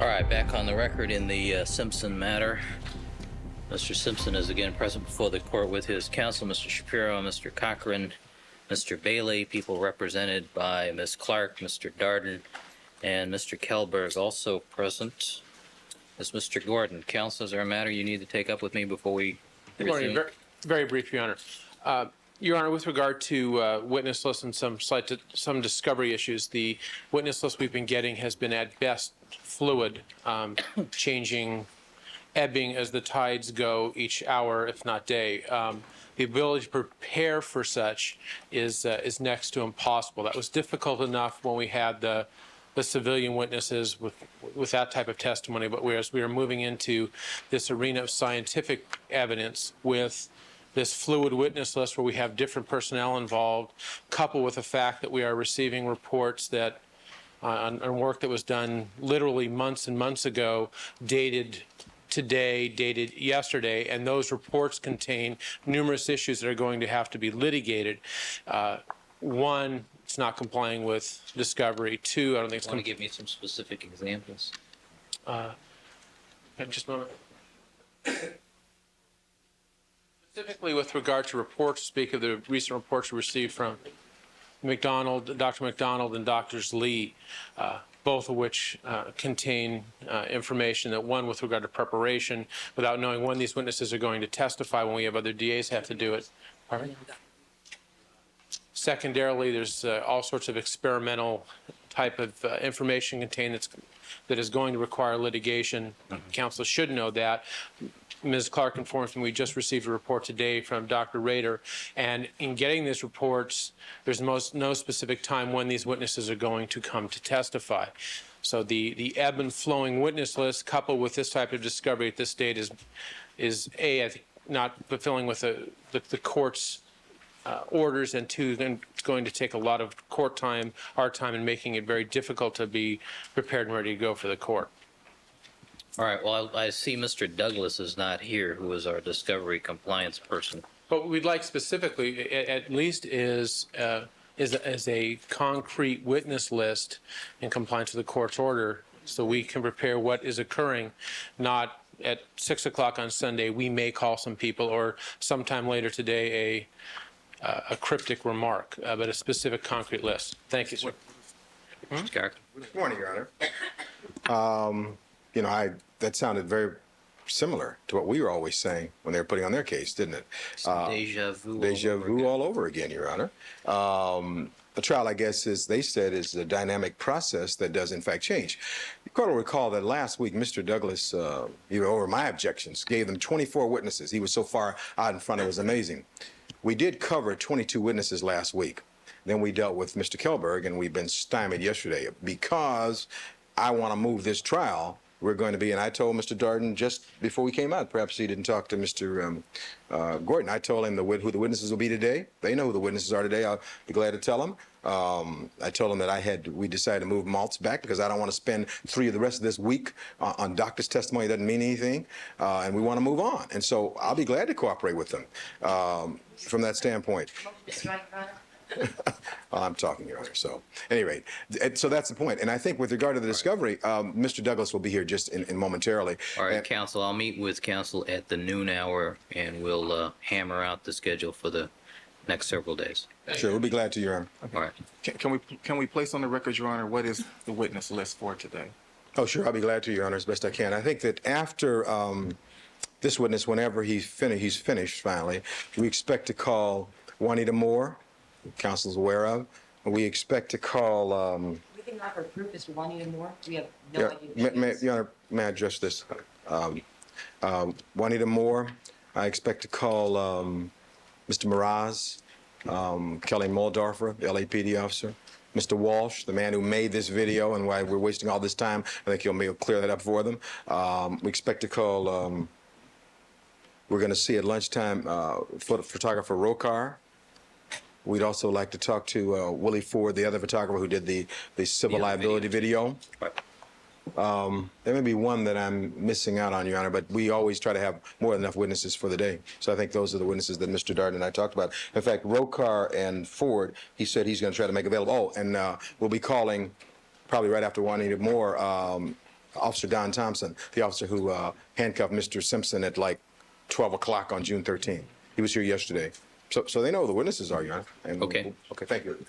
All right, back on the record in the Simpson matter. Mr. Simpson is again present before the court with his counsel, Mr. Shapiro, Mr. Cochran, Mr. Bailey, people represented by Ms. Clark, Mr. Darden, and Mr. Kellberg also present. Is Mr. Gordon. Counsel, is there a matter you need to take up with me before we resume? Very, very brief, Your Honor. Your Honor, with regard to witness list and some discovery issues, the witness list we've been getting has been at best fluid, changing, ebbing as the tides go each hour, if not day. The ability to prepare for such is next to impossible. That was difficult enough when we had the civilian witnesses with that type of testimony, but whereas we are moving into this arena of scientific evidence with this fluid witness list where we have different personnel involved, coupled with the fact that we are receiving reports that on work that was done literally months and months ago, dated today, dated yesterday, and those reports contain numerous issues that are going to have to be litigated. One, it's not complying with discovery. Two, I don't think it's Want to give me some specific examples? Just a moment. Specifically with regard to reports, speak of the recent reports we received from Dr. McDonald and Drs. Lee, both of which contain information that, one, with regard to preparation, without knowing when these witnesses are going to testify, when we have other DAs have to do it. Pardon me? Secondarily, there's all sorts of experimental type of information contained that is going to require litigation. Counsel should know that. Ms. Clark informs me we just received a report today from Dr. Rader, and in getting these reports, there's no specific time when these witnesses are going to come to testify. So the ebb and flowing witness list, coupled with this type of discovery at this date, is I think, not fulfilling with the court's orders, and two, then it's going to take a lot of court time, our time, and making it very difficult to be prepared and ready to go for the court. All right, well, I see Mr. Douglas is not here, who is our discovery compliance person. What we'd like specifically, at least, is a concrete witness list in compliance with the court's order, so we can prepare what is occurring, not at 6 o'clock on Sunday, we may call some people, or sometime later today, a cryptic remark, but a specific concrete list. Thank you, sir. Mr. Cochran. Good morning, Your Honor. You know, that sounded very similar to what we were always saying when they were putting on their case, didn't it? Deja vu. Deja vu all over again, Your Honor. The trial, I guess, they said, is a dynamic process that does, in fact, change. The court will recall that last week, Mr. Douglas, even over my objections, gave them 24 witnesses. He was so far out in front, it was amazing. We did cover 22 witnesses last week. Then we dealt with Mr. Kellberg, and we've been stymied yesterday because I want to move this trial. We're going to be, and I told Mr. Darden just before we came out, perhaps he didn't talk to Mr. Gordon. I told him who the witnesses will be today. They know who the witnesses are today. I'll be glad to tell them. I told him that we decided to move Maltz back because I don't want to spend the rest of this week on doctor's testimony. It doesn't mean anything, and we want to move on. And so I'll be glad to cooperate with them from that standpoint. I'm talking, Your Honor. So, at any rate, so that's the point. And I think with regard to the discovery, Mr. Douglas will be here just in momentarily. All right, counsel, I'll meet with counsel at the noon hour, and we'll hammer out the schedule for the next several days. Sure, we'll be glad to, Your Honor. All right. Can we place on the record, Your Honor, what is the witness list for today? Oh, sure, I'll be glad to, Your Honor, as best I can. I think that after this witness, whenever he's finished finally, we expect to call Juanita Moore, Council's aware of. We expect to call. We can offer proof as Juanita Moore. We have no Yeah, idea. Your Honor, may I address this? Juanita Moore. I expect to call Mr. Mraz, Kelly Muldorfer, the LAPD officer, Mr. Walsh, the man who made this video, and why we're wasting all this time. I think he'll clear that up for them. We expect to call. We're going to see at lunchtime photographer Rokar. We'd also like to talk to Willie Ford, the other photographer who did the civil liability video. Right. There may be one that I'm missing out on, Your Honor, but we always try to have more than enough witnesses for the day. So I think those are the witnesses that Mr. Darden and I talked about. In fact, Rokar and Ford, he said he's going to try to make available. Oh, and we'll be calling probably right after Juanita Moore, Officer Don Thompson, the officer who handcuffed Mr. Simpson at like 12 o'clock on June 13th. He was here yesterday. So they know who the witnesses are, Your Honor. And Okay. Okay, thank you.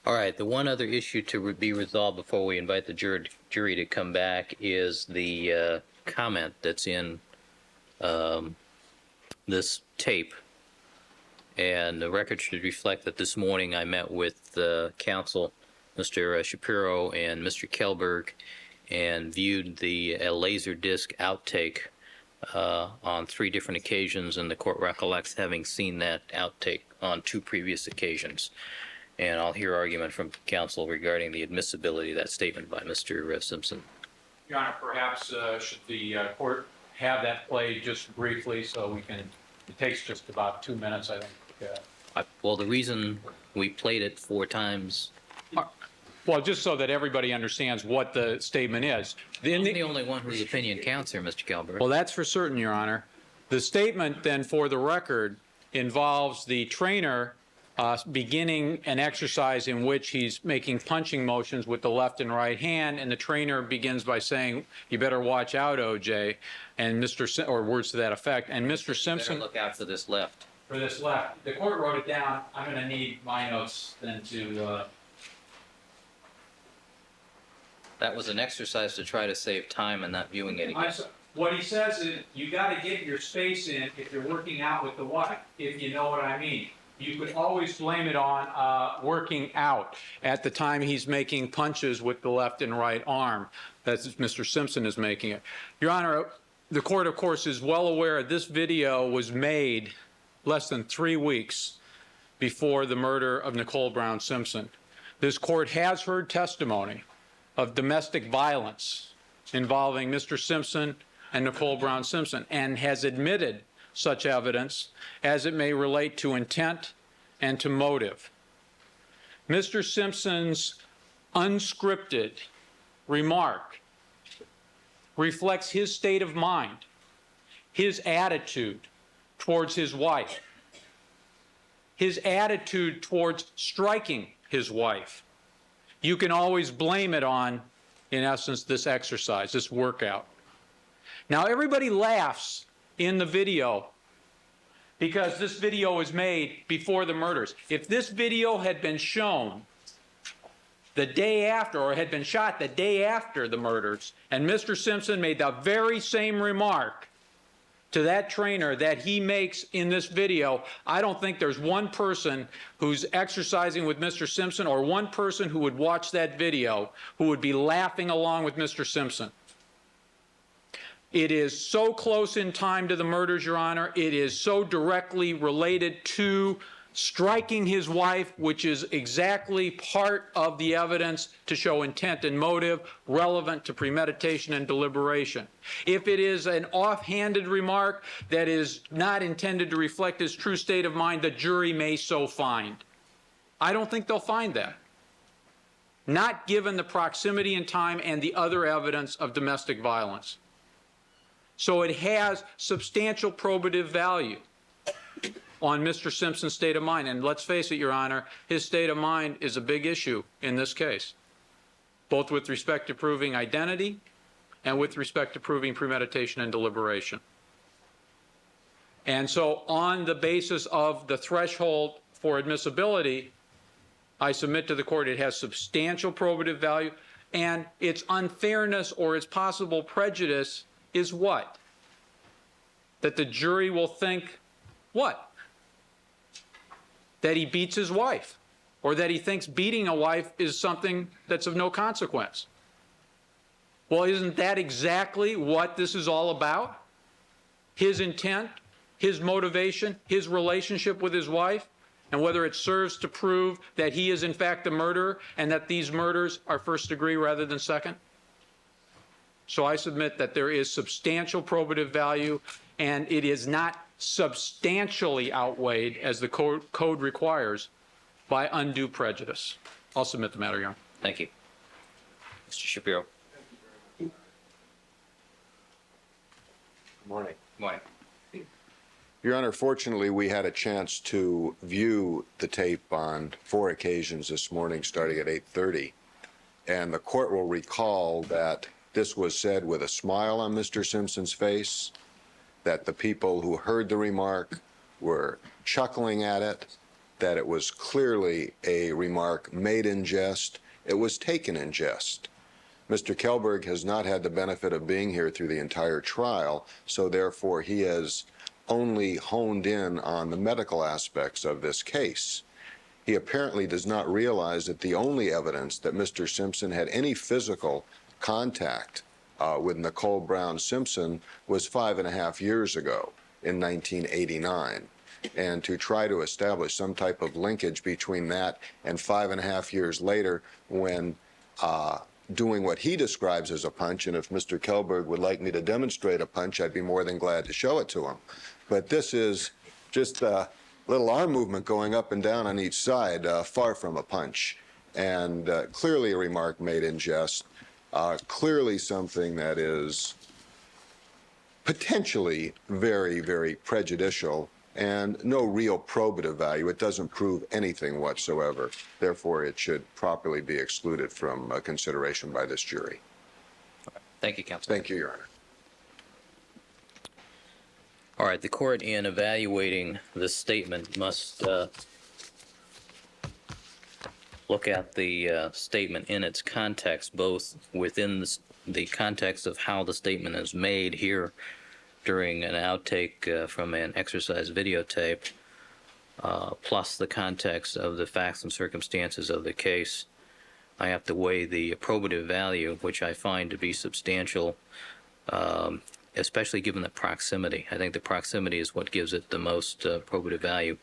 All right, the one other issue to be resolved before we invite the jury to come back is the comment that's in this tape. And the record should reflect that this morning I met with counsel, Mr. Shapiro and Mr. Kelberg, and viewed the laser disc outtake on 3 different occasions, and the court recollects having seen that outtake on 2 previous occasions. And I'll hear argument from counsel regarding the admissibility of that statement by Mr. Simpson. Your Honor, perhaps should the court have that played just briefly so we can, it takes just about 2 minutes, I think. Well, the reason we played it 4 times, Well, just so that everybody understands what the statement is. I'm the only one whose opinion counts here, Mr. Kelberg. Well, that's for certain, Your Honor. The statement then, for the record, involves the trainer beginning an exercise in which he's making punching motions with the left and right hand, and the trainer begins by saying, "You better watch out, OJ," and or words to that effect. And Mr. Simpson, Better look out for this left. for this left, the court wrote it down. I'm going to need my notes then to. That was an exercise to try to save time and not viewing it again. What he says is, you got to get your space in if you're working out with the wife, if you know what I mean. You could always blame it on working out at the time he's making punches with the left and right arm. That's Mr. Simpson is making it. Your Honor, the court, of course, is well aware this video was made less than 3 weeks before the murder of Nicole Brown Simpson. This court has heard testimony of domestic violence involving Mr. Simpson and Nicole Brown Simpson, and has admitted such evidence as it may relate to intent and to motive. Mr. Simpson's unscripted remark reflects his state of mind, his attitude towards his wife, his attitude towards striking his wife. You can always blame it on, in essence, this exercise, this workout. Now, everybody laughs in the video because this video was made before the murders. If this video had been shown the day after, or had been shot the day after the murders, and Mr. Simpson made the very same remark to that trainer that he makes in this video, I don't think there's one person who's exercising with Mr. Simpson or one person who would watch that video who would be laughing along with Mr. Simpson. It is so close in time to the murders, Your Honor. It is so directly related to striking his wife, which is exactly part of the evidence to show intent and motive relevant to premeditation and deliberation. If it is an offhanded remark that is not intended to reflect his true state of mind, the jury may so find. I don't think they'll find that, not given the proximity in time and the other evidence of domestic violence. So it has substantial probative value on Mr. Simpson's state of mind. And let's face it, Your Honor, his state of mind is a big issue in this case, both with respect to proving identity and with respect to proving premeditation and deliberation. And so on the basis of the threshold for admissibility, I submit to the court it has substantial probative value, and its unfairness or its possible prejudice is what? That the jury will think, what? That he beats his wife, or that he thinks beating a wife is something that's of no consequence. Well, isn't that exactly what this is all about? His intent, his motivation, his relationship with his wife, and whether it serves to prove that he is in fact the murderer and that these murders are first degree rather than second? So I submit that there is substantial probative value, and it is not substantially outweighed, as the code requires, by undue prejudice. I'll submit the matter, Your Honor. Thank you. Mr. Shapiro. Good morning. Good morning. Your Honor, fortunately, we had a chance to view the tape on 4 occasions this morning, starting at 8:30. And the court will recall that this was said with a smile on Mr. Simpson's face, that the people who heard the remark were chuckling at it, that it was clearly a remark made in jest. It was taken in jest. Mr. Kelberg has not had the benefit of being here through the entire trial, so therefore he has only honed in on the medical aspects of this case. He apparently does not realize that the only evidence that Mr. Simpson had any physical contact with Nicole Brown Simpson was 5.5 years ago in 1989. And to try to establish some type of linkage between that and 5.5 years later when doing what he describes as a punch, and if Mr. Kelberg would like me to demonstrate a punch, I'd be more than glad to show it to him. But this is just a little arm movement going up and down on each side, far from a punch. And clearly a remark made in jest, clearly something that is potentially very, very prejudicial and no real probative value. It doesn't prove anything whatsoever. Therefore, it should properly be excluded from consideration by this jury. Thank you, counsel. Thank you, Your Honor. All right, the court, in evaluating this statement, must look at the statement in its context, both within the context of how the statement is made here during an outtake from an exercise videotape, plus the context of the facts and circumstances of the case. I have to weigh the probative value, which I find to be substantial, especially given the proximity. I think the proximity is what gives it the most probative value.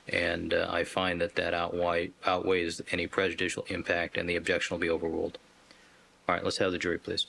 And I find that outweighs any prejudicial impact, and the objection will be overruled. All right, let's have the jury, please.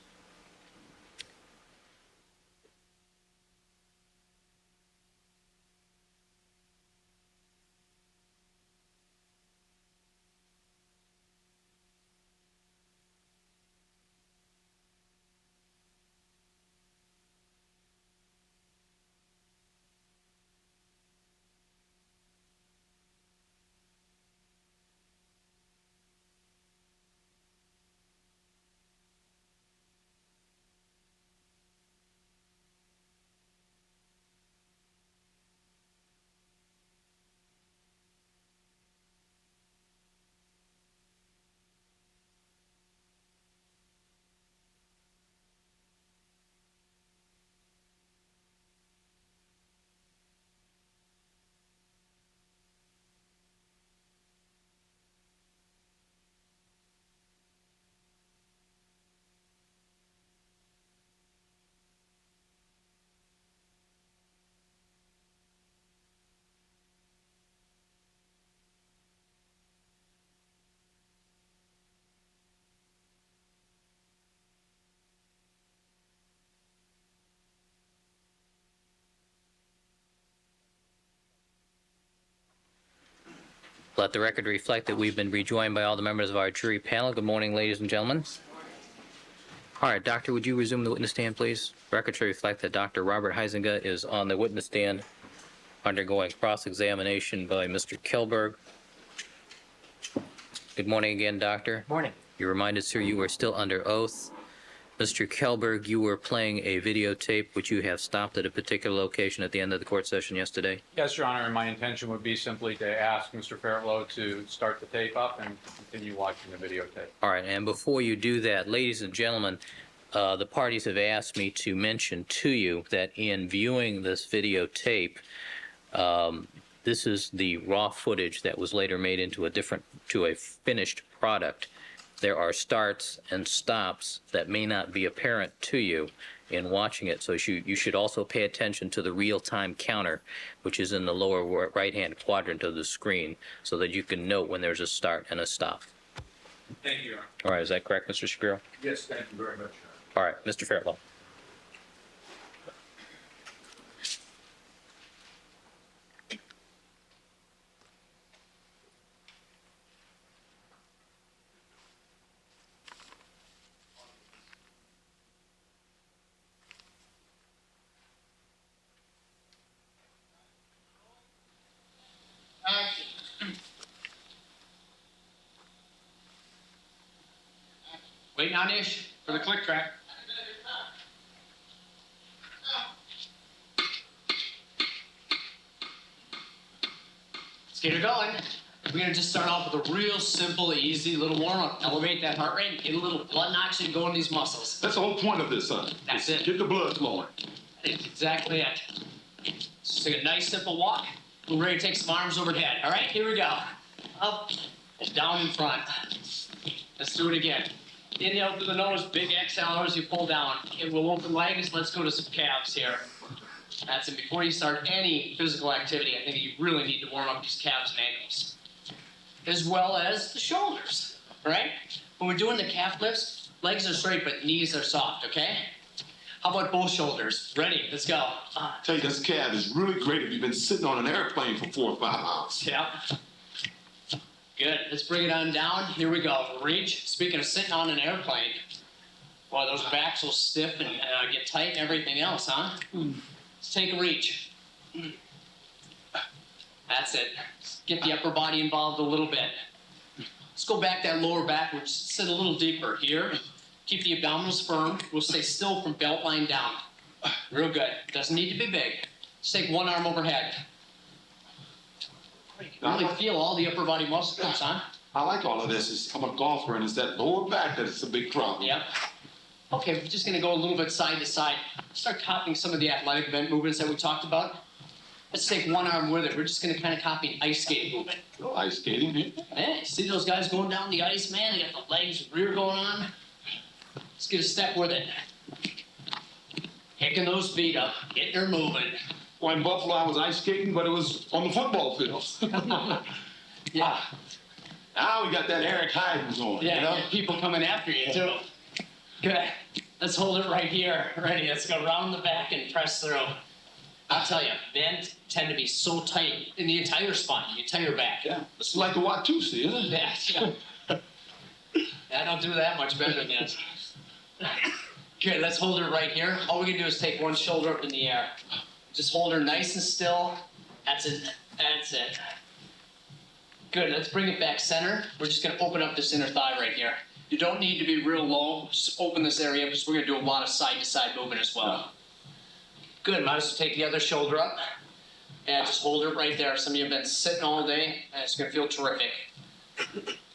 Let the record reflect that we've been rejoined by all the members of our jury panel. Good morning, ladies and gentlemen. All right, Doctor, would you resume the witness stand, please? Record should reflect that Dr. Robert Huizinga is on the witness stand undergoing cross-examination by Mr. Kelberg. Good morning again, Doctor. Morning. You're reminded, sir, you are still under oath. Mr. Kelberg, you were playing a videotape which you have stopped at a particular location at the end of the court session yesterday. Yes, Your Honor, and my intention would be simply to ask Mr. Fairlow to start the tape up and continue watching the videotape. All right, and before you do that, ladies and gentlemen, the parties have asked me to mention to you that in viewing this videotape, this is the raw footage that was later made into a finished product. There are starts and stops that may not be apparent to you in watching it, so you should also pay attention to the real-time counter, which is in the lower right-hand quadrant of the screen, so that you can note when there's a start and a stop. Thank you, Your Honor. All right, is that correct, Mr. Shapiro? Yes, thank you very much, Your All Honor. right, Mr. Fairlow. Waiting on ish. for the click track. Let's get her going. We're gonna just start off with a real simple, easy little warm-up. Elevate that heart rate, get a little blood oxygen going in these muscles. That's the whole point of this, son. That's it. Get the blood flowing. That's exactly it. Just take a nice, simple walk. We're ready to take some arms overhead. All right, here we go. Up, down in front. Let's do it again. Inhale through the nose, big exhale as you pull down. Okay, we'll open legs. Let's go to some calves here. That's it. Before you start any physical activity, I think you really need to warm up these calves and ankles, as well as the shoulders, all right? When we're doing the calf lifts, legs are straight, but knees are soft, okay? How about both shoulders? Ready, let's go. Tell you, this calf is really great if you've been sitting on an airplane for 4 or 5 hours. Yeah. Good, let's bring it on down. Here we go, reach. Speaking of sitting on an airplane, boy, those backs will stiff and get tight and everything else, huh? Let's take a reach. That's it. Get the upper body involved a little bit. Let's go back that lower back. We'll just sit a little deeper here. Keep the abdominals firm. We'll stay still from belt line down. Real good. Doesn't need to be big. Just take one arm overhead. Really feel all the upper body muscles, huh? I like all of this. I'm a golfer, and it's that lower back that is a big problem. Yep. Okay, we're just going to go a little bit side to side. Start copying some of the athletic event movements that we talked about. Let's take one arm with it. We're just going to kind of copy an ice skating movement. No ice skating here. Hey, see those guys going down the ice, man? They got the legs, rear going on. Let's get a step with it. Picking those feet up, getting her moving. Well, in Buffalo, I was ice skating, but it was on the football field. Yeah. Now we got that Eric Hyden going. Yeah, you know? people coming after you, too. Good. Let's hold it right here. Ready, let's go round the back and press through. I'll tell you, men tend to be so tight in the entire spine, the entire back. Yeah, it's like the Watusi, isn't it? Yeah. I don't do that much better than that. Good, let's hold her right here. All we're gonna do is take one shoulder up in the air. Just hold her nice and still. That's it. That's it. Good, let's bring it back center. We're just gonna open up this inner thigh right here. You don't need to be real low. Just open this area because we're gonna do a lot of side-to-side movement as well. Good, might as well take the other shoulder up. And just hold it right there. Some of you have been sitting all day, and it's gonna feel terrific.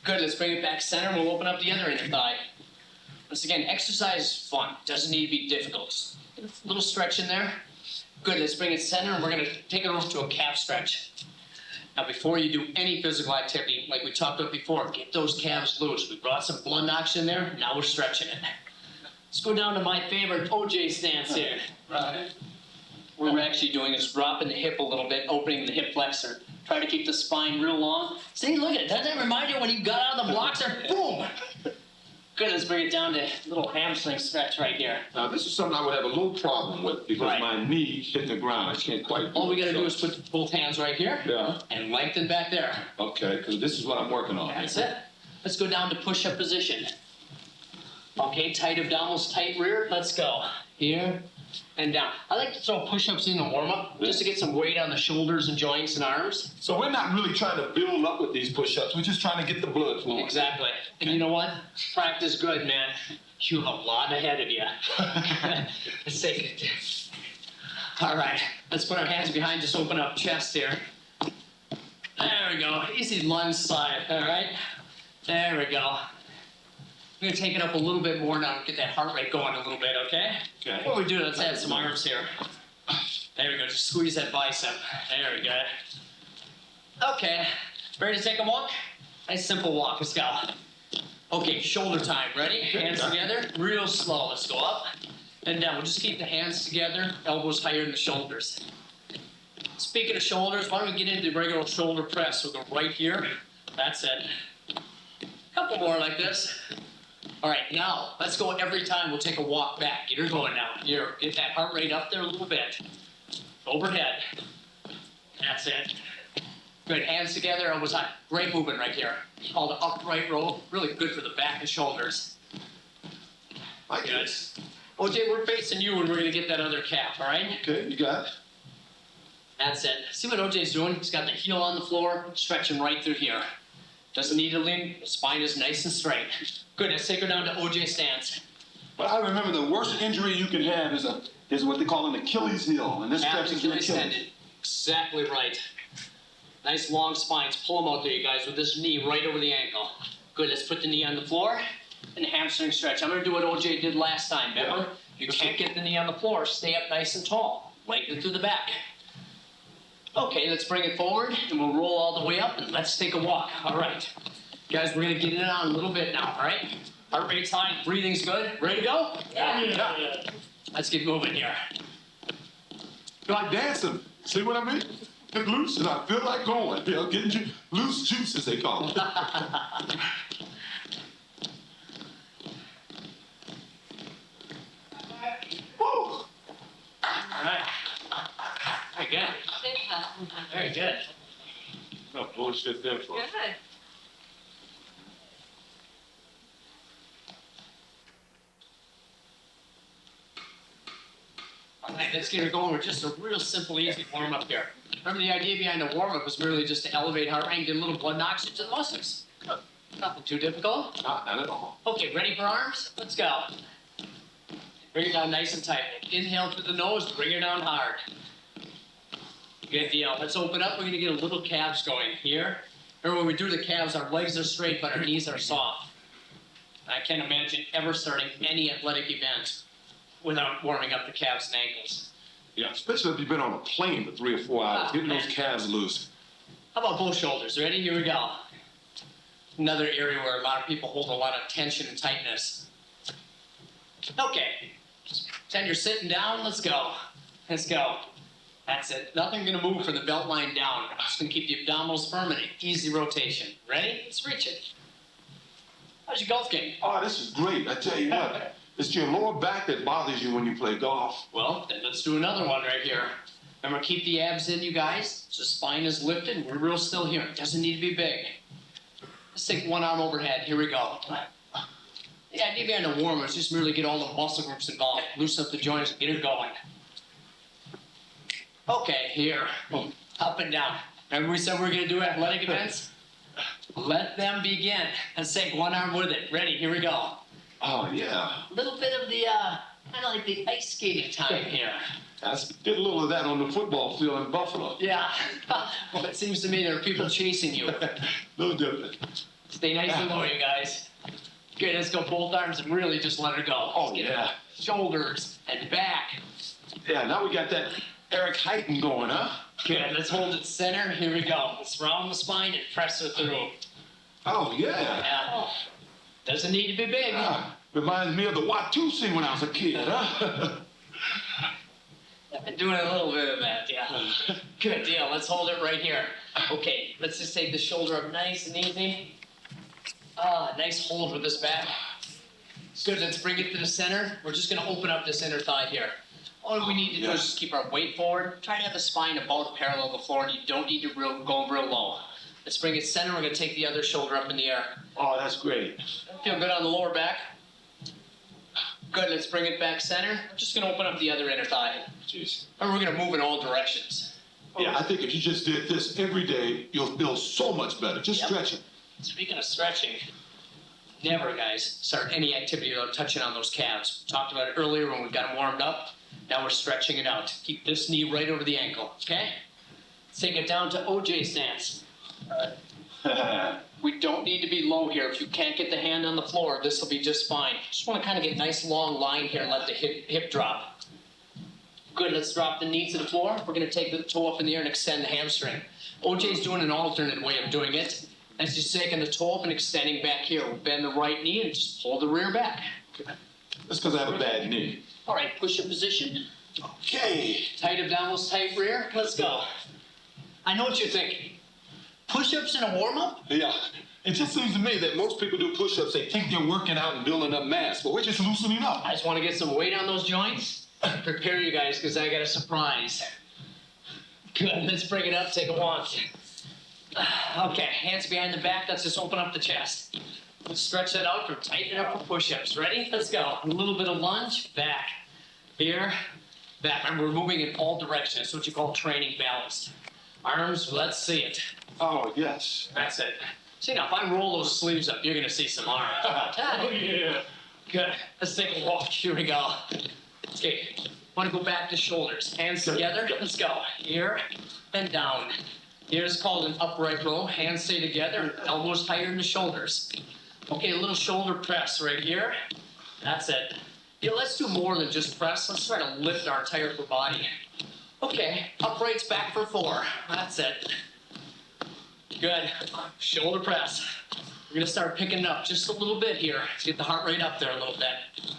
Good, let's bring it back center, and we'll open up the other inner thigh. Once again, exercise is fun. Doesn't need to be difficult. A little stretch in there. Good, let's bring it center, and we're gonna take it over to a calf stretch. Now, before you do any physical activity, like we talked about before, get those calves loose. We brought some blood oxygen there, now we're stretching it. Let's go down to my favorite OJ stance here. Right. What we're actually doing is dropping the hip a little bit, opening the hip flexor. Try to keep the spine real long. See, look at it. Doesn't that remind you when you got out of the blocks there? Boom! Good, let's bring it down to a little hamstring stretch right here. Now, this is something I would have a little problem with because Right. my knee hit the ground. I can't quite do All we it, gotta so- do is put both hands right here. Yeah. And lengthen back there. Okay, because this is what I'm working on. That's it. Let's go down to push-up position. Okay, tight abdominals, tight rear. Let's go. Here and down. I like to throw push-ups in the warm-up just to get some weight on the shoulders and joints and arms. So we're not really trying to build up with these push-ups. We're just trying to get the blood flowing. Exactly. And you know what? Practice good, man. You have a lot ahead of you. Let's take it. All right. Let's put our hands behind. Just open up chest here. There we go. Easy lunge side. All right. There we go. I'm going to take it up a little bit more now and get that heart rate going a little bit, okay? Okay. What we do, let's add some arms here. There we go. Just squeeze that bicep. There we go. Okay. Ready to take a walk? Nice simple walk. Let's go. Okay, shoulder time. Ready? Hands together. Real slow. Let's go up and down. We'll just keep the hands together. Elbows higher than the shoulders. Speaking of shoulders, why don't we get into the regular shoulder press? We'll go right here. That's it. Couple more like this. All right, now let's go every time. We'll take a walk back. Get her going now. Here, get that heart rate up there a little bit. Overhead. That's it. Good. Hands together, elbows high. Great movement right here. Called the upright row. Really good for the back and shoulders. I Good. OJ, we're facing you when we're going to get that other calf, all right? Okay, you got it. That's it. See what OJ's doing? He's got the heel on the floor, stretching right through here. Doesn't need to lean. The spine is nice and straight. Good. Let's take her down to OJ stance. But I remember the worst injury you can have is what they call an Achilles heel, and this stretches your Achilles Achilles. tendon. Exactly right. Nice long spines. Pull them out there, you guys, with this knee right over the ankle. Good, let's put the knee on the floor and hamstring stretch. I'm gonna do what OJ did last time, remember? You can't get the knee on the floor, stay up nice and tall. Lengthen through the back. Okay, let's bring it forward and we'll roll all the way up and let's take a walk. All right. Guys, we're gonna get it on a little bit now, all right? Heart rate's high, breathing's good. Ready to go? Yeah. Let's get moving here. Like dancing. See what I mean? Get loose, and I feel like going. You know, getting loose juices, they call it. Woo! All right. Very good. Very good. No bullshit there for. Good. All right, let's get her going with just a real simple, easy warm-up here. Remember, the idea behind the warm-up was merely just to elevate heart rate and get a little blood and oxygen to the muscles. Nothing too difficult. Not at all. Okay, ready for arms? Let's go. Bring it down nice and tight. Inhale through the nose, bring her down hard. Good deal. Let's open up. We're going to get a little calves going here. Remember, when we do the calves, our legs are straight, but our knees are soft. I can't imagine ever starting any athletic event without warming up the calves and ankles. Yeah, especially if you've been on a plane for 3 or 4 hours, getting those calves loose. How about both shoulders? Ready? Here we go. Another area where a lot of people hold a lot of tension and tightness. Okay. Pretend you're sitting down. Let's go. Let's go. That's it. Nothing gonna move from the belt line down. Just gonna keep the abdominals firm and an easy rotation. Ready? Let's reach it. How's your golf game? Oh, this is great. I tell you what, it's your lower back that bothers you when you play golf. Well, then let's do another one right here. Remember, keep the abs in, you guys. So the spine is lifted. We're real still here. It doesn't need to be big. Let's take one arm overhead. Here we go. The idea behind the warm is just merely get all the muscle groups involved. Loosen up the joints and get it going. Okay, here. Up and down. Remember we said we were going to do athletic events? Let them begin. Let's take one arm with it. Ready? Here we go. Oh, yeah. A little bit of the, kind of like the ice skating time here. I did a little of that on the football field in Buffalo. Yeah. Well, it seems to me there are people chasing you. No different. Stay nice and low, you guys. Good, let's go both arms and really just let her go. Oh, yeah. Shoulders and back. Yeah, now we got that Eric Heighton going, huh? Good, let's hold it center. Here we go. Let's round the spine and press it through. Oh, yeah. Yeah. Doesn't need to be big. Reminds me of the Watusi when I was a kid, huh? I've been doing a little bit of that, yeah. Good deal. Let's hold it right here. Okay, let's just take the shoulder up nice and easy. Nice hold with this back. Good, let's bring it to the center. We're just gonna open up this inner thigh here. All we need to do is just keep our weight forward. Try to have the spine about parallel to the floor, and you don't need to go real low. Let's bring it center. We're gonna take the other shoulder up in the air. Oh, that's great. Feel good on the lower back? Good, let's bring it back center. We're just gonna open up the other inner thigh. Jeez. And we're gonna move in all directions. Yeah, I think if you just did this every day, you'll feel so much better. Just stretch it. Speaking of stretching, never, guys, start any activity without touching on those calves. We talked about it earlier when we got them warmed up. Now we're stretching it out. Keep this knee right over the ankle, okay? Let's take it down to OJ stance. We don't need to be low here. If you can't get the hand on the floor, this will be just fine. Just want to kind of get a nice long line here and let the hip drop. Good, let's drop the knee to the floor. We're going to take the toe up in the air and extend the hamstring. OJ's doing an alternate way of doing it. That's just taking the toe up and extending back here. We'll bend the right knee and just pull the rear back. That's because I have a bad knee. All right, push-up position. Okay. Tight abdominals, tight rear. Let's go. I know what you're thinking. Push-ups in a warm-up? Yeah. It just seems to me that most people do push-ups. They think they're working out and building up mass, but we're just loosening up. I just want to get some weight on those joints. Prepare you guys, because I got a surprise. Good, let's bring it up, take a walk. Okay, hands behind the back. Let's just open up the chest. Let's stretch that out or tighten it up for push-ups. Ready? Let's go. A little bit of lunge, back. Here, back. Remember, we're moving in all directions. That's what you call training balance. Arms, let's see it. Oh, yes. That's it. See, now, if I roll those sleeves up, you're going to see some arms. Oh, yeah. Good. Let's take a walk. Here we go. Okay. Want to go back to shoulders. Hands together. Let's go. Here and down. Here's called an upright row. Hands stay together. Elbows higher than the shoulders. Okay, a little shoulder press right here. That's it. Yeah, let's do more than just press. Let's try to lift our entire upper body. Okay, uprights back for 4. That's it. Good. Shoulder press. We're gonna start picking it up just a little bit here. Let's get the heart rate up there a little bit.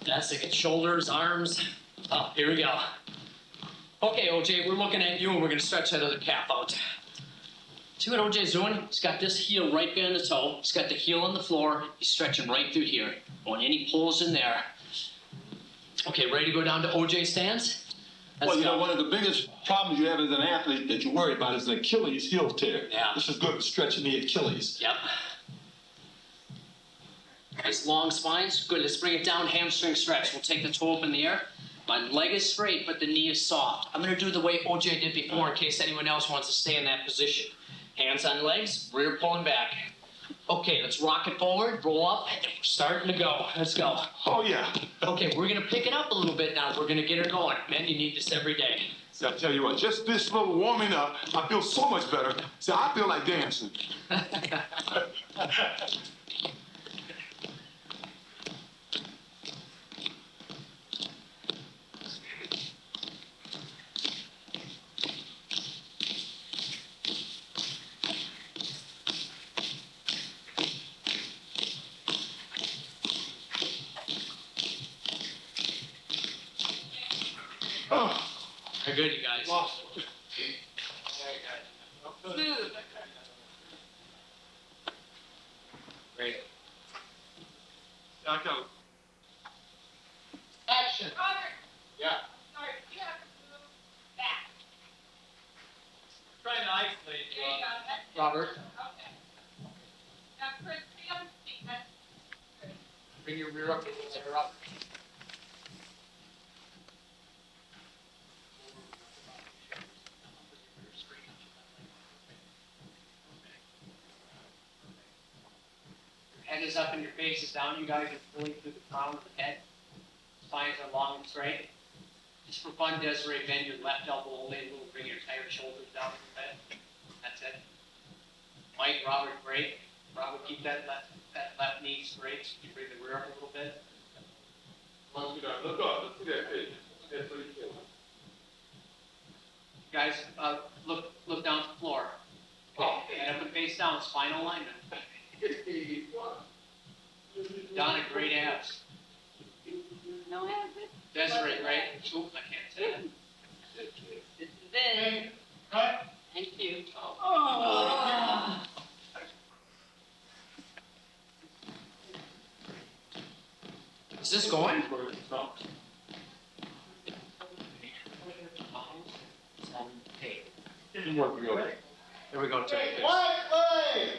That's it. Get shoulders, arms up. Here we go. Okay, OJ, we're looking at you and we're gonna stretch that other calf out. See what OJ's doing? He's got this heel right behind the toe. He's got the heel on the floor. He's stretching right through here. Going any pulls in there. Okay, ready to go down to OJ stance? Let's Well, you go. know, one of the biggest problems you have as an athlete that you worry about is an Achilles heel tear. Yeah. This is good for stretching the Achilles. Yep. Nice long spines. Good. Let's bring it down. Hamstring stretch. We'll take the toe up in the air. My leg is straight, but the knee is soft. I'm going to do the way OJ did before in case anyone else wants to stay in that position. Hands on legs, rear pulling back. Okay, let's rock it forward, roll up, and we're starting to go. Let's go. Oh, yeah. Okay, we're going to pick it up a little bit now. We're going to get her going. Men, you need this every day. See, I tell you what, just this little warming up, I feel so much better. See, I feel like dancing. Oh. Very good, you guys. Great. I go. Action. Yeah. Trying to isolate Robert. Bring your rear up. Rear up. Head is up and your face is down. You guys are pulling through the crown of the head. Spines are long and straight. Just for fun, Desiree, bend your left elbow only a little. Bring your entire shoulders down a little bit. That's it. Mike, Robert, great. Robert, keep that left knee straight. You bring the rear up a little bit. Look up. Look at that face. That's what you Guys, look down to the floor. Okay. Head up and face down. Spinal alignment. Donna, great abs. No abs. Desiree, right? Oop, I can't say that. This is it. Right? Thank you. Is this going? Hey, here we go. Tim. White leg!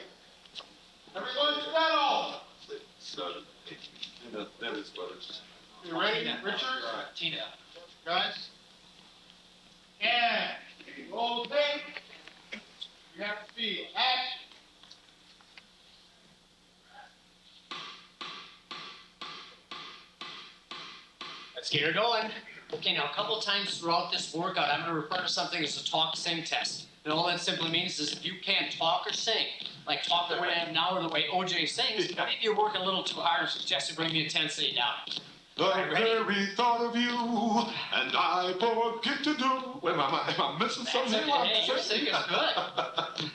Everyone settle! That is what it's. You ready, Richard? Tina. Guys? Yeah. Roll tape. You have to be action. Let's get her going. Okay, now a couple times throughout this workout, I'm going to refer to something as a talk-sing test. And all that simply means is if you can't talk or sing, like talk the way I am now or the way OJ sings, maybe you're working a little too hard or suggest to bring the intensity down. The very thought of you, and I forget to do. Am I missing something? Hey, your singing's good.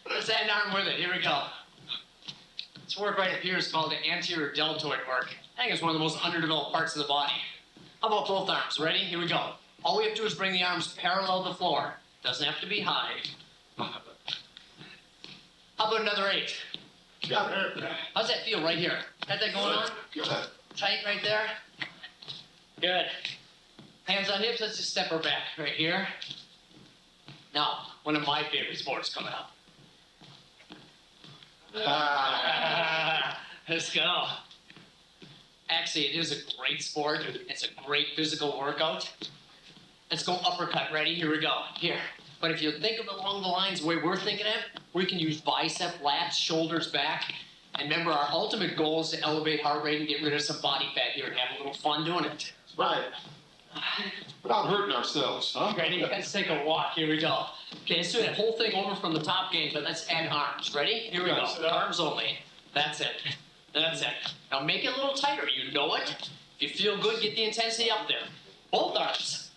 Let's add an arm with it. Here we go. This work right up here is called the anterior deltoid work. I think it's one of the most underdeveloped parts of the body. How about both arms? Ready? Here we go. All we have to do is bring the arms parallel to the floor. Doesn't have to be high. How about another 8? How's that feel right here? Got that going on? Tight right there? Good. Hands on hips, let's just step her back right here. Now, one of my favorite sports coming up. Let's go. Actually, it is a great sport. It's a great physical workout. Let's go uppercut. Ready? Here we go. Here. But if you think of it along the lines the way we're thinking of, we can use bicep, lats, shoulders back. And remember, our ultimate goal is to elevate heart rate and get rid of some body fat here and have a little fun doing it. Right. Without hurting ourselves, huh? Ready? Let's take a walk. Here we go. Okay, let's do that whole thing over from the top game, but let's add arms. Ready? Here we go. Arms only. That's it. That's it. Now make it a little tighter. You know it. If you feel good, get the intensity up there. Both arms.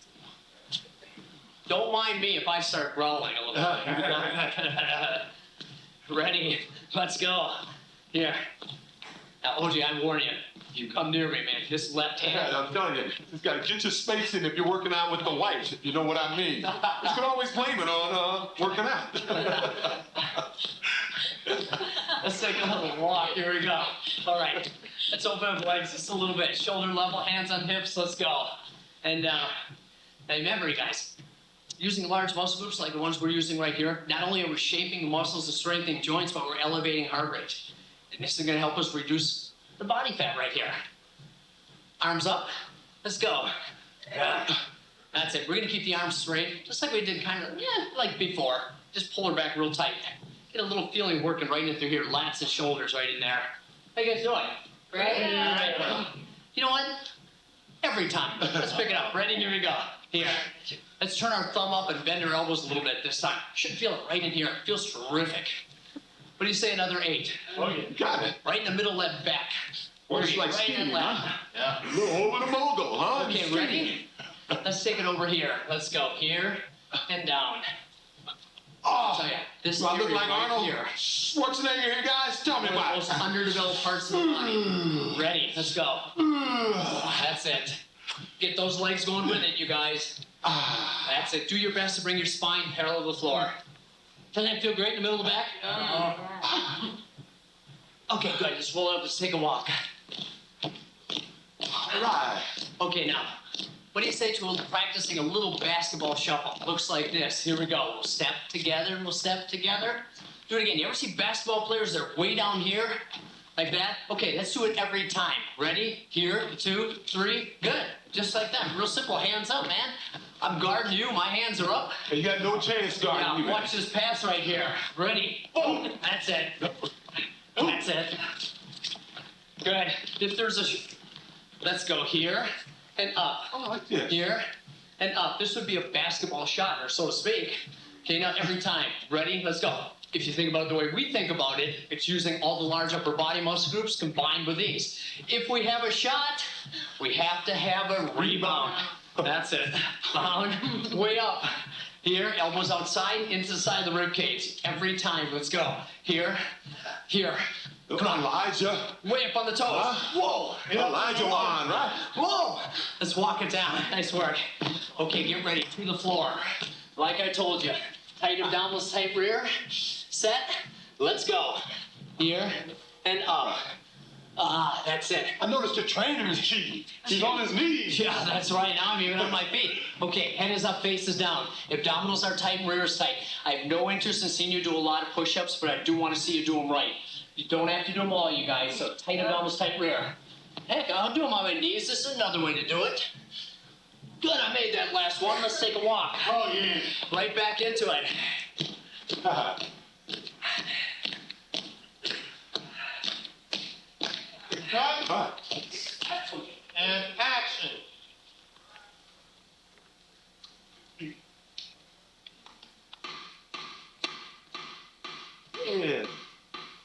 Don't mind me if I start growling a little bit. Ready? Let's go. Here. Now, OJ, I'm warning you. You come near me, man. This left hand. I'm telling you, you just got to get your space in if you're working out with the whites, if you know what I mean. You can always blame it on working out. Let's take a little walk. Here we go. All right. Let's open up legs just a little bit. Shoulder level, hands on hips. Let's go. And now remember, you guys, using large muscle groups like the ones we're using right here, not only are we shaping the muscles and strengthening joints, but we're elevating heart rate. And this is going to help us reduce the body fat right here. Arms up. Let's go. Yeah. That's it. We're going to keep the arms straight, just like we did kind of, like before. Just pull her back real tight. Get a little feeling working right in through here. Lats and shoulders right in there. How you guys doing? Right? You know what? Every time. Let's pick it up. Ready? Here we go. Here. Let's turn our thumb up and bend our elbows a little bit this time. Should feel it right in here. It feels terrific. What do you say, another 8? Oh, you got it. Right in the middle, left back. Works like right skiing, and left. huh? Yeah. A little over the mogul, huh? Okay, ready? Let's take it over here. Let's go. Here and down. Oh, So, yeah, this do I look area like right Arnold here. Schwarzenegger here, guys? Tell me One of the why. most underdeveloped parts of the body. Ready? Let's go. That's it. Get those legs going with it, you guys. That's it. Do your best to bring your spine parallel to the floor. Doesn't that feel great in the middle of the back? Okay, good. Just roll it up. Let's take a walk. All right. Okay, now, what do you say to practicing a little basketball shuffle? Looks like this. Here we go. We'll step together and we'll step together. Do it again. You ever see basketball players that are way down here? Like that? Okay, let's do it every time. Ready? Here, 2, 3. Good. Just like that. Real simple. Hands up, man. I'm guarding you. My hands are up. You got no chance guarding Now, me. watch this pass right here. Ready? Boom. That's it. That's it. Good. If there's let's go here and up. Oh, like this. Here and up. This would be a basketball shot, or so to speak. Okay, now every time. Ready? Let's go. If you think about it the way we think about it, it's using all the large upper body muscle groups combined with these. If we have a shot, we have to have a rebound. That's it. Bound, way up. Here, elbows outside, into the side of the rib cage. Every time. Let's go. Here, here. Come on, Elijah. Way up on the toes. Whoa. Elijah on, right? Whoa. Let's walk it down. Nice work. Okay, get ready. To the floor. Like I told you. Tight abdominals, tight rear. Set. Let's go. Here and up. That's it. I noticed your trainer is cheating. He's on his knees. Yeah, that's right. Now I'm even on my feet. Okay, head is up, face is down. Abdominals are tight and rear is tight. I have no interest in seeing you do a lot of push-ups, but I do want to see you do them right. You don't have to do them all, you guys. So tight abdominals, tight rear. Heck, I'll do them on my knees. This is another way to do it. Good, I made that last one. Let's take a walk. Oh, yeah. Right back into it. Cut. And action. Yeah.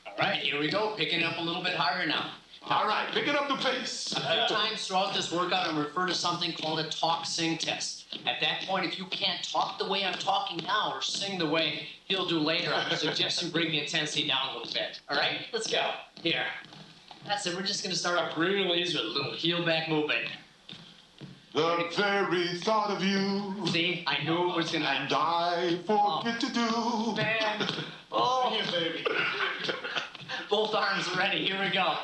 All right, here we go. Picking it up a little bit harder now. All right, picking up the pace. A few times throughout this workout, I refer to something called a talk-sing test. At that point, if you can't talk the way I'm talking now or sing the way he'll do later, I suggest you bring the intensity down a little bit. All right, let's go. Here. That's it. We're just going to start off real easy with a little heel back movement. The very thought of you. See, I knew it was going to... And I forget to do. Man. Oh, Yeah, baby. both arms ready. Here we go.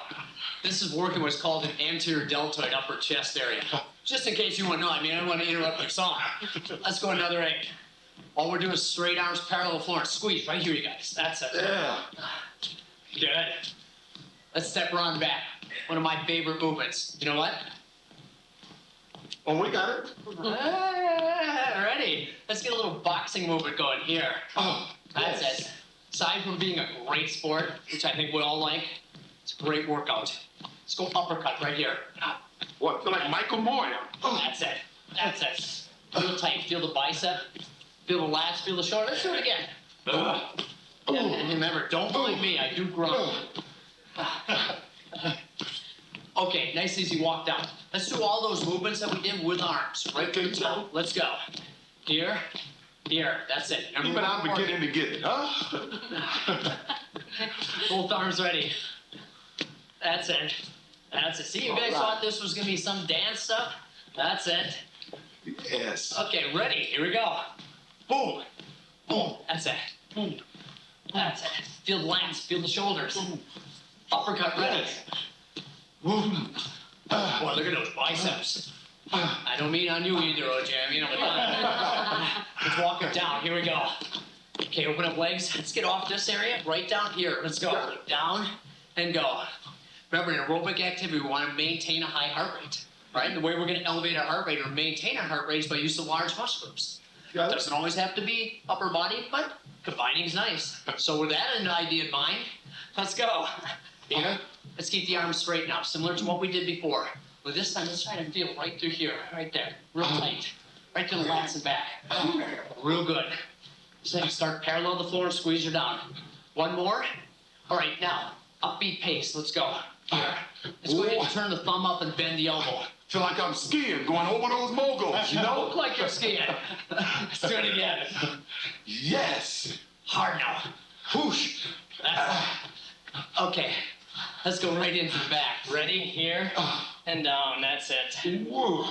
This is working what's called an anterior deltoid upper chest area. Just in case you want to know, I don't want to interrupt your song. Let's go another 8. All we're doing is straight arms parallel floor and squeeze right here, you guys. That's it. Yeah. Good. Let's step around back. One of my favorite movements. You know what? Oh, we got it. Ready. Let's get a little boxing movement going here. Oh, That's yes. it. Aside from being a great sport, which I think we all like, It's a great workout. Let's go uppercut right here. What, feel like Michael Moore? That's it. That's it. Feel tight. Feel the bicep. Feel the lats. Feel the shoulder. Let's do it again. And remember, don't blame me. I do grunt. Okay, nice easy walk down. Let's do all those movements that we did with arms. Right to the toe. Let's go. Here. Here. That's it. Even I'm beginning to get it, huh? Both arms ready. That's it. That's it. See, you guys thought this was going to be some dance stuff? That's it. Yes. Okay, ready. Here we go. Boom. Boom. That's it. Boom. That's it. Feel the lats. Feel the shoulders. Uppercut ready. Boom. Boy, look at those biceps. I don't mean on you either, OJ. I mean on the back. Let's walk it down. Here we go. Okay, open up legs. Let's get off this area. Right down here. Let's go. Down and go. Remember, in aerobic activity, we want to maintain a high heart rate. Right? And the way we're going to elevate our heart rate or maintain our heart rate is by use of large muscle groups. It doesn't always have to be upper body, but combining is nice. So with that idea in mind, let's go. Here. Let's keep the arms straight now, similar to what we did before. But this time, let's try to feel right through here, right there, real tight. Right to the lats and back. Real good. So you start parallel to the floor and squeeze her down. One more. All right, now, upbeat pace. Let's go. Here. Let's go ahead and turn the thumb up and bend the elbow. Feel like I'm skiing, going over those moguls, you know? Look like you're skiing. Let's do it again. Yes. Hard now. Whoosh. Okay. Let's go right into the back. Ready? Here and down. That's it. Whoa.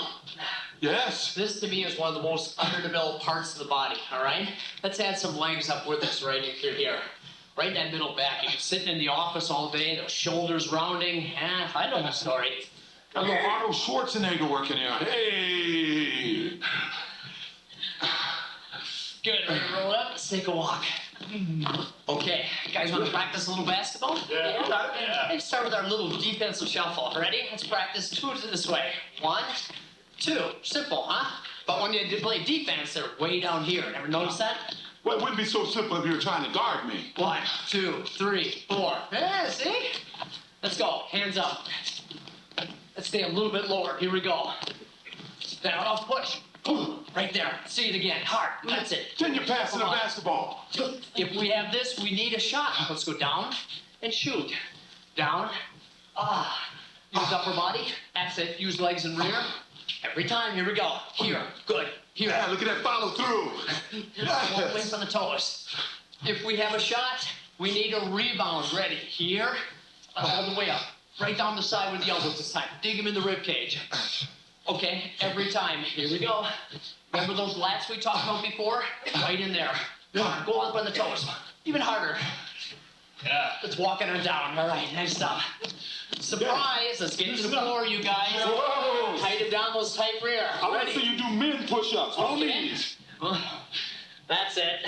Yes. This to me is one of the most underdeveloped parts of the body. All right. Let's add some legs up with us right through here. Right in that middle back. You've been sitting in the office all day. Those shoulders rounding. I know the story. A little Arnold Schwarzenegger working here. Hey. Good. Ready to roll it up? Let's take a walk. Okay, you guys want to practice a little basketball? Yeah. Let's start with our little defensive shuffle. Ready? Let's practice two this way. 1, 2. Simple, huh? But when you play defense, they're way down here. Ever notice that? Well, it wouldn't be so simple if you were trying to guard me. 1, 2, 3, 4. Yeah, see? Let's go. Hands up. Let's stay a little bit lower. Here we go. Now I'll push. Right there. See it again. Hard. That's it. Then you're passing the basketball. If we have this, we need a shot. Let's go down and shoot. Down. Use upper body. That's it. Use legs and rear. Every time. Here we go. Here. Good. Here. Yeah, look at that follow through. One wing from the toes. If we have a shot, we need a rebound. Ready. Here. All the way up. Right down the side with the elbows this time. Dig him in the rib cage. Okay, every time. Here we go. Remember those lats we talked about before? Right in there. Go up on the toes. Even harder. Yeah. Let's walk it on down. All right, nice stuff. Surprise! Let's get to the floor, you guys. Whoa! Tight it down those tight rear. I want to see you do men push-ups. No Okay. knees. That's it.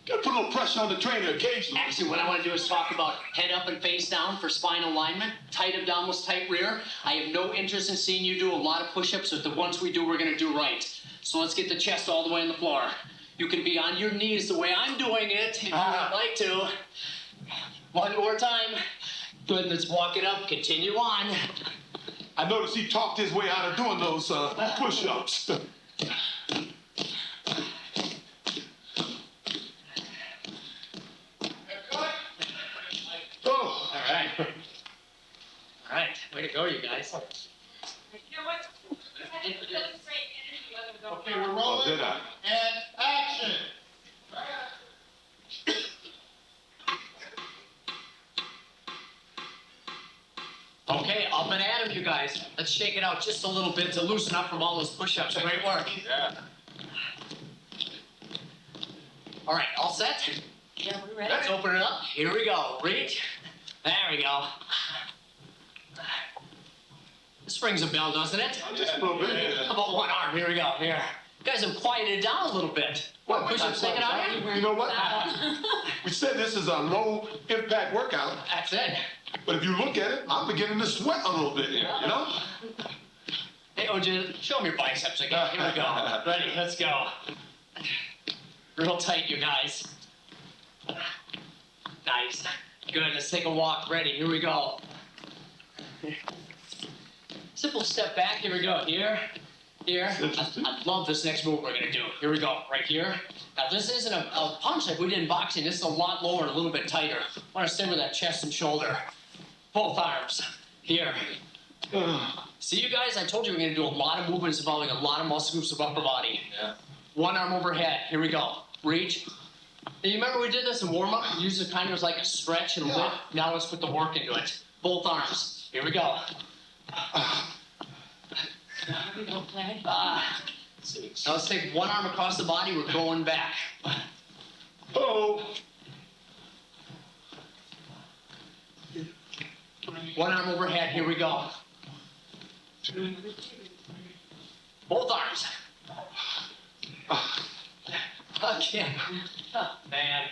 Gotta put a little pressure on the trainer occasionally. Actually, what I want to do is talk about head up and face down for spine alignment, tight abdominals, tight rear. I have no interest in seeing you do a lot of push-ups, but the ones we do, we're going to do right. So let's get the chest all the way on the floor. You can be on your knees the way I'm doing it, if you would like to. One more time. Good, let's walk it up. Continue on. I noticed he talked his way out of doing those push-ups. All right. Way to go, you guys. You know what? Okay, we're rolling. Did I? And action! Okay, up and at 'em, you guys. Let's shake it out just a little bit to loosen up from all those push-ups. Great work. Yeah. All right, all set? Yeah, we're ready. Let's open it up. Here we go. Reach. There we go. This rings a bell, doesn't it? Just a little bit. How about one arm? Here we go. Here. You guys have quieted down a little bit. What, push-ups taken out here? You know what? We said this is a low-impact workout, That's it. but if you look at it, I'm beginning to sweat a little bit here, you know? Hey, OJ, show them your biceps again. Here we go. Ready, let's go. Real tight, you guys. Nice. Good, let's take a walk. Ready, here we go. Simple step back, here we go. Here. I love this next move we're gonna do. Here we go, right here. Now this isn't a punch like we did in boxing. This is a lot lower and a little bit tighter. I wanna stay with that chest and shoulder. Both arms. Here. See you guys, I told you we're gonna do a lot of movements involving a lot of muscle groups of upper body. Yeah. One arm overhead, here we go. Reach. Now, you remember we did this in warm-up? We used it kind of as like a stretch and a lift. Now let's put the work into it. Both arms. Here we go. Now let's take one arm across the body. We're going back. Oh. One arm overhead. Here we go. Both arms. Again. Man.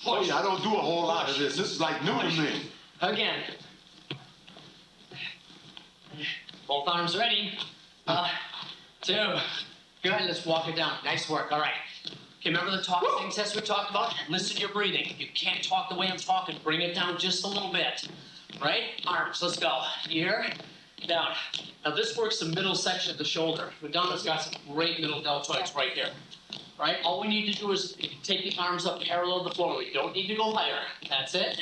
Boy, I don't do a whole lot of this. This is like new to me. Again. Both arms ready. 2. Good, let's walk it down. Nice work, all right. Okay, remember the talking test we talked about? Listen to your breathing. You can't talk the way I'm talking. Bring it down just a little bit. Right? Arms, let's go. Here, down. Now this works the middle section of the shoulder. Madonna's got some great middle deltoids right here. Right? All we need to do is take the arms up parallel to the floor. We don't need to go higher. That's it.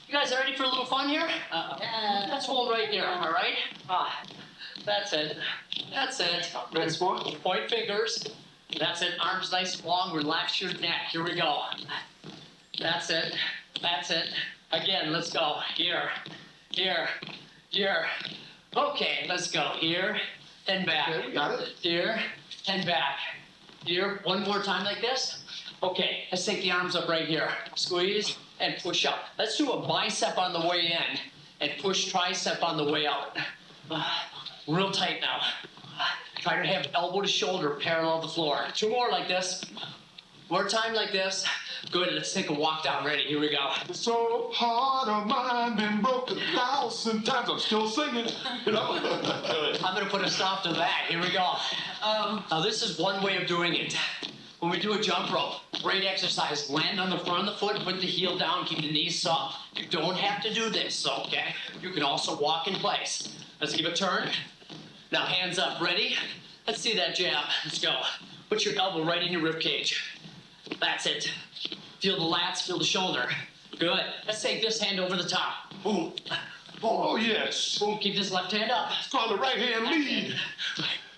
You guys ready for a little fun here? Let's hold right here, all right? That's it. That's it. Point fingers. That's it. Arms nice and long. Relax your neck. Here we go. That's it. That's it. Again, let's go. Here. Okay, let's go. Here and back. Okay, we got it. Here and back. Here. One more time like this. Okay, let's take the arms up right here. Squeeze and push up. Let's do a bicep on the way in and push tricep on the way out. Real tight now. Try to have elbow to shoulder parallel to the floor. 2 more like this. More time like this. Good, let's take a walk down. Ready, here we go. So heart of mine been broken 1,000 times. I'm still singing, you know. I'm gonna put a stop to that. Here we go. Now this is one way of doing it. When we do a jump rope, great exercise. Land on the front of the foot, put the heel down, keep the knees soft. You don't have to do this, okay? You can also walk in place. Let's give a turn. Now hands up, ready? Let's see that jab. Let's go. Put your elbow right in your rib cage. That's it. Feel the lats, feel the shoulder. Good. Let's take this hand over the top. Boom. Oh, yes. Boom, keep this left hand up. It's called the right hand lead.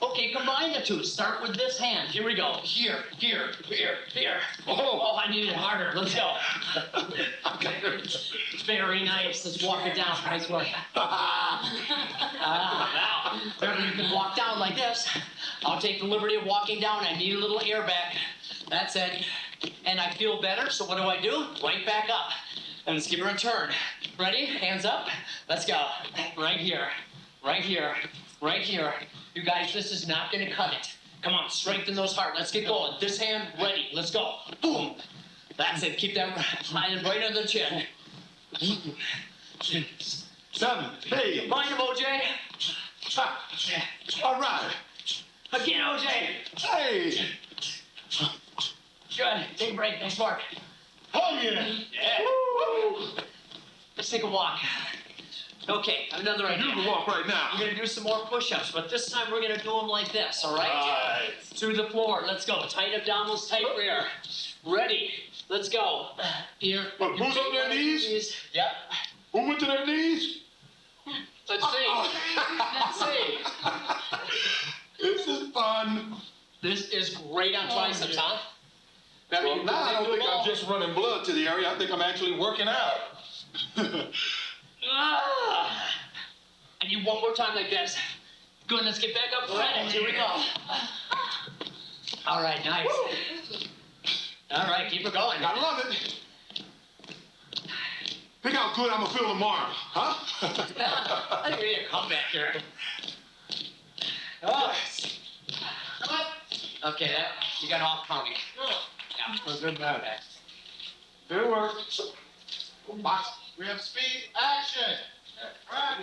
Okay, combine the two. Start with this hand. Here we go. Here. Oh, I need it harder. Let's go. Very nice. Let's walk it down. Nice work. Now, remember you can walk down like this. I'll take the liberty of walking down. I need a little air back. That's it. And I feel better, so what do? Right back up. And let's give her a turn. Ready? Hands up. Let's go. Right here. You guys, this is not gonna cut it. Come on, strengthen those heart. Let's get going. This hand, ready. Let's go. Boom. That's it. Keep that hand right under the chin. 7. Hey. Mind him, OJ. All right. Again, OJ. Hey. Good. Take a break. Nice work. Oh, yeah. Yeah. Woo. Let's take a walk. Okay, another idea. You can walk right now. We're gonna do some more push-ups, but this time we're gonna do them like this, all right? Right. To the floor. Let's go. Tight abdominals, tight rear. Ready. Let's go. Here. But who's on their knees? Yep. Who went to their knees? Let's see. Let's see. This is fun. This is great on triceps, huh? Remember, Well, now I don't do think them all. I'm just running blood to the area. I think I'm actually working out. And you one more time like this. Good, let's get back up. Ready. Here we go. All right, nice. All right, keep it going. I love it. Think how good I'm gonna feel tomorrow, huh? I need a comeback here. Oh. Okay, that you got off counting. Yeah, Good man. Good work. Box. We have speed. Action. Right.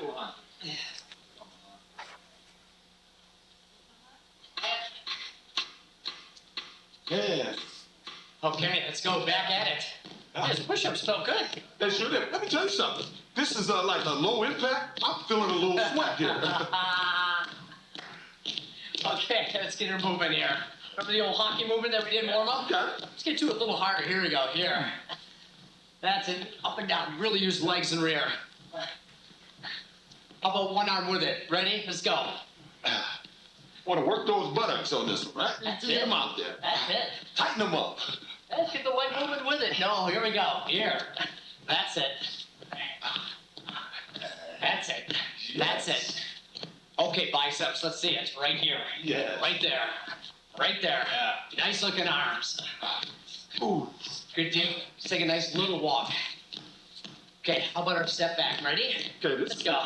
Yeah. Okay, let's go back at it. These push-ups felt good. Hey, sure did. Let me tell you something. This is like a low impact. I'm feeling a little sweat here. Okay, let's get her moving here. Remember the old hockey movement that we did warm up? Got it. Let's get to it a little harder. Here we go. Here. That's it. Up and down. Really use legs and rear. How about one arm with it? Ready? Let's go. Want to work those buttocks on this one, right? That's Get it. them out there. That's it. Tighten them up. Let's get the leg movement with it. No, here we go. Here. That's it. That's it. That's it. Okay, biceps. Let's see it. Right here. Yeah. Right there. Right there. Nice looking arms. Ooh. Good deal. Let's take a nice little walk. Okay, how about our step back? Ready? Okay, Let's go.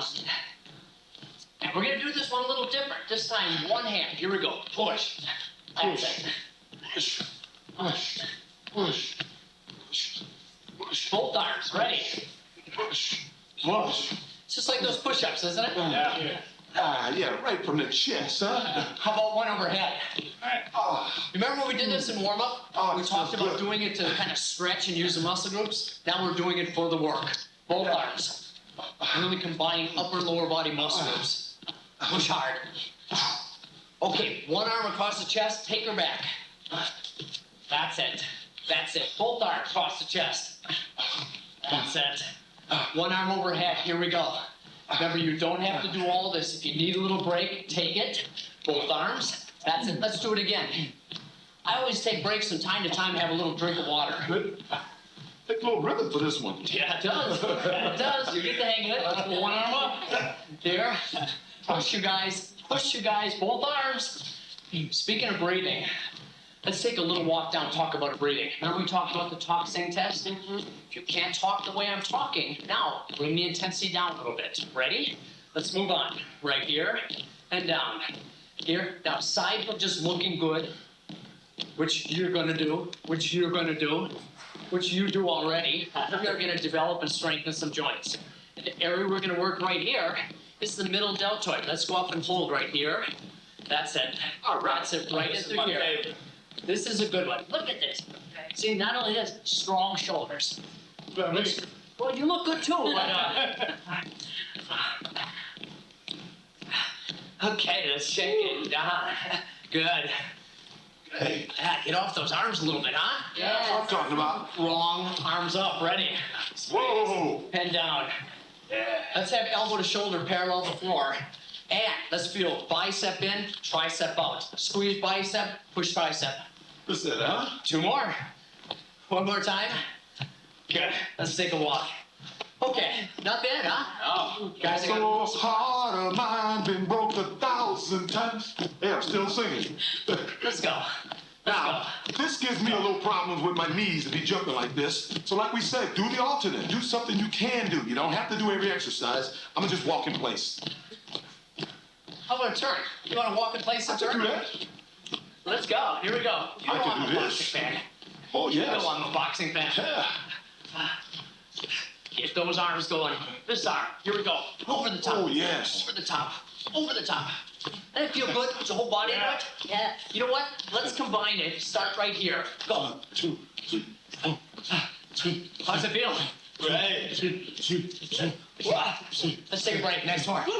And we're gonna do this one a little different. This time, one hand. Here we go. Push. That's it. Push. Push. Push. Push. Push. Both arms. Ready? Push. Push. It's just like those push-ups, isn't it? Yeah, right from the chest, huh? How about one overhead? Ah. Remember when we did this in warm-up? Oh, We it talked feels about good. doing it to kind of stretch and use the muscle groups. Now we're doing it for the work. Both arms. Really combining upper and lower body muscle groups. Push hard. Okay, one arm across the chest, take her back. That's it. That's it. Both arms across the chest. That's it. One arm overhead. Here we go. Remember, you don't have to do all this. If you need a little break, take it. Both arms. That's it. Let's do it again. I always take breaks from time to time to have a little drink of water. Good. Take a little rhythm for this one. Yeah, it does. It does. You get the hang of it. Let's put one arm up. There. Push you guys. Push you guys. Both arms. Speaking of breathing, let's take a little walk down and talk about breathing. Remember we talked about the talk sing test? If you can't talk the way I'm talking, now bring the intensity down a little bit. Ready? Let's move on. Right here and down. Here. Now, aside from just looking good, which you're gonna do, which you're gonna do, which you do already, we are gonna develop and strengthen some joints. And the area we're gonna work right here is the middle deltoid. Let's go up and hold right here. That's it. All right. That's it, right through here. This is a good one. Look at this. See, not only this, strong shoulders. Well, you look good too. Okay, let's shake it. Good. Hey, Get off those arms a little bit, huh? that's what I'm talking about. Wrong. Arms up. Ready. Whoa. Head down. Let's have elbow to shoulder parallel the floor. And let's feel bicep in, tricep out. Squeeze bicep, push tricep. That's it, huh? Two more. One more time. Good. Let's take a walk. Okay, not bad, huh? Oh, guys, I So got heart of mine been broke 1,000 times. Yeah, I'm still singing. let's go. Now, this gives me a little problems with my knees to be jumping like this. So like we said, do the alternate. Do something you can do. You don't have to do every exercise. I'm gonna just walk in place. How about a turn? You want to walk in place and Do turn? that. Let's go. Here we go. You I know can I'm do a this. boxing fan. Oh, You yes. know I'm a boxing fan. Yeah. Get those arms going. This arm. Here we go. Over the top. Oh, yes. Over the top. Over the top. Doesn't it feel good? Put your whole body into it? Yeah. You know what? Let's combine it. Start right here. Go. 1, 2, 3, 4, 2. How's it feel? Right. Let's take a break. Next one. Hey,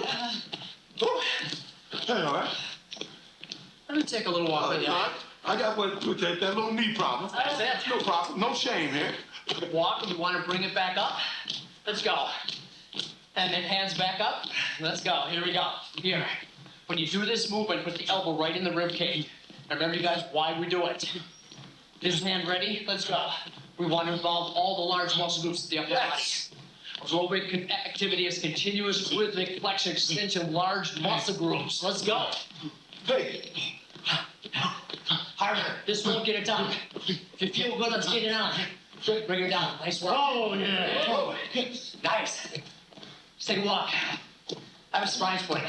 all right. Let me take a little walk with you. I got that little knee problem. That's it. No problem. No shame here. Walk. We want to bring it back up. Let's go. And then hands back up. Let's go. Here we go. Here. When you do this movement, put the elbow right in the rib cage. Now remember, you guys, why we do it. This hand ready? Let's go. We want to involve all the large muscle groups of the upper body. Aerobic activity is continuous rhythmic flexion extension, large muscle groups. Let's go. Hey. Harder. This won't get it done. If you feel good, let's get it on. Bring her down. Nice work. Oh, yeah. Oh. Nice. Let's take a walk. I have a surprise for you.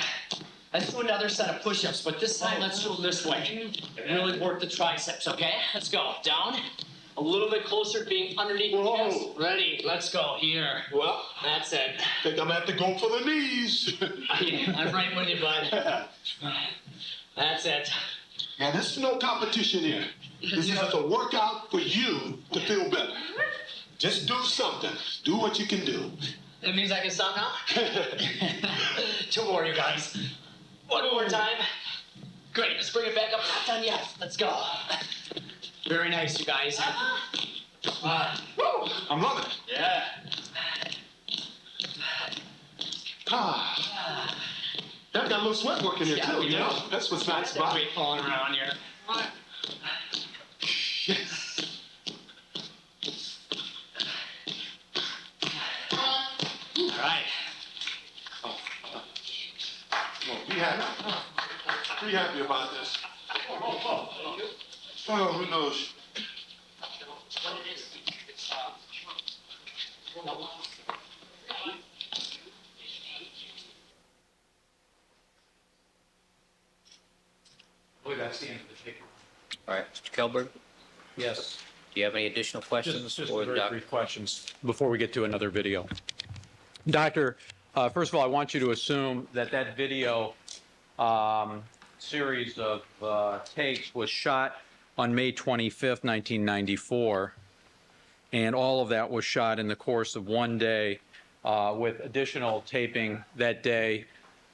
Let's do another set of push-ups, but this time let's do them this way. And really work the triceps, okay? Let's go. Down. A little bit closer, being underneath the chest. Ready. Let's go. Here. Well, That's it. I think I'm gonna have to go for the knees. I'm right with you, bud. That's it. Now, this is no competition here. This is just a workout for you to feel better. Just do something. Do what you can do. That means I can stop now? 2 more, you guys. 1 more time. Great, let's bring it back up. Not done yet. Let's go. Very nice, you guys. I'm loving it. Yeah. Ah. That got a little sweat work in here, Yeah, too, we you do. know? That's what's nice about it. Weight falling around here. Yes. All right. Come on, be happy. Be happy about this. Oh, who knows? What it is, I believe that's the end of the tape. All right, Mr. Kelberg, Yes. do you have any additional questions Just for the very doctor? brief questions before we get to another video. Doctor, first of all, I want you to assume that that video series of tapes was shot on May 25th, 1994, and all of that was shot in the course of one day with additional taping that day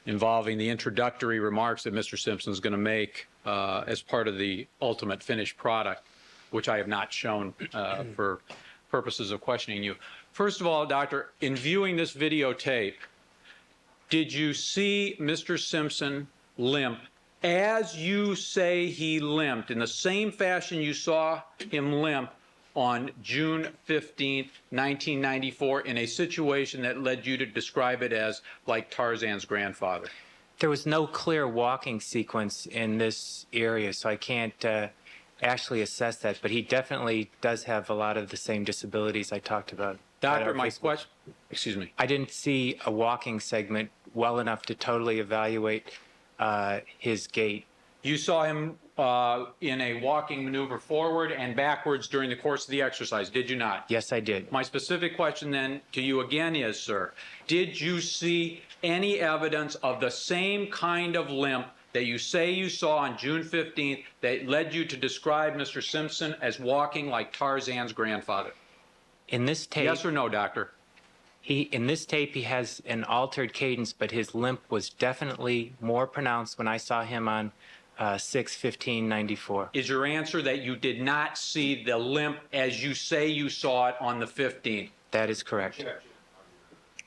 involving the introductory remarks that Mr. Simpson is going to make as part of the ultimate finished product, which I have not shown for purposes of questioning you. First of all, Doctor, in viewing this videotape, did you see Mr. Simpson limp as you say he limped, in the same fashion you saw him limp on June 15th, 1994, in a situation that led you to describe it as like Tarzan's grandfather? There was no clear walking sequence in this area, so I can't actually assess that, but he definitely does have a lot of the same disabilities I talked about. Doctor, my question, excuse me. I didn't see a walking segment well enough to totally evaluate his gait. You saw him in a walking maneuver forward and backwards during the course of the exercise, did you not? Yes, I did. My specific question then to you again is, sir, did you see any evidence of the same kind of limp that you say you saw on June 15th that led you to describe Mr. Simpson as walking like Tarzan's grandfather? In this tape, Yes or no, doctor? in this tape, he has an altered cadence, but his limp was definitely more pronounced when I saw him on 6/15/94. Is your answer that you did not see the limp as you say you saw it on the 15th? That is correct.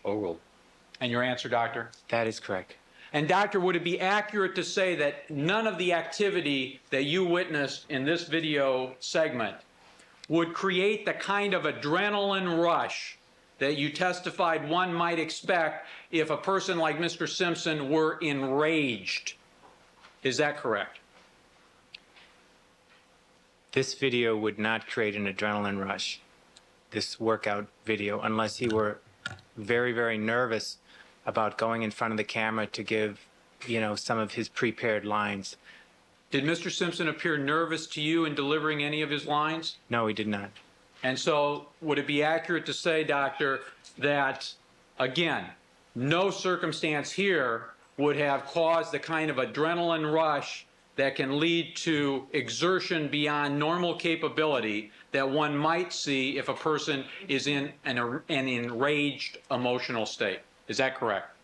Overruled. And your answer, doctor? That is correct. And doctor, would it be accurate to say that none of the activity that you witnessed in this video segment would create the kind of adrenaline rush that you testified one might expect if a person like Mr. Simpson were enraged? Is that correct? This video would not create an adrenaline rush, this workout video, unless he were very, very nervous about going in front of the camera to give, some of his prepared lines. Did Mr. Simpson appear nervous to you in delivering any of his lines? No, he did not. And so would it be accurate to say, doctor, that, again, no circumstance here would have caused the kind of adrenaline rush that can lead to exertion beyond normal capability that one might see if a person is in an enraged emotional state? Is that correct?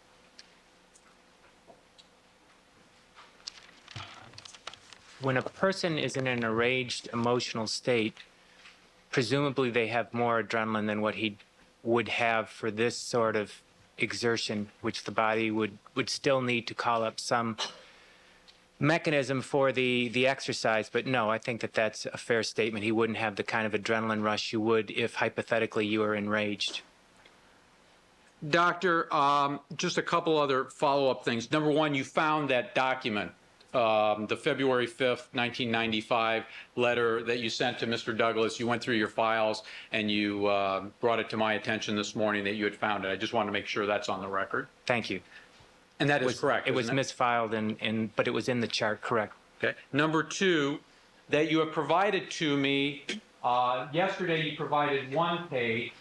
When a person is in an enraged emotional state, presumably they have more adrenaline than what he would have for this sort of exertion, which the body would still need to call up some mechanism for the exercise. But no, I think that that's a fair statement. He wouldn't have the kind of adrenaline rush you would if hypothetically you were enraged. Doctor, just a couple other follow-up things. Number one, you found that document, the February 5th, 1995 letter that you sent to Mr. Douglas. You went through your files and you brought it to my attention this morning that you had found it. I just want to make sure that's on the record. Thank you. And that is correct. It was isn't misfiled, but it was in the chart, correct. Okay. Number two, that you have provided to me, yesterday you provided one page,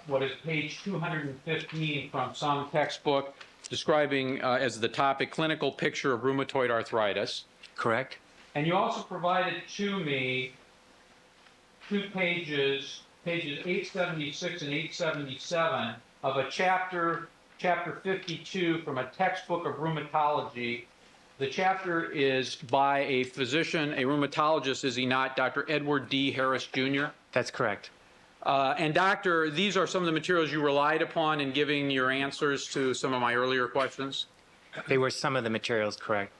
what is page 215 from some textbook describing as the topic clinical picture of rheumatoid arthritis. Correct. And you also provided to me 2 pages, pages 876 and 877 of a chapter 52 from a textbook of rheumatology. The chapter is by a physician, a rheumatologist, is he not, Dr. Edward D. Harris, Jr.? That's correct. And doctor, these are some of the materials you relied upon in giving your answers to some of my earlier questions? They were some of the materials, correct.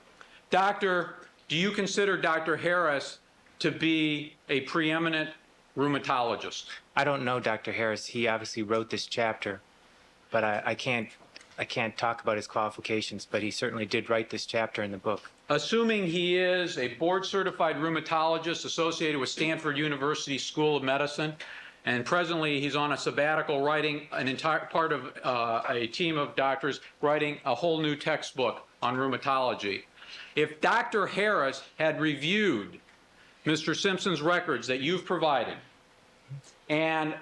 Doctor, do you consider Dr. Harris to be a preeminent rheumatologist? I don't know Dr. Harris. He obviously wrote this chapter, but I can't talk about his qualifications, but he certainly did write this chapter in the book. Assuming he is a board-certified rheumatologist associated with Stanford University School of Medicine, and presently he's on a sabbatical writing an entire part of a team of doctors writing a whole new textbook on rheumatology. If Dr. Harris had reviewed Mr. Simpson's records that you've provided and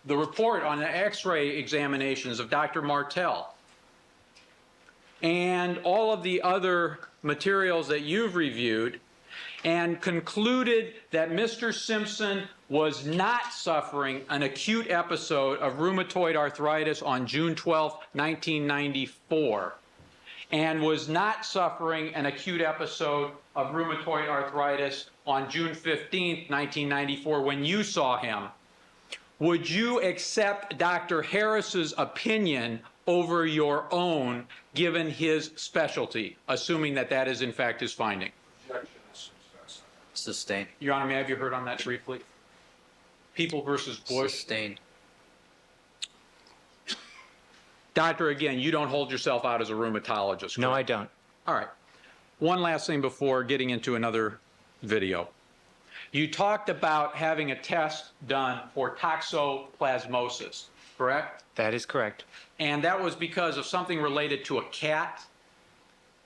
the report on the x-ray examinations of Dr. Martell and all of the other materials that you've reviewed and concluded that Mr. Simpson was not suffering an acute episode of rheumatoid arthritis on June 12, 1994, and was not suffering an acute episode of rheumatoid arthritis on June 15, 1994, when you saw him, would you accept Dr. Harris's opinion over your own, given his specialty, assuming that that is in fact his finding? Sustained. Your Honor, may I have you heard on that briefly? People versus Bush. Sustained. Doctor, again, you don't hold yourself out as a rheumatologist. No, correct? I don't. All right. One last thing before getting into another video. You talked about having a test done for toxoplasmosis, correct? That is correct. And that was because of something related to a cat?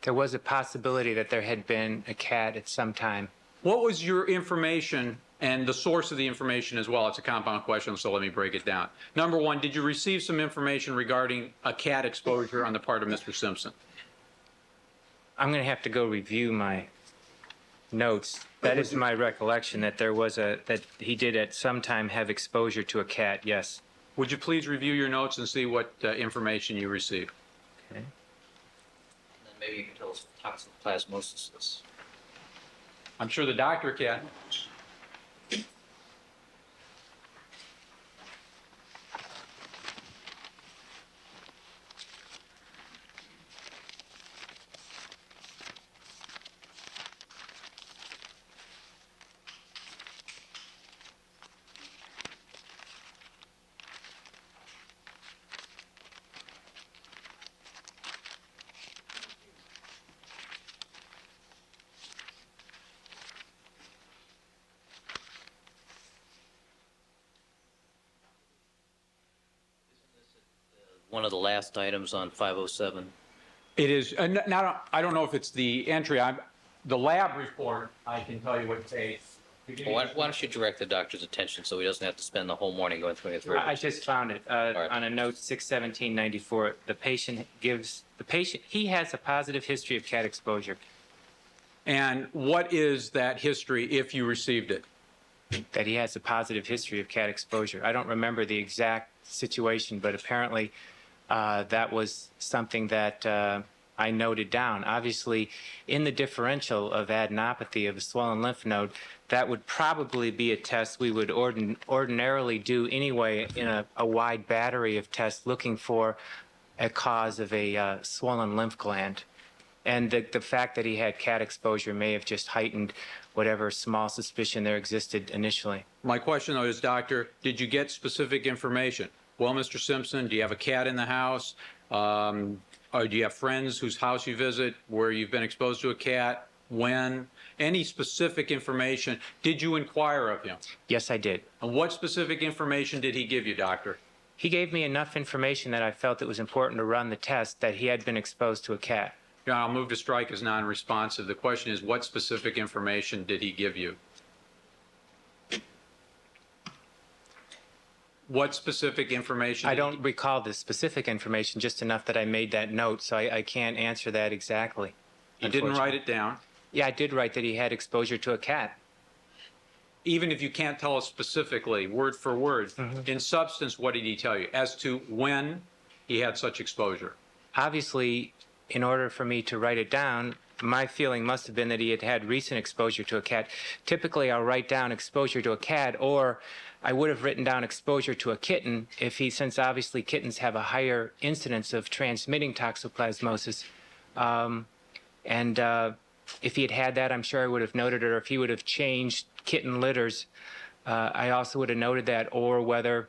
There was a possibility that there had been a cat at some time. What was your information and the source of the information as well? It's a compound question, so let me break it down. Number one, did you receive some information regarding a cat exposure on the part of Mr. Simpson? I'm going to have to go review my notes. That is my recollection that that he did at some time have exposure to a cat, yes. Would you please review your notes and see what information you received? Okay. And then maybe you can tell us what toxoplasmosis is. I'm sure the doctor can. One of the last items on 507. It is, now, I don't know if it's the entry, the lab report, I can tell you what page. Well, why don't you direct the doctor's attention so he doesn't have to spend the whole morning going through it? I just found it right. on a note 61794. The patient he has a positive history of cat exposure. And what is that history if you received it? That he has a positive history of cat exposure. I don't remember the exact situation, but apparently that was something that I noted down. Obviously, in the differential of adenopathy of a swollen lymph node, that would probably be a test we would ordinarily do anyway in a wide battery of tests looking for a cause of a swollen lymph gland. And the fact that he had cat exposure may have just heightened whatever small suspicion there existed initially. My question, though, is, doctor, did you get specific information? Well, Mr. Simpson, do you have a cat in the house? Or do you have friends whose house you visit where you've been exposed to a cat? When? Any specific information? Did you inquire of him? Yes, I did. And what specific information did he give you, doctor? He gave me enough information that I felt it was important to run the test that he had been exposed to a cat. Yeah, I'll move to strike as non-responsive. The question is, what specific information did he give you? What specific information? I don't recall the specific information, just enough that I made that note, so I can't answer that exactly. You didn't write it down? Yeah, I did write that he had exposure to a cat. Even if you can't tell us specifically, word for word, in substance, what did he tell you as to when he had such exposure? Obviously, in order for me to write it down, my feeling must have been that he had had recent exposure to a cat. Typically, I'll write down exposure to a cat, or I would have written down exposure to a kitten since obviously kittens have a higher incidence of transmitting toxoplasmosis. If he had had that, I'm sure I would have noted it, or if he would have changed kitten litters, I also would have noted that, or whether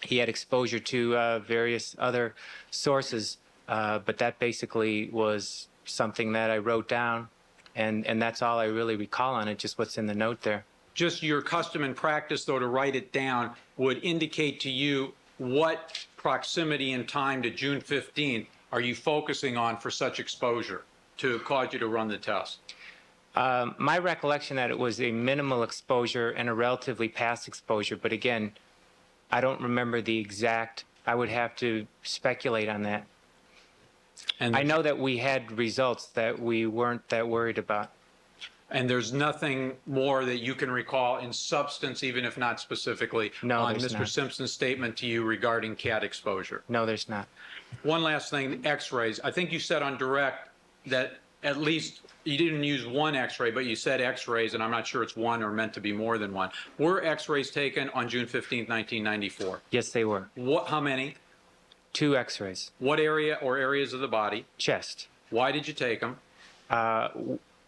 he had exposure to various other sources. But that basically was something that I wrote down, and that's all I really recall on it, just what's in the note there. Just your custom and practice, though, to write it down would indicate to you what proximity in time to June 15th are you focusing on for such exposure to cause you to run the test? My recollection that it was a minimal exposure and a relatively past exposure, but again, I don't remember the exact. I would have to speculate on that. And I know that we had results that we weren't that worried about. And there's nothing more that you can recall in substance, even if not specifically, No, on there's Mr. not. Simpson's statement to you regarding cat exposure? No, there's not. One last thing, x-rays. I think you said on direct that at least you didn't use one x-ray, but you said x-rays, and I'm not sure it's one or meant to be more than one. Were x-rays taken on June 15th, 1994? Yes, they were. How many? 2 x-rays. What area or areas of the body? Chest. Why did you take them?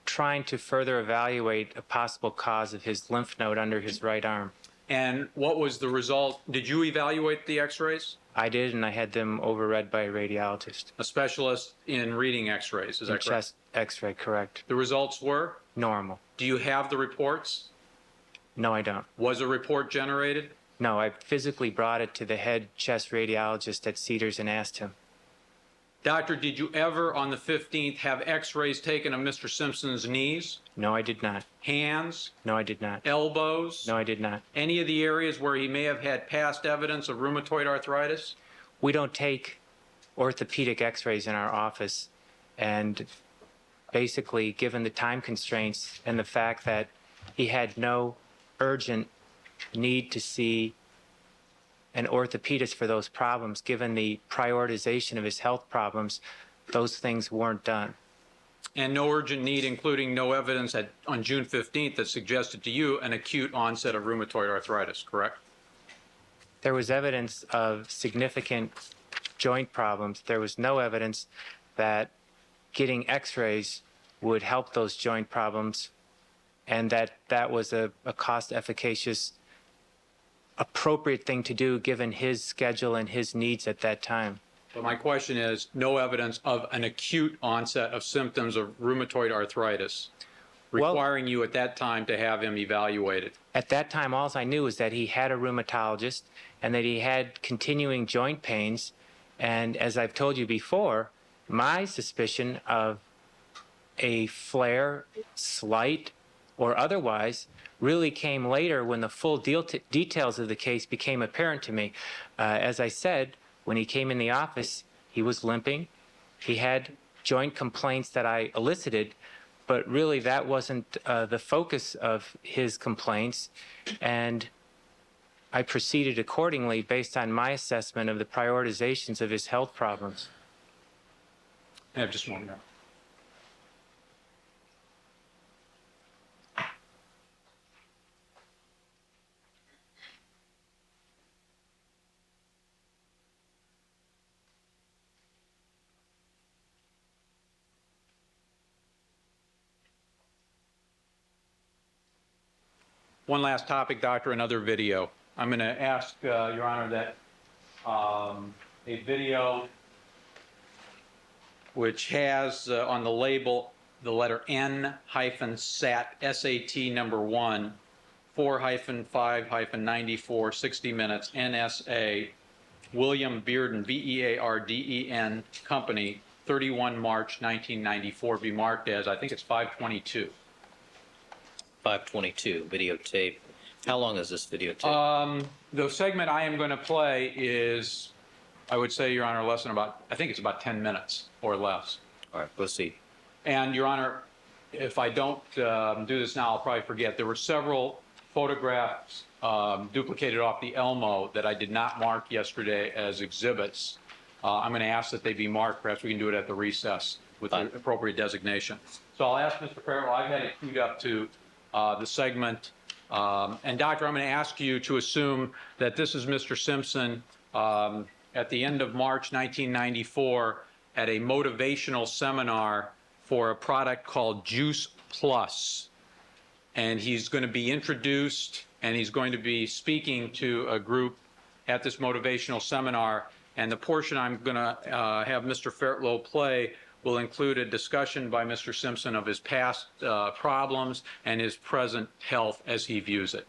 Trying to further evaluate a possible cause of his lymph node under his right arm. And what was the result? Did you evaluate the x-rays? I did, and I had them overread by a radiologist. A specialist in reading x-rays, is that correct? Chest x-ray, correct. The results were? Normal. Do you have the reports? No, I don't. Was a report generated? No, I physically brought it to the head chest radiologist at Cedars and asked him. Doctor, did you ever on the 15th have x-rays taken of Mr. Simpson's knees, No, I did not. hands, No, I did not. elbows? No, I did not. Any of the areas where he may have had past evidence of rheumatoid arthritis? We don't take orthopedic x-rays in our office, and basically, given the time constraints and the fact that he had no urgent need to see an orthopedist for those problems, given the prioritization of his health problems, those things weren't done. And no urgent need, including no evidence on June 15th that suggested to you an acute onset of rheumatoid arthritis, correct? There was evidence of significant joint problems. There was no evidence that getting x-rays would help those joint problems, and that was a cost-efficacious, appropriate thing to do given his schedule and his needs at that time. But my question is, no evidence of an acute onset of symptoms of rheumatoid arthritis requiring you at that time to have him evaluated? At that time, all I knew was that he had a rheumatologist and that he had continuing joint pains. And as I've told you before, my suspicion of a flare, slight or otherwise, really came later when the full details of the case became apparent to me. As I said, when he came in the office, he was limping. He had joint complaints that I elicited, but really that wasn't the focus of his complaints. And I proceeded accordingly based on my assessment of the prioritizations of his health problems. I have just one more. One last topic, Doctor, another video. I'm going to ask, Your Honor, that a video which has on the label the letter N-SAT, S-A-T number 1, 4-5-94, 60 minutes, NSA, William Bearden, B-E-A-R-D-E-N, Company, 31 March 1994, be marked as, I think it's 522. 522 videotape. How long is this videotape? The segment I am going to play is, I would say, Your Honor, I think it's about 10 minutes or less. All right, proceed. And, Your Honor, if I don't do this now, I'll probably forget. There were several photographs duplicated off the Elmo that I did not mark yesterday as exhibits. I'm going to ask that they be marked. Perhaps we can do it at the recess with the appropriate designation. So I'll ask Mr. Farrell, I've had it queued up to the segment. And Doctor, I'm going to ask you to assume that this is Mr. Simpson at the end of March 1994 at a motivational seminar for a product called Juice Plus. And he's going to be introduced and he's going to be speaking to a group at this motivational seminar. And the portion I'm going to have Mr. Fairtlow play will include a discussion by Mr. Simpson of his past problems and his present health as he views it.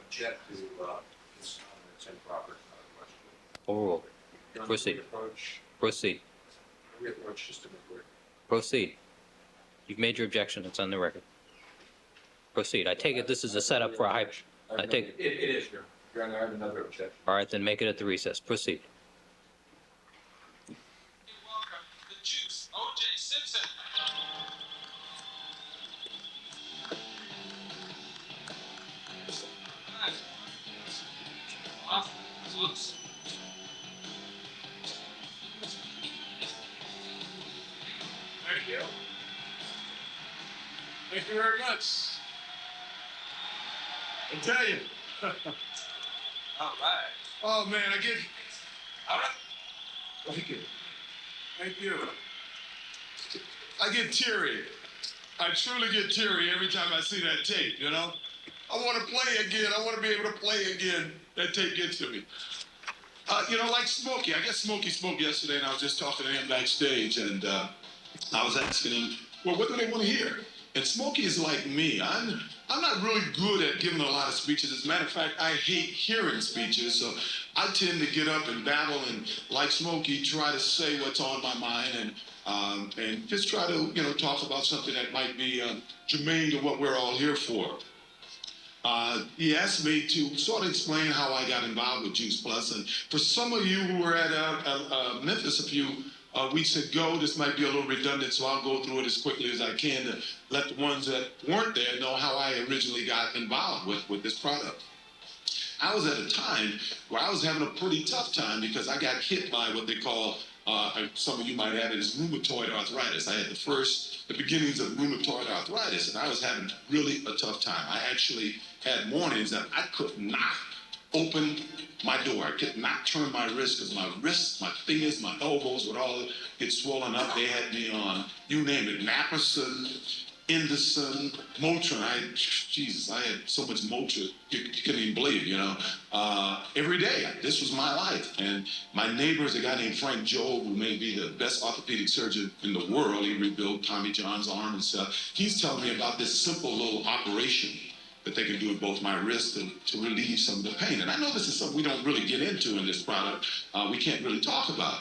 Object to this comments improper question. Overruled. Proceed. Proceed. Reapproach just a minute. Proceed. You've made your objection. It's on the record. Proceed. I take it this is a setup for a hype. I take. It is, Your Honor. I have another objection. All right, then make it at the recess. Proceed. Welcome, the juice, OJ Simpson. Looks. Thank you. Thank you very much. I tell you. All right. Oh man, I get. All right. Thank you. Thank you. I get teary. I truly get teary every time I see that tape, you know? I want to play again. I want to be able to play again. That tape gets to me. You know, like Smokey. I guess Smokey spoke yesterday, and I was just talking to him backstage, and I was asking him, well, what do they want to hear? And Smokey is like me. I'm not really good at giving a lot of speeches. As a matter of fact, I hate hearing speeches, so I tend to get up and babble and, like Smokey, try to say what's on my mind and just try to, you know, talk about something that might be germane to what we're all here for. He asked me to sort of explain how I got involved with Juice Plus, and for some of you who were at Memphis a few weeks ago, this might be a little redundant, so I'll go through it as quickly as I can to let the ones that weren't there know how I originally got involved with this product. I was at a time where I was having a pretty tough time because I got hit by what they call, some of you might have it as rheumatoid arthritis. I had the beginnings of rheumatoid arthritis, and I was having really a tough time. I actually had mornings that I could not open my door. I could not turn my wrist because my wrists, my fingers, my elbows would all get swollen up. They had me on, you name it, Naprosyn, Indocin, Motrin. I had so much Motrin, you couldn't even believe, you know. Every day, this was my life. And my neighbor's a guy named Frank Job, who may be the best orthopedic surgeon in the world. He rebuilt Tommy John's arm and stuff. He's telling me about this simple little operation that they can do in both my wrists to relieve some of the pain. And I know this is something we don't really get into in this product. We can't really talk about.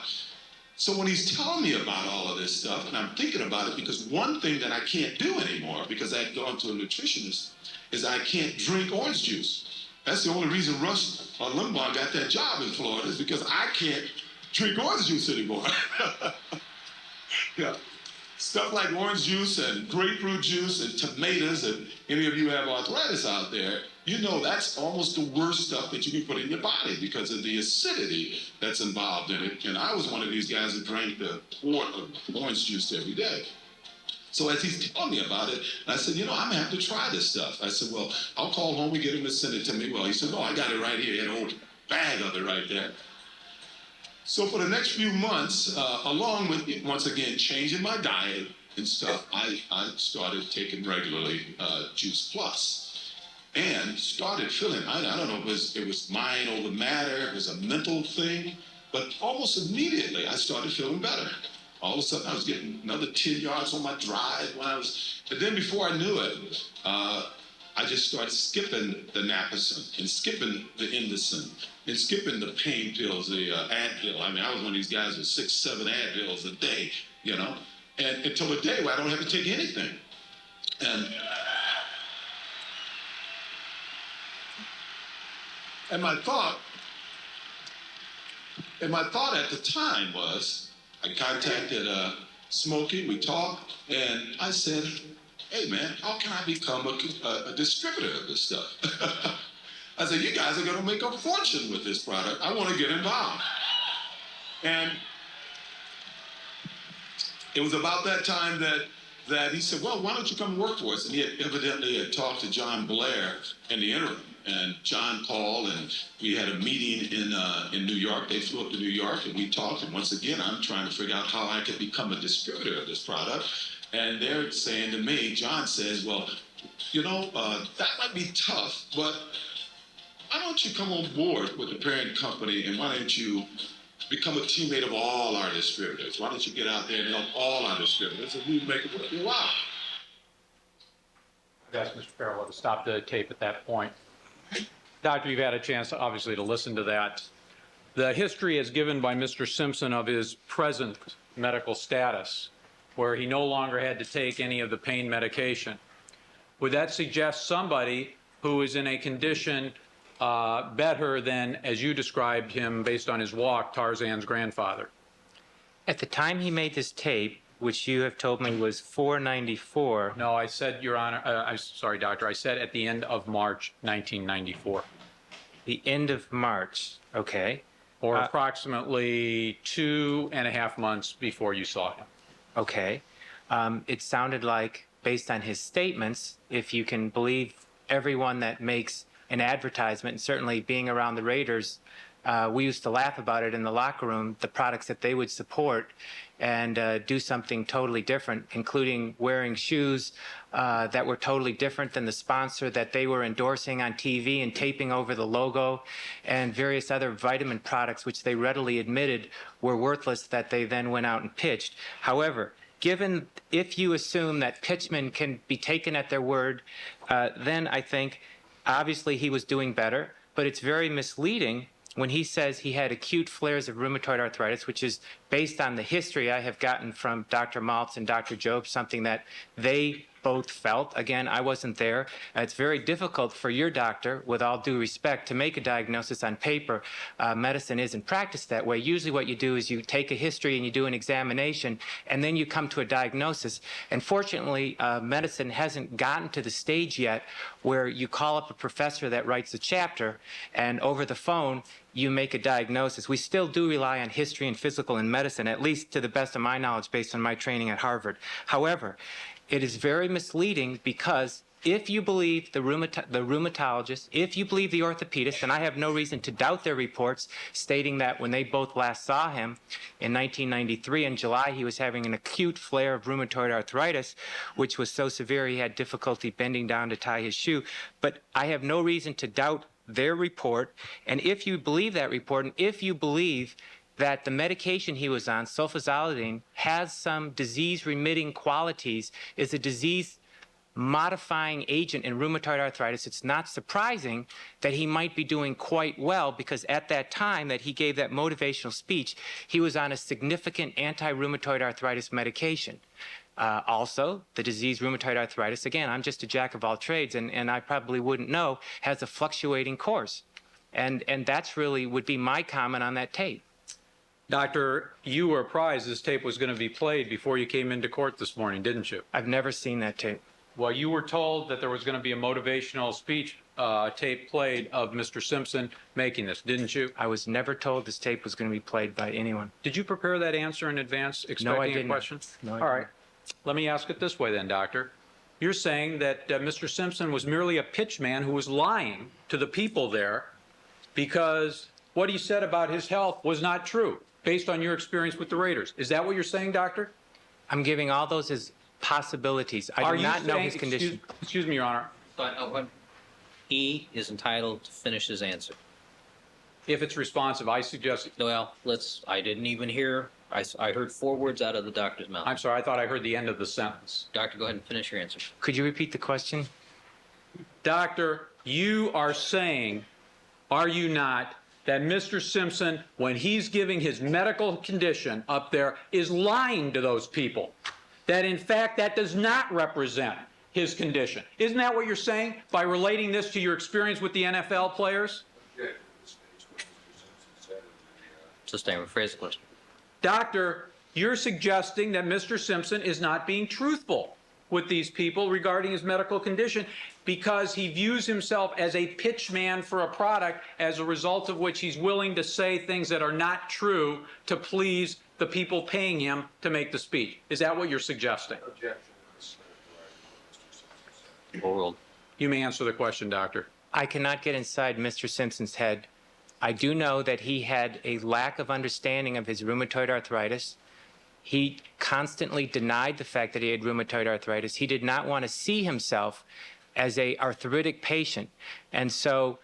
So when he's telling me about all of this stuff, and I'm thinking about it, because one thing that I can't do anymore, because I had gone to a nutritionist, is I can't drink orange juice. That's the only reason Rush Limbaugh got that job in Florida, is because I can't drink orange juice anymore. Yeah. Stuff like orange juice and grapefruit juice and tomatoes, and any of you have arthritis out there, you know that's almost the worst stuff that you can put in your body because of the acidity that's involved in it. And I was one of these guys that drank the quart of orange juice every day. So as he's telling me about it, I said, you know, I'm going to have to try this stuff. I said, well, I'll call home and get him to send it to me. Well, he said, no, I got it right here. He had a whole bag of it right there. So for the next few months, along with, once again, changing my diet and stuff, I started taking regularly Juice Plus. And started feeling, I don't know, it was mind over matter, it was a mental thing, but almost immediately I started feeling better. All of a sudden I was getting another 10 yards on my drive and then before I knew it, I just started skipping the Naprosyn and skipping the Indocin and skipping the pain pills, the Advil. I mean, I was one of these guys with 6, 7 Advils a day, you know, and until the day where I don't have to take anything. And my thought at the time was, I contacted Smokey, we talked, and I said, hey man, how can I become a distributor of this stuff? I said, you guys are going to make a fortune with this product. I want to get involved. And it was about that time that he said, well, why don't you come work for us? And he had evidently talked to John Blair in the interim. And John called, and we had a meeting in New York. They flew up to New York, and we talked. And once again, I'm trying to figure out how I could become a distributor of this product. And they're saying to me, John says, well, you know, that might be tough, but why don't you come on board with the parent company, and why don't you become a teammate of all our distributors? Why don't you get out there and help all our distributors, and we make it work? Wow. I'd ask Mr. Farrell to stop the tape at that point. Doctor, you've had a chance, obviously, to listen to that. The history is given by Mr. Simpson of his present medical status, where he no longer had to take any of the pain medication. Would that suggest somebody who is in a condition better than, as you described him based on his walk, Tarzan's grandfather? At the time he made this tape, which you have told me was 494. No, I said, Your Honor, I'm sorry, Doctor, I said at the end of March 1994. The end of March, okay. Or approximately 2.5 months before you saw him. Okay. It sounded like, based on his statements, if you can believe everyone that makes an advertisement, and certainly being around the Raiders, we used to laugh about it in the locker room, the products that they would support and do something totally different, including wearing shoes that were totally different than the sponsor that they were endorsing on TV and taping over the logo, and various other vitamin products which they readily admitted were worthless that they then went out and pitched. However, given if you assume that pitchmen can be taken at their word, then I think obviously he was doing better, but it's very misleading when he says he had acute flares of rheumatoid arthritis, which is based on the history I have gotten from Dr. Maltz and Dr. Job, something that they both felt. Again, I wasn't there. It's very difficult for your doctor, with all due respect, to make a diagnosis on paper. Medicine isn't practiced that way. Usually what you do is you take a history and you do an examination, and then you come to a diagnosis. And fortunately, medicine hasn't gotten to the stage yet where you call up a professor that writes a chapter, and over the phone, you make a diagnosis. We still do rely on history and physical in medicine, at least to the best of my knowledge based on my training at Harvard. However, it is very misleading because if you believe the rheumatologist, if you believe the orthopedist, and I have no reason to doubt their reports stating that when they both last saw him in 1993 in July, he was having an acute flare of rheumatoid arthritis, which was so severe he had difficulty bending down to tie his shoe. But I have no reason to doubt their report. And if you believe that report, and if you believe that the medication he was on, sulfasalidine, has some disease-remitting qualities, is a disease-modifying agent in rheumatoid arthritis, it's not surprising that he might be doing quite well, because at that time that he gave that motivational speech, he was on a significant anti-rheumatoid arthritis medication. Also, the disease rheumatoid arthritis, again, I'm just a jack of all trades, and I probably wouldn't know, has a fluctuating course. And that's really would be my comment on that tape. Doctor, you were apprised this tape was going to be played before you came into court this morning, didn't you? I've never seen that tape. Well, you were told that there was going to be a motivational speech tape played of Mr. Simpson making this, didn't you? I was never told this tape was going to be played by anyone. Did you prepare that answer in advance, expecting No, I didn't. a question? No, I All didn't. right. Let me ask it this way then, Doctor. You're saying that Mr. Simpson was merely a pitchman who was lying to the people there because what he said about his health was not true, based on your experience with the Raiders. Is that what you're saying, Doctor? I'm giving all those as possibilities. I do not know his condition. Excuse me, Your Honor. He is entitled to finish his answer. If it's responsive, I suggest... Well, I didn't even hear, I heard 4 words out of the doctor's mouth. I'm sorry, I thought I heard the end of the sentence. Doctor, go ahead and finish your answer. Could you repeat the question? Doctor, you are saying, are you not, that Mr. Simpson, when he's giving his medical condition up there, is lying to those people? That in fact, that does not represent his condition. Isn't that what you're saying by relating this to your experience with the NFL players? Sustain, rephrase the question. Doctor, you're suggesting that Mr. Simpson is not being truthful with these people regarding his medical condition because he views himself as a pitch man for a product, as a result of which he's willing to say things that are not true to please the people paying him to make the speech. Is that what you're suggesting? Overruled. You may answer the question, Doctor. I cannot get inside Mr. Simpson's head. I do know that he had a lack of understanding of his rheumatoid arthritis. He constantly denied the fact that he had rheumatoid arthritis. He did not want to see himself as a arthritic patient. And so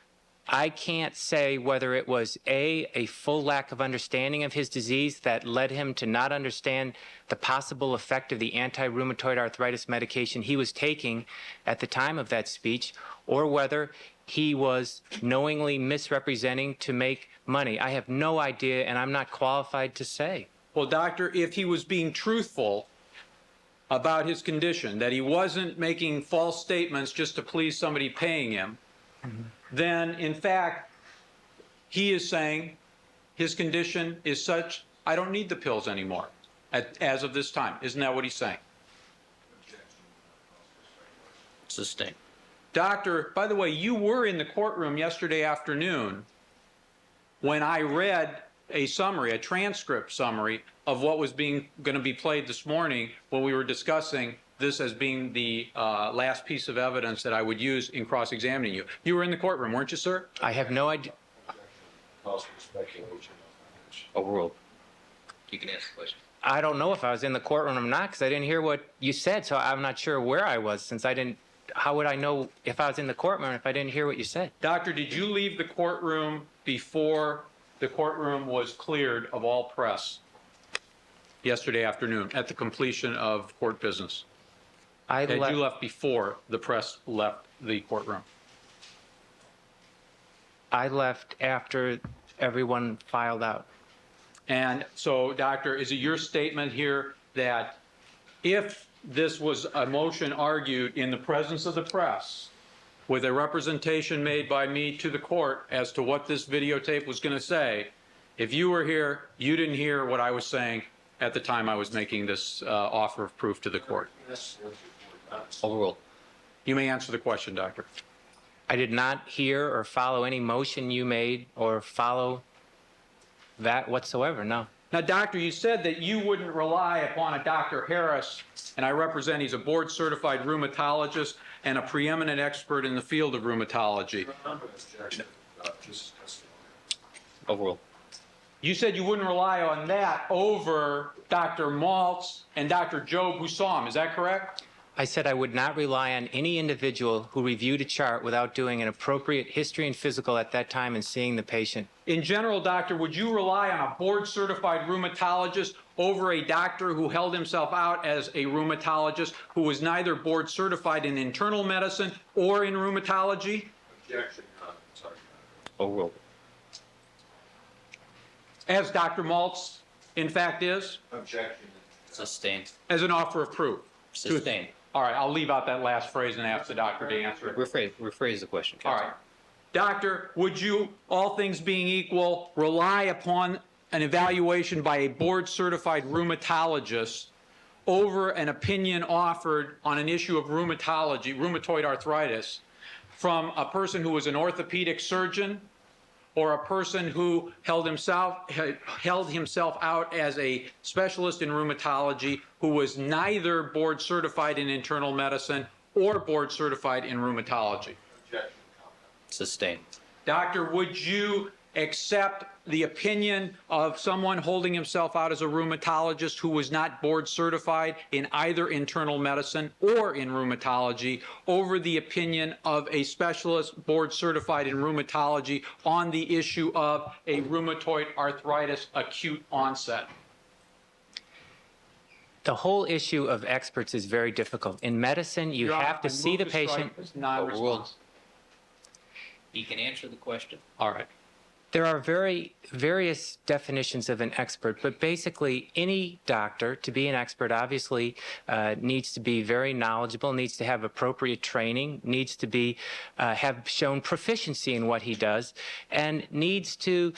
I can't say whether it was a full lack of understanding of his disease that led him to not understand the possible effect of the anti-rheumatoid arthritis medication he was taking at the time of that speech, or whether he was knowingly misrepresenting to make money. I have no idea, and I'm not qualified to say. Well, doctor, if he was being truthful about his condition, that he wasn't making false statements just to please somebody paying him, then in fact, he is saying his condition is such, I don't need the pills anymore as of this time. Isn't that what he's saying? Sustained. Doctor, by the way, you were in the courtroom yesterday afternoon when I read a summary, a transcript summary of what was going to be played this morning when we were discussing this as being the last piece of evidence that I would use in cross-examining you. You were in the courtroom, weren't you, sir? I have no idea. Overruled. You can ask the question. I don't know if I was in the courtroom or not because I didn't hear what you said, so I'm not sure where I was since I didn't. How would I know if I was in the courtroom if I didn't hear what you said? Doctor, did you leave the courtroom before the courtroom was cleared of all press yesterday afternoon at the completion of court business? You left before the press left the courtroom? I left after everyone filed out. And so, doctor, is it your statement here that if this was a motion argued in the presence of the press with a representation made by me to the court as to what this videotape was going to say, if you were here, you didn't hear what I was saying at the time I was making this offer of proof to the court? Overruled. You may answer the question, doctor. I did not hear or follow any motion you made or follow that whatsoever, no. Now, doctor, you said that you wouldn't rely upon a Dr. Harris, and I represent, he's a board-certified rheumatologist and a preeminent expert in the field of rheumatology. Overruled. You said you wouldn't rely on that over Dr. Maltz and Dr. Job, who saw him. Is that correct? I said I would not rely on any individual who reviewed a chart without doing an appropriate history and physical at that time and seeing the patient. In general, doctor, would you rely on a board-certified rheumatologist over a doctor who held himself out as a rheumatologist who was neither board-certified in internal medicine or in rheumatology? Objection, sorry. Overruled. As Dr. Maltz, in fact, is? Objection. Sustained. As an offer of proof. Sustained. All right, I'll leave out that last phrase and ask the doctor to answer it. Rephrase the question, All Counsel. right. Doctor, would you, all things being equal, rely upon an evaluation by a board-certified rheumatologist over an opinion offered on an issue of rheumatology, rheumatoid arthritis, from a person who was an orthopedic surgeon or a person who held himself out as a specialist in rheumatology who was neither board certified in internal medicine or board certified in rheumatology? Objection. Sustained. Doctor, would you accept the opinion of someone holding himself out as a rheumatologist who was not board certified in either internal medicine or in rheumatology over the opinion of a specialist board certified in rheumatology on the issue of a rheumatoid arthritis acute onset? The whole issue of experts is very difficult. In medicine, you Your Honor, have to I see move the to strike patient. as non-responsive. He can answer the question. All right. There are various definitions of an expert, but basically any doctor, to be an expert, obviously needs to be very knowledgeable, needs to have appropriate training, needs to be have shown proficiency in what he does, and needs to,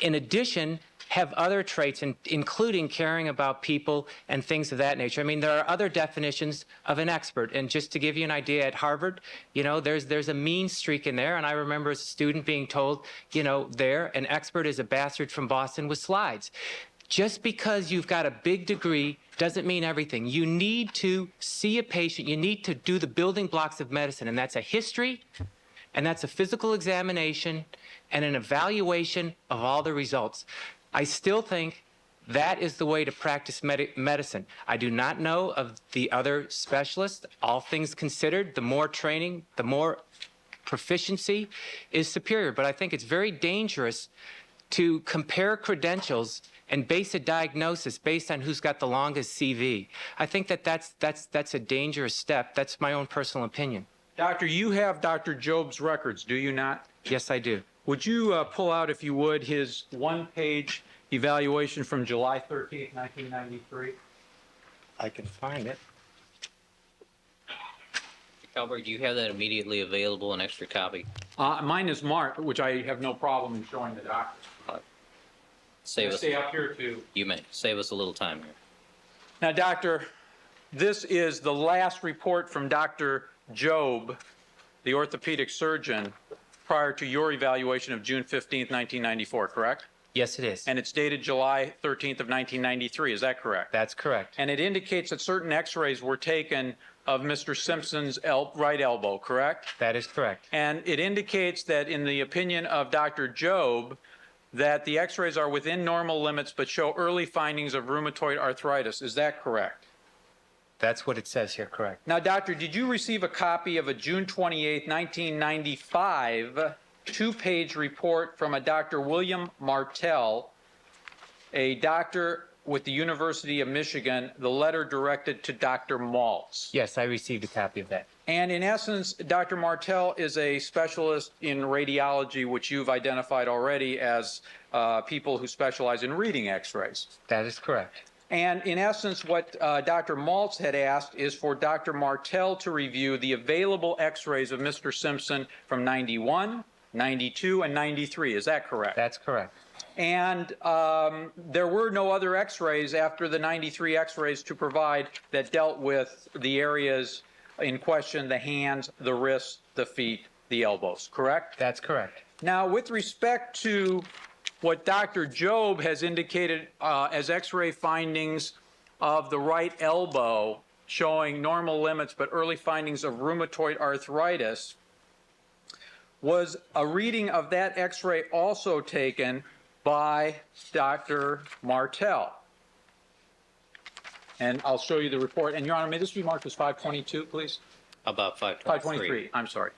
in addition, have other traits, including caring about people and things of that nature. I mean, there are other definitions of an expert. And just to give you an idea, at Harvard, you know, there's a mean streak in there. And I remember as a student being told, you know, an expert is a bastard from Boston with slides. Just because you've got a big degree doesn't mean everything. You need to see a patient. You need to do the building blocks of medicine, and that's a history, and that's a physical examination, and an evaluation of all the results. I still think that is the way to practice medicine. I do not know of the other specialists. All things considered, the more training, the more proficiency is superior. But I think it's very dangerous to compare credentials and base a diagnosis based on who's got the longest CV. I think that's a dangerous step. That's my own personal opinion. Doctor, you have Dr. Job's records, do you not? Yes, I do. Would you pull out, if you would, his one-page evaluation from July 13th, 1993? I can find it. Albert, do you have that immediately available, an extra copy? Mine is marked, which I have no problem in showing the doctor. Save us. Stay up here too. You may. Save us a little time here. Now, doctor, this is the last report from Dr. Job, the orthopedic surgeon, prior to your evaluation of June 15th, 1994, correct? Yes, it is. And it's dated July 13th of 1993, is that correct? That's correct. And it indicates that certain x-rays were taken of Mr. Simpson's right elbow, correct? That is correct. And it indicates that in the opinion of Dr. Job, that the x-rays are within normal limits but show early findings of rheumatoid arthritis. Is that correct? That's what it says here, correct. Now, doctor, did you receive a copy of a June 28, 1995 two-page report from a Dr. William Martell, a doctor with the University of Michigan, the letter directed to Dr. Maltz? Yes, I received a copy of that. And in essence, Dr. Martell is a specialist in radiology, which you've identified already as people who specialize in reading x-rays. That is correct. And in essence, what Dr. Maltz had asked is for Dr. Martell to review the available x-rays of Mr. Simpson from 91, 92, and 93. Is that correct? That's correct. And there were no other x-rays after the 93 x-rays to provide that dealt with the areas in question: the hands, the wrists, the feet, the elbows, correct? That's correct. Now, with respect to what Dr. Job has indicated as x-ray findings of the right elbow showing normal limits but early findings of rheumatoid arthritis, was a reading of that x-ray also taken by Dr. Martell? And I'll show you the report. And Your Honor, may this be marked as 522, please? About 523. 523, I'm sorry.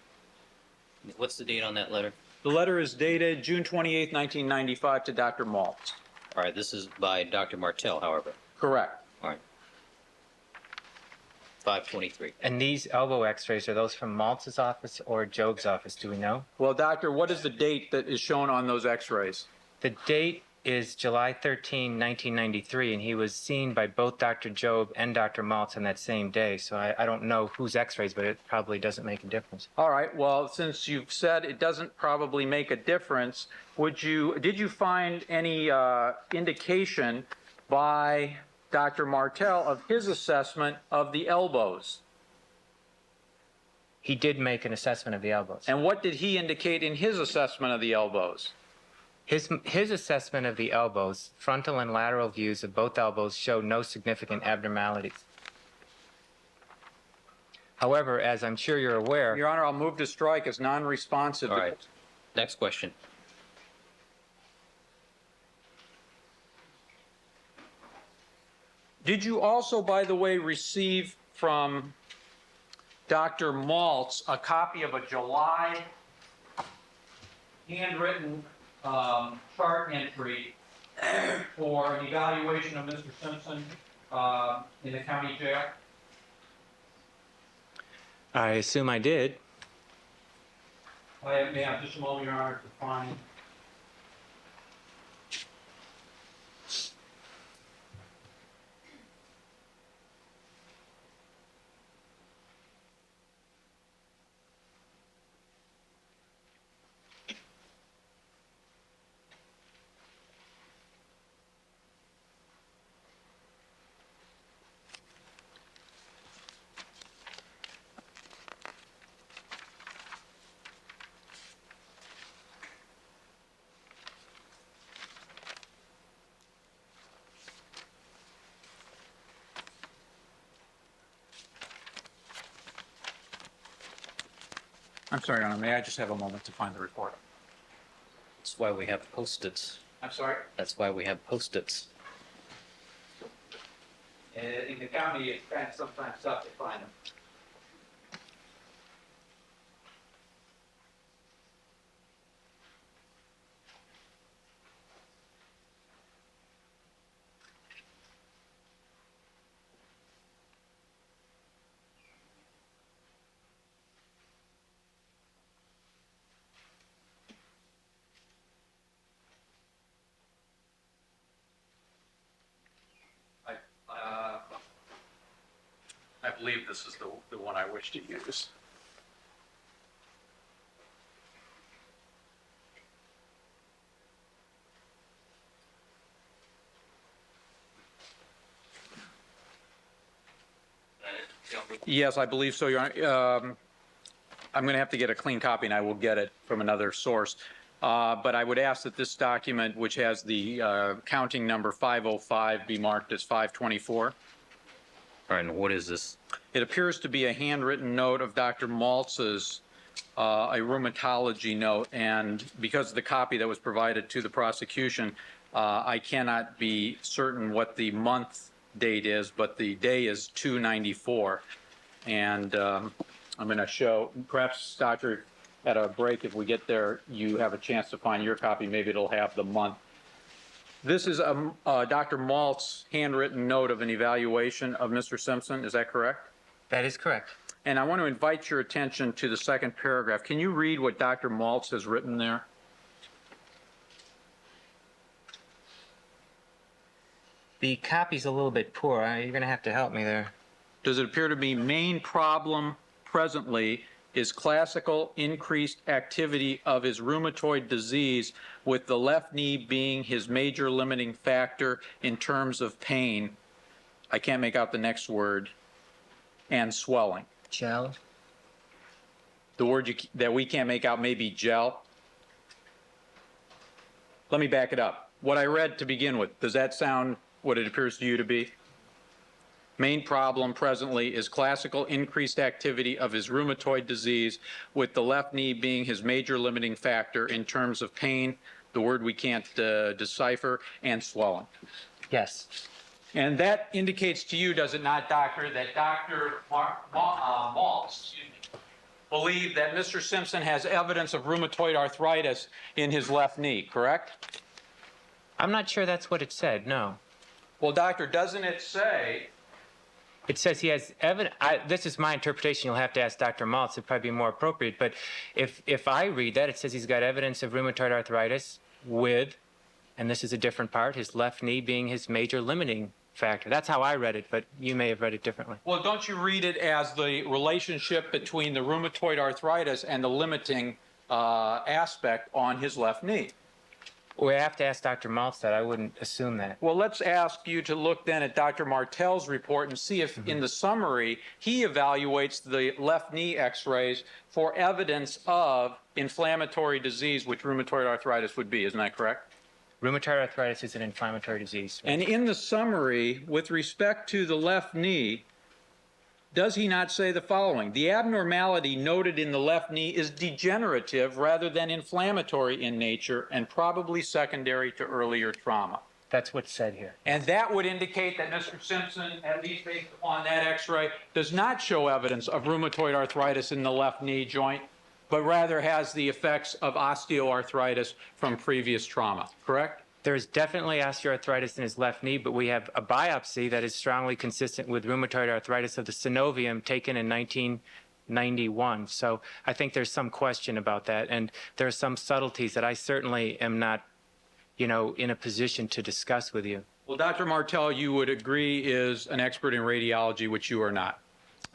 What's the date on that letter? The letter is dated June 28, 1995 to Dr. Maltz. All right, this is by Dr. Martell, however. Correct. All right. 523. And these elbow x-rays, are those from Maltz's office or Job's office? Do we know? Well, doctor, what is the date that is shown on those x-rays? The date is July 13, 1993, and he was seen by both Dr. Job and Dr. Maltz on that same day. So I don't know whose x-rays, but it probably doesn't make a difference. All right. Well, since you've said it doesn't probably make a difference, did you find any indication by Dr. Martell of his assessment of the elbows? He did make an assessment of the elbows. And what did he indicate in his assessment of the elbows? His assessment of the elbows, frontal and lateral views of both elbows, show no significant abnormalities. However, as I'm sure you're aware... Your Honor, I'll move to strike as non-responsive. All right. Next question. Did you also, by the way, receive from Dr. Maltz a copy of a July handwritten chart entry for an evaluation of Mr. Simpson in the county jail? I assume I did. I may have just a moment, Your Honor, to find. I'm sorry, Your Honor, may I just have a moment to find the report? That's why we have Post-its. I'm sorry? That's why we have Post-its. In the county, it's kind of sometimes tough to find them. I believe this is the one I wish to use. Yes, I believe so, Your Honor. I'm going to have to get a clean copy, and I will get it from another source. But I would ask that this document, which has the counting number 505, be marked as 524. All right, and what is this? It appears to be a handwritten note of Dr. Maltz's, a rheumatology note, and because of the copy that was provided to the prosecution, I cannot be certain what the month date is, but the day is 2/94. And I'm going to show, perhaps, Doctor, at a break, if we get there, you have a chance to find your copy. Maybe it'll have the month. This is Dr. Maltz's handwritten note of an evaluation of Mr. Simpson. Is that correct? That is correct. And I want to invite your attention to the second paragraph. Can you read what Dr. Maltz has written there? The copy's a little bit poor. You're going to have to help me there. Does it appear to be main problem presently is classical increased activity of his rheumatoid disease, with the left knee being his major limiting factor in terms of pain. I can't make out the next word. And swelling. Gel? The word that we can't make out may be gel. Let me back it up. What I read to begin with, does that sound what it appears to you to be? Main problem presently is classical increased activity of his rheumatoid disease, with the left knee being his major limiting factor in terms of pain, the word we can't decipher, and swelling. Yes. And that indicates to you, does it not, Doctor, that Dr. Maltz believed that Mr. Simpson has evidence of rheumatoid arthritis in his left knee, correct? I'm not sure that's what it said, no. Well, Doctor, doesn't it say... It says he has evidence. This is my interpretation. You'll have to ask Dr. Maltz. It'd probably be more appropriate. But if I read that, it says he's got evidence of rheumatoid arthritis with, and this is a different part, his left knee being his major limiting factor. That's how I read it, but you may have read it differently. Well, don't you read it as the relationship between the rheumatoid arthritis and the limiting aspect on his left knee? We have to ask Dr. Maltz that. I wouldn't assume that. Well, let's ask you to look then at Dr. Martel's report and see if in the summary he evaluates the left knee x-rays for evidence of inflammatory disease, which rheumatoid arthritis would be. Isn't that correct? Rheumatoid arthritis is an inflammatory disease. And in the summary, with respect to the left knee, does he not say the following? The abnormality noted in the left knee is degenerative rather than inflammatory in nature and probably secondary to earlier trauma. That's what's said here. And that would indicate that Mr. Simpson, at least based upon that x-ray, does not show evidence of rheumatoid arthritis in the left knee joint, but rather has the effects of osteoarthritis from previous trauma, correct? There's definitely osteoarthritis in his left knee, but we have a biopsy that is strongly consistent with rheumatoid arthritis of the synovium taken in 1991. So I think there's some question about that, and there are some subtleties that I certainly am not, in a position to discuss with you. Well, Dr. Martel, you would agree is an expert in radiology, which you are not.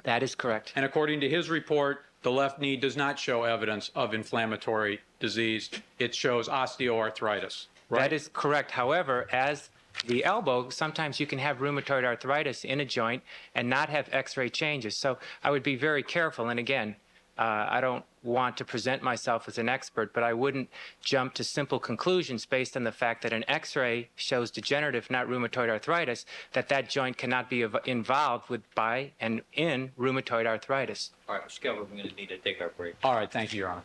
That is correct. And according to his report, the left knee does not show evidence of inflammatory disease. It shows osteoarthritis. Right. That is correct. However, as the elbow, sometimes you can have rheumatoid arthritis in a joint and not have x-ray changes. So I would be very careful. And again, I don't want to present myself as an expert, but I wouldn't jump to simple conclusions based on the fact that an X-ray shows degenerative, not rheumatoid arthritis, that joint cannot be involved with by and in rheumatoid arthritis. All right, Mr. Kelberg, we're going to need to take our break. All right, thank you, Your Honor.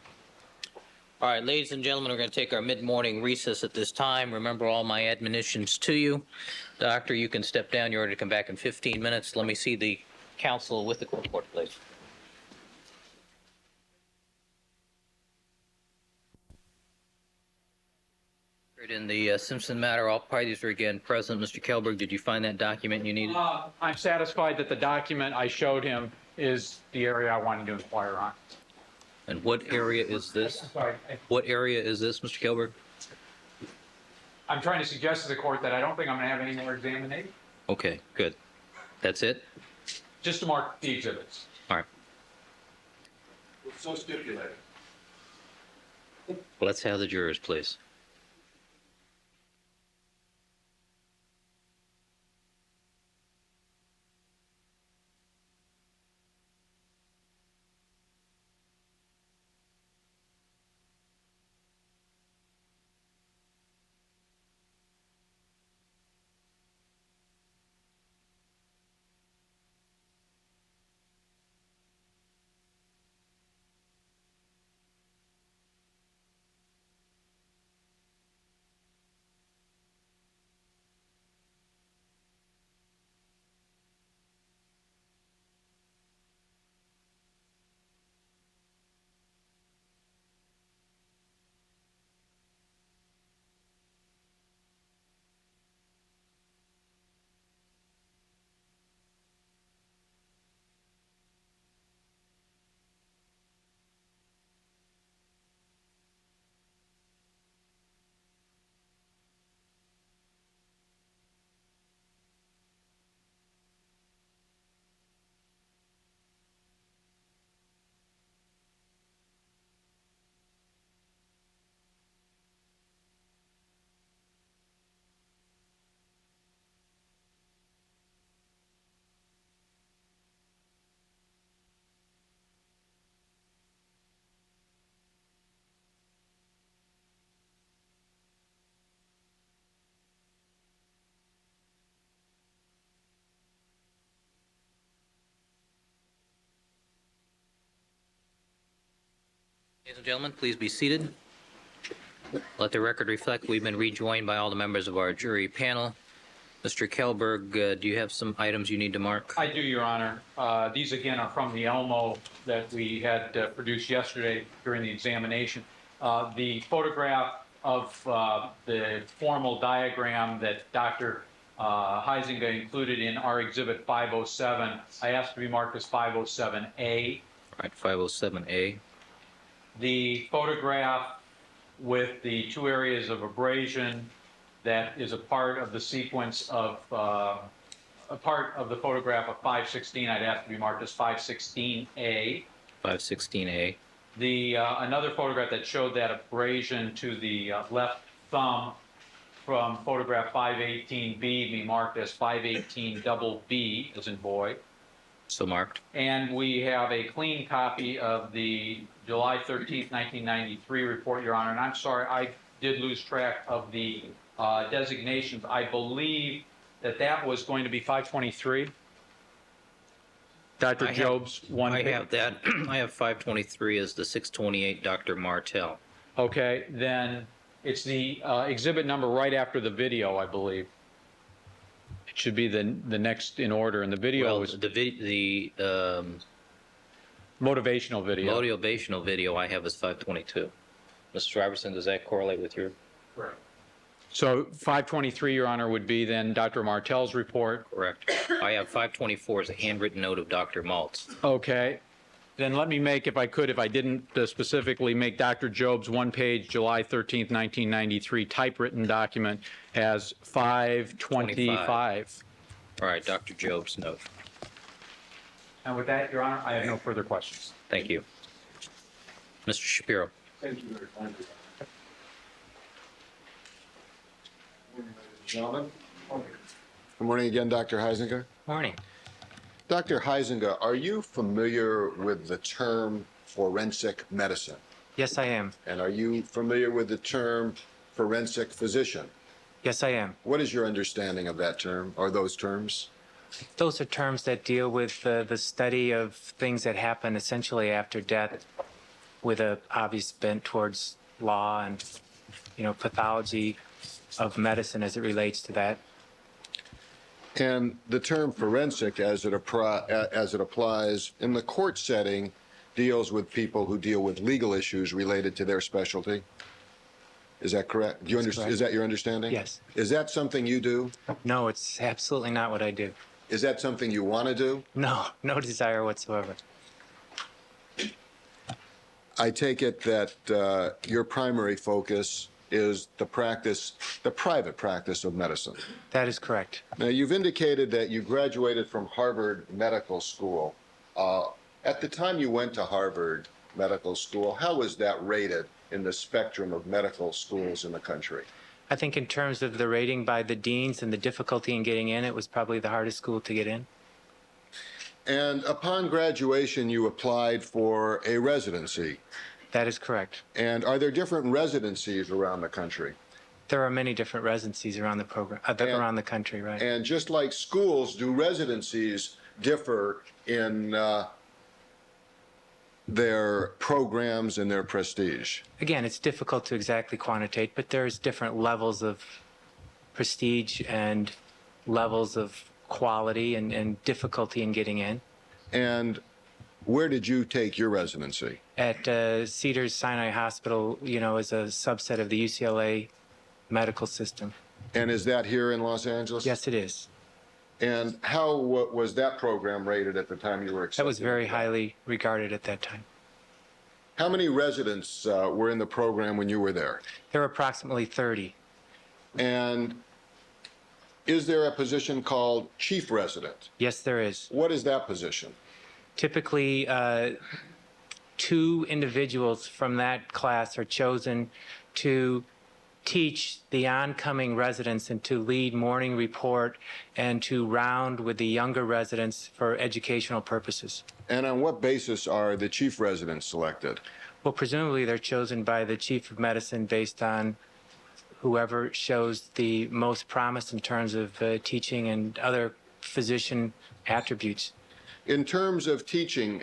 All right, ladies and gentlemen, we're going to take our mid-morning recess at this time. Remember all my admonitions to you. Doctor, you can step down. You're ordered to come back in 15 minutes. Let me see the counsel with the court report, please. In the Simpson matter, all parties are again present. Mr. Kelberg, did you find that document you needed? I'm satisfied that the document I showed him is the area I wanted to inquire on. And what area is this? Sorry, What area is this, Mr. Kelberg? I'm trying to suggest to the court that I don't think I'm going to have any more examination, Okay, good. That's it? just to mark the exhibits. All right. So stipulated. Well, let's have the jurors, please. Ladies and gentlemen, please be seated. Let the record reflect we've been rejoined by all the members of our jury panel. Mr. Kelberg, do you have some items you need to mark? I do, Your Honor. These again are from the Elmo that we had produced yesterday during the examination. The photograph of the formal diagram that Dr. Heisinger included in our exhibit 507, I asked to be marked as 507A. All right, 507A. The photograph with the two areas of abrasion that is a part of the sequence of, a part of the photograph of 516, I'd ask to be marked as 516A. 516A. The, another photograph that showed that abrasion to the left thumb from photograph 518B be marked as 518 double B, as in boy. So marked. And we have a clean copy of the July 13th, 1993 report, Your Honor. And I'm sorry, I did lose track of the designations. I believe that that was going to be 523. Dr. Job's one. I have that. I have 523 as the 628 Dr. Martell. Okay, then it's the exhibit number right after the video, I believe. It should be the next in order, and the video Well, was the motivational video. motivational video I have is 522. Mr. Robertson, does that correlate with your? Correct. So 523, Your Honor, would be then Dr. Martell's report. Correct. I have 524 as a handwritten note of Dr. Maltz. Okay. Then let me make, if I could, if I didn't specifically make Dr. Job's one-page July 13th, 1993 typewritten document as 525. All right, Dr. Job's note. And with that, Your Honor, I have no further questions. Thank you. Mr. Shapiro. Thank you very much. Ladies and gentlemen. Good morning again, Dr. Heisinger. Morning. Dr. Heisinger, are you familiar with the term forensic medicine? Yes, I am. And are you familiar with the term forensic physician? Yes, I am. What is your understanding of that term, or those terms? Those are terms that deal with the study of things that happen essentially after death, with a obvious bent towards law and, pathology of medicine as it relates to that. And the term forensic, as it applies in the court setting, deals with people who deal with legal issues related to their specialty. Is that correct? Is that your understanding? Yes. Is that something you do? No, it's absolutely not what I do. Is that something you want to do? No, no desire whatsoever. I take it that your primary focus is the private practice of medicine. That is correct. Now, you've indicated that you graduated from Harvard Medical School. At the time you went to Harvard Medical School, how was that rated in the spectrum of medical schools in the country? I think in terms of the rating by the deans and the difficulty in getting in, it was probably the hardest school to get in. And upon graduation, you applied for a residency. That is correct. And are there different residencies around the country? There are many different residencies around the program, around the country, right? And just like schools, do residencies differ in their programs and their prestige? Again, it's difficult to exactly quantitate, but there's different levels of prestige and levels of quality and difficulty in getting in. And where did you take your residency? At Cedars-Sinai Hospital, as a subset of the UCLA medical system. And is that here in Los Angeles? Yes, it is. And how was that program rated at the time you were accepted? That was very highly regarded at that time. How many residents were in the program when you were there? There were approximately 30. And is there a position called chief resident? Yes, there is. What is that position? Typically, 2 individuals from that class are chosen to teach the oncoming residents and to lead morning report and to round with the younger residents for educational purposes. And on what basis are the chief residents selected? Well, presumably they're chosen by the chief of medicine based on whoever shows the most promise in terms of teaching and other physician attributes. In terms of teaching,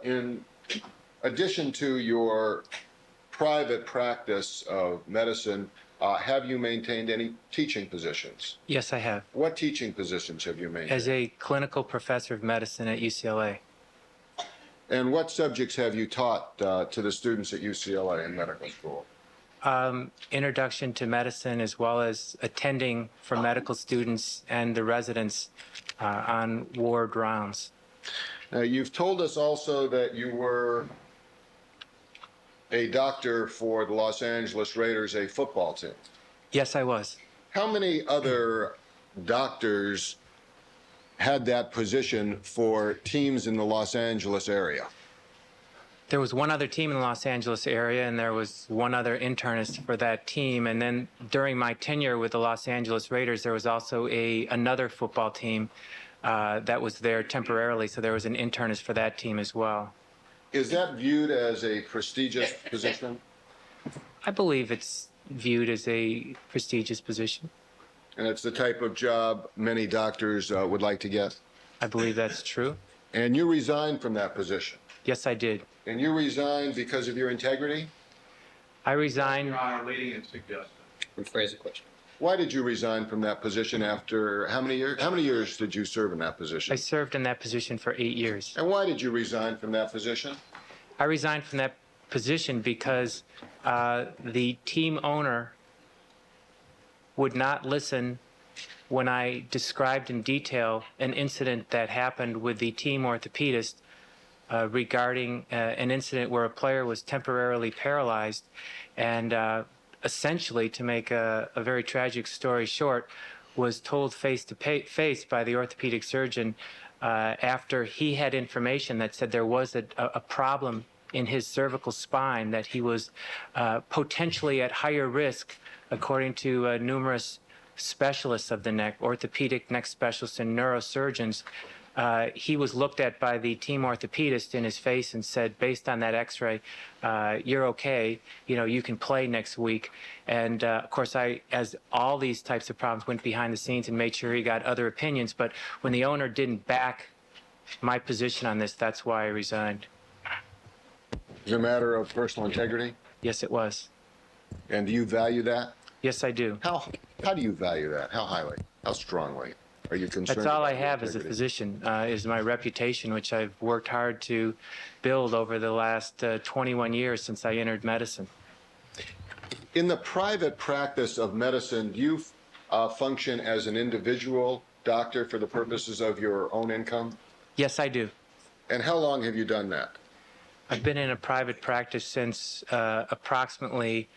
in addition to your private practice of medicine, have you maintained any teaching positions? Yes, I have. What teaching positions have you maintained? As a clinical professor of medicine at UCLA. And what subjects have you taught to the students at UCLA in medical school? Introduction to medicine, as well as attending for medical students and the residents on ward rounds. Now, you've told us also that you were a doctor for the Los Angeles Raiders, a football team. Yes, I was. How many other doctors had that position for teams in the Los Angeles area? There was one other team in the Los Angeles area, and there was one other internist for that team. And then during my tenure with the Los Angeles Raiders, there was also another football team that was there temporarily, so there was an internist for that team as well. Is that viewed as a prestigious position? I believe it's viewed as a prestigious position. And it's the type of job many doctors would like to get? I believe that's true. And you resigned from that position? Yes, I did. And you resigned because of your integrity? I resigned. Your Honor, leading and suggesting. Rephrase the question. Why did you resign from that position after how many years? How many years did you serve in that position? I served in that position for 8 years. And why did you resign from that position? I resigned from that position because the team owner would not listen when I described in detail an incident that happened with the team orthopedist regarding an incident where a player was temporarily paralyzed, and essentially, to make a very tragic story short, was told face to face by the orthopedic surgeon after he had information that said there was a problem in his cervical spine, that he was potentially at higher risk, according to numerous specialists of the neck, orthopedic neck specialists and neurosurgeons, he was looked at by the team orthopedist in his face and said, based on that x-ray, you're okay, you can play next week. And of course, I, as all these types of problems, went behind the scenes and made sure he got other opinions. But when the owner didn't back my position on this, that's why I resigned. Is it a matter of personal integrity? Yes, it was. And do you value that? Yes, I do. How do you value that? How highly? How strongly? Are you concerned? That's all I about your have as a integrity? physician, is my reputation, which I've worked hard to build over the last 21 years since I entered medicine. In the private practice of medicine, do you function as an individual doctor for the purposes of your own income? Yes, I do. And how long have you done that? I've been in a private practice since approximately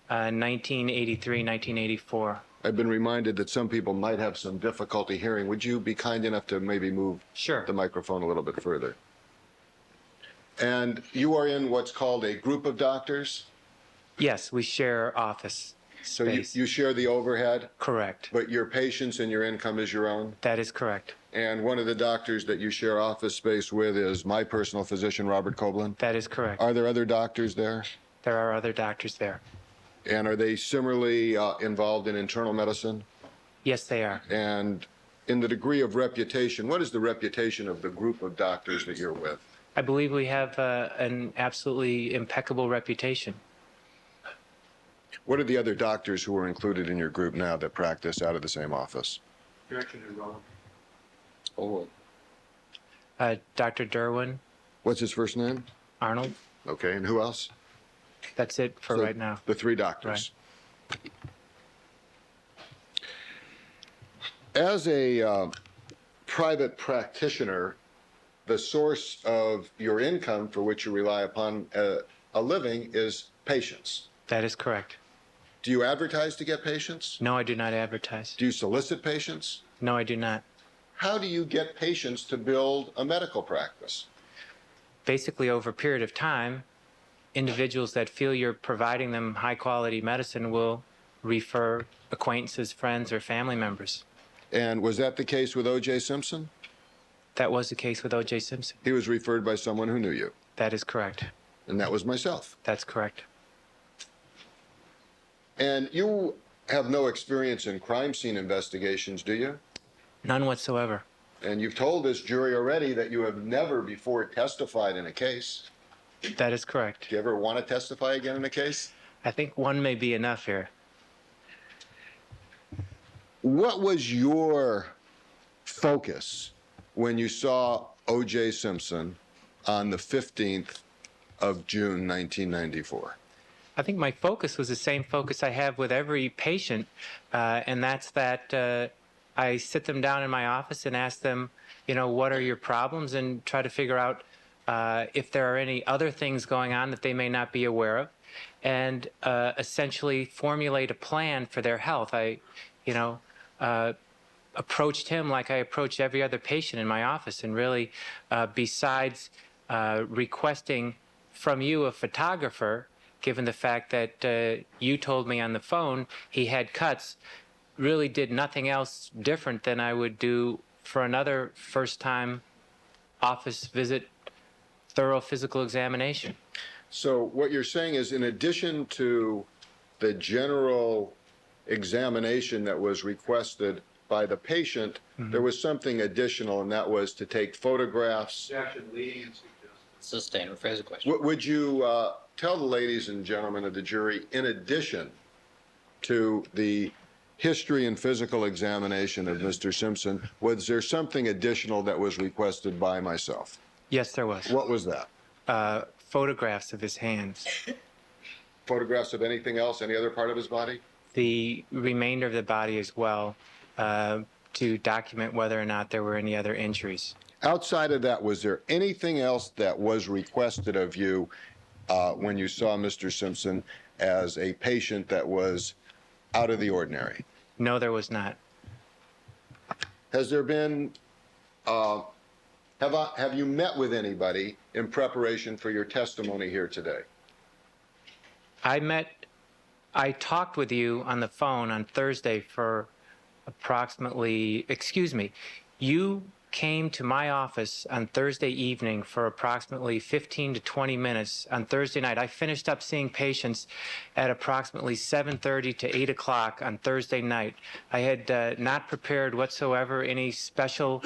1983, 1984. I've been reminded that some people might have some difficulty hearing. Would you be kind enough to maybe move Sure. the microphone a little bit further? And you are in what's called a group of doctors? Yes, we share office So space. you share the overhead, Correct. but your patients and your income is your own? That is correct. And one of the doctors that you share office space with is my personal physician, Robert Copeland? That is correct. Are there other doctors there? There are other doctors there. And are they similarly involved in internal medicine? Yes, they are. And in the degree of reputation, what is the reputation of the group of doctors that you're with? I believe we have an absolutely impeccable reputation. What are the other doctors who are included in your group now that practice out of the same office? Direction and relevant. Dr. Derwin, What's his first name? Arnold, Okay, and who else? that's it for So right now. The three doctors. As a private practitioner, the source of your income for which you rely upon a living is patients. That is correct. Do you advertise to get patients? No, I do not advertise. Do you solicit patients? No, I do not. How do you get patients to build a medical practice? Basically, over a period of time, individuals that feel you're providing them high quality medicine will refer acquaintances, friends, or family members. And was that the case with OJ Simpson? That was the case with OJ Simpson. He was referred by someone who knew you, That is correct. and that was myself. That's correct. And you have no experience in crime scene investigations, do you? None whatsoever. And you've told this jury already that you have never before testified in a case. That is correct. Do you ever want to testify again in a case? I think one may be enough here. What was your focus when you saw OJ Simpson on the 15th of June, 1994? I think my focus was the same focus I have with every patient, and that's that I sit them down in my office and ask them, what are your problems, and try to figure out if there are any other things going on that they may not be aware of, and essentially formulate a plan for their health. I, approached him like I approach every other patient in my office, and really, besides requesting from you a photographer, given the fact that you told me on the phone he had cuts, really did nothing else different than I would do for another first-time office visit, thorough physical examination. So what you're saying is, in addition to the general examination that was requested by the patient, there was something additional, and that was to take photographs. Objection, leading and suggesting. Sustain, rephrase the question. Would you tell the ladies and gentlemen of the jury, in addition to the history and physical examination of Mr. Simpson, was there something additional that was requested by myself? Yes, there was. What was that? Photographs of his hands. Photographs of anything else, any other part of his body? The remainder of the body as well, to document whether or not there were any other injuries. Outside of that, was there anything else that was requested of you when you saw Mr. Simpson as a patient that was out of the ordinary? No, there was not. Has there been, have you met with anybody in preparation for your testimony here today? I talked with you on the phone on Thursday for approximately, you came to my office on Thursday evening for approximately 15 to 20 minutes on Thursday night. I finished up seeing patients at approximately 7:30 to 8 o'clock on Thursday night. I had not prepared whatsoever any special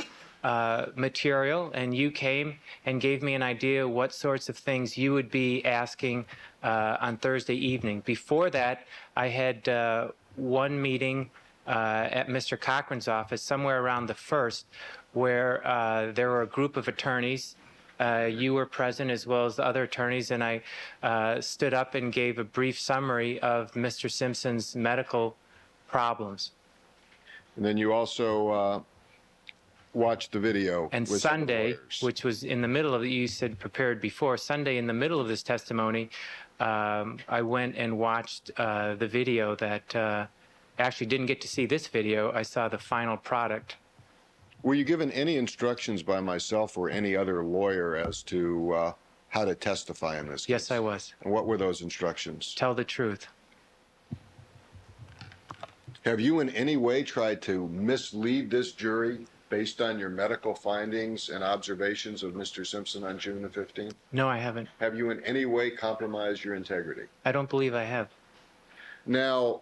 material, and you came and gave me an idea what sorts of things you would be asking on Thursday evening. Before that, I had one meeting at Mr. Cochran's office somewhere around the 1st, where there were a group of attorneys. You were present as well as the other attorneys, and I stood up and gave a brief summary of Mr. Simpson's medical problems. And then you also watched the video. And with some of the Sunday, lawyers. which was in the middle of it, you said prepared before, Sunday in the middle of this testimony, I went and watched the video that actually didn't get to see this video. I saw the final product. Were you given any instructions by myself or any other lawyer as to how to testify in this case? Yes, I was. And what were those instructions? Tell the truth. Have you in any way tried to mislead this jury based on your medical findings and observations of Mr. Simpson on June the 15th? No, I haven't. Have you in any way compromised your integrity? I don't believe I have. Now,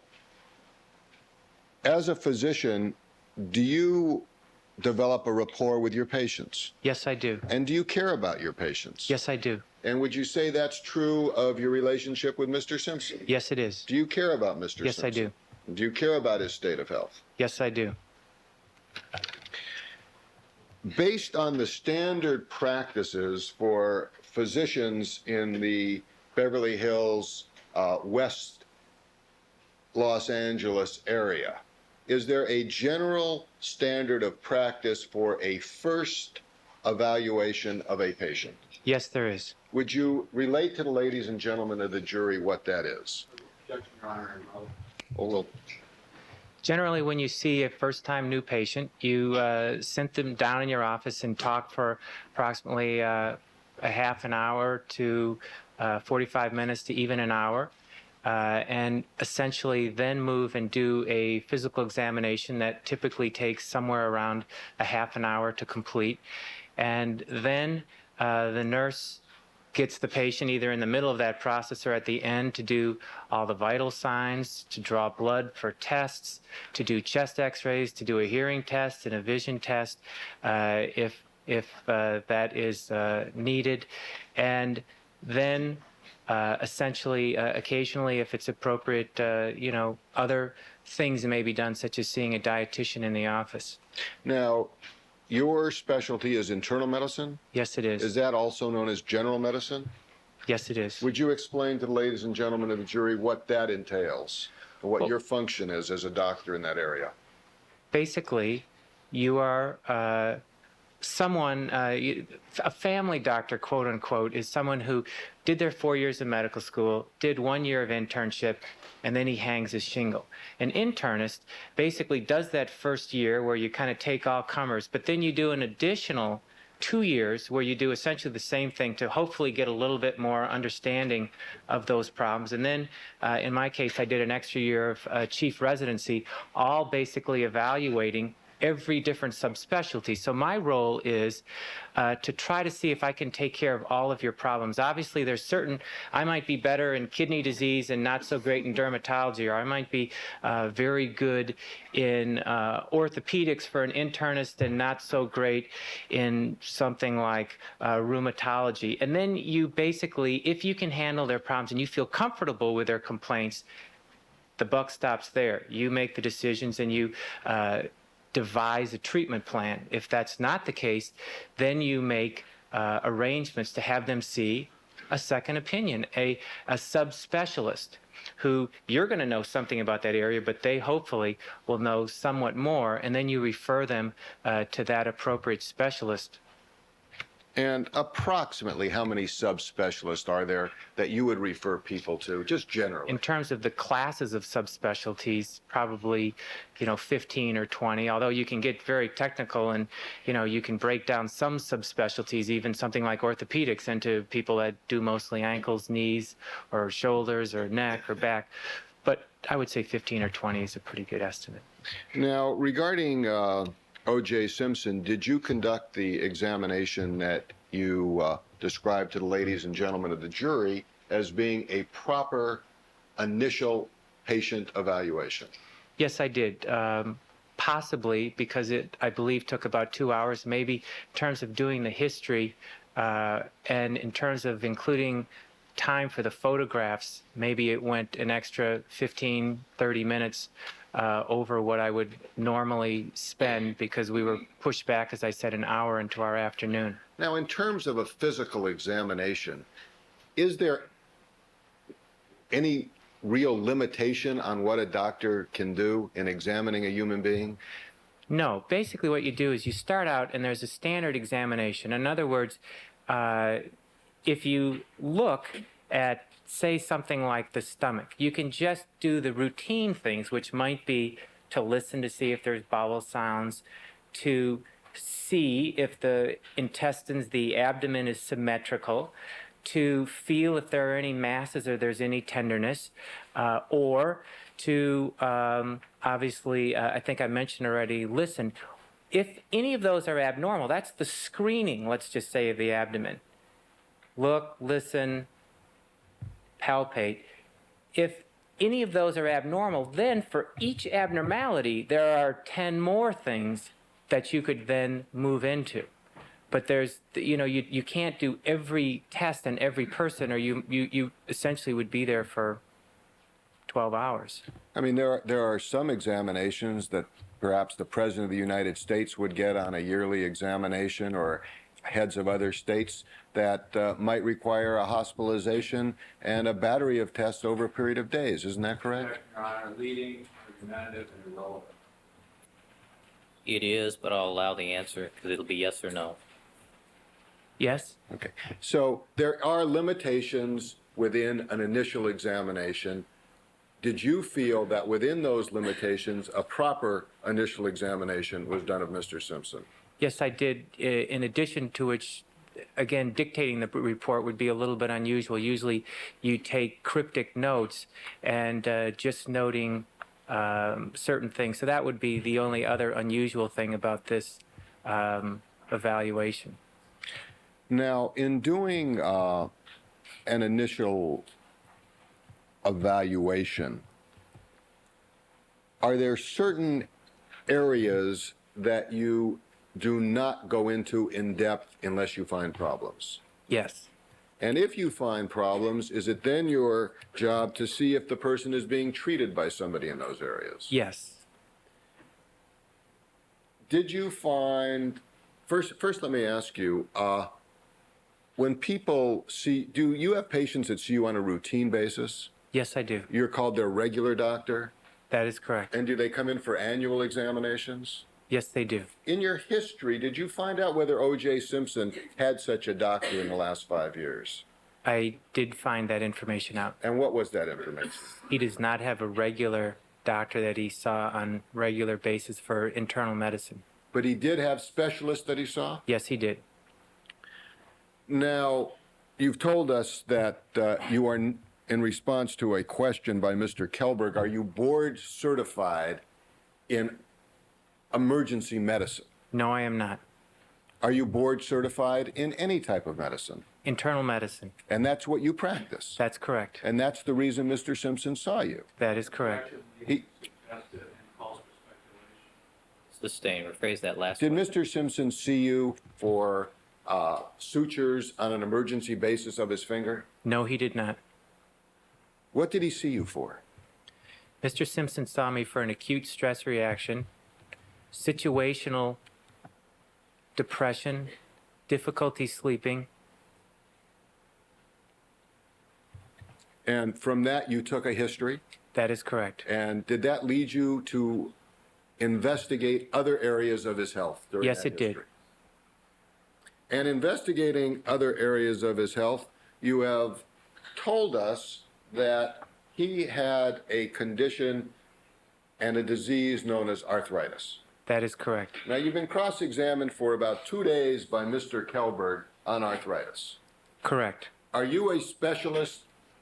as a physician, do you develop a rapport with your patients? Yes, I do. And do you care about your patients? Yes, I do. And would you say that's true of your relationship with Mr. Simpson? Yes, it is. Do you care about Mr. Yes, Simpson? I do. Do you care about his state of health? Yes, I do. Based on the standard practices for physicians in the Beverly Hills, West Los Angeles area, is there a general standard of practice for a first evaluation of a patient? Yes, there is. Would you relate to the ladies and gentlemen of the jury what that is? Objection, Your Honor. Oh, well, Generally, when you see a first-time new patient, you sit them down in your office and talk for approximately a half an hour to 45 minutes to even an hour, and essentially then move and do a physical examination that typically takes somewhere around a half an hour to complete. And then the nurse gets the patient either in the middle of that process or at the end to do all the vital signs, to draw blood for tests, to do chest x-rays, to do a hearing test and a vision test if that is needed. And then essentially, occasionally, if it's appropriate, other things may be done, such as seeing a dietitian in the office. now, your specialty is internal medicine? Yes, it is. Is that also known as general medicine? Yes, it is. Would you explain to the ladies and gentlemen of the jury what that entails, and what your function is as a doctor in that area? Basically, you are someone, a family doctor, quote unquote, is someone who did their 4 years of medical school, did 1 year of internship, and then he hangs his shingle. An internist basically does that first year where you kind of take all comers, but then you do an additional 2 years where you do essentially the same thing to hopefully get a little bit more understanding of those problems. And then in my case, I did an extra year of chief residency, all basically evaluating every different subspecialty. So my role is to try to see if I can take care of all of your problems. Obviously, there's certain, I might be better in kidney disease and not so great in dermatology, or I might be very good in orthopedics for an internist and not so great in something like rheumatology. And then you basically, if you can handle their problems and you feel comfortable with their complaints, the buck stops there. You make the decisions and you devise a treatment plan. If that's not the case, then you make arrangements to have them see a second opinion, a subspecialist who you're going to know something about that area, but they hopefully will know somewhat more, and then you refer them to that appropriate specialist. And approximately how many subspecialists are there that you would refer people to, just generally? In terms of the classes of subspecialties, probably, 15 or 20, although you can get very technical and, you can break down some subspecialties, even something like orthopedics, into people that do mostly ankles, knees, or shoulders, or neck, or back. But I would say 15 or 20 is a pretty good estimate. Now, regarding OJ Simpson, did you conduct the examination that you described to the ladies and gentlemen of the jury as being a proper initial patient evaluation? Yes, I did. Possibly because it, I believe, took about 2 hours, maybe in terms of doing the history and in terms of including time for the photographs, maybe it went an extra 15, 30 minutes over what I would normally spend because we were pushed back, as I said, an hour into our afternoon. Now, in terms of a physical examination, is there any real limitation on what a doctor can do in examining a human being? No, basically what you do is you start out and there's a standard examination. In other words, if you look at, say, something like the stomach, you can just do the routine things, which might be to listen to see if there's bowel sounds, to see if the intestines, the abdomen is symmetrical, to feel if there are any masses or there's any tenderness, or to obviously, I think I mentioned already, listen. If any of those are abnormal, that's the screening, let's just say, of the abdomen. Look, listen, palpate. If any of those are abnormal, then for each abnormality, there are 10 more things that you could then move into. But there's, you can't do every test on every person, or you essentially would be there for 12 hours. I mean, there are some examinations that perhaps the President of the United States would get on a yearly examination, or heads of other states that might require a hospitalization and a battery of tests over a period of days. Isn't that correct? Your Honor, leading, argumentative, and irrelevant. It is, but I'll allow the answer because it'll be yes or no. Yes? Okay. So there are limitations within an initial examination. Did you feel that within those limitations, a proper initial examination was done of Mr. Simpson? Yes, I did. In addition to which, again, dictating the report would be a little bit unusual. Usually you take cryptic notes and just noting certain things. So that would be the only other unusual thing about this evaluation. Now, in doing an initial evaluation, are there certain areas that you do not go into in depth unless you find problems? Yes. And if you find problems, is it then your job to see if the person is being treated by somebody in those areas? Yes. Did you find, first let me ask you, when people see, do you have patients that see you on a routine basis? Yes, I do. You're called their regular doctor? That is correct. And do they come in for annual examinations? Yes, they do. In your history, did you find out whether OJ Simpson had such a doctor in the last 5 years? I did find that information out. And what was that information? He does not have a regular doctor that he saw on regular basis for internal medicine. But he did have specialists that he saw? Yes, he did. Now, you've told us that you are, in response to a question by Mr. Kelberg, are you board certified in emergency medicine? No, I am not. Are you board certified in any type of medicine? Internal medicine. And that's what you practice? That's correct. And that's the reason Mr. Simpson saw you? That is correct. He, Sustain. Rephrase that last did one. Mr. Simpson see you for sutures on an emergency basis of his finger? No, he did not. What did he see you for? Mr. Simpson saw me for an acute stress reaction, situational depression, difficulty sleeping. And from that, you took a history? That is correct. And did that lead you to investigate other areas of his health during Yes, that it did. history? And investigating other areas of his health, you have told us that he had a condition and a disease known as arthritis. That is correct. Now, you've been cross-examined for about 2 days by Mr. Kelberg on arthritis. Correct. Are you a specialist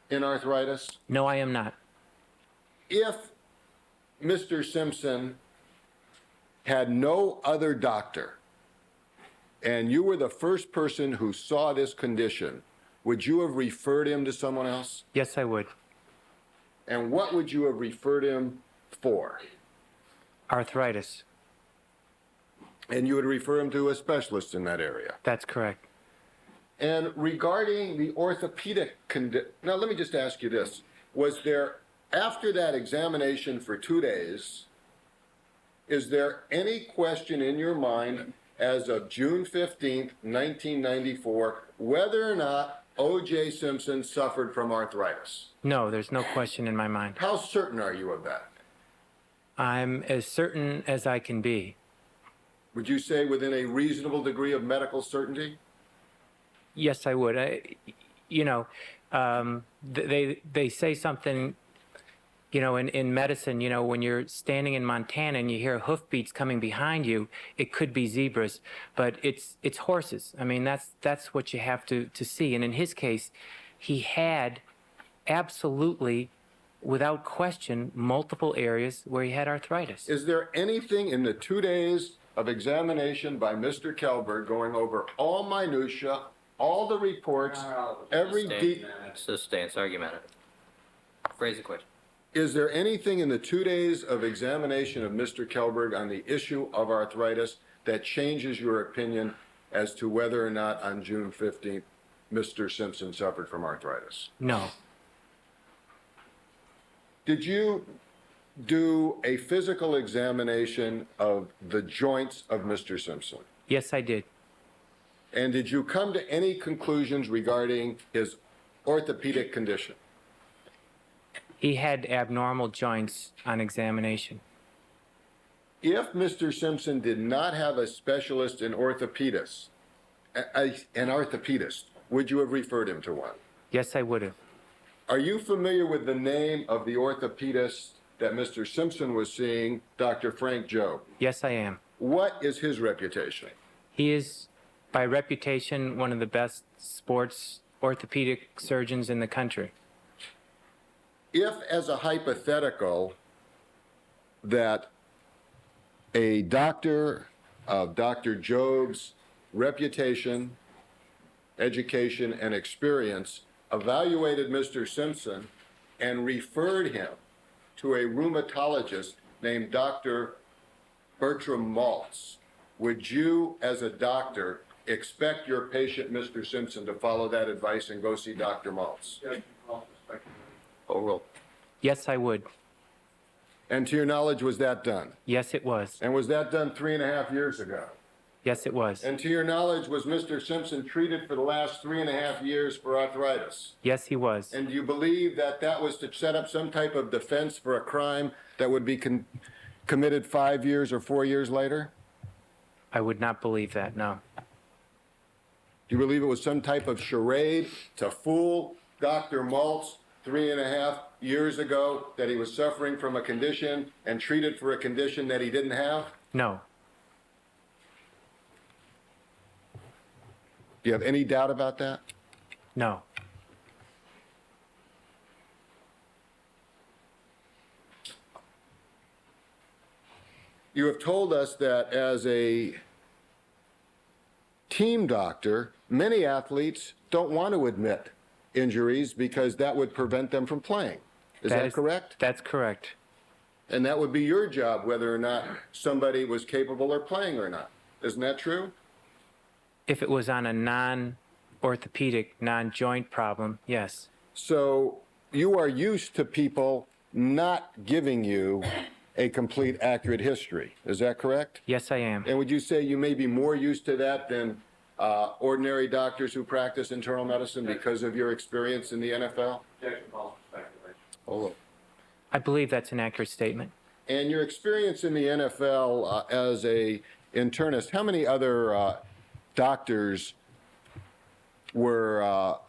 in arthritis? No, I am not. If Mr. Simpson had no other doctor, and you were the first person who saw this condition, would you have referred him to someone else? Yes, I would. And what would you have referred him for? Arthritis. And you would refer him to a specialist in that area. That's correct. And regarding the orthopedic condition, now let me just ask you this. Was there, after that examination for 2 days, is there any question in your mind as of June 15th, 1994, whether or not OJ Simpson suffered from arthritis? No, there's no question in my mind. How certain are you of that? I'm as certain as I can be. Would you say within a reasonable degree of medical certainty? Yes, I would. They say something, in medicine, when you're standing in Montana and you hear hoofbeats coming behind you, it could be zebras, but it's horses. I mean, that's what you have to see. And in his case, he had absolutely, without question, multiple areas where he had arthritis. Is there anything in the 2 days of examination by Mr. Kelberg going over all minutia, all the reports, every Sustains argumentative. Phrase the question. Is there anything in the 2 days of examination of Mr. Kelberg on the issue of arthritis that changes your opinion as to whether or not on June 15th, Mr. Simpson suffered from arthritis? No. Did you do a physical examination of the joints of Mr. Simpson? Yes, I did. And did you come to any conclusions regarding his orthopedic condition? He had abnormal joints on examination. If Mr. Simpson did not have a specialist in orthopedist, an orthopedist, would you have referred him to one? Yes, I would have. Are you familiar with the name of the orthopedist that Mr. Simpson was seeing, Dr. Frank Jobe? Yes, I am. What is his reputation? He is, by reputation, one of the best sports orthopedic surgeons in the country. If, as a hypothetical, that a doctor of Dr. Jobe's reputation, education, and experience evaluated Mr. Simpson and referred him to a rheumatologist named Dr. Bertram Maltz, would you, as a doctor, expect your patient, Mr. Simpson, to follow that advice and go see Dr. Maltz? Overruled. Yes, I would. And to your knowledge, was that done? Yes, it was. And was that done 3.5 years ago? Yes, it was. And to your knowledge, was Mr. Simpson treated for the last 3.5 years for arthritis? Yes, he was. And do you believe that that was to set up some type of defense for a crime that would be committed 5 years or 4 years later? I would not believe that, no. Do you believe it was some type of charade to fool Dr. Maltz 3.5 years ago that he was suffering from a condition and treated for a condition that he didn't have? No. Do you have any doubt about that? No. You have told us that as a team doctor, many athletes don't want to admit injuries because that would prevent them from playing. Is that correct? That's correct. And that would be your job, whether or not somebody was capable of playing or not. Isn't that true? If it was on a non-orthopedic, non-joint problem, yes. So you are used to people not giving you a complete, accurate history. Is that correct? Yes, I am. And would you say you may be more used to that than ordinary doctors who practice internal medicine because of your experience in the NFL? Overruled. I believe that's an accurate statement. And your experience in the NFL as a internist, how many other doctors were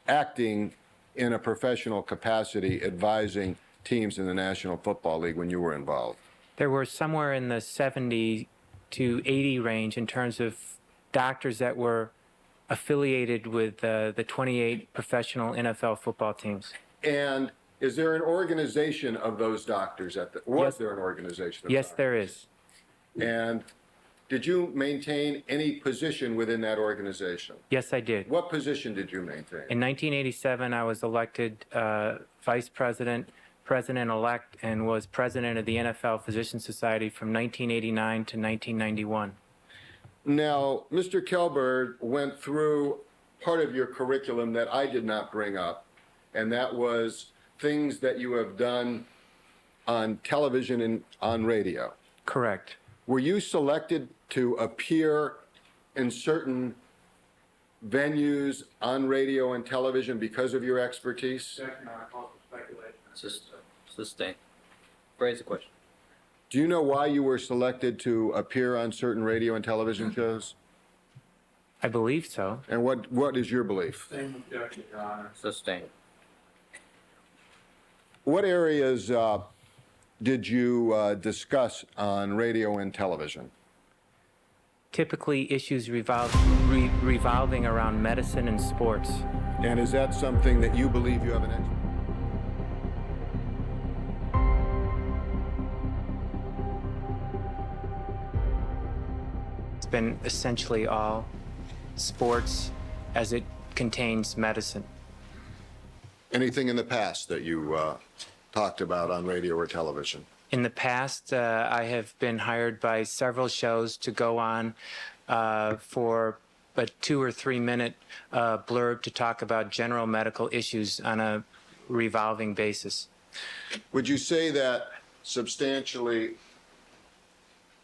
acting in a professional capacity advising teams in the National Football League when you were involved? There were somewhere in the 70 to 80 range in terms of doctors that were affiliated with the 28 professional NFL football teams. And Is there an organization of those doctors was Yes. there an organization of Yes, doctors? there is. And did you maintain any position within that organization? Yes, I did. What position did you maintain? In 1987, I was elected vice president, president-elect, and was president of the NFL Physician Society from 1989 to 1991. Now, Mr. Kelberg went through part of your curriculum that I did not bring up, and that was things that you have done on television and on radio. Correct. Were you selected to appear in certain venues on radio and television because of your expertise? Sustain. Phrase the question. Do you know why you were selected to appear on certain radio and television shows? I believe so. And what is your belief? Same objection, Your Honor. Sustain. What areas did you discuss on radio and television? Typically, issues revolving around medicine and sports. And is that something that you believe you have an expert? It's been essentially all sports as it contains medicine. Anything in the past that you talked about on radio or television? In the past, I have been hired by several shows to go on for a 2 or 3 minute blurb to talk about general medical issues on a revolving basis. Would you say that substantially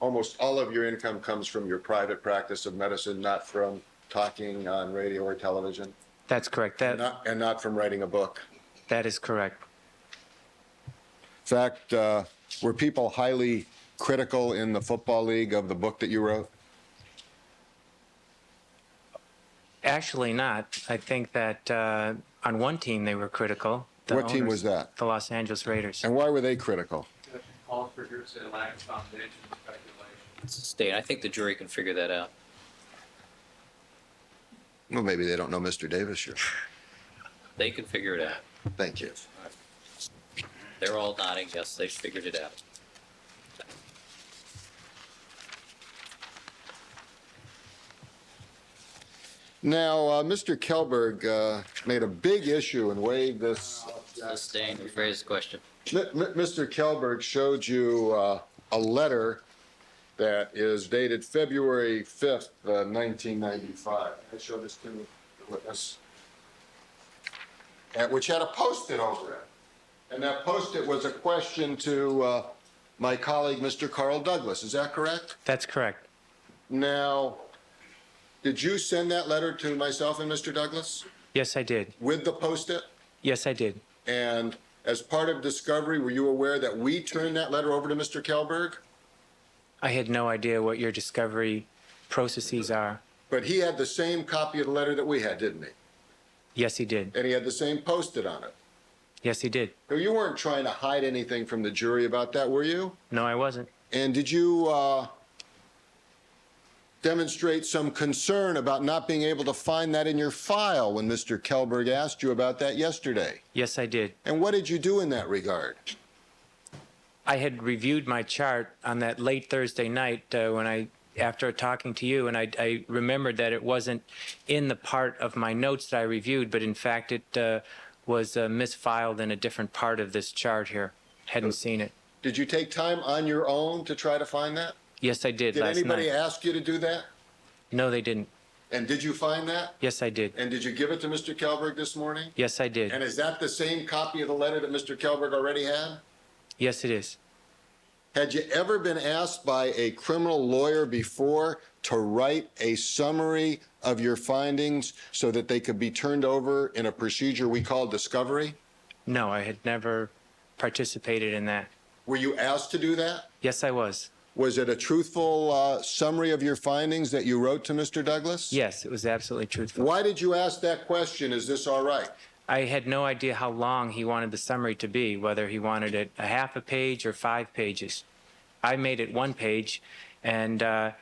almost all of your income comes from your private practice of medicine, not from talking on radio or television? That's correct. And not from writing a book? That is correct. In fact, were people highly critical in the Football League of the book that you wrote? Actually not. I think that on one team they were critical. The What team owners, was that? The Los Angeles Raiders. And why were they critical? Calls for hearsay, lack of foundation, speculation. Sustain. I think the jury can figure that out. Well, maybe they don't know Mr. Davis here. They can figure it out. Thank you. They're all nodding. Yes, they figured it out. Now, Mr. Kelberg made a big issue and waived this. Sustain. Rephrase the question. Mr. Kelberg showed you a letter that is dated February 5th, 1995. I showed this to the witness. Which had a Post-it over it. And that Post-it was a question to my colleague, Mr. Carl Douglas. Is that correct? That's correct. Now, did you send that letter to myself and Mr. Douglas Yes, I did. with the Post-it? Yes, I did. And as part of discovery, were you aware that we turned that letter over to Mr. Kelberg? I had no idea what your discovery processes are. But he had the same copy of the letter that we had, didn't he? Yes, he did. And he had the same Post-it on it. Yes, he did. So you weren't trying to hide anything from the jury about that, were you? No, I wasn't. And did you demonstrate some concern about not being able to find that in your file when Mr. Kelberg asked you about that yesterday? Yes, I did. And what did you do in that regard? I had reviewed my chart on that late Thursday night after talking to you, and I remembered that it wasn't in the part of my notes that I reviewed, but in fact it was misfiled in a different part of this chart here. Hadn't seen it. Did you take time on your own to try to find that? Yes, I did Did last anybody night. ask you to do that? No, they didn't. And did you find that? Yes, I did. And did you give it to Mr. Kelberg this morning? Yes, I did. And is that the same copy of the letter that Mr. Kelberg already had? Yes, it is. Had you ever been asked by a criminal lawyer before to write a summary of your findings so that they could be turned over in a procedure we call discovery? No, I had never participated in that. Were you asked to do that? Yes, I was. Was it a truthful summary of your findings that you wrote to Mr. Douglas? Yes, it was absolutely truthful. Why did you ask that question? Is this all right? I had no idea how long he wanted the summary to be, whether he wanted it a half a page or 5 pages. I made it 1 page, and I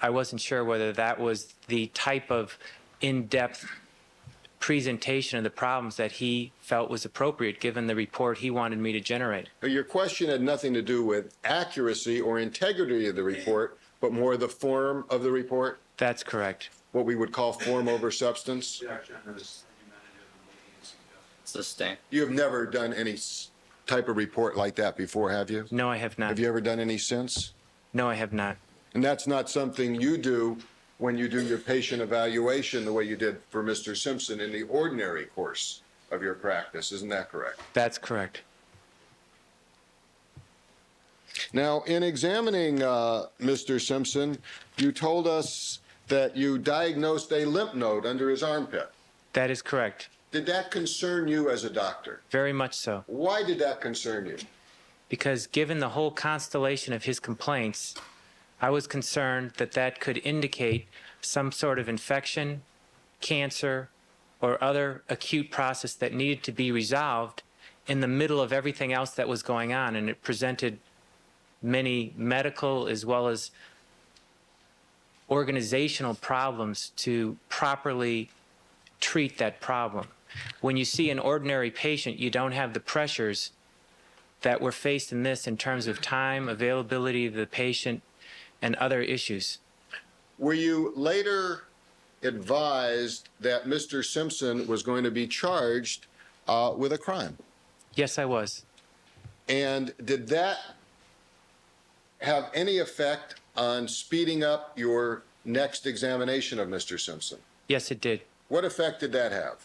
wasn't sure whether that was the type of in-depth presentation of the problems that he felt was appropriate given the report he wanted me to generate. Your question had nothing to do with accuracy or integrity of the report, but more the form of the report, That's correct. what we would call form over substance. Sustain. You have never done any type of report like that before, have you? No, I have not. Have you ever done any since? No, I have not. And that's not something you do when you do your patient evaluation the way you did for Mr. Simpson in the ordinary course of your practice. Isn't that correct? That's correct. Now, in examining Mr. Simpson, you told us that you diagnosed a lymph node under his armpit. That is correct. Did that concern you as a doctor? Very much so. Why did that concern you? Because given the whole constellation of his complaints, I was concerned that that could indicate some sort of infection, cancer, or other acute process that needed to be resolved in the middle of everything else that was going on. And it presented many medical as well as organizational problems to properly treat that problem. When you see an ordinary patient, you don't have the pressures that were faced in this in terms of time, availability of the patient, and other issues. Were you later advised that Mr. Simpson was going to be charged with a crime? Yes, I was. And did that have any effect on speeding up your next examination of Mr. Simpson? Yes, it did. What effect did that have?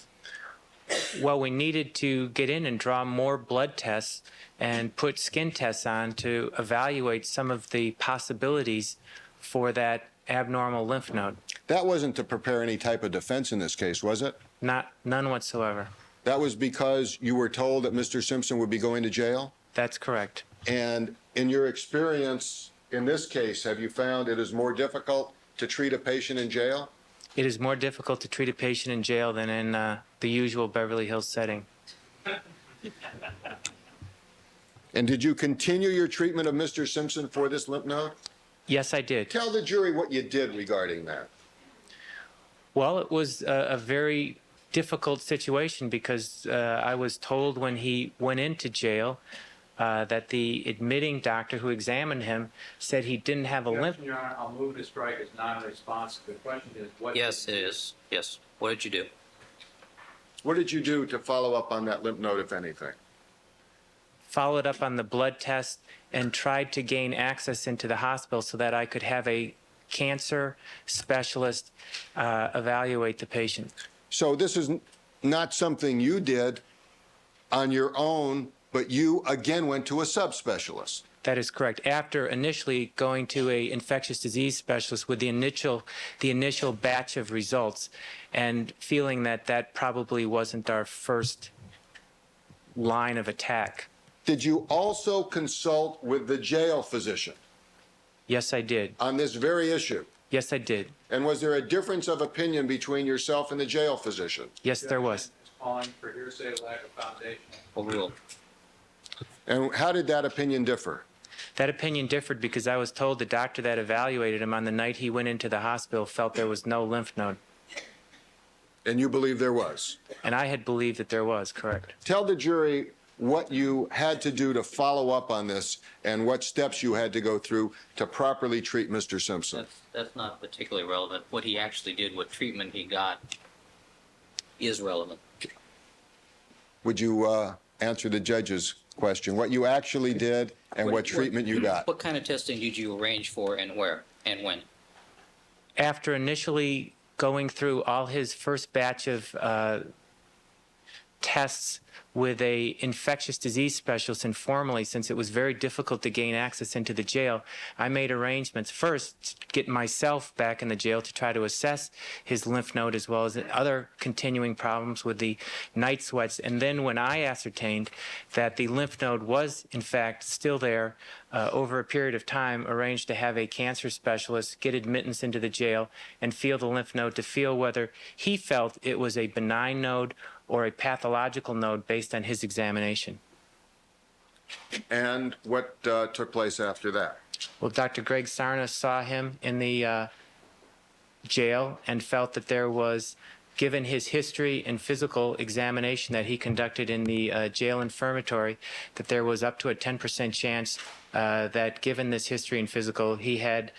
Well, we needed to get in and draw more blood tests and put skin tests on to evaluate some of the possibilities for that abnormal lymph node. That wasn't to prepare any type of defense in this case, was it? None whatsoever. That was because you were told that Mr. Simpson would be going to jail? That's correct. And in your experience in this case, have you found it is more difficult to treat a patient in jail? It is more difficult to treat a patient in jail than in the usual Beverly Hills setting. And did you continue your treatment of Mr. Simpson for this lymph node? Yes, I did. Tell the jury what you did regarding that. Well, it was a very difficult situation because I was told when he went into jail that the admitting doctor who examined him said he didn't have a lymph. Your Honor, I'll move to strike as non-responsive. The question is what? Yes, it is. Yes. What did you do? What did you do to follow up on that lymph node, if anything? Followed up on the blood test and tried to gain access into the hospital so that I could have a cancer specialist evaluate the patient. So this is not something you did on your own, but you again went to a subspecialist. That is correct. After initially going to a infectious disease specialist with the initial batch of results and feeling that that probably wasn't our first line of attack. Did you also consult with the jail physician? Yes, I did. On this very issue? Yes, I did. And was there a difference of opinion between yourself and the jail physician? Yes, there was. Calling for hearsay, lack of foundation. Overruled. And how did that opinion differ? That opinion differed because I was told the doctor that evaluated him on the night he went into the hospital felt there was no lymph node. And you believe there was? And I had believed that there was, correct. Tell the jury what you had to do to follow up on this and what steps you had to go through to properly treat Mr. Simpson. That's not particularly relevant. What he actually did, what treatment he got, is relevant. Would you answer the judge's question? What you actually did and what treatment you got? What kind of testing did you arrange for and where and when? After initially going through all his first batch of tests with a infectious disease specialist informally, since it was very difficult to gain access into the jail, I made arrangements first to get myself back in the jail to try to assess his lymph node as well as other continuing problems with the night sweats. And then when I ascertained that the lymph node was in fact still there, over a period of time, arranged to have a cancer specialist get admittance into the jail and feel the lymph node to feel whether he felt it was a benign node or a pathological node based on his examination. And what took place after that? Well, Dr. Greg Sarna saw him in the jail and felt that there was given his history and physical examination that he conducted in the jail infirmary, that there was up to a 10% chance that given this history and physical, he had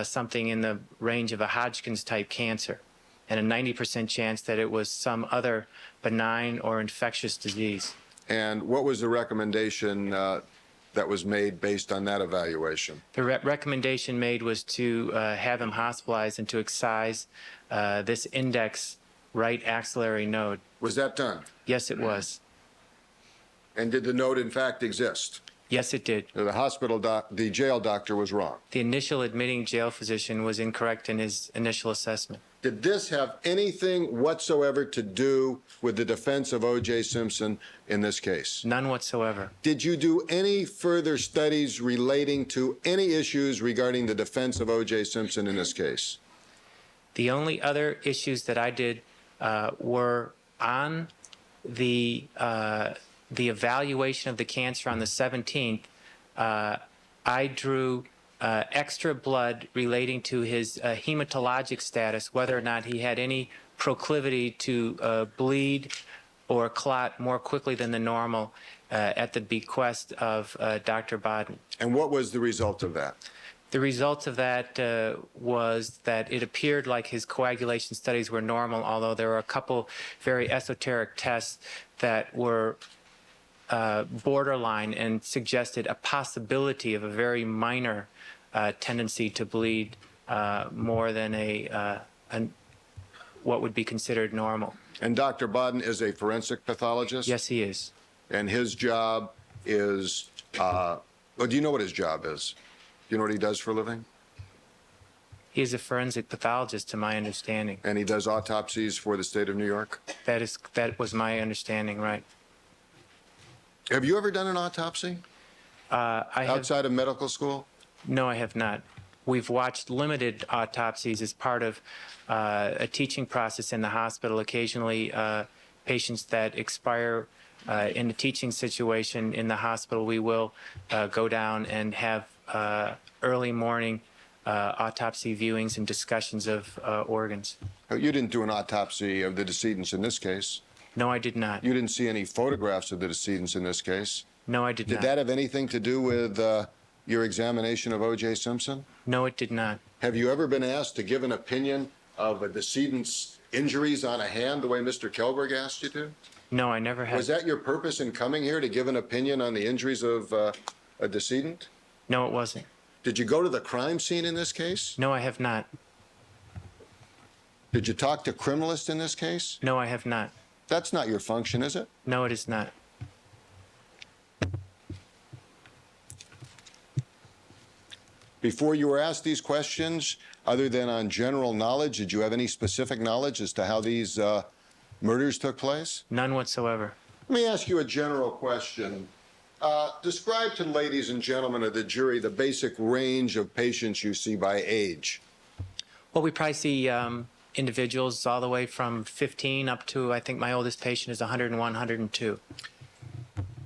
something in the range of a Hodgkin's-type cancer, and a 90% chance that it was some other benign or infectious disease. And what was the recommendation that was made based on that evaluation? The recommendation made was to have him hospitalized and to excise this index right axillary node. Was that done? Yes, it was. And did the node in fact exist? Yes, it did. The jail doctor was wrong. The initial admitting jail physician was incorrect in his initial assessment. Did this have anything whatsoever to do with the defense of OJ Simpson in this case? None whatsoever. Did you do any further studies relating to any issues regarding the defense of OJ Simpson in this case? The only other issues that I did were on the evaluation of the cancer on the 17th. I drew extra blood relating to his hematologic status, whether or not he had any proclivity to bleed or clot more quickly than the normal at the bequest of Dr. Bodden. And what was the result of that? The result of that was that it appeared like his coagulation studies were normal, although there were a couple very esoteric tests that were borderline and suggested a possibility of a very minor tendency to bleed more than what would be considered normal. And Dr. Bodden is a forensic pathologist? Yes, he is. And his job is, well, do you know what his job is? Do you know what he does for a living? He is a forensic pathologist, to my understanding. And he does autopsies for the state of New York? That was my understanding, right. Have you ever done an autopsy? Outside of medical school? No, I have not. We've watched limited autopsies as part of a teaching process in the hospital. Occasionally, patients that expire in a teaching situation in the hospital, we will go down and have early morning autopsy viewings and discussions of organs. You didn't do an autopsy of the decedents in this case. No, I did not. You didn't see any photographs of the decedents in this case. No, I did not. Did that have anything to do with your examination of O.J. Simpson? No, it did not. Have you ever been asked to give an opinion of a decedent's injuries on a hand the way Mr. Kelberg asked you to? No, I never have. Was that your purpose in coming here, to give an opinion on the injuries of a decedent? No, it wasn't. Did you go to the crime scene in this case? No, I have not. Did you talk to criminalists in this case? No, I have not. That's not your function, is it? No, it is not. Before you were asked these questions, other than on general knowledge, did you have any specific knowledge as to how these murders took place? None whatsoever. Let me ask you a general question. Describe to the ladies and gentlemen of the jury the basic range of patients you see by age. Well, we probably see individuals all the way from 15 up to, I think my oldest patient is 101, 102.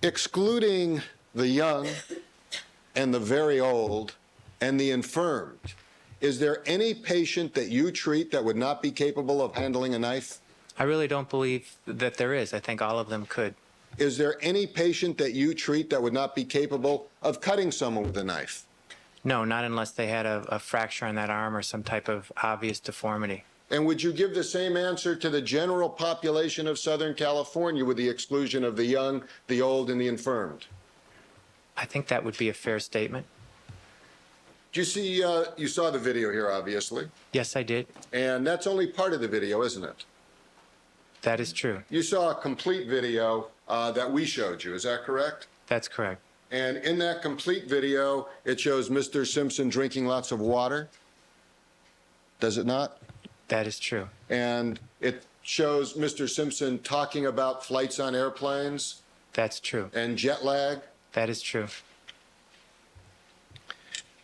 Excluding the young and the very old and the infirmed, is there any patient that you treat that would not be capable of handling a knife? I really don't believe that there is. I think all of them could. Is there any patient that you treat that would not be capable of cutting someone with a knife? No, not unless they had a fracture on that arm or some type of obvious deformity. And would you give the same answer to the general population of Southern California with the exclusion of the young, the old, and the infirmed? I think that would be a fair statement. Do you see, you saw the video here, obviously. Yes, I did. And that's only part of the video, isn't it? That is true. You saw a complete video that we showed you, is that correct? That's correct. And in that complete video, it shows Mr. Simpson drinking lots of water. Does it not? That is true. And it shows Mr. Simpson talking about flights on airplanes. That's true. And jet lag. That is true.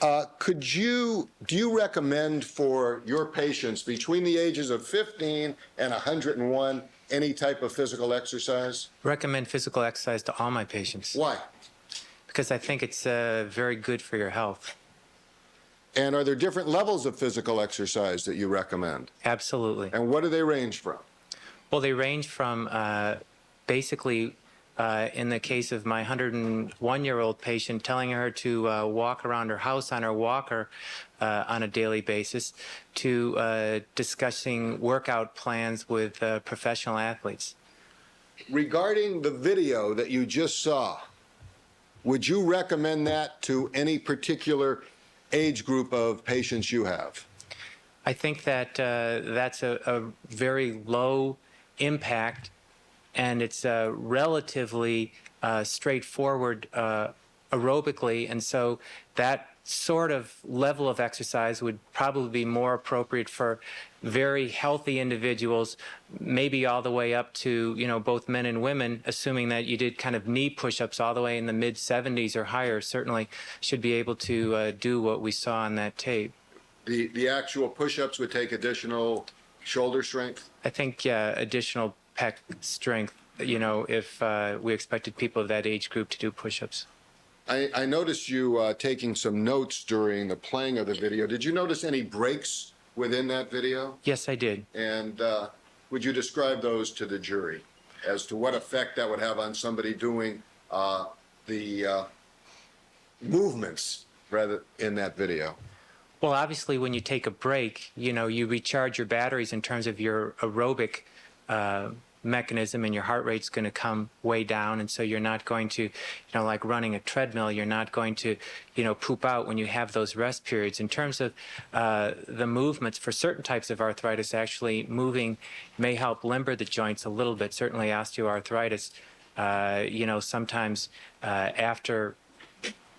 Do you recommend for your patients between the ages of 15 and 101 any type of physical exercise? Recommend physical exercise to all my patients. Why? Because I think it's very good for your health. And are there different levels of physical exercise that you recommend? Absolutely. And what do they range from? Well, they range from basically, in the case of my 101-year-old patient, telling her to walk around her house on her walker on a daily basis, to discussing workout plans with professional athletes. Regarding the video that you just saw, would you recommend that to any particular age group of patients you have? I think that that's a very low impact, and it's relatively straightforward aerobically, and so that sort of level of exercise would probably be more appropriate for very healthy individuals, maybe all the way up to, you know, both men and women, assuming that you did kind of knee push-ups all the way in the mid-70s or higher, certainly should be able to do what we saw on that tape. The actual push-ups would take additional shoulder strength? I think, yeah, additional pec strength, you know, if we expected people of that age group to do push-ups. I noticed you taking some notes during the playing of the video. Did you notice any breaks within that video? Yes, I did. And would you describe those to the jury as to what effect that would have on somebody doing the movements rather in that video? Well, obviously, when you take a break, you know, you recharge your batteries in terms of your aerobic mechanism, and your heart rate's going to come way down, and so you're not going to, you know, like running a treadmill, you're not going to, you know, poop out when you have those rest periods. In terms of the movements for certain types of arthritis, actually moving may help limber the joints a little bit. Certainly osteoarthritis, you know, sometimes after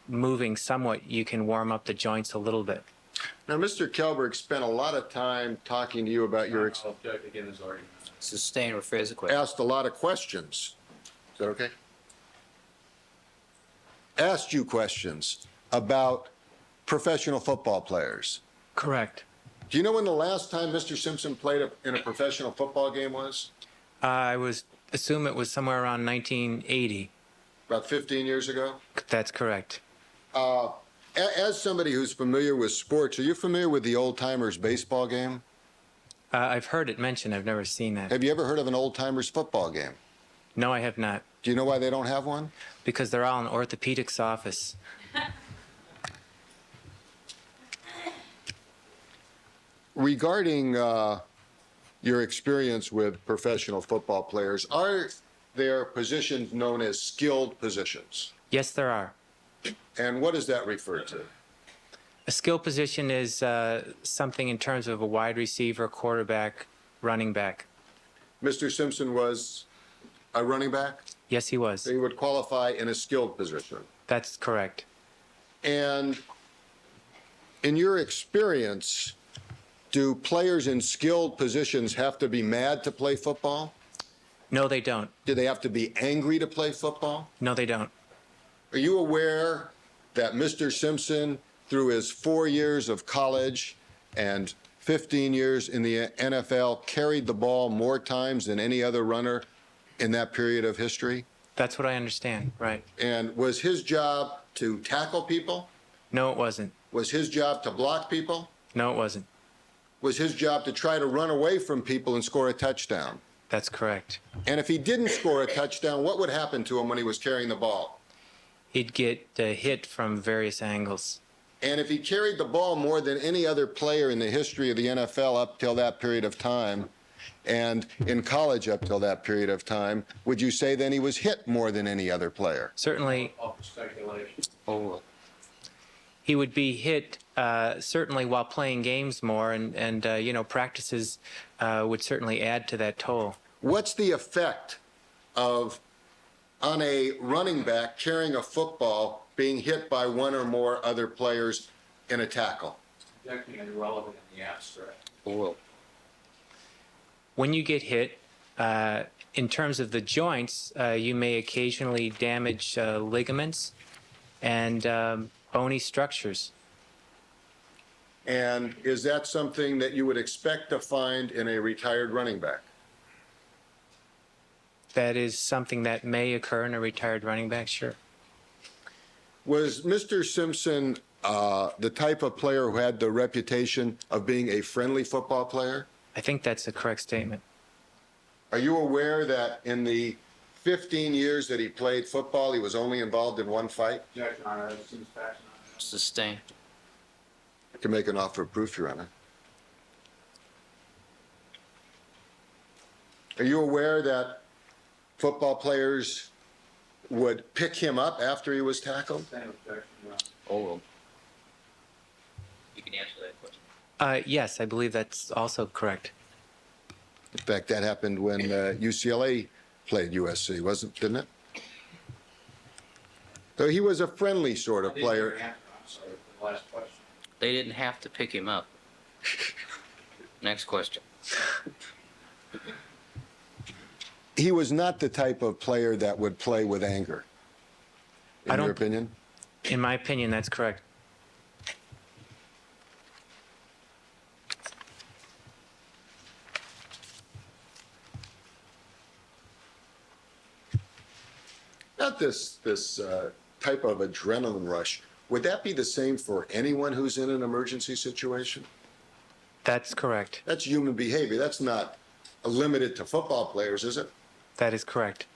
moving somewhat, you can warm up the joints a little bit. Now, Mr. Kelberg spent a lot of time talking to you about your Again, his argument. Sustain, rephrase the question. asked a lot of questions. Is that okay? Asked you questions about professional football players. Correct. Do you know when the last time Mr. Simpson played in a professional football game was? I assume it was somewhere around 1980. About 15 years ago? That's correct. As somebody who's familiar with sports, are you familiar with the Old Timers baseball game? I've heard it mentioned. I've never seen that. Have you ever heard of an Old Timers football game? No, I have not. Do you know why they don't have one? Because they're all in orthopedics office. Regarding your experience with professional football players, are there positions known as skilled positions? Yes, there are. And what does that refer to? A skill position is something in terms of a wide receiver, quarterback, running back. Mr. Simpson was a running back? Yes, he was. So he would qualify in a skilled position. That's correct. And in your experience, do players in skilled positions have to be mad to play football? No, they don't. Do they have to be angry to play football? No, they don't. Are you aware that Mr. Simpson, through his 4 years of college and 15 years in the NFL, carried the ball more times than any other runner in that period of history? That's what I understand, right. And was his job to tackle people? No, it wasn't. Was his job to block people? No, it wasn't. Was his job to try to run away from people and score a touchdown? That's correct. And if he didn't score a touchdown, what would happen to him when he was carrying the ball? He'd get hit from various angles. And if he carried the ball more than any other player in the history of the NFL up till that period of time, and in college up till that period of time, would you say then he was hit more than any other player? Certainly, Off the speculation. Oh, he would be hit certainly while playing games more, and you know, practices would certainly add to that toll. What's the effect of, on a running back carrying a football, being hit by one or more other players in a tackle? Objecting and irrelevant in the abstract. well, When you get hit, in terms of the joints, you may occasionally damage ligaments and bony structures. And is that something that you would expect to find in a retired running back? That is something that may occur in a retired running back, sure. Was Mr. Simpson the type of player who had the reputation of being a friendly football player? I think that's a correct statement. Are you aware that in the 15 years that he played football, he was only involved in one fight? Objection, Your Honor, that seems facts. Sustained. I can make an offer of proof, Your Honor. Are you aware that football players would pick him up after he was tackled? Same objection, Your Honor. Overruled. You can answer that question. Yes, I believe that's also correct. In fact, that happened when UCLA played USC, didn't it? So he was a friendly sort of player. I'm sorry for the last question. They didn't have to pick him up. Next question. He was not the type of player that would play with anger. In your opinion? In my opinion, that's correct. Not this type of adrenaline rush. Would that be the same for anyone who's in an emergency situation? That's correct. That's human behavior. That's not limited to football players, is it? That is correct.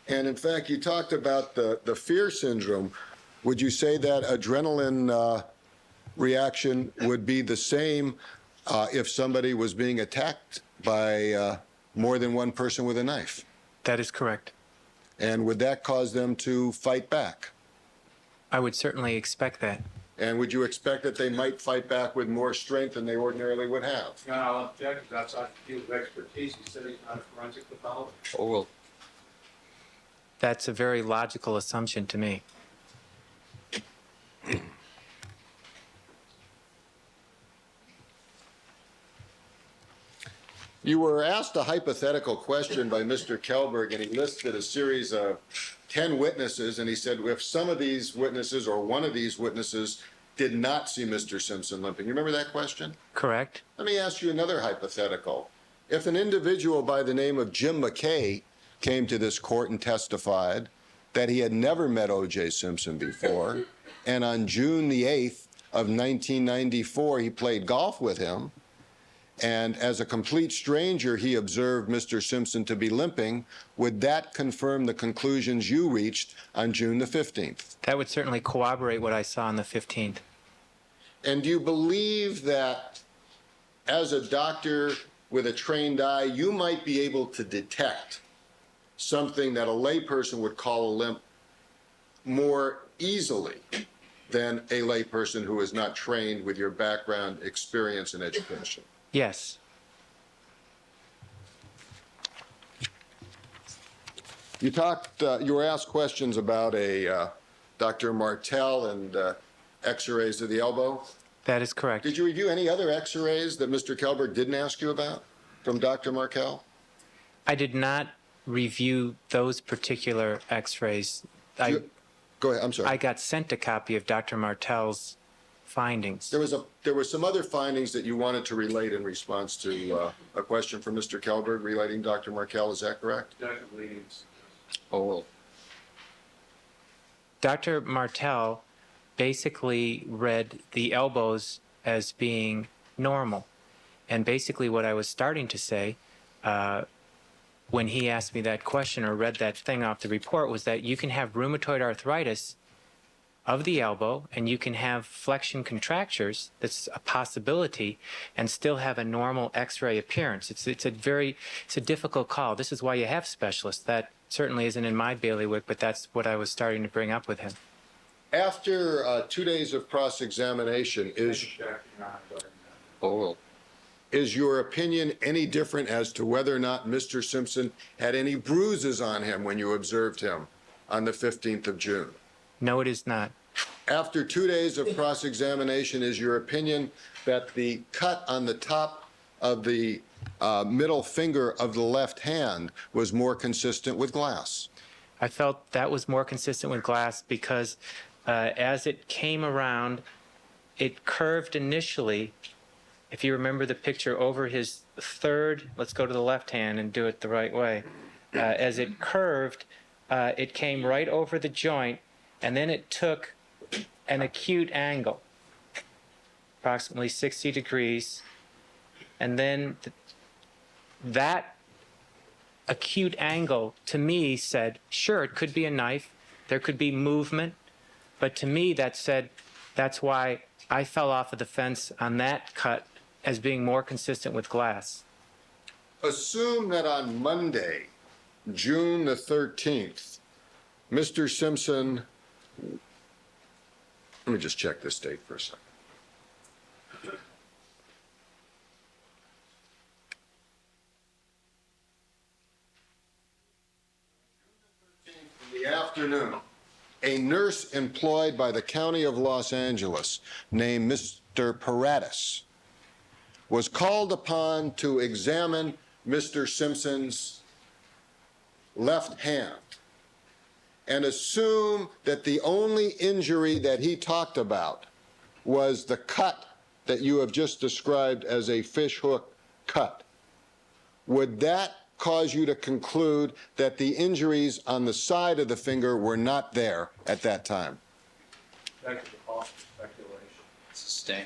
And in fact, you talked about the fear syndrome. Would you say that adrenaline reaction would be the same if somebody was being attacked by more than one person with a knife? That is correct. And would that cause them to fight back? I would certainly expect that. And would you expect that they might fight back with more strength than they ordinarily would have? Your Honor, I'll object because outside the field of expertise, he said he's not a forensic pathologist. Overruled. That's a very logical assumption to me. You were asked a hypothetical question by Mr. Kelberg, and he listed a series of 10 witnesses, and he said if some of these witnesses or one of these witnesses did not see Mr. Simpson limping. You remember that question? Correct. Let me ask you another hypothetical. If an individual by the name of Jim McKay came to this court and testified that he had never met OJ Simpson before, and on June the 8th of 1994, he played golf with him, and as a complete stranger, he observed Mr. Simpson to be limping, would that confirm the conclusions you reached on June the 15th? That would certainly corroborate what I saw on the 15th. And do you believe that as a doctor with a trained eye, you might be able to detect something that a layperson would call a limp more easily than a layperson who is not trained with your background, experience, and education? Yes. You were asked questions about Dr. Martell and x-rays of the elbow. That is correct. Did you review any other x-rays that Mr. Kelberg didn't ask you about from Dr. Martell? I did not review those particular x-rays. Go ahead, I'm sorry. I got sent a copy of Dr. Martell's findings. There were some other findings that you wanted to relate in response to a question from Mr. Kelberg relating Dr. Martell, is that correct? Definitely. Overruled. Dr. Martell basically read the elbows as being normal. And basically what I was starting to say when he asked me that question or read that thing off the report was that you can have rheumatoid arthritis of the elbow and you can have flexion contractures, that's a possibility, and still have a normal x-ray appearance. It's a difficult call. This is why you have specialists. That certainly isn't in my bailiwick, but that's what I was starting to bring up with him. After 2 days of cross-examination, is your opinion any different as to whether or not Mr. Simpson had any bruises on him when you observed him on the 15th of June? No, it is not. After 2 days of cross-examination, is your opinion that the cut on the top of the middle finger of the left hand was more consistent with glass? I felt that was more consistent with glass because as it came around, it curved initially. If you remember the picture over his third, let's go to the left hand and do it the right way. As it curved, it came right over the joint, and then it took an acute angle, approximately 60 degrees, and then that acute angle to me said, sure, it could be a knife, there could be movement, but to me that said, that's why I fell off of the fence on that cut as being more consistent with glass. Assume that on Monday, June the 13th, Mr. Simpson, let me just check this date for a second. In the afternoon, a nurse employed by the County of Los Angeles named Mr. Paratus was called upon to examine Mr. Simpson's left hand and assume that the only injury that he talked about was the cut that you have just described as a fishhook cut. Would that cause you to conclude that the injuries on the side of the finger were not there at that time? That could be false speculation. Sustain.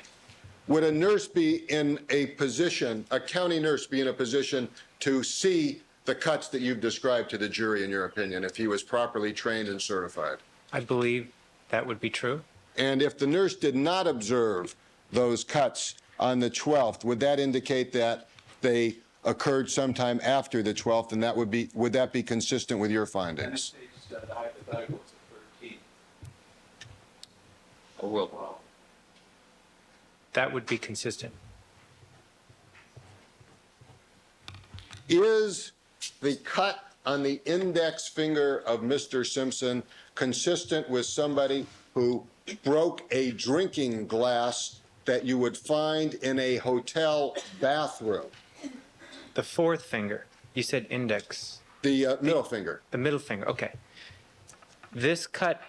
Would a nurse be in a position, a county nurse be in a position to see the cuts that you've described to the jury, in your opinion, if he was properly trained and certified? I believe that would be true. And if the nurse did not observe those cuts on the 12th, would that indicate that they occurred sometime after the 12th, and would that be consistent with your findings? The hypothetical is the 13th. Or will. That would be consistent. Is the cut on the index finger of Mr. Simpson consistent with somebody who broke a drinking glass that you would find in a hotel bathroom? The fourth finger, you said index. The middle finger. The middle finger, okay. This cut,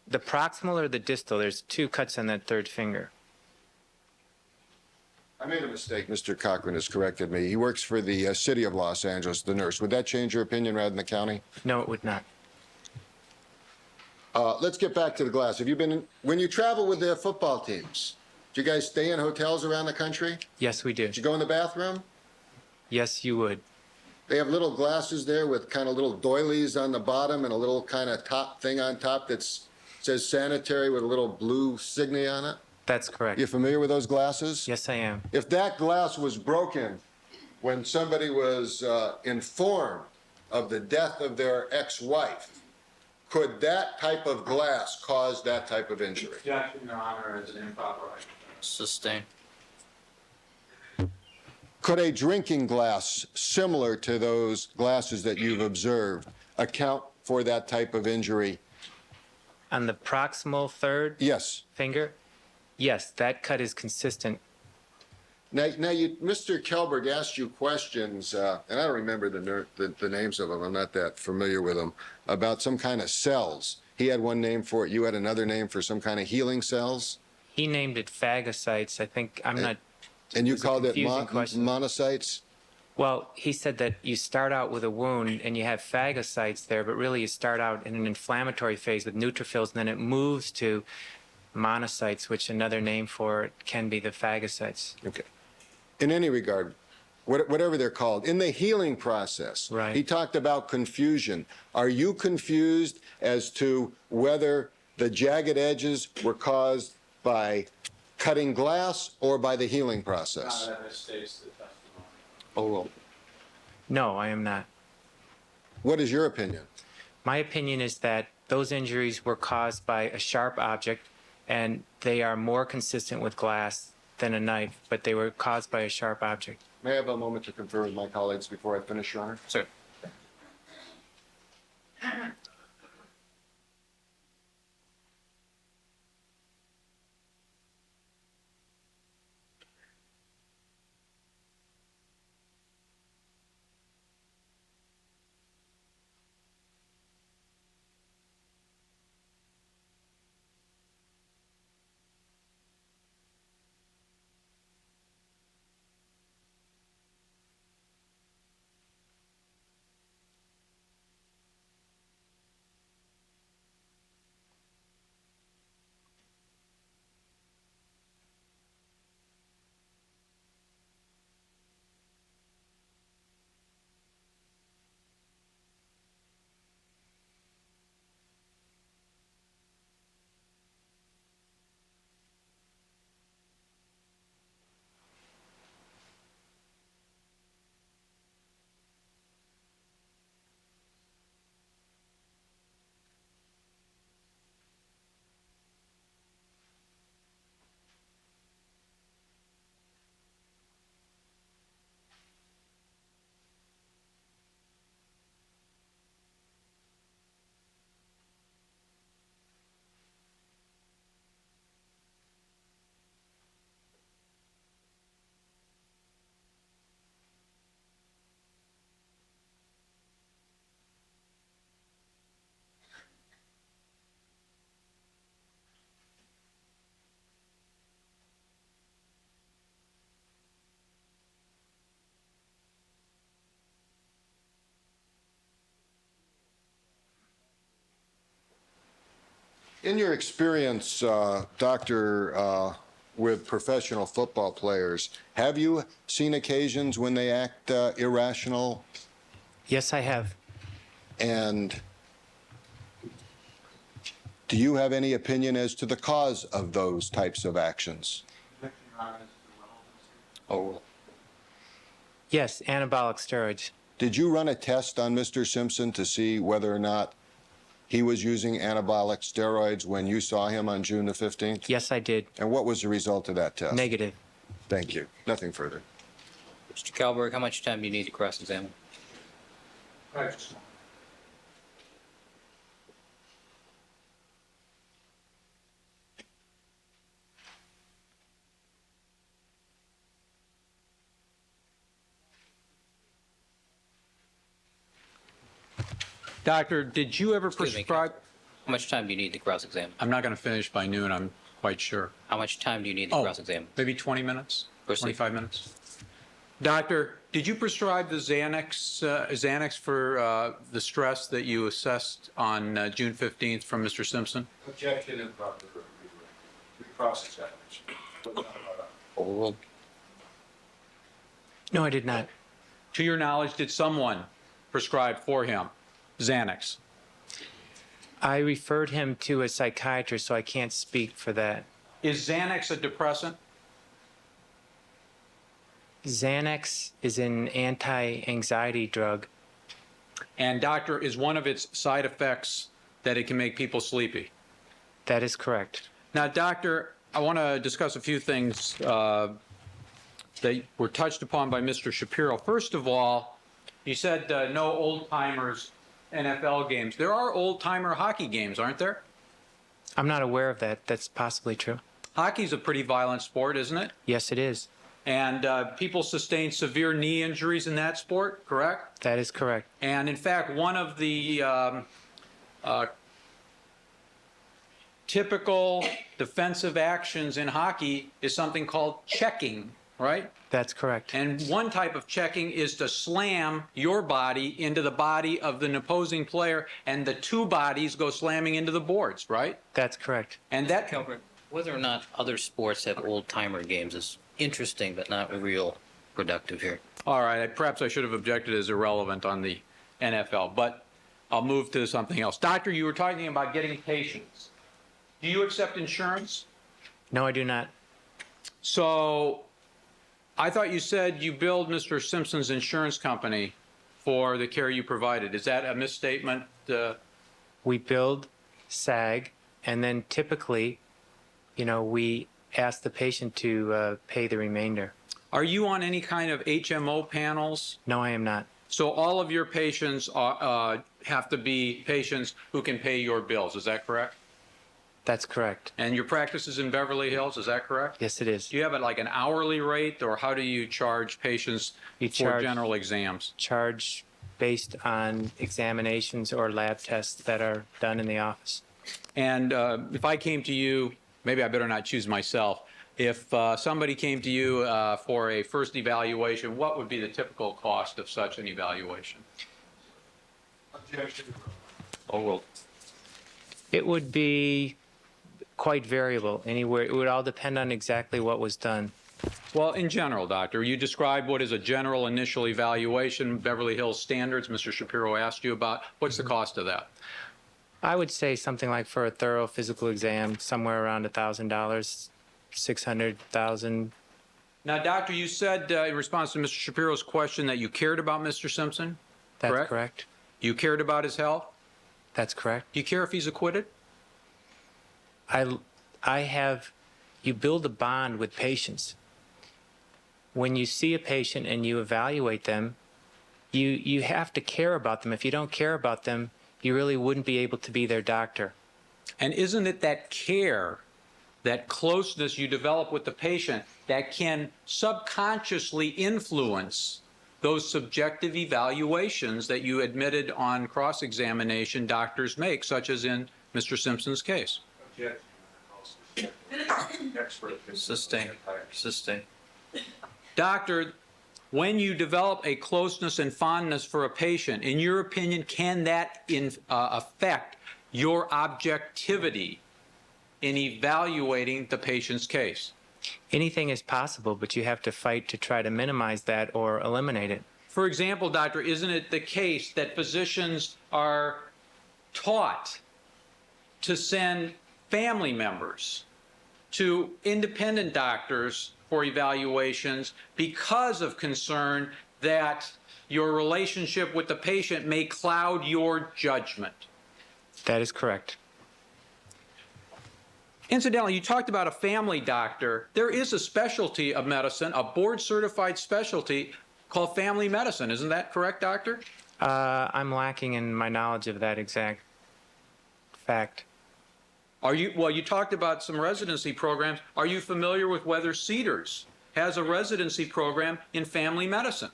the proximal or the distal, there's two cuts on that third finger. I made a mistake. Mr. Cochran has corrected me. He works for the city of Los Angeles, the nurse. Would that change your opinion rather than the county? No, it would not. Let's get back to the glass. Have you been, when you travel with the football teams, do you guys stay in hotels around the country? Yes, we do. Did you go in the bathroom? Yes, you would. They have little glasses there with kind of little doilies on the bottom and a little kind of top thing on top that says sanitary with a little blue signet on it. That's correct. You familiar with those glasses? Yes, I am. If that glass was broken when somebody was informed of the death of their ex-wife, could that type of glass cause that type of injury? Objection, Your Honor, is an improper hypothetical. Sustain. Could a drinking glass similar to those glasses that you've observed account for that type of injury? On the proximal third Yes. finger, yes, that cut is consistent. Now Mr. Kelberg asked you questions, and I don't remember the names of them. I'm not that familiar with them, about some kind of cells. He had one name for it. You had another name for some kind of healing cells? He named it phagocytes. I think, I'm not... And you It's a called it confusing question. monocytes? Well, he said that you start out with a wound and you have phagocytes there, but really you start out in an inflammatory phase with neutrophils, and then it moves to monocytes, which another name for it can be the phagocytes. Okay. In any regard, whatever they're called, in the healing process, Right. He talked about confusion. Are you confused as to whether the jagged edges were caused by cutting glass or by the healing process? That misstates the testimony. Overruled. No, I am not. What is your opinion? My opinion is that those injuries were caused by a sharp object, and they are more consistent with glass than a knife, but they were caused by a sharp object. May I have a moment to confer with my colleagues before I finish, Your Honor? Sir. In your experience, Doctor, with professional football players, have you seen occasions when they act irrational? Yes, I have. And do you have any opinion as to the cause of those types of actions? Oh. Yes, anabolic steroids. Did you run a test on Mr. Simpson to see whether or not he was using anabolic steroids when you saw him on June the 15th? Yes, I did. And what was the result of that test? Negative. Thank you. Nothing further. Mr. Kalberg, how much time do you need to cross-examine? Doctor, did you ever Excuse me, prescribe? How much time do you need to cross-examine? I'm not going to finish by noon, I'm quite sure. How much time do you need to cross-examine? Maybe 20 minutes? Proceed. 25 minutes? Doctor, did you prescribe the Xanax for the stress that you assessed on June 15th from Mr. Simpson? Objection and proper cross-examination. Overruled. No, I did not. To your knowledge, did someone prescribe for him Xanax? I referred him to a psychiatrist, so I can't speak for that. Is Xanax a depressant? Xanax is an anti-anxiety drug. And doctor, is one of its side effects that it can make people sleepy? That is correct. Now, doctor, I want to discuss a few things that were touched upon by Mr. Shapiro. First of all, you said no old-timers NFL games. There are old-timer hockey games, aren't there? I'm not aware of that. That's possibly true. Hockey's a pretty violent sport, isn't it? Yes, it is. And people sustain severe knee injuries in that sport, correct? That is correct. And in fact, one of the typical defensive actions in hockey is something called checking, right? That's correct. And one type of checking is to slam your body into the body of the opposing player, and the two bodies go slamming into the boards, right? That's correct. And that Kalberg, whether or not other sports have old-timer games is interesting, but not real productive here. All right, perhaps I should have objected as irrelevant on the NFL, but I'll move to something else. Doctor, you were talking about getting patients. Do you accept insurance? No, I do not. So I thought you said you billed Mr. Simpson's insurance company for the care you provided. Is that a misstatement? We billed SAG, and then typically, we ask the patient to pay the remainder. Are you on any kind of HMO panels? No, I am not. So all of your patients have to be patients who can pay your bills. Is that correct? That's correct. And your practice is in Beverly Hills. Is that correct? Yes, it is. Do you have it like an hourly rate, or how do you charge patients for general exams? Charge based on examinations or lab tests that are done in the office. And if I came to you, maybe I better not choose myself. If somebody came to you for a first evaluation, what would be the typical cost of such an evaluation? Objection. Overruled. It would be quite variable anywhere. It would all depend on exactly what was done. Well, in general, doctor, you described what is a general initial evaluation, Beverly Hills standards, Mr. Shapiro asked you about. What's the cost of that? I would say something like for a thorough physical exam, somewhere around $1,000, $600,000. Now, doctor, you said in response to Mr. Shapiro's question that you cared about Mr. Simpson, That's correct? correct. You cared about his health? That's correct. Do you care if he's acquitted? You build a bond with patients. When you see a patient and you evaluate them, you have to care about them. If you don't care about them, you really wouldn't be able to be their doctor. And isn't it that care, that closeness you develop with the patient that can subconsciously influence those subjective evaluations that you admitted on cross-examination doctors make, such as in Mr. Simpson's case? Sustain. Sustain. Doctor, when you develop a closeness and fondness for a patient, in your opinion, can that affect your objectivity in evaluating the patient's case? Anything is possible, but you have to fight to try to minimize that or eliminate it. For example, doctor, isn't it the case that physicians are taught to send family members to independent doctors for evaluations because of concern that your relationship with the patient may cloud your judgment? That is correct. Incidentally, you talked about a family doctor. There is a specialty of medicine, a board-certified specialty called family medicine. Isn't that correct, doctor? I'm lacking in my knowledge of that exact fact. Well, you talked about some residency programs. Are you familiar with whether Cedars has a residency program in family medicine?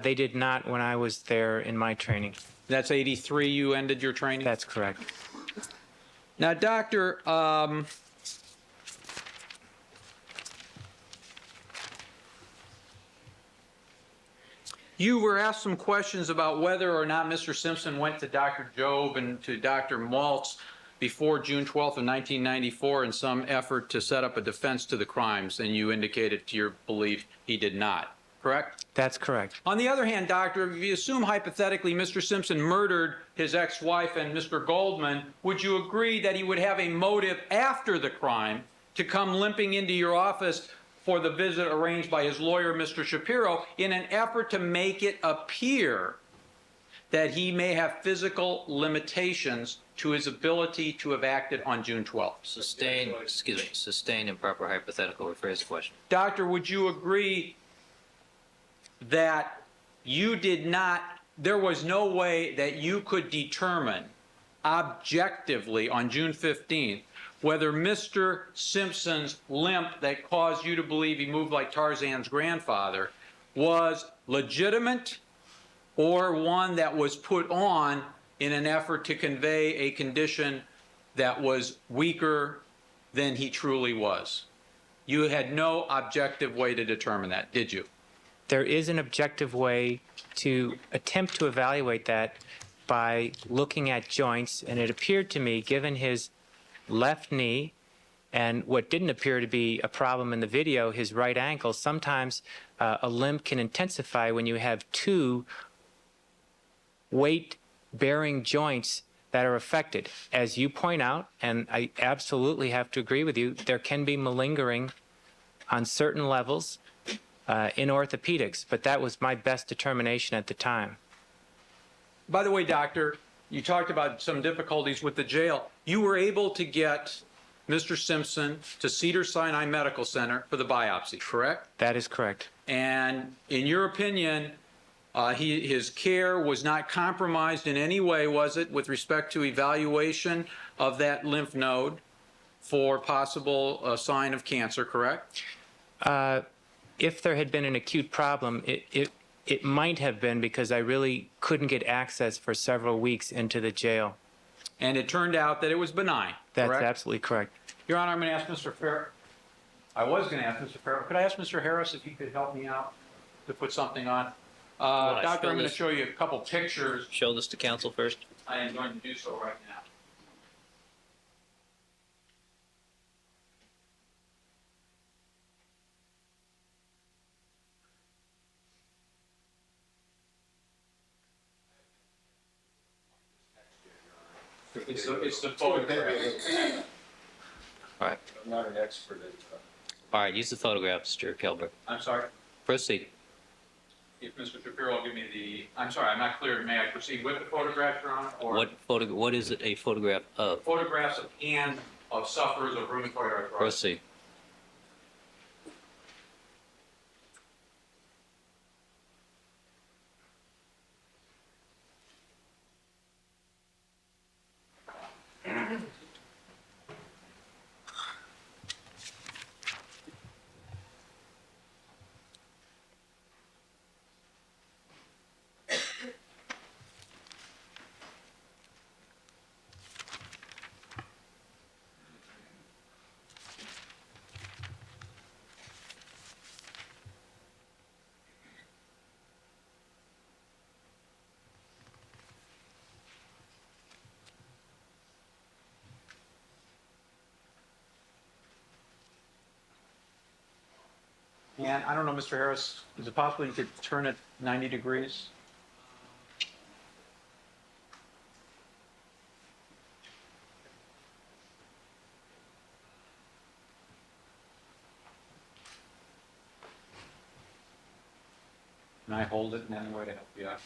They did not when I was there in my training. That's 83 you ended your training? That's correct. Now, doctor, you were asked some questions about whether or not Mr. Simpson went to Dr. Jobe and to Dr. Maltz before June 12th of 1994 in some effort to set up a defense to the crimes, and you indicated to your belief he did not, correct? That's correct. On the other hand, doctor, if you assume hypothetically Mr. Simpson murdered his ex-wife and Mr. Goldman, would you agree that he would have a motive after the crime to come limping into your office for the visit arranged by his lawyer, Mr. Shapiro, in an effort to make it appear that he may have physical limitations to his ability to have acted on June 12th? Sustained improper hypothetical. Rephrase the question. Doctor, would you agree that you did not, there was no way that you could determine objectively on June 15th whether Mr. Simpson's limp that caused you to believe he moved like Tarzan's grandfather was legitimate or one that was put on in an effort to convey a condition that was weaker than he truly was? You had no objective way to determine that, did you? There is an objective way to attempt to evaluate that by looking at joints, and it appeared to me, given his left knee and what didn't appear to be a problem in the video, his right ankle, sometimes a limp can intensify when you have two weight-bearing joints that are affected. As you point out, and I absolutely have to agree with you, there can be malingering on certain levels in orthopedics, but that was my best determination at the time. By the way, doctor, you talked about some difficulties with the jail. You were able to get Mr. Simpson to Cedars-Sinai Medical Center for the biopsy, correct? That is correct. And in your opinion, his care was not compromised in any way, was it, with respect to evaluation of that lymph node for possible sign of cancer, correct? If there had been an acute problem, it might have been, because I really couldn't get access for several weeks into the jail. And it turned out that it was benign, That's correct? absolutely correct. Your Honor, I'm going to ask Mr. Farrow. I was going to ask Mr. Farrow. Could I ask Mr. Harris if he could help me out to put something on? Doctor, I'm going to show you a couple pictures. Show this to counsel first. I am going to do so right now. It's the photograph. All right. I'm not an expert in All right. Use the photograph, Mr. Kelberg. I'm sorry. Proceed. If Mr. Shapiro will give me the, I'm sorry, I'm not clear. May I proceed with the photograph, Your Honor? Or What is it a photograph of? photographs of hand of sufferers of rheumatoid arthritis. Proceed. And I don't know, Mr. Harris, is it possible you could turn it 90 degrees? Can I hold it in any way to help you out?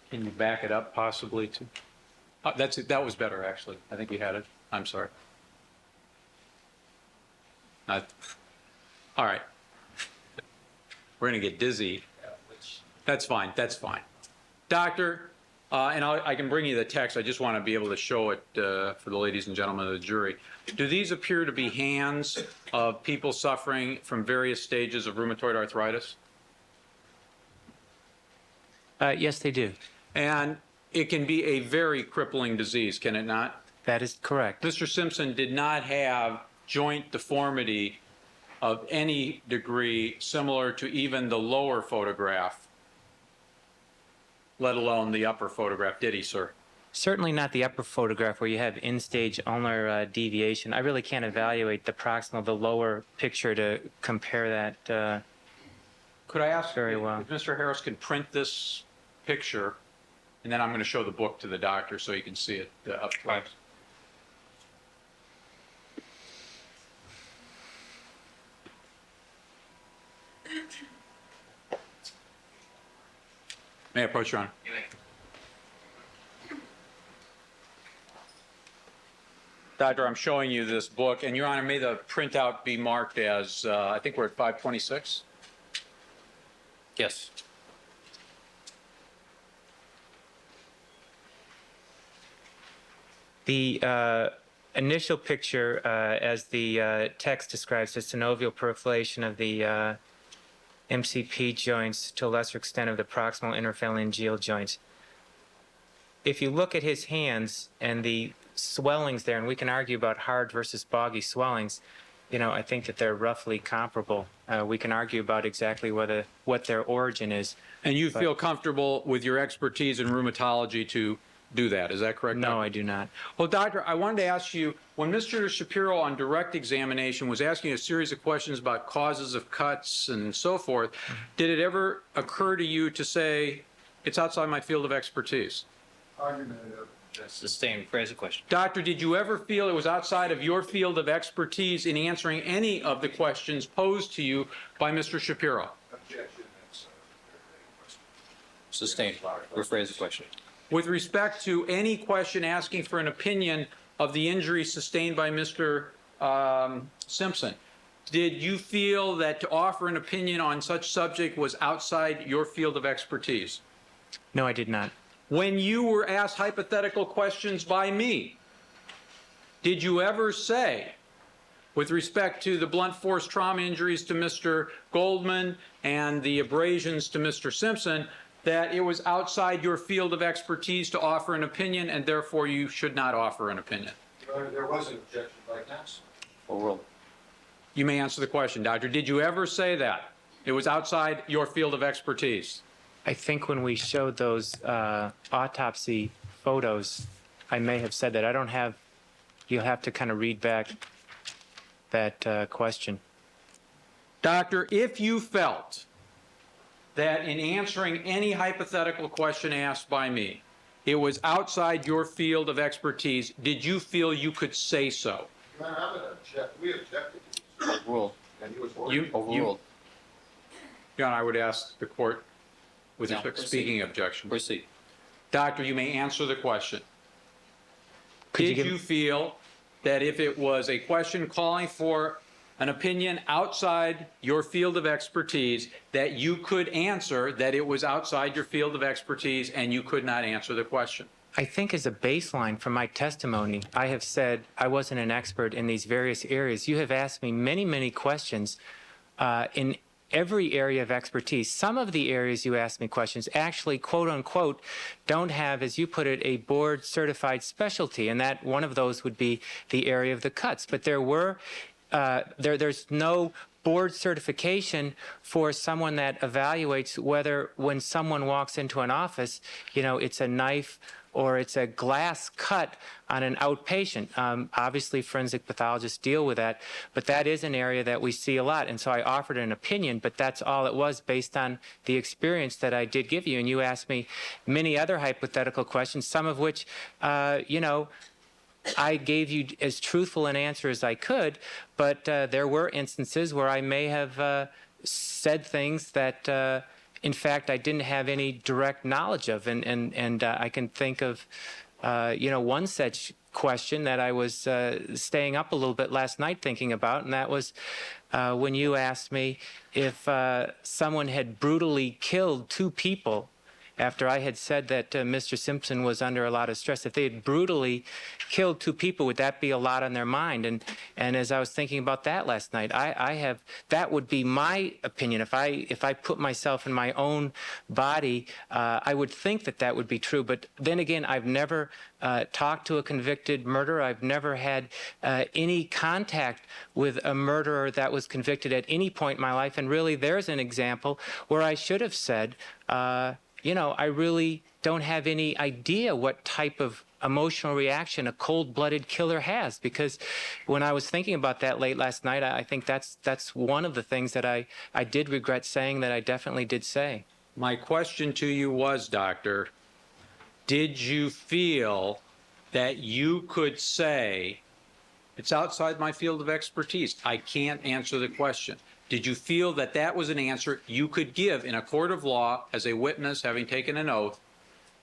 Can you back it up possibly to? That's it. That was better, actually. I think you had it. I'm sorry. All right. We're going to get dizzy. That's fine. That's fine. Doctor, and I can bring you the text. I just want to be able to show it for the ladies and gentlemen of the jury. Do these appear to be hands of people suffering from various stages of rheumatoid arthritis? Yes, they do. And it can be a very crippling disease, can it not? That is correct. Mr. Simpson did not have joint deformity of any degree similar to even the lower photograph, let alone the upper photograph, did he, sir? Certainly not the upper photograph where you have end-stage ulnar deviation. I really can't evaluate the proximal, the lower picture to compare that. Could I ask Very well. if Mr. Harris can print this picture, and then I'm going to show the book to the doctor so you can see it up close. May I approach, Your Honor? Doctor, I'm showing you this book, and Your Honor, may the printout be marked as, I think we're at 526? Yes. The initial picture, as the text describes, is synovial perforation of the MCP joints, to a lesser extent of the proximal interphalangeal joints. If you look at his hands and the swellings there, and we can argue about hard versus boggy swellings, you know, I think that they're roughly comparable. We can argue about exactly what their origin is. And you feel comfortable with your expertise in rheumatology to do that, is that correct? No, Doctor? I do not. Well, doctor, I wanted to ask you, when Mr. Shapiro on direct examination was asking a series of questions about causes of cuts and so forth, did it ever occur to you to say, it's outside my field of expertise? Sustained. Phrase the question. Doctor, did you ever feel it was outside of your field of expertise in answering any of the questions posed to you by Mr. Shapiro? Sustained. Rephrase the question. With respect to any question asking for an opinion of the injury sustained by Mr. Simpson, did you feel that to offer an opinion on such subject was outside your field of expertise? No, I did not. When you were asked hypothetical questions by me, did you ever say, with respect to the blunt force trauma injuries to Mr. Goldman and the abrasions to Mr. Simpson, that it was outside your field of expertise to offer an opinion, and therefore you should not offer an opinion? There was an objection by counsel. Overruled. You may answer the question, doctor. Did you ever say that? It was outside your field of expertise? I think when we showed those autopsy photos, I may have said that. I don't have, you'll have to kind of read back that question. Doctor, if you felt that in answering any hypothetical question asked by me, it was outside your field of expertise, did you feel you could say so? We objected. Overruled. And he was Overruled. John, I would ask the court, with No, respect to proceed. speaking objection. Proceed. Doctor, you may answer the question. Could you Did give- you feel that if it was a question calling for an opinion outside your field of expertise, that you could answer that it was outside your field of expertise and you could not answer the question? I think as a baseline for my testimony, I have said I wasn't an expert in these various areas. You have asked me many, many questions in every area of expertise. Some of the areas you asked me questions actually, quote unquote, don't have, as you put it, a board certified specialty. And that one of those would be the area of the cuts. But there were, there's no board certification for someone that evaluates whether when someone walks into an office, you know, it's a knife or it's a glass cut on an outpatient. Obviously, forensic pathologists deal with that, but that is an area that we see a lot. And so I offered an opinion, but that's all it was based on the experience that I did give you. And you asked me many other hypothetical questions, some of which, I gave you as truthful an answer as I could, but there were instances where I may have said things that, in fact, I didn't have any direct knowledge of. And I can think of, one such question that I was staying up a little bit last night thinking about, and that was when you asked me if someone had brutally killed 2 people after I had said that Mr. Simpson was under a lot of stress. If they had brutally killed 2 people, would that be a lot on their mind? And as I was thinking about that last night, that would be my opinion. If I put myself in my own body, I would think that would be true. But then again, I've never talked to a convicted murderer. I've never had any contact with a murderer that was convicted at any point in my life. And really, there's an example where I should have said, I really don't have any idea what type of emotional reaction a cold-blooded killer has, because when I was thinking about that late last night, I think that's one of the things that I did regret saying that I definitely did say. My question to you was, Doctor, did you feel that you could say, it's outside my field of expertise, I can't answer the question? Did you feel that was an answer you could give in a court of law as a witness having taken an oath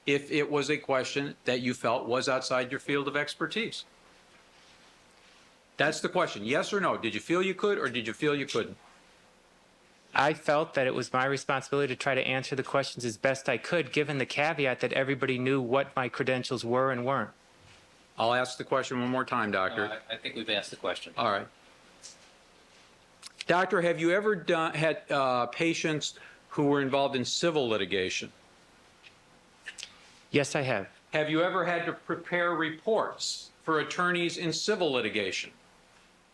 if it was a question that you felt was outside your field of expertise? That's the question. Yes or no? Did you feel you could, or did you feel you couldn't? I felt that it was my responsibility to try to answer the questions as best I could, given the caveat that everybody knew what my credentials were and weren't. I'll ask the question one more time, Doctor. I think we've asked the question. All right. Doctor, have you ever had patients who were involved in civil litigation? Yes, I have. Have you ever had to prepare reports for attorneys in civil litigation?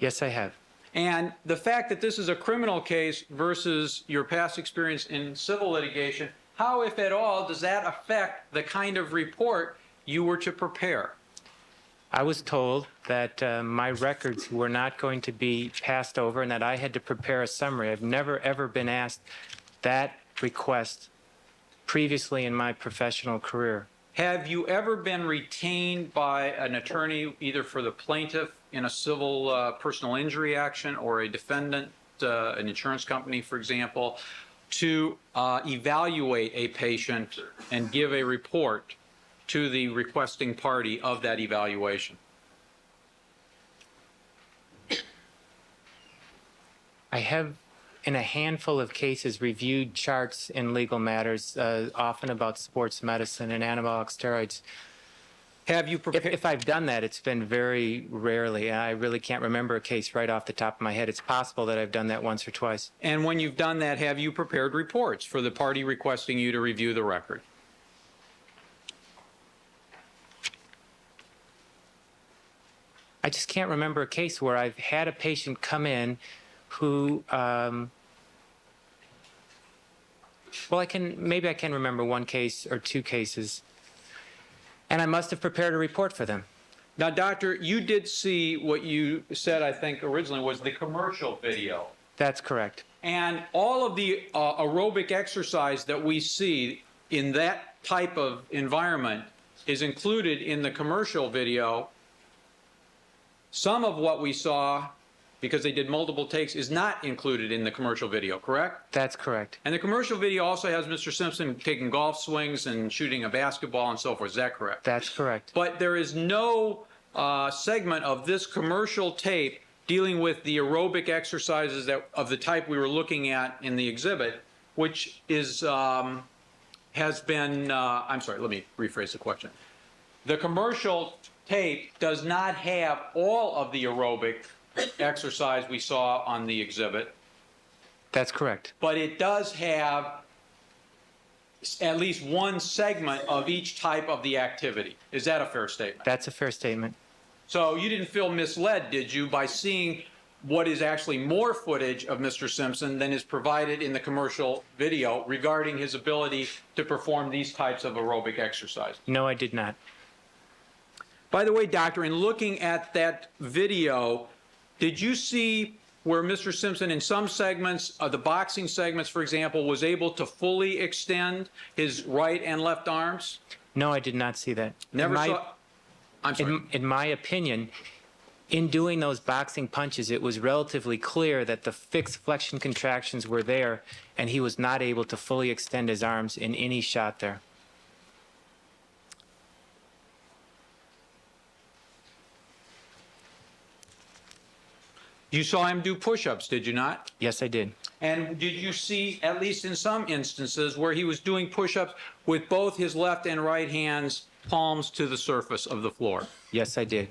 Yes, I have. And the fact that this is a criminal case versus your past experience in civil litigation, how, if at all, does that affect the kind of report you were to prepare? I was told that my records were not going to be passed over and that I had to prepare a summary. I've never, ever been asked that request previously in my professional career. Have you ever been retained by an attorney, either for the plaintiff in a civil personal injury action or a defendant, an insurance company, for example, to evaluate a patient and give a report to the requesting party of that evaluation? I have, in a handful of cases, reviewed charts in legal matters, often about sports medicine and anabolic steroids. Have you prepared? If I've done that, it's been very rarely. I really can't remember a case right off the top of my head. It's possible that I've done that once or twice. And when you've done that, have you prepared reports for the party requesting you to review the record? I just can't remember a case where I've had a patient come in who, maybe I can remember one case or 2 cases, and I must have prepared a report for them. Now, Doctor, you did see what you said, I think, originally was the commercial video. That's correct. And all of the aerobic exercise that we see in that type of environment is included in the commercial video. Some of what we saw, because they did multiple takes, is not included in the commercial video, correct? That's correct. And the commercial video also has Mr. Simpson taking golf swings and shooting a basketball and so forth. Is that correct? That's correct. But there is no segment of this commercial tape dealing with the aerobic exercises of the type we were looking at in the exhibit, which is has been, I'm sorry, let me rephrase the question. The commercial tape does not have all of the aerobic exercise we saw on the exhibit. That's correct. But it does have at least one segment of each type of the activity. Is that a fair statement? That's a fair statement. So you didn't feel misled, did you, by seeing what is actually more footage of Mr. Simpson than is provided in the commercial video regarding his ability to perform these types of aerobic exercise? No, I did not. By the way, doctor, in looking at that video, did you see where Mr. Simpson in some segments, the boxing segments, for example, was able to fully extend his right and left arms? No, I did not see that. Never In my- saw. I'm sorry. In my opinion, in doing those boxing punches, it was relatively clear that the fixed flexion contractions were there, and he was not able to fully extend his arms in any shot there. You saw him do push-ups, did you not? Yes, I did. And did you see, at least in some instances, where he was doing push-ups with both his left and right hands palms to the surface of the floor? Yes, I did.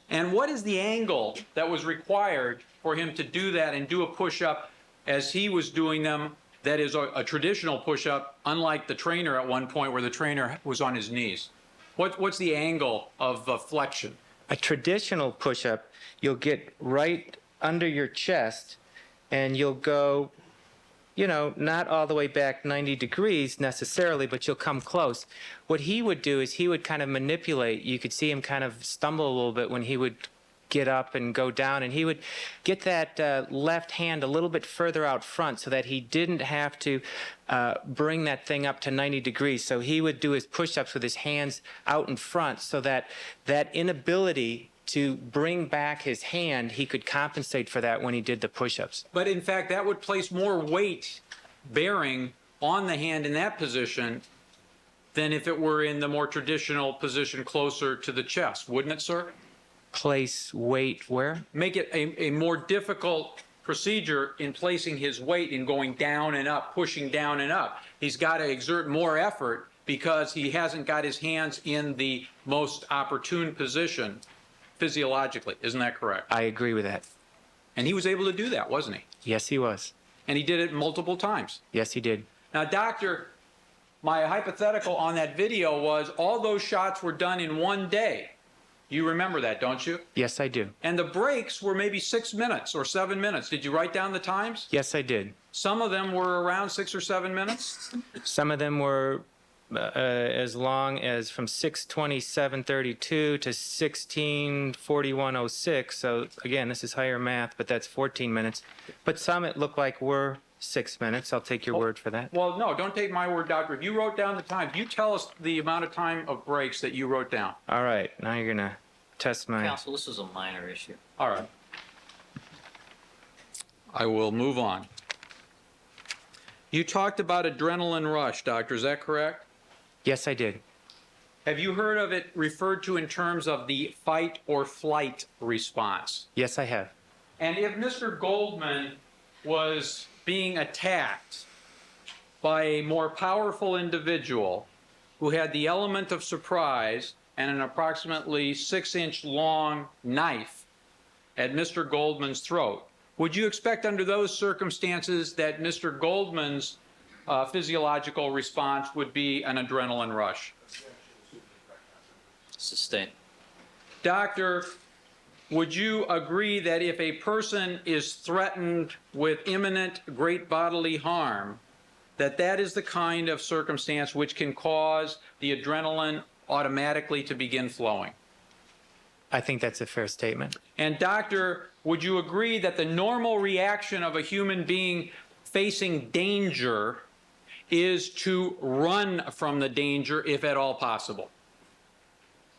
And what is the angle that was required for him to do that and do a push-up as he was doing them? That is a traditional push-up, unlike the trainer at one point where the trainer was on his knees. What's the angle of flexion? A traditional push-up, you'll get right under your chest and you'll go, you know, not all the way back 90 degrees necessarily, but you'll come close. What he would do is he would kind of manipulate. You could see him kind of stumble a little bit when he would get up and go down, and he would get that left hand a little bit further out front so that he didn't have to bring that thing up to 90 degrees. So he would do his push-ups with his hands out in front so that that inability to bring back his hand, he could compensate for that when he did the push-ups. But in fact, that would place more weight bearing on the hand in that position than if it were in the more traditional position closer to the chest, wouldn't it, sir? Place weight where? Make it a more difficult procedure in placing his weight in going down and up, pushing down and up. He's got to exert more effort because he hasn't got his hands in the most opportune position physiologically. Isn't that correct? I agree with that. And he was able to do that, wasn't he? Yes, he was. And he did it multiple times. Yes, he did. Now, doctor, my hypothetical on that video was all those shots were done in one day. You remember that, don't you? Yes, I do. And the breaks were maybe 6 minutes or 7 minutes. Did you write down the times? Yes, I did. Some of them were around 6 or 7 minutes. Some of them were as long as from 6:27:32 to 16:41:06. So again, this is higher math, but that's 14 minutes. But some it looked like were 6 minutes. I'll take your word for that. Well, no, don't take my word, doctor. If you wrote down the time, you tell us the amount of time of breaks that you wrote down. All right, now you're gonna test my. Counsel, this is a minor issue. All right. I will move on. You talked about adrenaline rush, doctor. Is that correct? Yes, I did. Have you heard of it referred to in terms of the fight or flight response? Yes, I have. And if Mr. Goldman was being attacked by a more powerful individual who had the element of surprise and an approximately 6-inch long knife at Mr. Goldman's throat, would you expect under those circumstances that Mr. Goldman's physiological response would be an adrenaline rush? Sustained. Doctor, would you agree that if a person is threatened with imminent great bodily harm, that that is the kind of circumstance which can cause the adrenaline automatically to begin flowing? I think that's a fair statement. And doctor, would you agree that the normal reaction of a human being facing danger is to run from the danger if at all possible?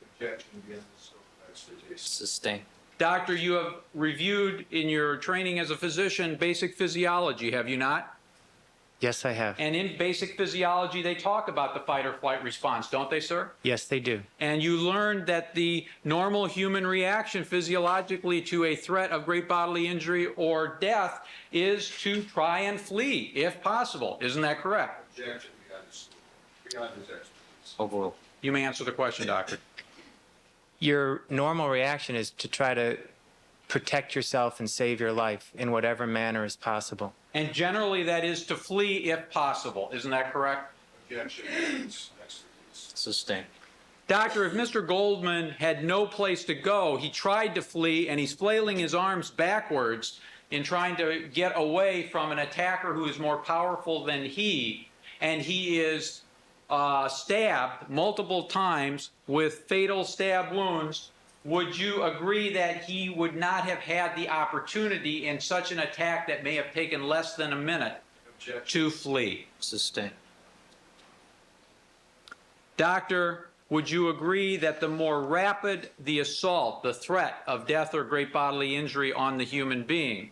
Objection beyond the scope of expertise. Sustained. Doctor, you have reviewed in your training as a physician basic physiology, have you not? Yes, I have. And in basic physiology, they talk about the fight or flight response, don't they, sir? Yes, they do. And you learned that the normal human reaction physiologically to a threat of great bodily injury or death is to try and flee, if possible. Isn't that correct? Objection beyond his expertise. Overruled. You may answer the question, doctor. Your normal reaction is to try to protect yourself and save your life in whatever manner is possible. And generally that is to flee if possible. Isn't that correct? Objection beyond his expertise. Sustained. Doctor, if Mr. Goldman had no place to go, he tried to flee and he's flailing his arms backwards in trying to get away from an attacker who is more powerful than he, and he is stabbed multiple times with fatal stab wounds, would you agree that he would not have had the opportunity in such an attack that may have taken less than a minute to flee? Sustained. Doctor, would you agree that the more rapid the assault, the threat of death or great bodily injury on the human being,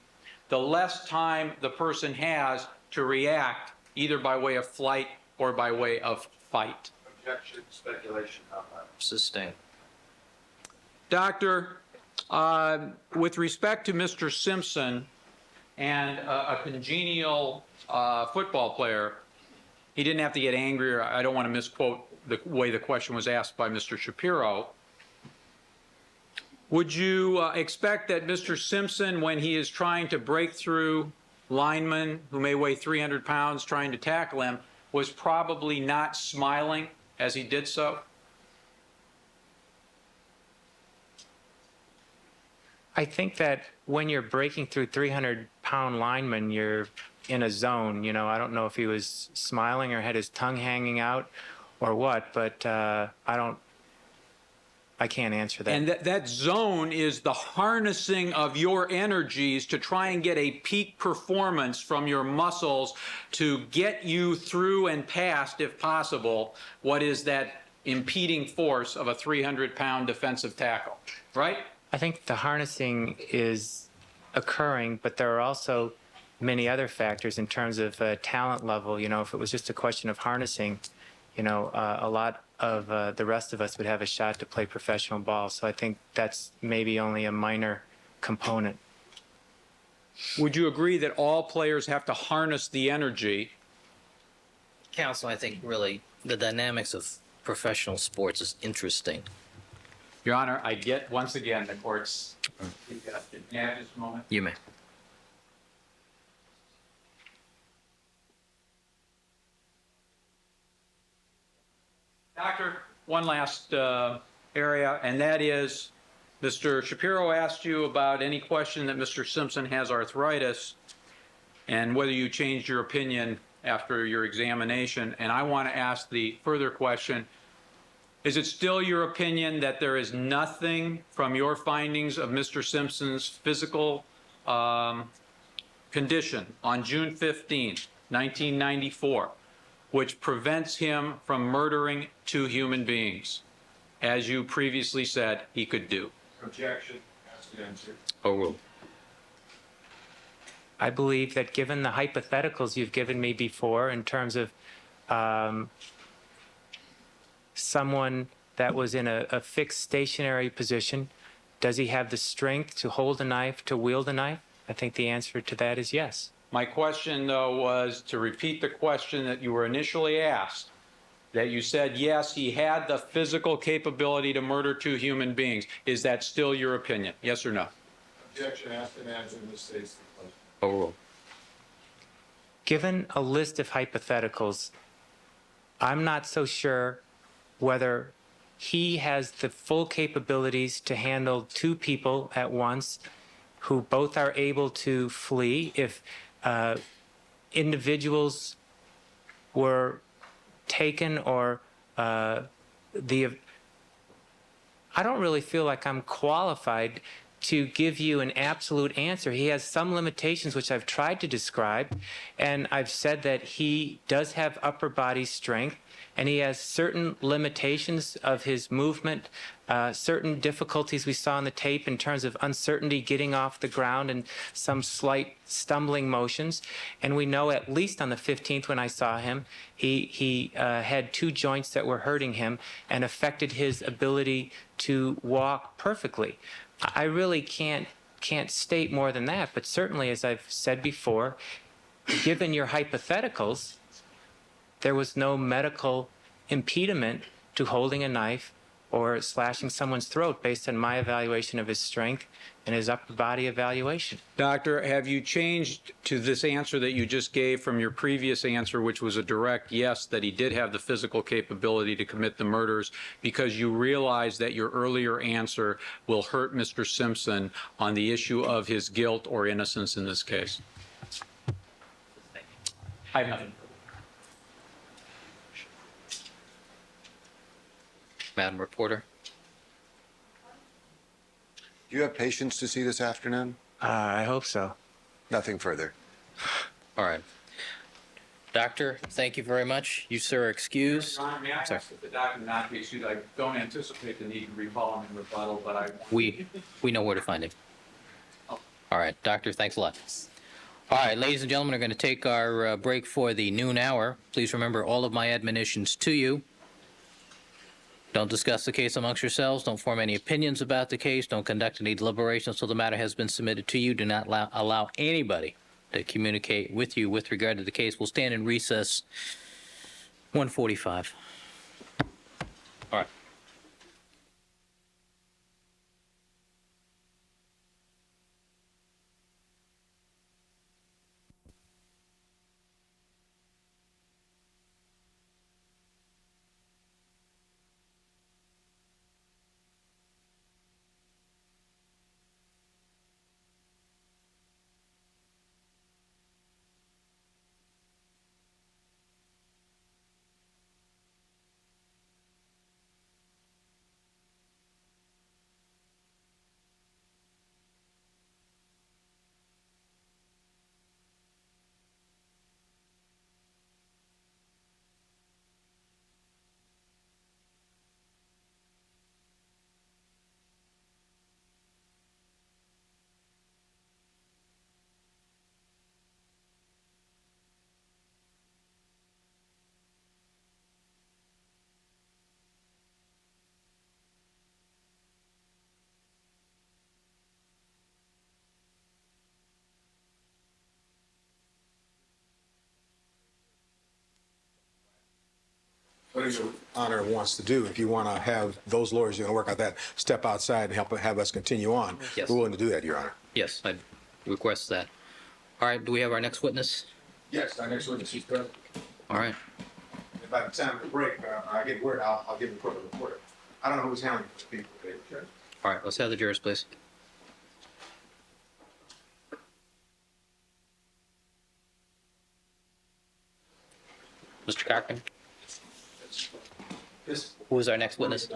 the less time the person has to react either by way of flight or by way of fight? Objection, speculation, comment. Sustained. Doctor, with respect to Mr. Simpson and a congenial football player, he didn't have to get angry, or I don't want to misquote the way the question was asked by Mr. Shapiro. Would you expect that Mr. Simpson, when he is trying to break through linemen who may weigh 300 pounds trying to tackle him, was probably not smiling as he did so? I think that when you're breaking through 300-pound linemen, you're in a zone. You know, I don't know if he was smiling or had his tongue hanging out or what, but I can't answer that. And that zone is the harnessing of your energies to try and get a peak performance from your muscles to get you through and past, if possible, what is that impeding force of a 300-pound defensive tackle, right? I think the harnessing is occurring, but there are also many other factors in terms of talent level. You know, if it was just a question of harnessing, you know, a lot of the rest of us would have a shot to play professional ball. So I think that's maybe only a minor component. Would you agree that all players have to harness the energy? Counsel, I think really the dynamics of professional sports is interesting. Your Honor, I get, once again, the court's suggestion. May I have just a moment? You may. Doctor, one last area, and that is, Mr. Shapiro asked you about any question that Mr. Simpson has arthritis and whether you changed your opinion after your examination. And I want to ask the further question, is it still your opinion that there is nothing from your findings of Mr. Simpson's physical condition on June 15, 1994, which prevents him from murdering 2 human beings, as you previously said he could do? Objection, ask the answer. Overruled. I believe that given the hypotheticals you've given me before in terms of someone that was in a fixed stationary position, does he have the strength to hold a knife, to wield a knife? I think the answer to that is yes. My question, though, was to repeat the question that you were initially asked, that you said, yes, he had the physical capability to murder 2 human beings. Is that still your opinion? Yes or no? Objection, ask and answer, misstates the question. Overruled. Given a list of hypotheticals, I'm not so sure whether he has the full capabilities to handle 2 people at once who both are able to flee. If individuals were taken or I don't really feel like I'm qualified to give you an absolute answer. He has some limitations which I've tried to describe, and I've said that he does have upper body strength, and he has certain limitations of his movement, certain difficulties we saw on the tape in terms of uncertainty getting off the ground and some slight stumbling motions. And we know at least on the 15th when I saw him, he had 2 joints that were hurting him and affected his ability to walk perfectly. I really can't state more than that, but certainly, as I've said before, given your hypotheticals, there was no medical impediment to holding a knife or slashing someone's throat based on my evaluation of his strength and his upper body evaluation. Doctor, have you changed to this answer that you just gave from your previous answer, which was a direct yes, that he did have the physical capability to commit the murders, because you realize that your earlier answer will hurt Mr. Simpson on the issue of his guilt or innocence in this case? I have nothing. Madam Reporter? Do you have patience to see this afternoon? I hope so. Nothing further. All right. Doctor, thank you very much. You, sir, are excused. Your Honor, may I ask that the doctor not be excused? I don't anticipate the need to recall him in rebuttal, but I... We know where to find him. All right, Doctor, thanks a lot. All right, ladies and gentlemen, we're going to take our break for the noon hour. Please remember all of my admonitions to you. Don't discuss the case amongst yourselves. Don't form any opinions about the case. Don't conduct any deliberations until the matter has been submitted to you. Do not allow anybody to communicate with you with regard to the case. We'll stand in recess 1:45. All right. Whatever your honor wants to do. If you want to have those lawyers who are going to work out that, step outside and have us continue on. Yes. We're willing to do that, Your Honor. Yes, I request that. All right, do we have our next witness? Yes, our next witness is present. All right. And by the time of the break, I get word, I'll give the court a report. I don't know who's handling these people, okay? All right, let's have the jurors, please. Mr. Cochran, who is our next witness?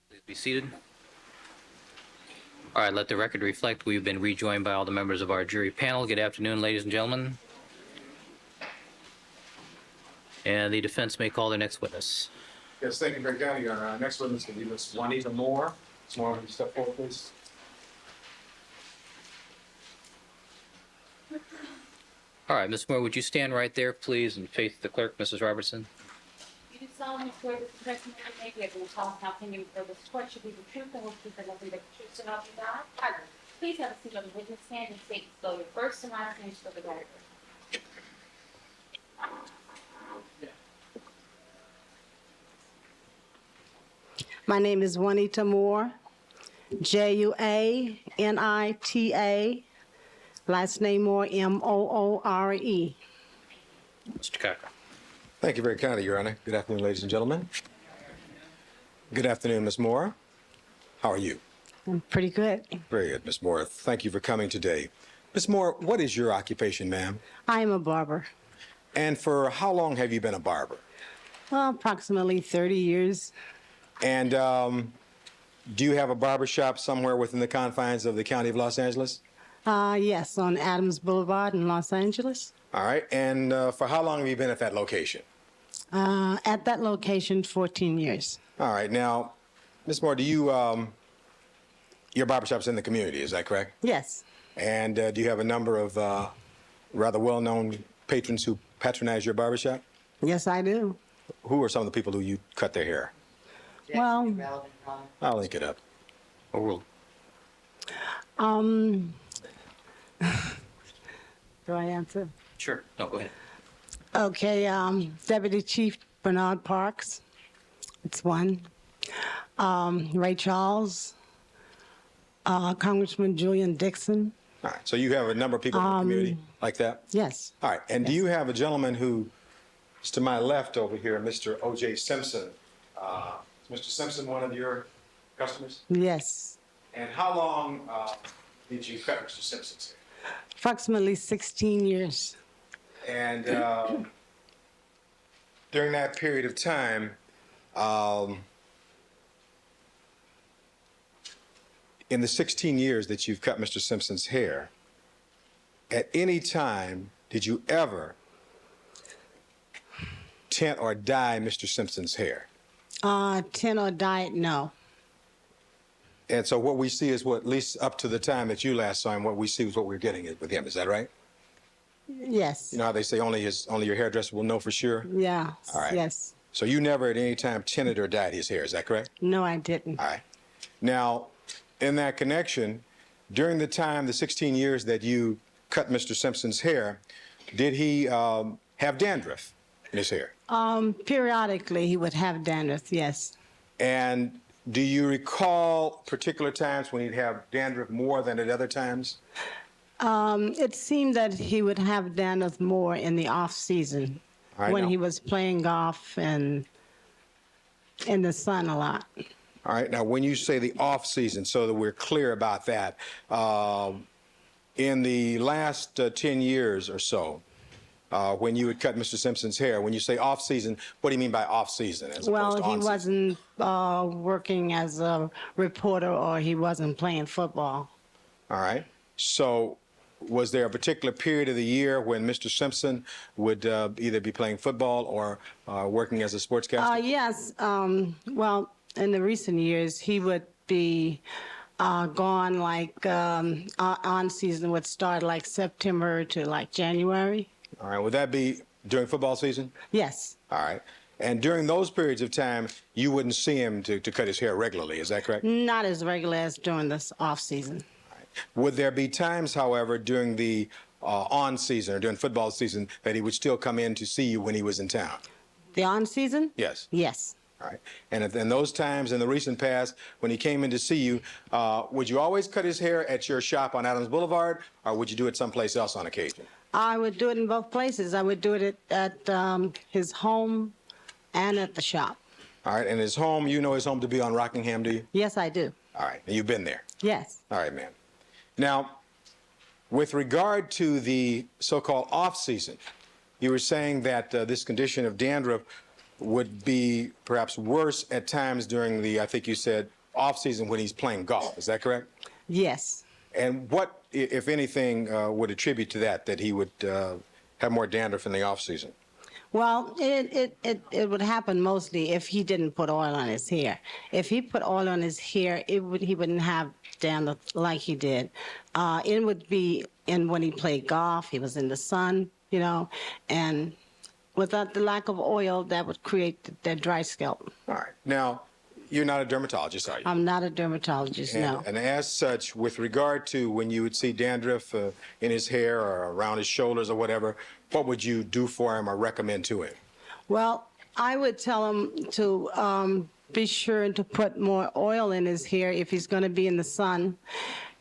Please be seated. All right, let the record reflect we've been rejoined by all the members of our jury panel. Good afternoon, ladies and gentlemen. And the defense may call their next witness. Yes, thank you very kindly, Your Honor. Our next witness will be Ms. Juanita Moore. Ms. Moore, will you step forward, please? All right, Ms. Moore, would you stand right there, please, and face the clerk, Mrs. Robertson? You do solemnly swear that the testimony you may give will tell how opinion before this court should be the truth and will keep the nothing but the truth, so help you God? I do. Please have a seat on the witness stand and state spell your first and last names for the record. My name is Juanita Moore, Juanita. Last name Moore, Moore. Mr. Cochran. Thank you very kindly, Your Honor. Good afternoon, ladies and gentlemen. Good afternoon, Ms. Moore. How are you? I'm pretty good. Very good, Ms. Moore. Thank you for coming today. Ms. Moore, what is your occupation, ma'am? I am a barber. And for how long have you been a barber? Well, approximately 30 years. And do you have a barber shop somewhere within the confines of the County of Los Angeles? Yes, on Adams Boulevard in Los Angeles. All right. And for how long have you been at that location? At that location, 14 years. All right. Now, Ms. Moore, do you, your barbershop's in the community, is that correct? Yes. And do you have a number of rather well-known patrons who patronize your barbershop? Yes, I do. Who are some of the people who you cut their hair? Well, I'll link it up. Overruled. do I answer? Sure. No, go ahead. Okay, Deputy Chief Bernard Parks, it's one. Ray Charles, Congressman Julian Dixon. All right. So you have a number of people in the community like that? Yes. All right. And do you have a gentleman who is to my left over here, Mr. OJ Simpson? Is Mr. Simpson one of your customers? Yes. And how long did you cut Mr. Simpson's hair? Approximately 16 years. And during that period of time, in the 16 years that you've cut Mr. Simpson's hair, at any time did you ever tint or dye Mr. Simpson's hair? Tint or dye it, no. And so what we see is what, at least up to the time that you last saw him, what we see is what we're getting with him. Is that right? Yes. You know how they say only your hairdresser will know for sure? Yeah. All right. Yes. So you never at any time tinted or dyed his hair, is that correct? No, I didn't. All right. Now, in that connection, during the time, the 16 years that you cut Mr. Simpson's hair, did he have dandruff in his hair? Periodically, he would have dandruff, yes. And do you recall particular times when he'd have dandruff more than at other times? It seemed that he would have dandruff more in the off season, All right, when now- he was playing golf and in the sun a lot. All right. Now, when you say the off season, so that we're clear about that, in the last 10 years or so, when you would cut Mr. Simpson's hair, when you say off season, what do you mean by off season? As Well, opposed to he on season? wasn't working as a reporter or he wasn't playing football. All right. So, was there a particular period of the year when Mr. Simpson would either be playing football or working as a sportscaster? Yes. Well, in the recent years, he would be gone like on season would start like September to like January. All right. Would that be during football season? Yes. All right. And during those periods of time, you wouldn't see him to cut his hair regularly. Is that correct? Not as regular as during this off season. Would there be times, however, during the on season or during football season that he would still come in to see you when he was in town? The on season? Yes. Yes. All right. And in those times in the recent past, when he came in to see you, would you always cut his hair at your shop on Adams Boulevard, or would you do it someplace else on occasion? I would do it in both places. I would do it at his home and at the shop. All right. And his home, you know his home to be on Rockingham, do you? Yes, I do. All right. And you've been there? Yes. All right, ma'am. Now, with regard to the so-called off-season, you were saying that this condition of dandruff would be perhaps worse at times during the, I think you said, off-season when he's playing golf. Is that correct? Yes. And what, if anything, would attribute to that he would have more dandruff in the off-season? Well, it would happen mostly if he didn't put oil on his hair. If he put oil on his hair, he wouldn't have dandruff like he did. It would be when he played golf, he was in the sun, you know, and without the lack of oil, that would create that dry scalp. All right. Now, You're not a dermatologist, are you? I'm not a dermatologist, no. And as such, with regard to when you would see dandruff in his hair or around his shoulders or whatever, what would you do for him or recommend to him? Well, I would tell him to be sure to put more oil in his hair if he's going to be in the sun.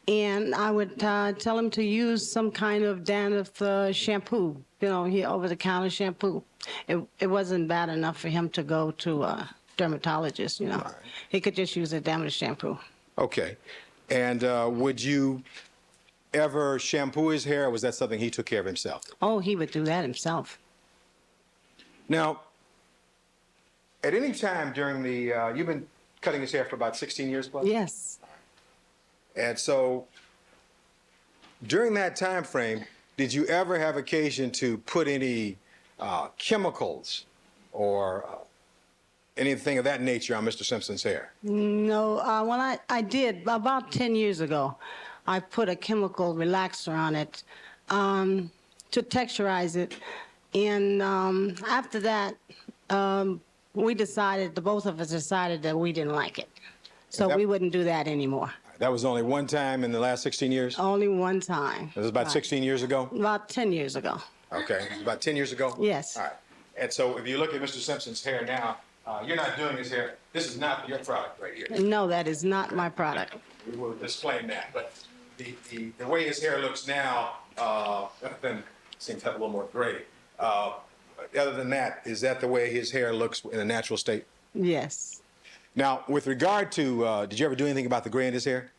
And I would tell him to use some kind of dandruff shampoo, over-the-counter shampoo. It wasn't bad enough for him to go to a dermatologist, Right. He could just use a dandruff shampoo. Okay. And would you ever shampoo his hair, or was that something he took care of himself? Oh, he would do that himself. Now, at any time during the, you've been cutting his hair for about 16 years plus? Yes. And so, during that time frame, did you ever have occasion to put any chemicals or anything of that nature on Mr. Simpson's hair? No, well, I did about 10 years ago. I put a chemical relaxer on it to texturize it. And after that, both of us decided that we didn't like it. So we wouldn't do that anymore. That was only one time in the last 16 years? Only one time. It was about Right. 16 years ago? About 10 years ago. Okay, it was about 10 years ago? Yes. All right. And so if you look at Mr. Simpson's hair now, you're not doing his hair. This is not your product right here. No, that is not my product. We will disclaim that. But the way his hair looks now, then seems to have a little more gray. Other than that, is that the way his hair looks in a natural state? Yes. Now, with regard to, did you ever do anything about the gray in his hair?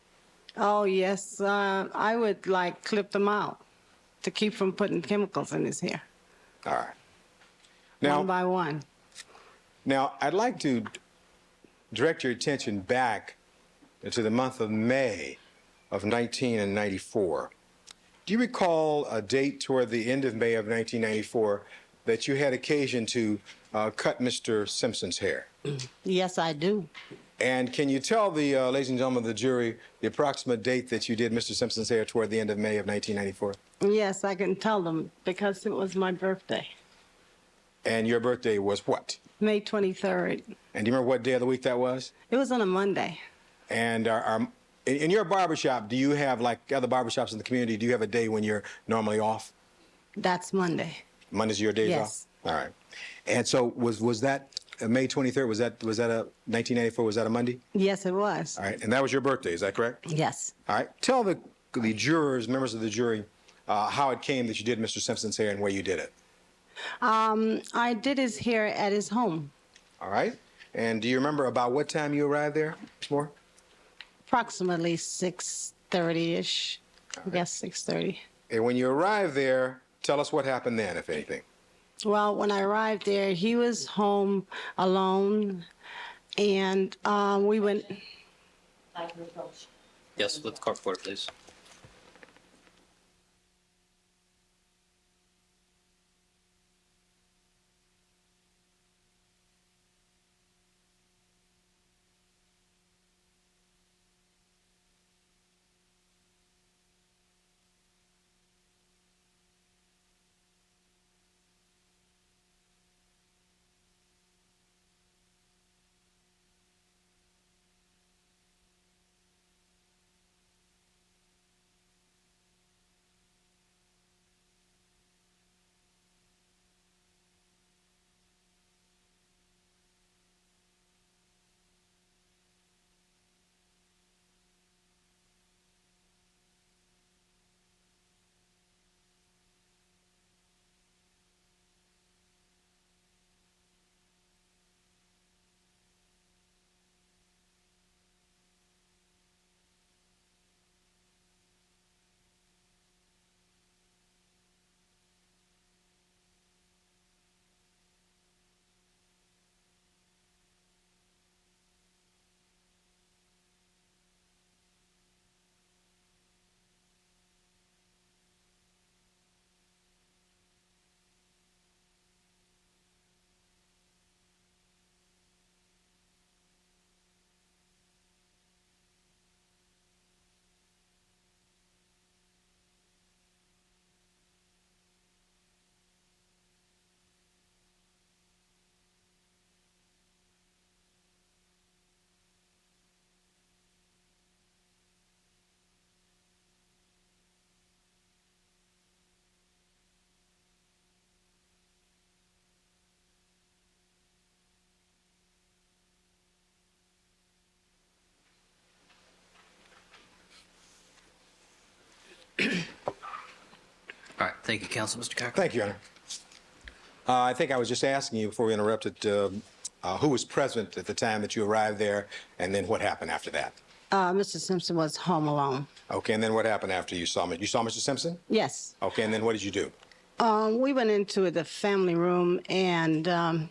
Oh, yes. I would clip them out to keep from putting chemicals in his hair. All right. Now, one by one. Now, I'd like to direct your attention back to the month of May of 1994. Do you recall a date toward the end of May of 1994 that you had occasion to cut Mr. Simpson's hair? Yes, I do. And can you tell the ladies and gentlemen of the jury the approximate date that you did Mr. Simpson's hair toward the end of May of 1994? Yes, I can tell them because it was my birthday. And your birthday was what? May 23rd. And do you remember what day of the week that was? It was on a Monday. And in your barbershop, do you have, like other barbershops in the community, do you have a day when you're normally off? That's Monday. Monday's your days Yes. off? All right. And so was that May 23rd, was that a 1994, was that a Monday? Yes, it was. All right. And that was your birthday, is that correct? Yes. All right. Tell the jurors, members of the jury, how it came that you did Mr. Simpson's hair and where you did it. I did his hair at his home. All right. And do you remember about what time you arrived there, Ms. Moore? Approximately 6:30-ish. I guess 6:30. And when you arrived there, tell us what happened then, if anything. Well, when I arrived there, he was home alone, and we went. Yes, with the court reporter, please. All right, thank you, counsel. Mr. Cochran? Thank you, Your Honor. I think I was just asking you before we interrupted, who was present at the time that you arrived there, and then what happened after that? Mr. Simpson was home alone. Okay, and then what happened after you saw me? You saw Mr. Simpson? Yes. Okay, and then what did you do? We went into the family room, and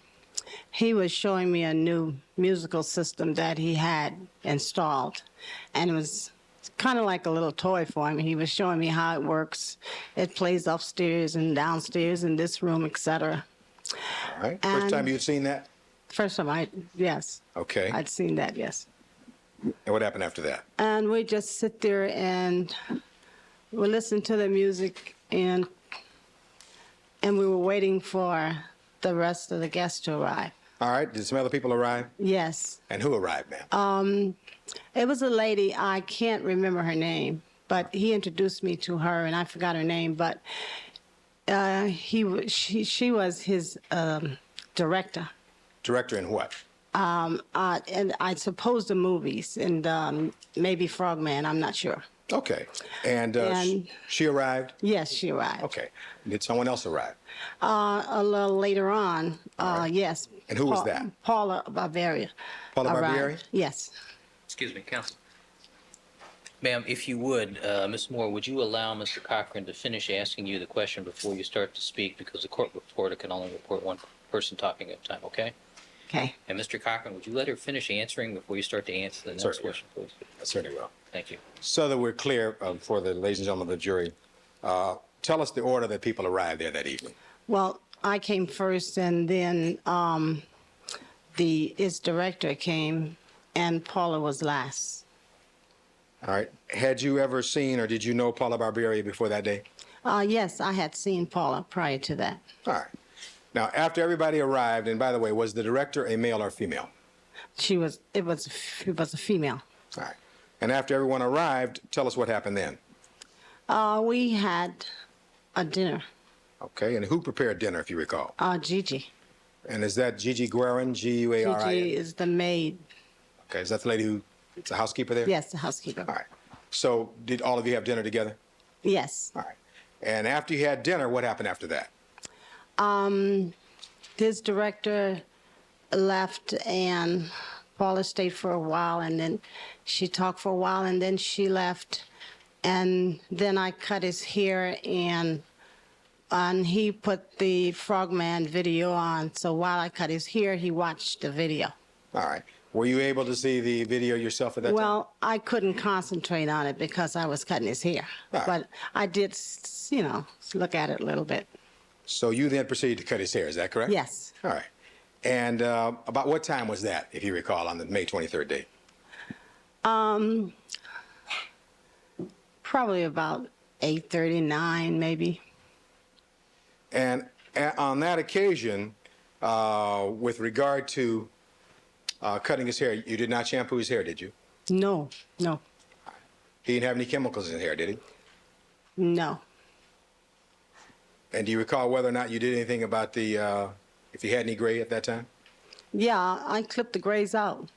he was showing me a new musical system that he had installed. And it was kind of like a little toy for him. He was showing me how it works. It plays upstairs and downstairs in this room, etc. All right. First And- time you'd seen that? First time, yes. Okay. I'd seen that, yes. And what happened after that? And we just sit there and we listen to the music, and we were waiting for the rest of the guests to arrive. All right. Did some other people arrive? Yes. And who arrived, ma'am? It was a lady, I can't remember her name, but he introduced me to her, and I forgot her name, but she was his director. Director in what? And I suppose the movies, and maybe Frogman, I'm not sure. Okay. And, And- she arrived? Yes, she arrived. Okay. Did someone else arrive? A little later on, yes. And who was that? Paula Barbieri. Paula arrived. Barbieri? Yes. Excuse me, counsel. Ma'am, if you would, Ms. Moore, would you allow Mr. Cochran to finish asking you the question before you start to speak? Because the court reporter can only report one person talking at a time, okay? Okay. And Mr. Cochran, would you let her finish answering before you start to answer the next Certainly. question, please? I certainly will. Thank you. So that we're clear for the ladies and gentlemen of the jury, tell us the order that people arrived there that evening. Well, I came first, and then its director came, and Paula was last. All right. Had you ever seen or did you know Paula Barbieri before that day? Yes, I had seen Paula prior to that. All right. Now, after everybody arrived, and by the way, was the director a male or female? It was a female. All right. And after everyone arrived, tell us what happened then. We had a dinner. Okay. And who prepared dinner, if you recall? Gigi. And is that Gigi Guerin, G-U-A-R-I-N? Gigi is the maid. Okay. Is that the lady who's the housekeeper there? Yes, the housekeeper. All right. So did all of you have dinner together? Yes. All right. And after you had dinner, what happened after that? This director left, and Paula stayed for a while, and then she talked for a while, and then she left. And then I cut his hair, and he put the Frogman video on. So while I cut his hair, he watched the video. All right. Were you able to see the video yourself at that time? Well, I couldn't concentrate on it because I was cutting his hair. All right. But I did, look at it a little bit. So you then proceeded to cut his hair, is that correct? Yes. All right. And about what time was that, if you recall, on the May 23rd date? Probably about 8:39, maybe. And on that occasion, with regard to cutting his hair, you did not shampoo his hair, did you? No. He didn't have any chemicals in his hair, did he? No. And do you recall whether or not you did anything about if he had any gray at that time? Yeah, I clipped the grays out.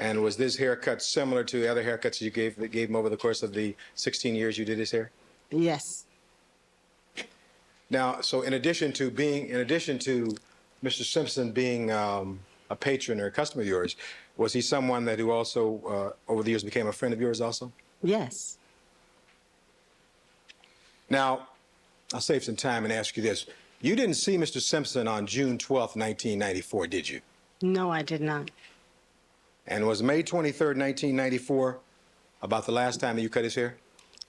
And was this haircut similar to the other haircuts you gave him over the course of the 16 years you did his hair? Yes. Now, so in addition to Mr. Simpson being a patron or a customer of yours, was he someone who also over the years became a friend of yours also? Yes. Now, I'll save some time and ask you this. You didn't see Mr. Simpson on June 12th, 1994, did you? No, I did not. And was May 23rd, 1994 about the last time that you cut his hair?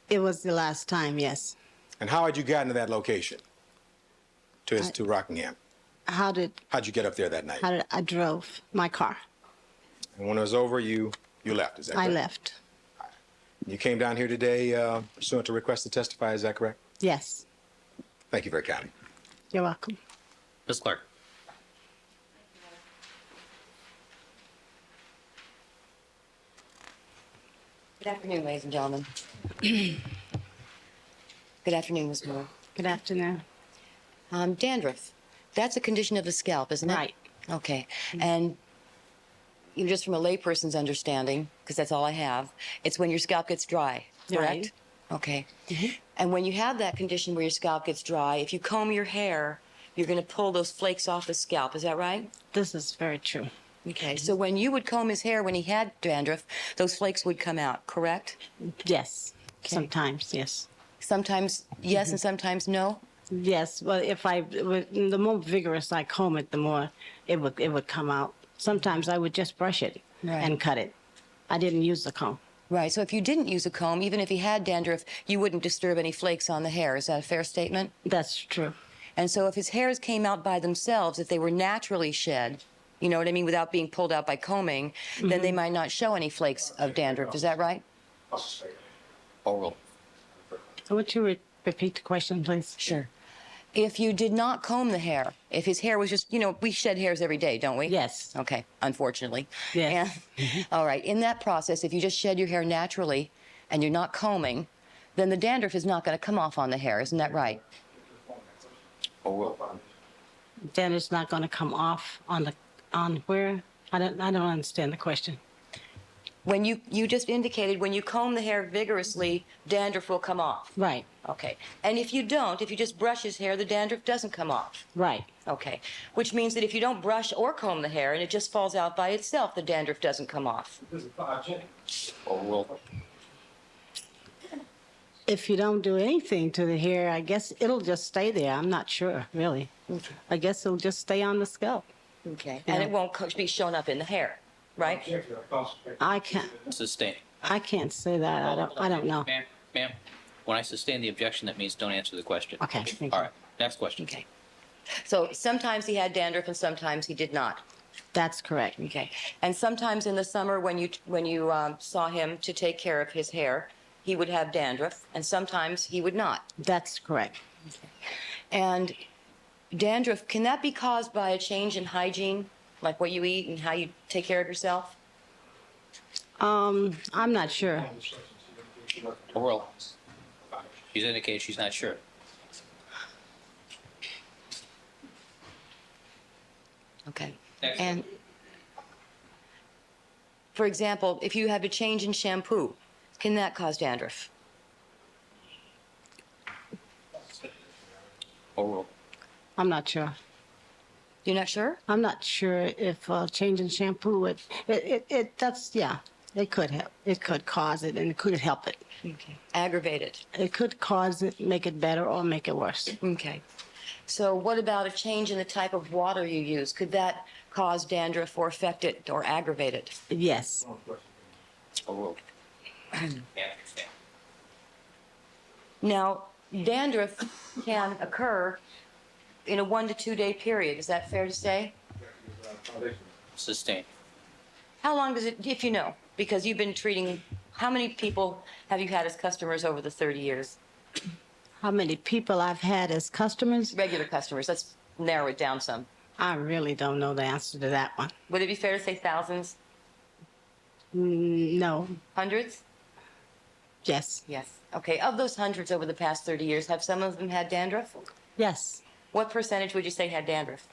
It was the last time, yes. And how had you gotten to that location, to Rockingham? How'd How'd you get up there that night? I drove my car. And when it was over, you left, is that correct? I left. You came down here today pursuant to request to testify, is that correct? Yes. Thank you very kindly. You're welcome. Ms. Clark. Good afternoon, ladies and gentlemen. Good afternoon, Ms. Moore. Good afternoon. Dandruff, that's a condition of the scalp, isn't it? Right. Okay. And just from a layperson's understanding, because that's all I have, it's when your scalp gets dry, correct? Right. Okay. And when you have that condition where your scalp gets dry, if you comb your hair, you're going to pull those flakes off the scalp. Is that right? This is very true. Okay. So when you would comb his hair when he had dandruff, those flakes would come out, correct? Yes. Sometimes, yes. Sometimes yes and sometimes no? Yes. Well, the more vigorous I comb it, the more it would come out. Sometimes I would just brush it and cut it. I didn't use the comb. Right. So if you didn't use a comb, even if he had dandruff, you wouldn't disturb any flakes on the hair. Is that a fair statement? That's true. And so if his hairs came out by themselves, if they were naturally shed, you know what I mean, without being pulled out by combing, then they might not show any flakes of dandruff. Is that right? Oral. Would you repeat the question, please? Sure. If you did not comb the hair, if his hair was just, you know, we shed hairs every day, don't we? Yes. Okay, unfortunately. Yes. And, all right, in that process, if you just shed your hair naturally and you're not combing, then the dandruff is not going to come off on the hair. Isn't that right? Oral. Then it's not going to come off on where? I don't understand the question. When you just indicated when you comb the hair vigorously, dandruff will come off. Right. Okay. And if you don't, if you just brush his hair, the dandruff doesn't come off. Right. Okay. Which means that if you don't brush or comb the hair and it just falls out by itself, the dandruff doesn't come off. Oral. If you don't do anything to the hair, I guess it'll just stay there. I'm not sure, really. Okay. I guess it'll just stay on the scalp. Okay. And it won't be shown up in the hair, right? I can't Sustain. say that. I don't know. Ma'am, when I sustain the objection, that means don't answer the question. Okay, thank you. All right, next question. Okay. So sometimes he had dandruff and sometimes he did not. That's correct. Okay. And sometimes in the summer when you saw him to take care of his hair, he would have dandruff, and sometimes he would not. That's correct. Okay. And dandruff, can that be caused by a change in hygiene, like what you eat and how you take care of yourself? I'm not sure. Oral. She's indicated she's not sure. Okay. Next. And for example, if you have a change in shampoo, can that cause dandruff? Oral. I'm not sure. You're not sure? I'm not sure if changing shampoo would. It could help. It could cause it, and it could help it. Okay. Aggravate it. It could cause it, make it better, or make it worse. Okay. So what about a change in the type of water you use? Could that cause dandruff or affect it or aggravate it? Yes. Oral. Now, dandruff can occur in a 1 to 2 day period. Is that fair to say? Sustain. How long does it, if you know, because you've been treating, how many people have you had as customers over the 30 years? How many people I've had as customers? Regular customers. Let's narrow it down some. I really don't know the answer to that one. Would it be fair to say thousands? No. Hundreds? Yes. Yes. Okay. Of those hundreds over the past 30 years, have some of them had dandruff? Yes. What percentage would you say had dandruff?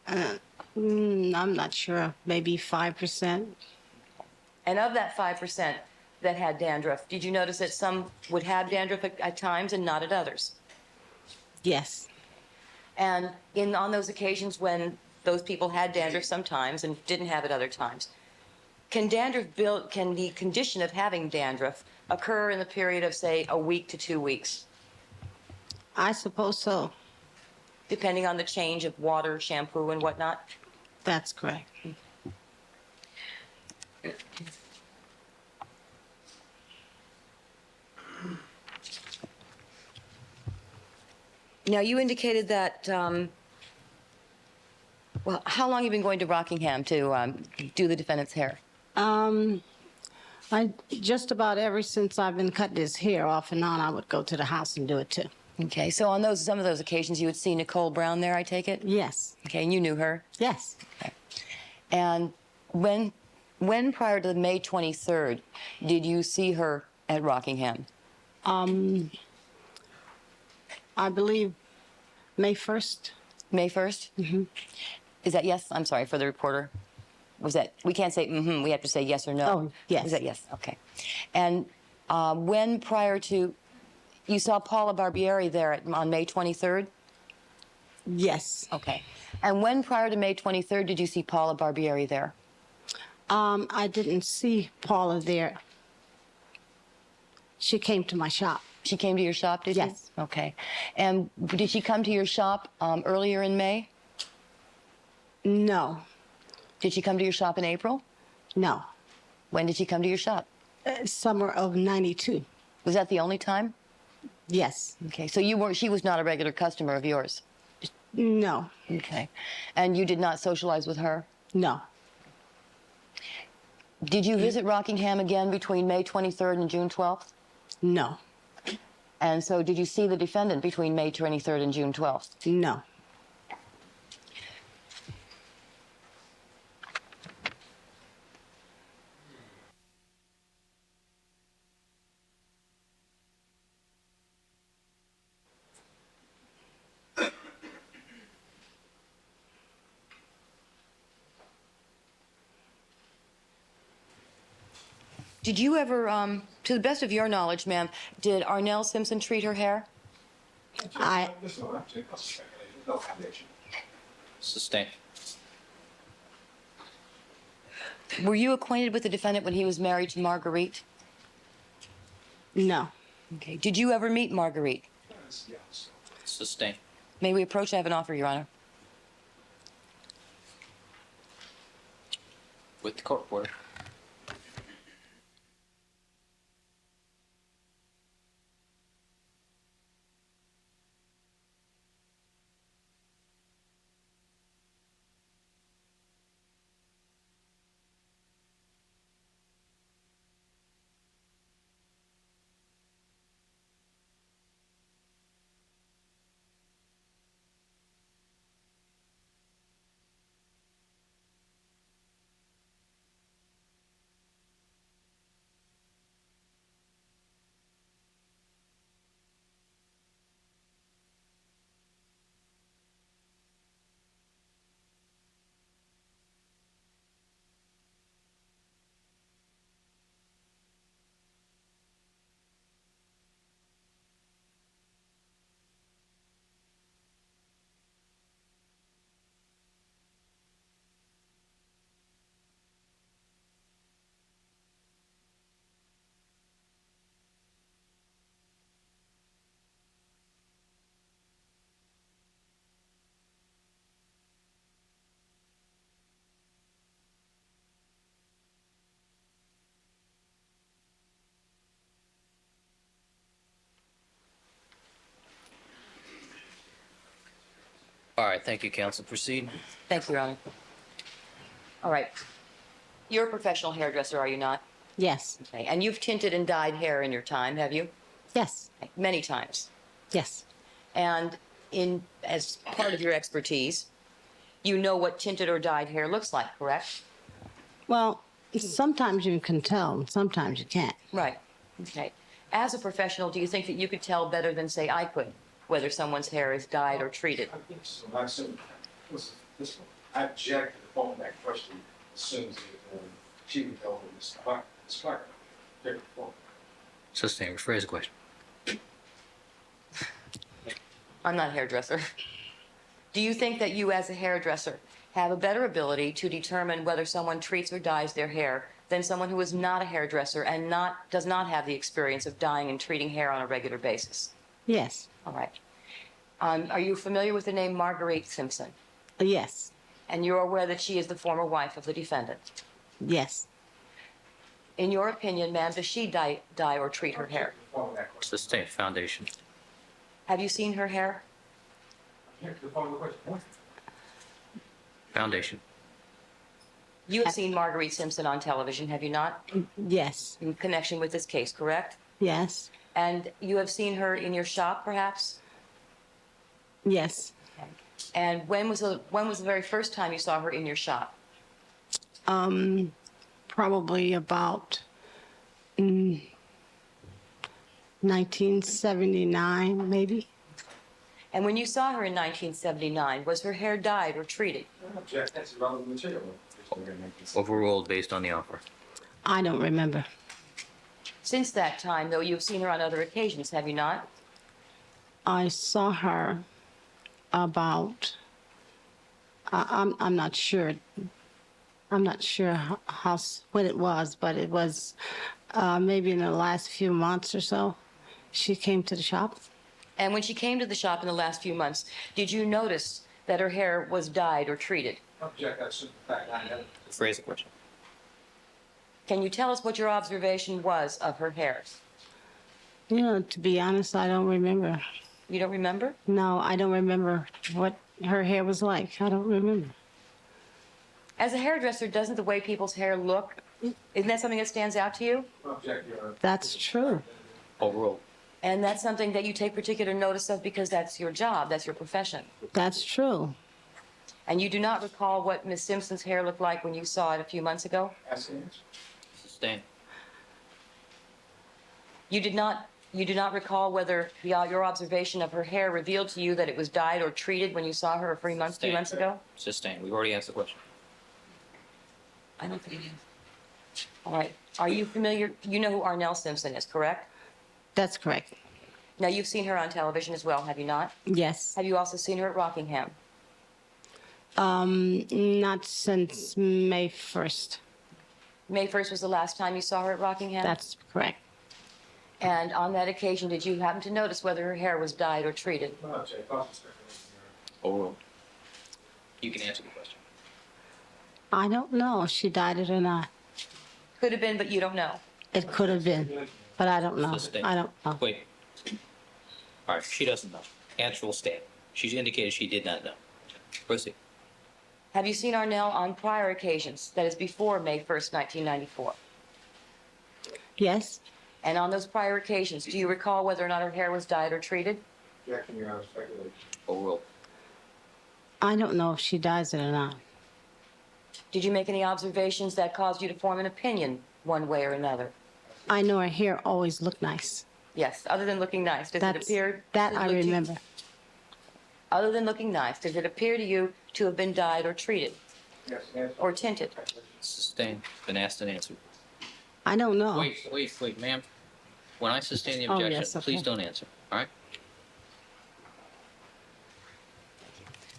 I'm not sure. Maybe 5%. And of that 5% that had dandruff, did you notice that some would have dandruff at times and not at others? Yes. And on those occasions when those people had dandruff sometimes and didn't have it other times, can the condition of having dandruff occur in the period of, say, a week to 2 weeks? I suppose so. Depending on the change of water, shampoo, and whatnot? That's correct. Now, you indicated that, well, how long have you been going to Rockingham to do the defendant's hair? I just about ever since I've been cutting his hair off and on, I would go to the house and do it too. Okay, so on some of those occasions, you would see Nicole Brown there, I take it? Yes. Okay, and you knew her? Yes. Okay. And when prior to May 23rd did you see her at Rockingham? I believe May 1st. May 1st? Mm-hmm. Is that, yes? I'm sorry, for the reporter. Was that, we can't say we have to say yes or no? Oh, yes. Was that yes? Okay. And when prior to, you saw Paula Barbieri there on May 23rd? Yes. Okay. And when prior to May 23rd did you see Paula Barbieri there? I didn't see Paula there. She came to my shop. She came to your shop, did Yes. you? Okay. And did she come to your shop earlier in May? No. Did she come to your shop in April? No. When did she come to your shop? Summer of '92. Was that the only time? Yes. Okay. So she was not a regular customer of yours? No. Okay. And you did not socialize with her? No. Did you visit Rockingham again between May 23rd and June 12th? No. And so did you see the defendant between May 23rd and June 12th? No. Did you ever, to the best of your knowledge, ma'am, did Arnell Simpson treat her hair? Sustained. Were you acquainted with the defendant when he was married to Marguerite? No. Okay. Did you ever meet Marguerite? Sustained. May we approach? I have an offer, Your Honor. With the court order. All right, thank you, counsel. Proceed. Thank you, Your Honor. All right. You're a professional hairdresser, are you not? Yes. Okay. And you've tinted and dyed hair in your time, have you? Yes. Okay. Many times. Yes. And as part of your expertise, you know what tinted or dyed hair looks like, correct? Well, sometimes you can tell, sometimes you can't. Right. Okay. As a professional, do you think that you could tell better than, say, I could, whether someone's hair is dyed or treated? I think so. Like I said, I object to the phone that question as soon as she would go with Ms. Clark. Take the phone. Sustained. Rephrase the question. I'm not a hairdresser. Do you think that you, as a hairdresser, have a better ability to determine whether someone treats or dyes their hair than someone who is not a hairdresser and does not have the experience of dyeing and treating hair on a regular basis? Yes. All right. Are you familiar with the name Marguerite Simpson? Yes. And you're aware that she is the former wife of the defendant? Yes. In your opinion, ma'am, does she dye or treat her hair? Sustained. Foundation. Have you seen her hair? Foundation. You have seen Marguerite Simpson on television, have you not? Yes. In connection with this case, correct? Yes. And you have seen her in your shop, perhaps? Yes. And when was the very first time you saw her in your shop? Probably about 1979, maybe. And when you saw her in 1979, was her hair dyed or treated? I object. That's irrelevant material. Overruled based on the offer. I don't remember. Since that time, though, you've seen her on other occasions, have you not? I saw her about, I'm not sure. I'm not sure when it was, but it was maybe in the last few months or so. She came to the shop. And when she came to the shop in the last few months, did you notice that her hair was dyed or treated? Object, that's the fact I have. Phrase the question. Can you tell us what your observation was of her hair? You know, to be honest, I don't remember. You don't remember? No, I don't remember what her hair was like. I don't remember. As a hairdresser, doesn't the way people's hair look, isn't that something that stands out to you? Object, Your Honor. That's true. Overruled. And that's something that you take particular notice of because that's your job, that's your profession. That's true. And you do not recall what Miss Simpson's hair looked like when you saw it a few months ago? That's the answer. Sustained. You do not recall whether your observation of her hair revealed to you that it was dyed or treated when you saw her a few months ago? Sustained. We've already answered the question. I don't think it is. All right. Are you familiar? You know who Arnell Simpson is, correct? That's correct. Now, you've seen her on television as well, have you not? Yes. Have you also seen her at Rockingham? Not since May 1st. May 1st was the last time you saw her at Rockingham? That's correct. And on that occasion, did you happen to notice whether her hair was dyed or treated? No object, cause of speculation, Your Honor. Overruled. You can answer the question. I don't know if she dyed it or not. Could have been, but you don't know. It could have been, but I don't know. Sustained. I don't know. Wait. All right, she doesn't know. Answer will stand. She's indicated she did not know. Proceed. Have you seen Arnell on prior occasions, that is before May 1st, 1994? Yes. And on those prior occasions, do you recall whether or not her hair was dyed or treated? Objection, Your Honor, speculation. Overruled. I don't know if she dyes it or not. Did you make any observations that caused you to form an opinion one way or another? I know her hair always looked nice. Yes, other than looking nice, does it appear? That does it I look to you- remember. Other than looking nice, does it appear to you to have been dyed or treated Yes, answer. or tinted? Sustained. Been asked and answered. I don't know. Wait, ma'am. When I sustain the Oh, objection, yes, okay. please don't answer. All right?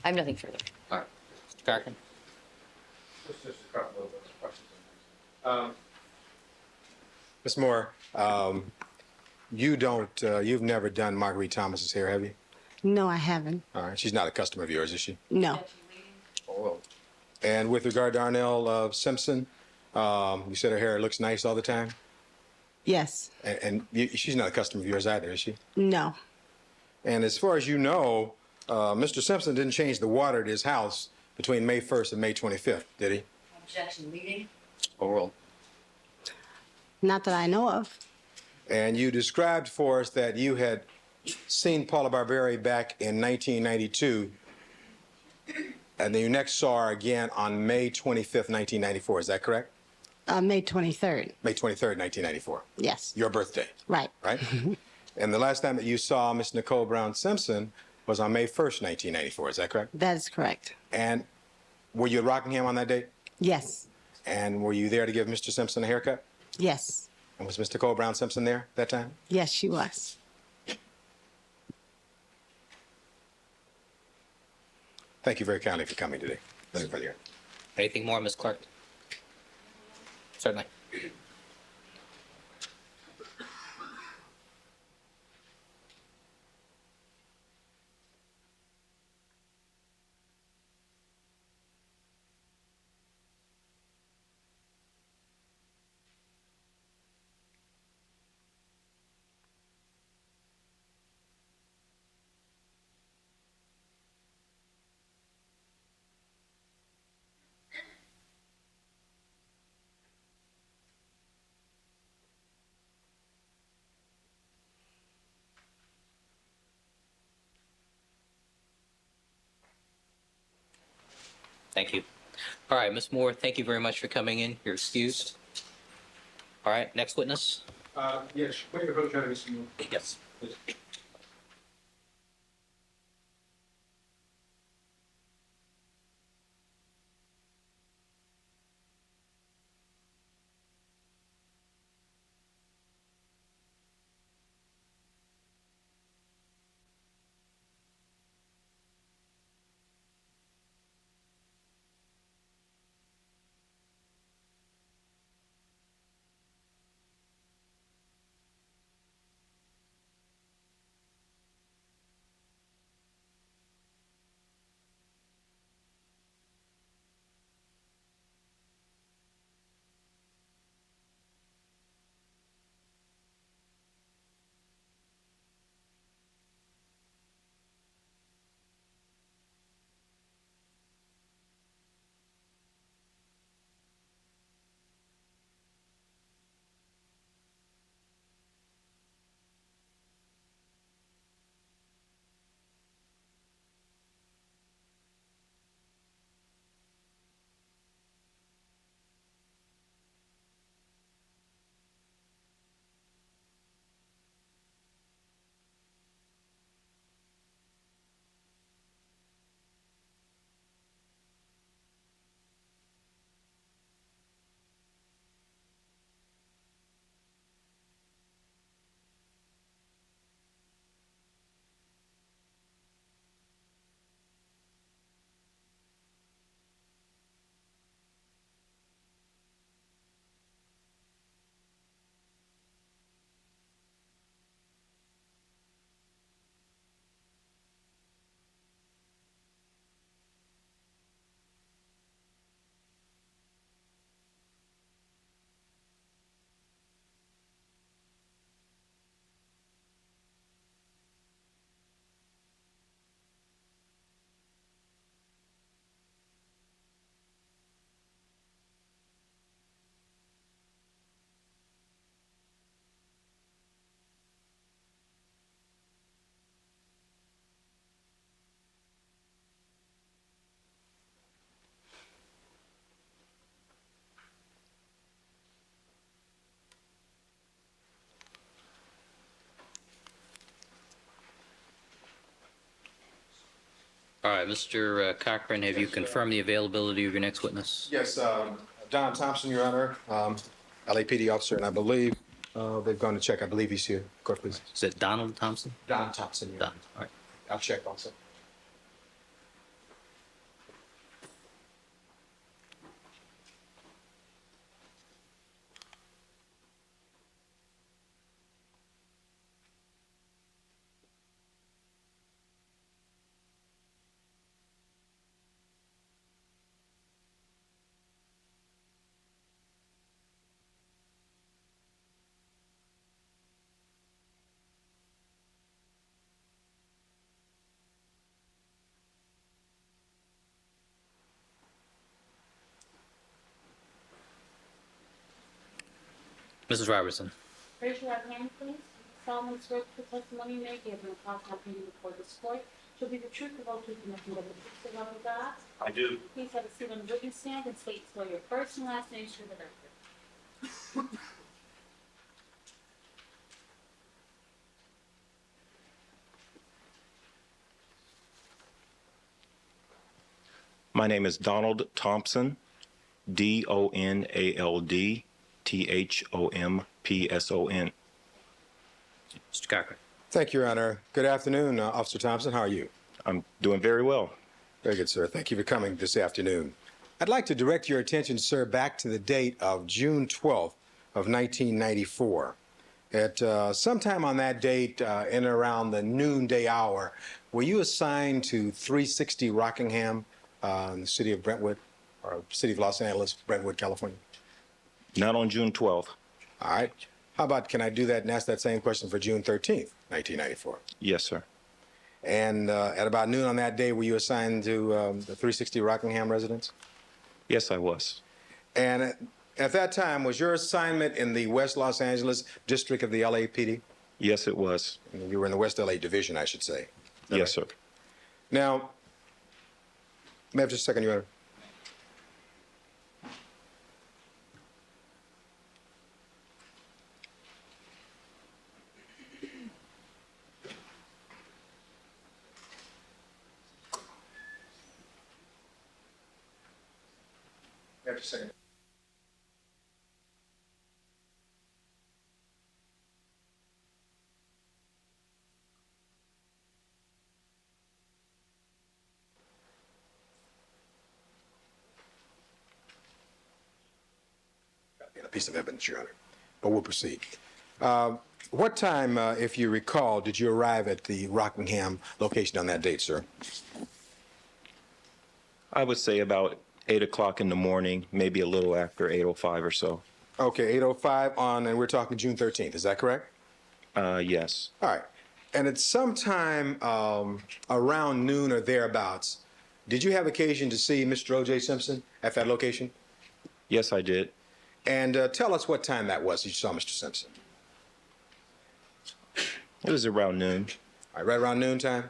I have nothing further. All right. Mr. Cochran. Just a couple of questions. Ms. Moore, you've never done Marguerite Thomas's hair, have you? No, I haven't. All right. She's not a customer of yours, is she? No. Overruled. And with regard to Arnell Simpson, you said her hair looks nice all the time? Yes. And she's not a customer of yours either, is she? No. And as far as you know, Mr. Simpson didn't change the water at his house between May 1st and May 25th, did he? Objection, leading. Overruled. Not that I know of. And you described for us that you had seen Paula Barberi back in 1992, and then you next saw her again on May 25th, 1994. Is that correct? May 23rd. May 23rd, 1994. Yes. Your birthday, Right. right? And the last time that you saw Miss Nicole Brown Simpson was on May 1st, 1994. Is that correct? That is correct. And were you at Rockingham on that date? Yes. And were you there to give Mr. Simpson a haircut? Yes. And was Miss Nicole Brown Simpson there that time? Yes, she was. Thank you very kindly for coming today. Thank you for your- Anything more, Ms. Clark? Certainly. Thank you. All right, Ms. Moore, thank you very much for coming in. You're excused. All right, next witness? Yes, wait a minute, Mr. Moore. Yes. All right, Mr. Cochran, have you confirmed the availability of your next witness? Yes, Don Thompson, Your Honor, LAPD officer, and I believe they've gone to check. I believe he's here. Court, please. Is it Donald Thompson? Don Thompson, Your Don. Honor. All right. I'll check also. Mrs. Robertson. Raise your right hand, please. Solemnly swear that the testimony you may give in the content meeting before this court shall be the truth, the whole truth, and nothing but the truth, so help you God. I do. Please have a seat on the witness stand and state spell your first and last names for the record. My name is Donald Thompson, DONALD THOMPSON. Mr. Cochran. Thank you, Your Honor. Good afternoon, Officer Thompson. How are you? I'm doing very well. Very good, sir. Thank you for coming this afternoon. I'd like to direct your attention, sir, back to the date of June 12th of 1994. At sometime on that date, in and around the noonday hour, were you assigned to 360 Rockingham in the city of Brentwood, or city of Los Angeles, Brentwood, California? Not on June 12th. All right. How about, can I do that and ask that same question for June 13th, 1994? Yes, sir. And at about noon on that day, were you assigned to the 360 Rockingham residence? Yes, I was. And at that time, was your assignment in the West Los Angeles district of the LAPD? Yes, it was. You were in the West LA division, I should say. Yes, sir. Now, may I have just a second, Your Honor? May I have just a second? A piece of evidence, Your Honor, but we'll proceed. What time, if you recall, did you arrive at the Rockingham location on that date, sir? I would say about 8 o'clock in the morning, maybe a little after 8:05 or so. Okay, 8:05 on, and we're talking June 13th, is that correct? Yes. All right. And at some time around noon or thereabouts, did you have occasion to see Mr. OJ Simpson at that location? Yes, I did. And tell us what time that was you saw Mr. Simpson. It was around noon. All right, right around noontime?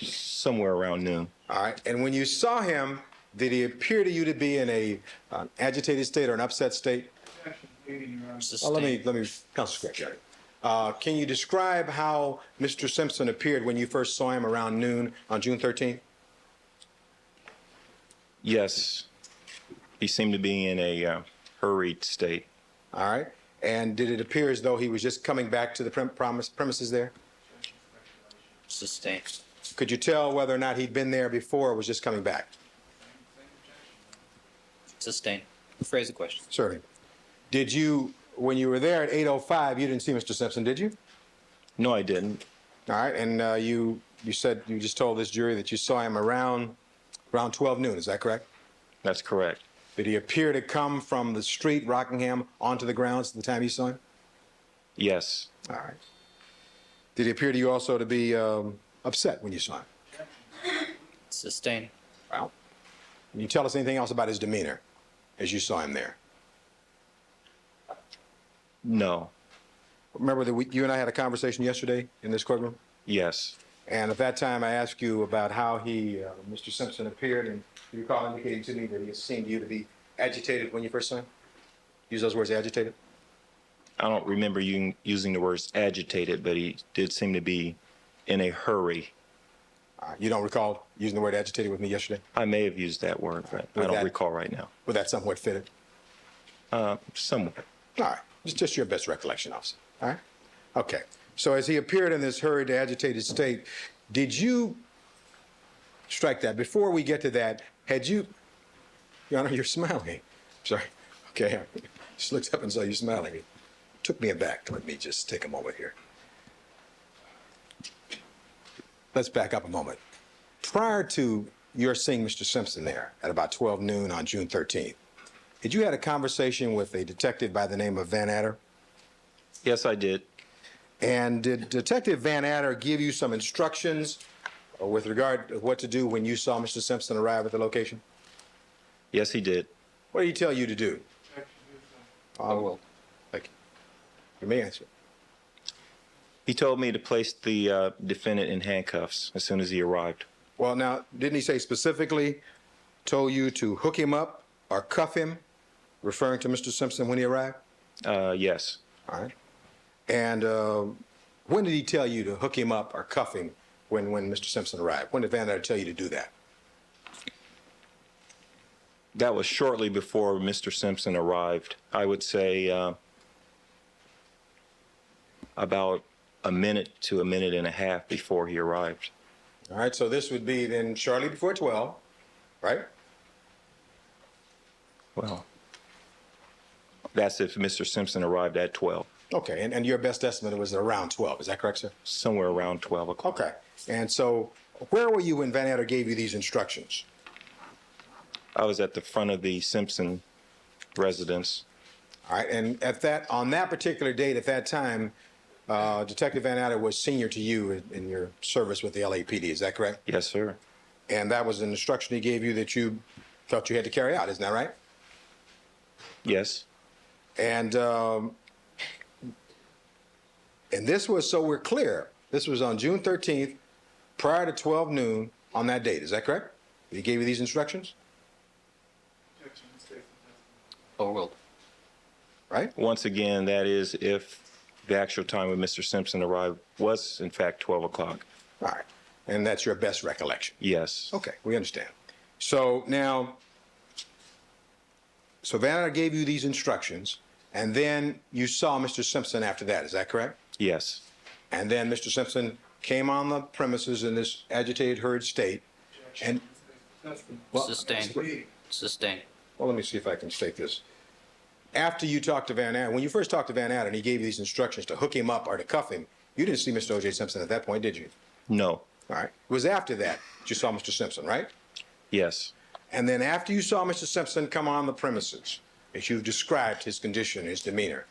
Somewhere around noon. All right. And when you saw him, did he appear to you to be in an agitated state or an upset state? Let me, Counsel Secretary. Can you describe how Mr. Simpson appeared when you first saw him around noon on June 13th? Yes. He seemed to be in a hurried state. All right. And did it appear as though he was just coming back to the premises there? Sustained. Could you tell whether or not he'd been there before or was just coming back? Sustained. Phrase the question. Certainly. Did you, when you were there at 8:05, you didn't see Mr. Simpson, did you? No, I didn't. All right. And you said, you just told this jury that you saw him around 12 noon. Is that correct? That's correct. Did he appear to come from the street, Rockingham, onto the grounds at the time you saw him? Yes. All right. Did he appear to you also to be upset when you saw him? Sustained. Well, can you tell us anything else about his demeanor as you saw him there? No. Remember that you and I had a conversation yesterday in this courtroom? Yes. And at that time, I asked you about how Mr. Simpson appeared, and you recall indicating to me that he seemed to you to be agitated when you first saw him? Use those words, agitated? I don't remember you using the words agitated, but he did seem to be in a hurry. You don't recall using the word agitated with me yesterday? I may have used that word, but I don't recall right now. Was that somewhat fitted? Somewhat. All right. It's just your best recollection, officer. All right? Okay. So as he appeared in this hurried, agitated state, did you strike that? Before we get to that, had you, Your Honor, you're smiling. Sorry. Okay. I just looked up and saw you smiling. It took me aback. Let me just take a moment here. Let's back up a moment. Prior to your seeing Mr. Simpson there at about 12 noon on June 13th, had you had a conversation with a detective by the name of Van Adder? Yes, I did. And did Detective Van Adder give you some instructions with regard to what to do when you saw Mr. Simpson arrive at the location? Yes, he did. What did he tell you to do? Well, thank you. You may answer. He told me to place the defendant in handcuffs as soon as he arrived. Well, now, didn't he say specifically, told you to hook him up or cuff him, referring to Mr. Simpson when he arrived? Yes. All right. And when did he tell you to hook him up or cuff him when Mr. Simpson arrived? When did Van Adder tell you to do that? That was shortly before Mr. Simpson arrived. I would say about a minute to a minute and a half before he arrived. All right, so this would be then shortly before 12, right? Well, that's if Mr. Simpson arrived at 12. Okay, and your best estimate was around 12, is that correct, sir? Somewhere around 12 o'clock. Okay, and so where were you when Van Adder gave you these instructions? I was at the front of the Simpson residence. All right, and on that particular date, at that time, Detective Van Adder was senior to you in your service with the LAPD, is that correct? Yes, sir. And that was an instruction he gave you that you felt you had to carry out, isn't that right? Yes. And this was, so we're clear, this was on June 13th, prior to 12 noon on that date, is that correct? He gave you these instructions? Overruled. Right? Once again, that is if the actual time when Mr. Simpson arrived was, in fact, 12 o'clock. All right. And that's your best recollection? Yes. Okay, we understand. So now, so Van Adder gave you these instructions, and then you saw Mr. Simpson after that, is that correct? Yes. And then Mr. Simpson came on the premises in this agitated, hurried state, and... Sustained. Sustained. Well, let me see if I can state this. After you talked to Van Adder, when you first talked to Van Adder and he gave you these instructions to hook him up or to cuff him, you didn't see Mr. OJ Simpson at that point, did you? No. All right. It was after that you saw Mr. Simpson, right? Yes. And then after you saw Mr. Simpson come on the premises, as you've described his condition, his demeanor,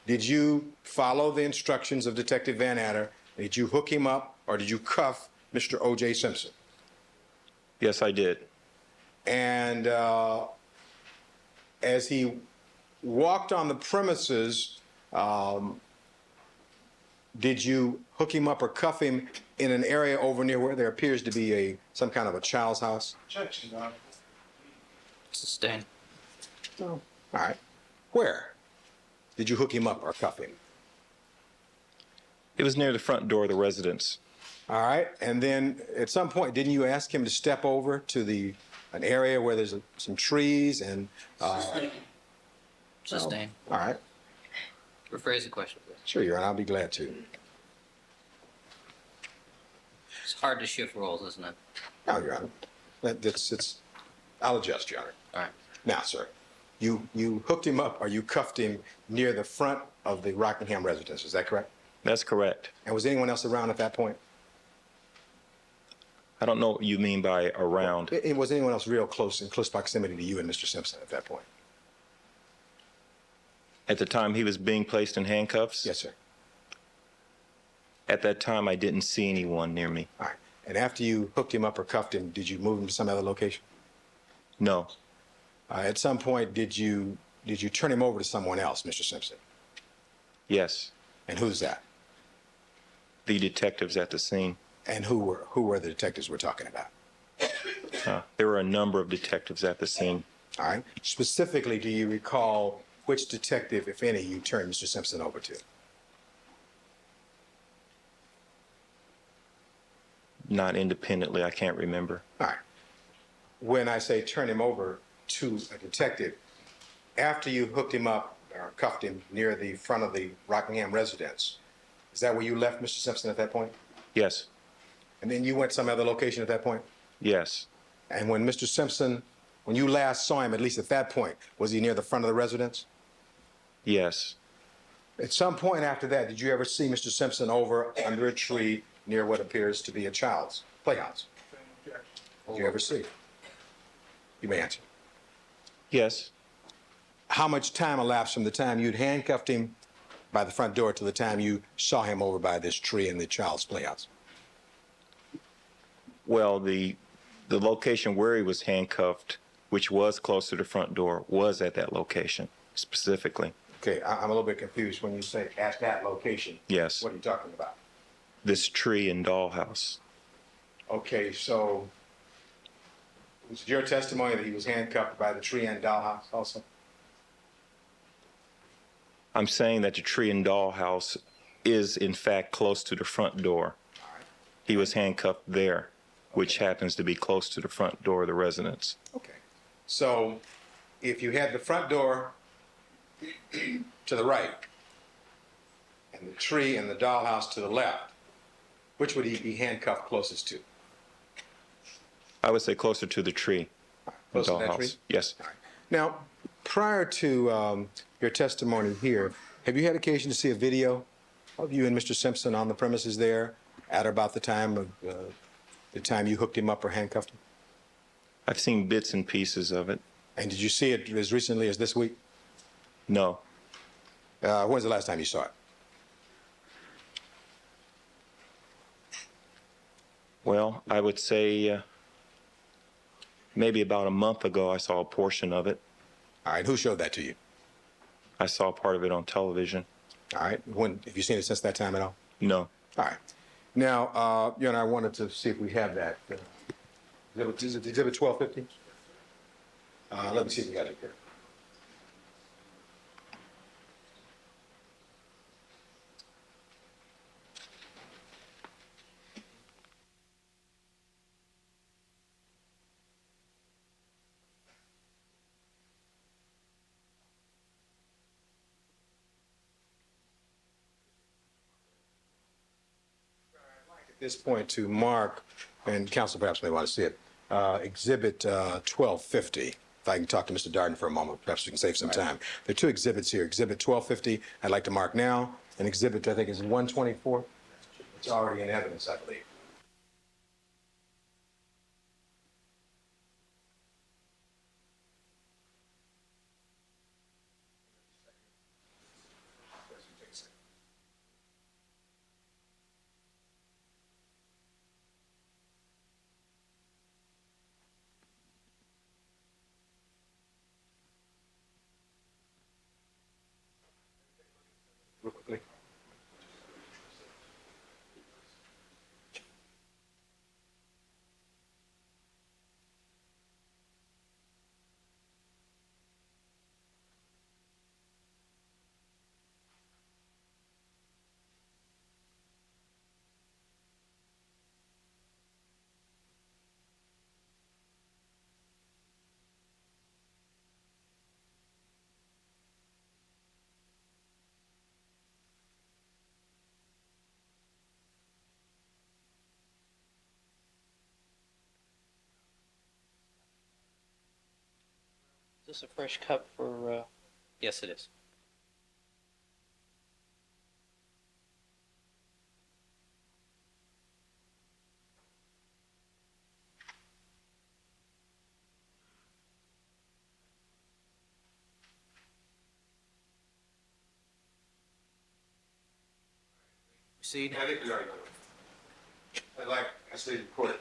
did you follow the instructions of Detective Van Adder? Did you hook him up or did you cuff Mr. OJ Simpson? Yes, I did. And as he walked on the premises, did you hook him up or cuff him in an area over near where there appears to be some kind of a child's house? Sustained. No. All right. Where did you hook him up or cuff him? It was near the front door of the residence. All right. And then at some point, didn't you ask him to step over to an area where there's some trees and... Sustained. All right. Rephrase the question, please. Sure, Your Honor. I'll be glad to. It's hard to shift roles, isn't it? No, Your Honor. I'll adjust, Your Honor. All right. Now, sir, you hooked him up or you cuffed him near the front of the Rockingham residence. Is that correct? That's correct. And was anyone else around at that point? I don't know what you mean by around. Was anyone else real close, in close proximity to you and Mr. Simpson at that point? At the time he was being placed in handcuffs? Yes, sir. At that time, I didn't see anyone near me. All right. And after you hooked him up or cuffed him, did you move him to some other location? No. At some point, did you turn him over to someone else, Mr. Simpson? Yes. And who's that? The detectives at the scene. And who were the detectives we're talking about? There were a number of detectives at the scene. All right. Specifically, do you recall which detective, if any, you turned Mr. Simpson over to? Not independently, I can't remember. All right. When I say turn him over to a detective, after you hooked him up or cuffed him near the front of the Rockingham residence, is that where you left Mr. Simpson at that point? Yes, And then you went some other location at that point? yes, And when Mr. Simpson, when you last saw him, at least at that point, was he near the front of the residence? yes. At some point after that, did you ever see Mr. Simpson over under a tree near what appears to be a child's playhouse? Did you ever see? You may answer. Yes. How much time elapsed from the time you'd handcuffed him by the front door to the time you saw him over by this tree in the child's playhouse? Well, the location where he was handcuffed, which was close to the front door, was at that location specifically. Okay, I'm a little bit confused when you say at that location. Yes. What are you talking about? This tree and dollhouse. Okay, so was it your testimony that he was handcuffed by the tree and dollhouse also? I'm saying that the tree and dollhouse is in fact close to the front door. He was handcuffed there, which happens to be close to the front door of the residence. Okay. So if you had the front door to the right and the tree and the dollhouse to the left, which would he be handcuffed closest to? I would say closer to the tree. Closer to that dollhouse. tree? Yes. Now, prior to your testimony here, have you had occasion to see a video of you and Mr. Simpson on the premises there at about the time of the time you hooked him up or handcuffed him? I've seen bits and pieces of it. And did you see it as recently as this week? No. When's the last time you saw it? Well, I would say maybe about a month ago I saw a portion of it. All right, who showed that to you? I saw part of it on television. All right, have you seen it since that time at all? No. All right. Now, you and I wanted to see if we have that. Is it Exhibit 1250? Let me see if we got it here. At this point to mark, and council perhaps may want to see it, Exhibit 1250. If I can talk to Mr. Darden for a moment, perhaps we can save some time. There are two exhibits here. Exhibit 1250, I'd like to mark now, and exhibit, I think, is 124. It's already in evidence, I believe. Real quickly. Is this a fresh cup for, yes, it is. Proceed. I think we already know. I'd like, I say to court,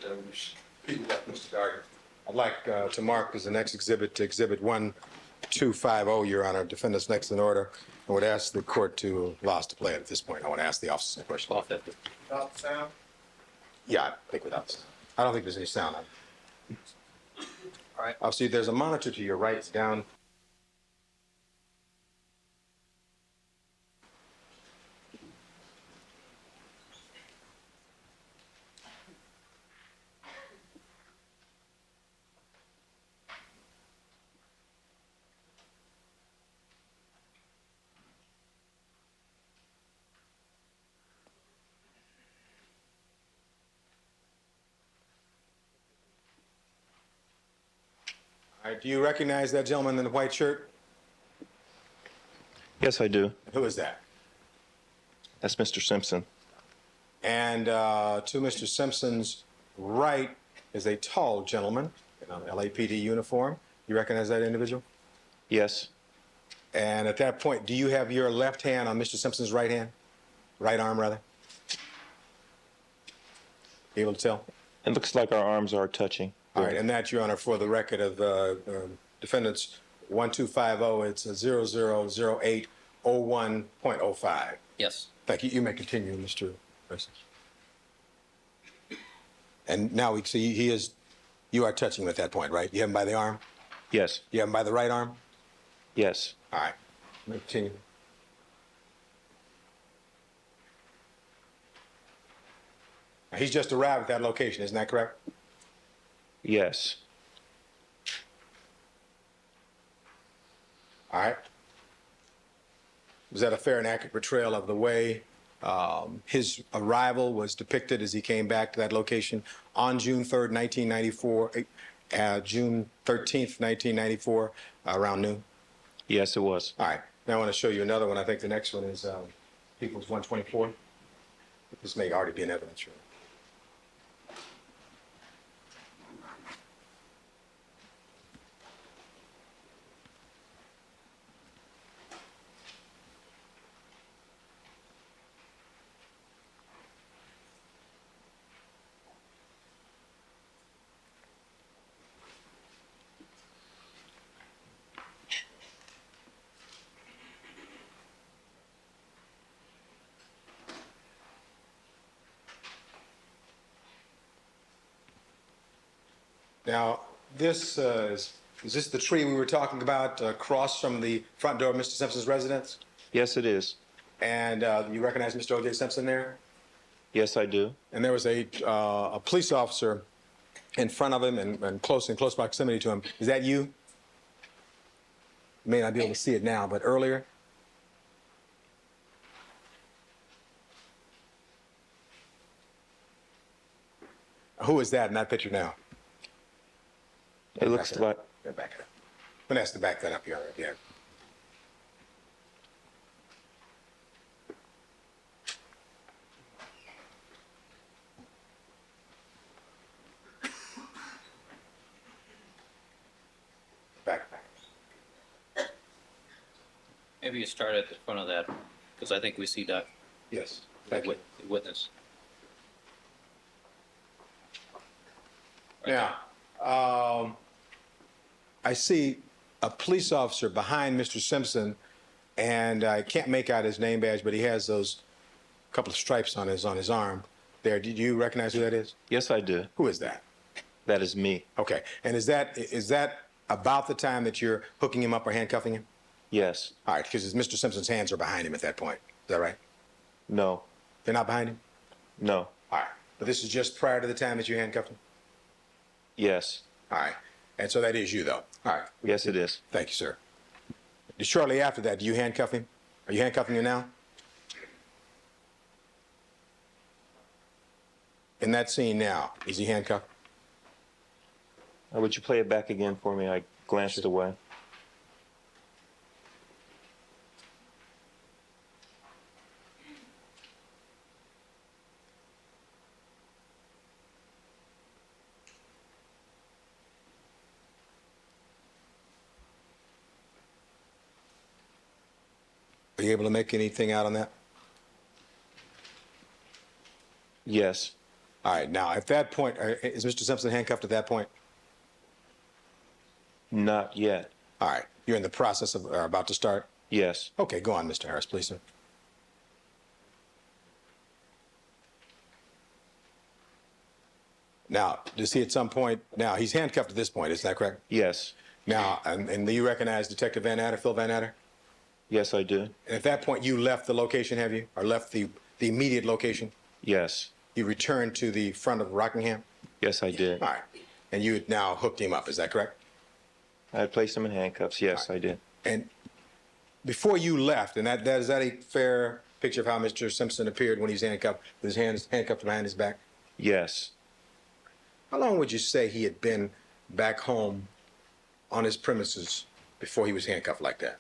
people like Mr. Darden, I'd like to mark as the next exhibit, Exhibit 1250, Your Honor, defendant's next in order. I would ask the court to allow us to play it at this point. I want to ask the officers a question. 1250. Without sound? Yeah, I think without sound. I don't think there's any sound on it. All right. I'll see there's a monitor to your right, it's down. All right, do you recognize that gentleman in the white shirt? Yes, I do. Who is that? That's Mr. Simpson. And to Mr. Simpson's right is a tall gentleman in an LAPD uniform. You recognize that individual? Yes. And at that point, do you have your left hand on Mr. Simpson's right hand? Right arm, rather? Able to tell? It looks like our arms are touching. All right, and that, Your Honor, for the record of defendants 1250, it's a 000801.05. Yes. Thank you. You may continue, Mr. President. And now we see you are touching him at that point, right? You have him by the arm? Yes. You have him by the right arm? Yes. All right. Let me continue. Now, he's just arrived at that location, isn't that correct? Yes. All right. Was that a fair and accurate portrayal of the way his arrival was depicted as he came back to that location on June 3rd, 1994, June 13th, 1994, around noon? Yes, it was. All right. Now I want to show you another one. I think the next one is People's 124. This may already be in evidence. Sure. Now, this is this the tree we were talking about across from the front door of Mr. Simpson's residence? Yes, it is. And you recognize Mr. OJ Simpson there? Yes, I do. And there was a police officer in front of him and in close proximity to him. Is that you? You may not be able to see it now, but earlier? Who is that in that picture now? It looks like... Back it up. I'm going to ask to back that up here. Yeah. Back. Maybe you start at the front of that, because I think we see that Yes. Thank you. witness. Now, I see a police officer behind Mr. Simpson, and I can't make out his name badge, but he has those couple of stripes on his arm there. Do you recognize who that is? Yes, I do. Who is that? That is me. Okay. And is that about the time that you're hooking him up or handcuffing him? Yes. All right, because Mr. Simpson's hands are behind him at that point. Is that right? No. They're not behind him? No. All right. But this is just prior to the time that you handcuffed him? Yes. All right. And so that is you, though? All right. Yes, it is. Thank you, sir. Shortly after that, do you handcuff him? Are you handcuffing him now? In that scene now, is he handcuffed? Would you play it back again for me? I glanced away. Are you able to make anything out on that? Yes. All right. Now, at that point, is Mr. Simpson handcuffed at that point? Not yet. All right. You're in the process of about to start? Yes. Okay. Go on, Mr. Harris, please, sir. Now, does he at some point, now he's handcuffed at this point, is that correct? Yes. Now, and do you recognize Detective Van Adder, Phil Van Adder? Yes, I do. And at that point, you left the location, have you? Or left the immediate location? Yes. You returned to the front of Rockingham? Yes, I did. All right. And you had now hooked him up, is that correct? I placed him in handcuffs. Yes, I did. And before you left, and is that a fair picture of how Mr. Simpson appeared when he was handcuffed, with his hands handcuffed behind his back? Yes. How long would you say he had been back home on his premises before he was handcuffed like that?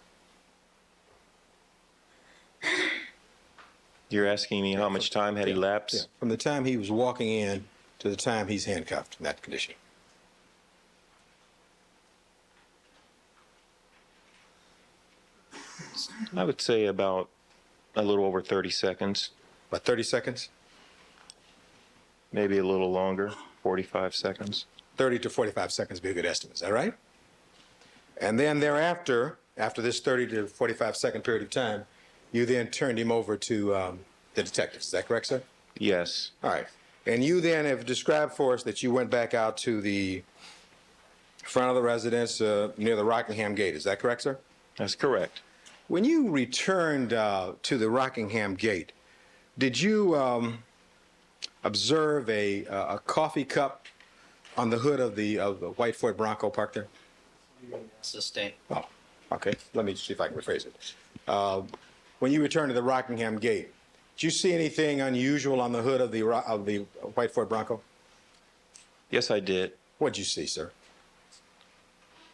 You're asking me how much time had elapsed? Yeah, from the time he was walking in to the time he's handcuffed in that condition. I would say about a little over 30 seconds. About 30 seconds? Maybe a little longer, 45 seconds. 30 to 45 seconds would be a good estimate, is that right? And then thereafter, after this 30 to 45 second period of time, you then turned him over to the detectives. Is that correct, sir? Yes. All right. And you then have described for us that you went back out to the front of the residence near the Rockingham gate. Is that correct, sir? That's correct. When you returned to the Rockingham gate, did you observe a coffee cup on the hood of the white Ford Bronco parked there? Sustained. Oh, okay. Let me see if I can rephrase it. When you returned to the Rockingham gate, did you see anything unusual on the hood of the white Ford Bronco? Yes, I did. What did you see, sir?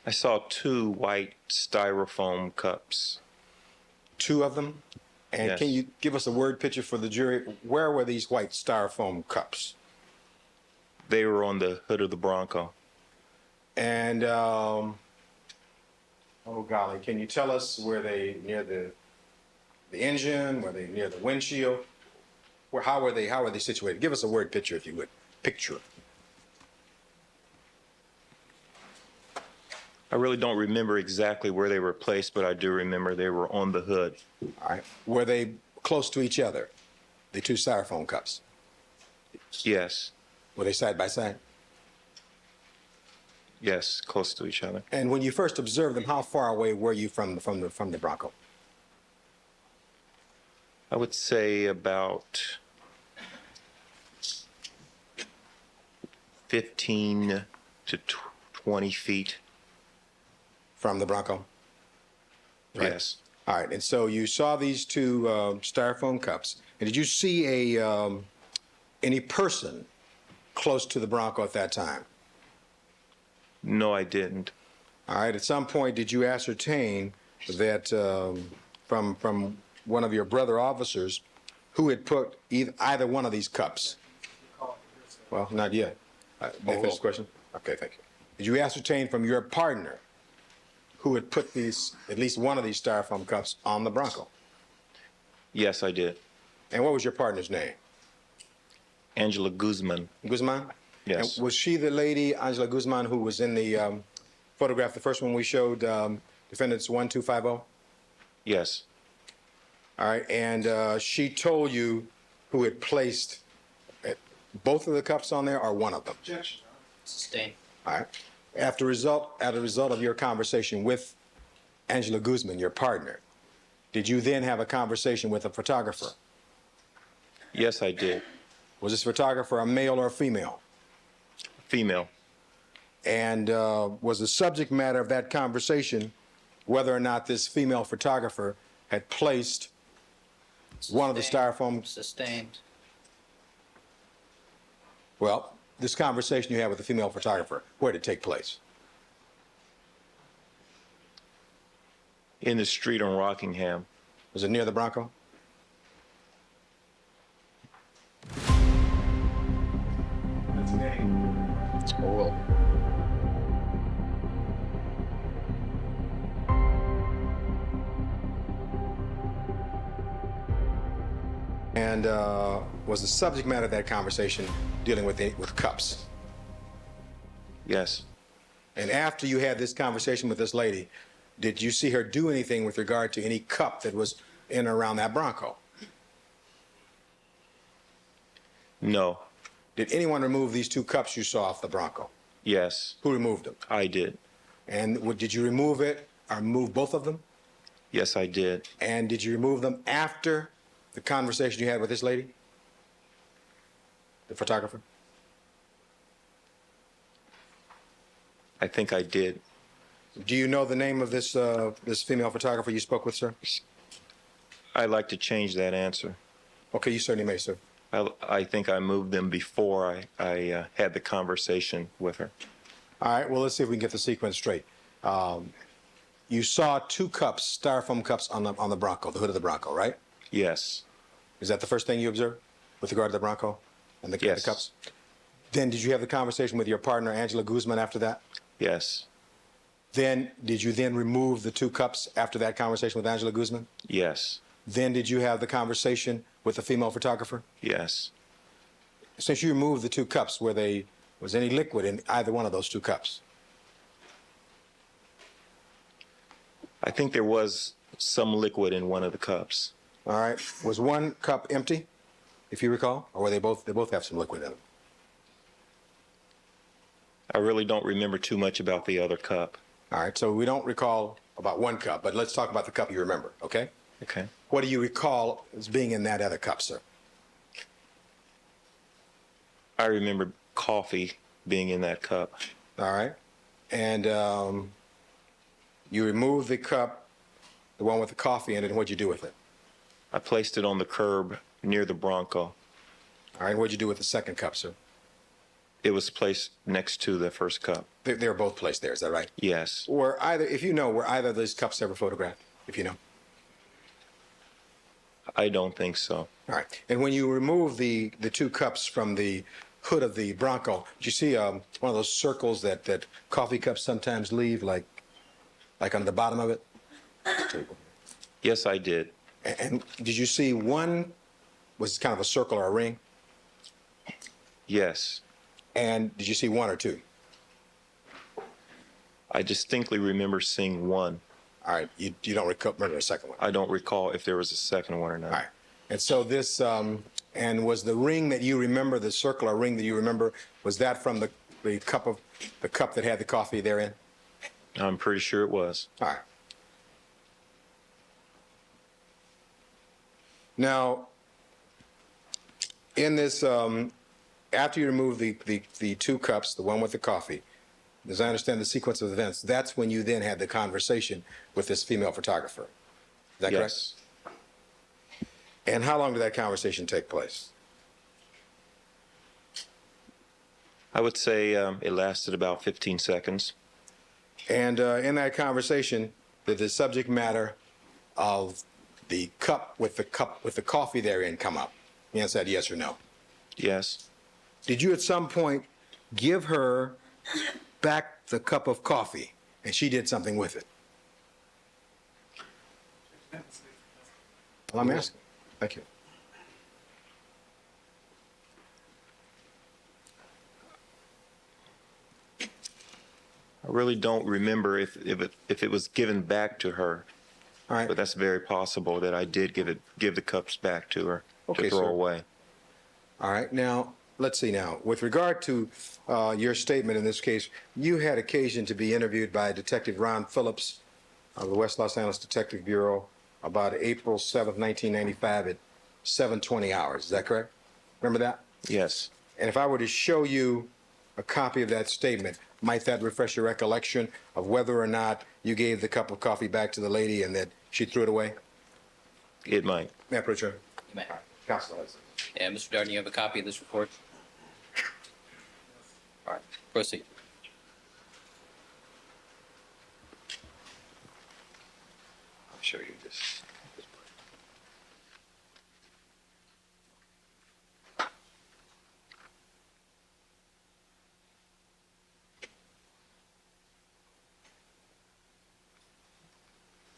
I saw 2 white styrofoam cups. 2 of them? And Yes. can you give us a word picture for the jury? Where were these white styrofoam cups? They were on the hood of the Bronco. And, oh golly, can you tell us, were they near the engine? Were they near the windshield? How were they situated? Give us a word picture, if you would. Picture. I really don't remember exactly where they were placed, but I do remember they were on the hood. All right. Were they close to each other, the 2 styrofoam cups? Yes. Were they side by side? Yes, close to each other. And when you first observed them, how far away were you from the Bronco? I would say about 15 to 20 feet. From the Bronco? Right. Yes. All right. And so you saw these 2 styrofoam cups. And did you see any person close to the Bronco at that time? No, I didn't. All right. At some point, did you ascertain that from one of your brother officers who had put either one of these cups? Well, not yet. May I finish the question? Okay, thank you. Did you ascertain from your partner who had put at least one of these styrofoam cups on the Bronco? Yes, I did. And what was your partner's name? Angela Guzman. Guzman? Yes. And was she the lady, Angela Guzman, who was in the photograph, the first one we showed, defendants 1250? Yes. All right. And she told you who had placed both of the cups on there or one of them? Objection, Your Honor. Sustained. All right. As a result of your conversation with Angela Guzman, your partner, did you then have a conversation with a photographer? Yes, I did. Was this photographer a male or a female? Female. And was the subject matter of that conversation whether or not this female photographer had placed one of the styrofoam? Sustained. Well, this conversation you had with the female photographer, where did it take place? In the street on Rockingham. Was it near the Bronco? Oh, well. And was the subject matter of that conversation dealing with cups? Yes. And after you had this conversation with this lady, did you see her do anything with regard to any cup that was in or around that Bronco? No. Did anyone remove these 2 cups you saw off the Bronco? Yes. Who removed them? I did. And did you remove it or remove both of them? Yes, I did. And did you remove them after the conversation you had with this lady? The photographer? I think I did. Do you know the name of this female photographer you spoke with, sir? I'd like to change that answer. Okay, you certainly may, sir. I think I moved them before I had the conversation with her. All right, well, let's see if we can get the sequence straight. You saw two cups, styrofoam cups on the Bronco, the hood of the Bronco, right? Yes. Is that the first thing you observed with regard to the Bronco and the Yes. cups? Then did you have the conversation with your partner, Angela Guzman, after that? Yes. Then did you then remove the two cups after that conversation with Angela Guzman? Yes. Then did you have the conversation with the female photographer? Yes. Since you removed the two cups, was any liquid in either one of those two cups? I think there was some liquid in one of the cups. All right. Was one cup empty, if you recall, or were they both have some liquid in them? I really don't remember too much about the other cup. All right. So we don't recall about one cup, but let's talk about the cup you remember, okay? Okay. What do you recall as being in that other cup, sir? I remember coffee being in that cup. All right. And you removed the cup, the one with the coffee in it, and what'd you do with it? I placed it on the curb near the Bronco. All right. What'd you do with the second cup, sir? It was placed next to the first cup. They were both placed there. Is that right? Yes. Were either of these cups ever photographed, if you know? I don't think so. All right. And when you remove the two cups from the hood of the Bronco, did you see one of those circles that coffee cups sometimes leave, like on the bottom of it? Yes, I did. And did you see one was kind of a circle or a ring? Yes. And did you see one or two? I distinctly remember seeing one. All right. You don't remember the second one? I don't recall if there was a second one or not. All right. And so this, and was the ring that you remember, the circle or ring that you remember, was that from the cup that had the coffee therein? I'm pretty sure it was. All right. Now, in this, after you remove the two cups, the one with the coffee, as I understand the sequence of events, that's when you then had the conversation with this female photographer. Is that correct? Yes. And how long did that conversation take place? I would say it lasted about 15 seconds. And in that conversation, did the subject matter of the cup with the coffee therein come up? The answer said yes or no. Yes. Did you at some point give her back the cup of coffee and she did something with it? Well, I'm asking. Thank you. I really don't remember if it was given back to her. All right. But that's very possible that I did give the cups back to her Okay, to throw sir. away. All right. Now, let's see now. With regard to your statement in this case, you had occasion to be interviewed by Detective Ron Phillips of the West Los Angeles Detective Bureau about April 7th, 1995 at 7:20 hours. Is that correct? Remember that? Yes. And if I were to show you a copy of that statement, might that refresh your recollection of whether or not you gave the cup of coffee back to the lady and that she threw it away? It might. Mayor Pritchard. You may. Councilor. Yeah, Mr. Darden, you have a copy of this report? All right, proceed. I'll show you this.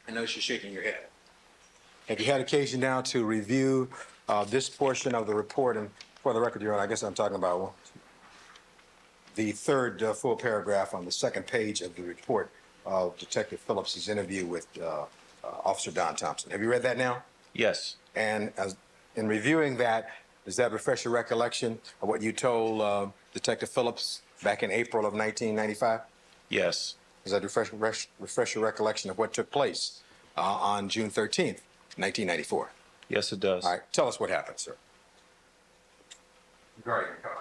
I notice you're shaking your head. Have you had occasion now to review this portion of the report? And for the record, Your Honor, I guess I'm talking about the third full paragraph on the second page of the report of Detective Phillips's interview with Officer Don Thompson. Have you read that now? Yes. And in reviewing that, does that refresh your recollection of what you told Detective Phillips back in April of 1995? Yes. Does that refresh your recollection of what took place on June 13th, 1994? Yes, it does. All right. Tell us what happened, sir. Regarding your car.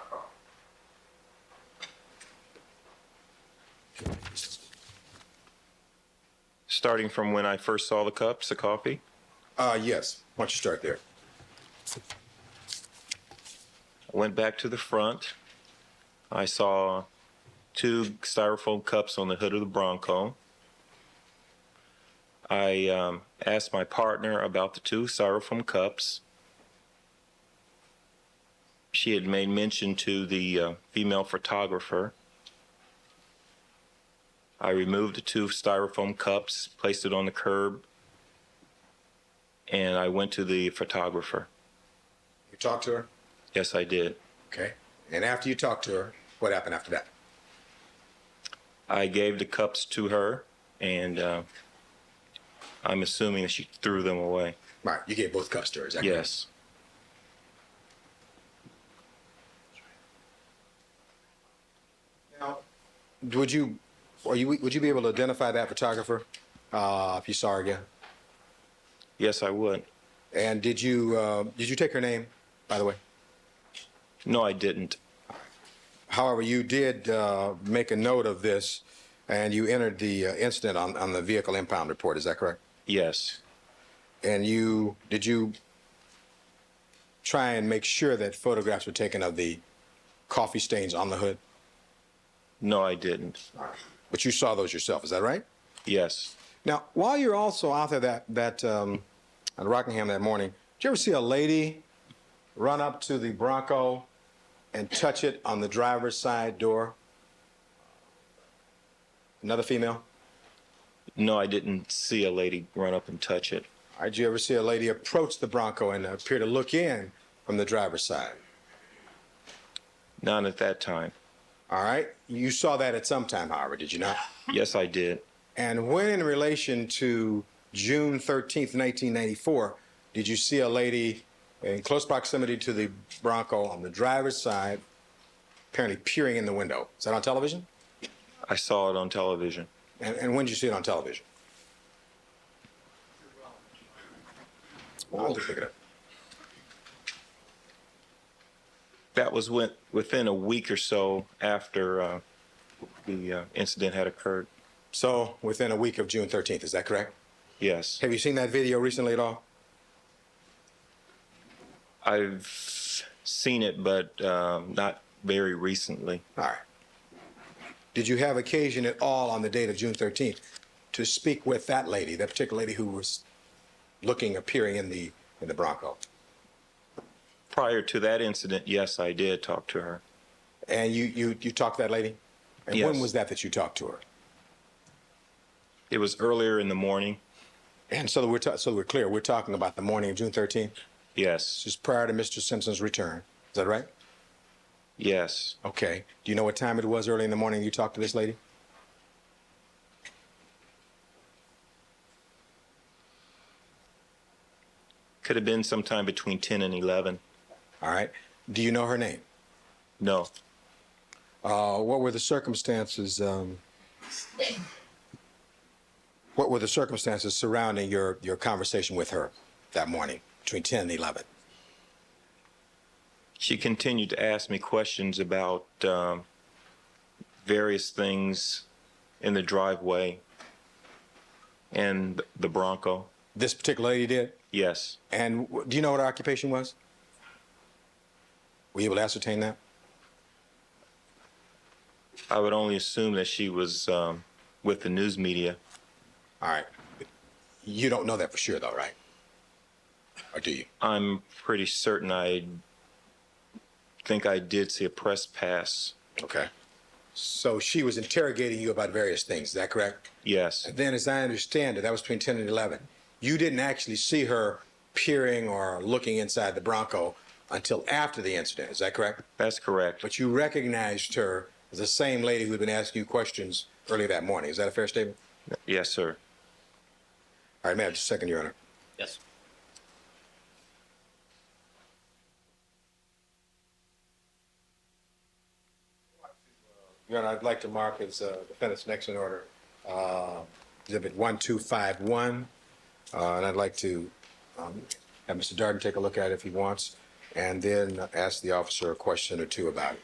Starting from when I first saw the cups of coffee? Yes. Why don't you start there? I went back to the front. I saw two styrofoam cups on the hood of the Bronco. I asked my partner about the two styrofoam cups. She had made mention to the female photographer. I removed the two styrofoam cups, placed it on the curb, and I went to the photographer. You talked to her? Yes, I did. Okay. And after you talked to her, what happened after that? I gave the cups to her, and I'm assuming that she threw them away. Right. You gave both cups to her, is that Yes. correct? Now, would you be able to identify that photographer if you saw her again? Yes, I would. And did you take her name, by the way? No, I didn't. However, you did make a note of this, and you entered the incident on the vehicle impound report. Is that correct? Yes. And did you try and make sure that photographs were taken of the coffee stains on the hood? No, I didn't. But you saw those yourself. Is that right? Yes. Now, while you're also out there at Rockingham that morning, did you ever see a lady run up to the Bronco and touch it on the driver's side door? Another female? No, I didn't see a lady run up and touch it. All right, did you ever see a lady approach the Bronco and appear to look in from the driver's side? Not at that time. All right. You saw that at some time, however, did you not? Yes, I did. And when in relation to June 13th, 1994, did you see a lady in close proximity to the Bronco on the driver's side, apparently peering in the window? Is that on television? I saw it on television. And when did you see it on television? I'll just pick it up. That was within a week or so after the incident had occurred. So within a week of June 13th, is that correct? Yes. Have you seen that video recently at all? I've seen it, but not very recently. All right. Did you have occasion at all on the date of June 13th to speak with that lady, that particular lady who was appearing in the Bronco? Prior to that incident, yes, I did talk to her. And you talked to that lady? And Yes. when was that you talked to her? It was earlier in the morning. And so we're clear, we're talking about the morning of June 13th? Yes. Just prior to Mr. Simpson's return. Is that right? Yes. Okay. Do you know what time it was early in the morning you talked to this lady? Could have been sometime between 10 and 11. All right. Do you know her name? No. What were the circumstances? What were the circumstances surrounding your conversation with her that morning between 10 and 11? She continued to ask me questions about various things in the driveway and the Bronco. This particular lady did? Yes. And do you know what her occupation was? Were you able to ascertain that? I would only assume that she was with the news media. All right. You don't know that for sure, though, right? Or do you? I'm pretty certain I think I did see a press pass. Okay. So she was interrogating you about various things, is that correct? Yes. And then, as I understand it, that was between 10 and 11. You didn't actually see her peering or looking inside the Bronco until after the incident, is that correct? That's correct. But you recognized her as the same lady who had been asking you questions earlier that morning. Is that a fair statement? Yes, sir. All right, ma'am, just a second, Your Honor. Yes. Your Honor, I'd like to mark as defendant's next in order, Exhibit 1251. And I'd like to have Mr. Darden take a look at it if he wants, and then ask the officer a question or two about it.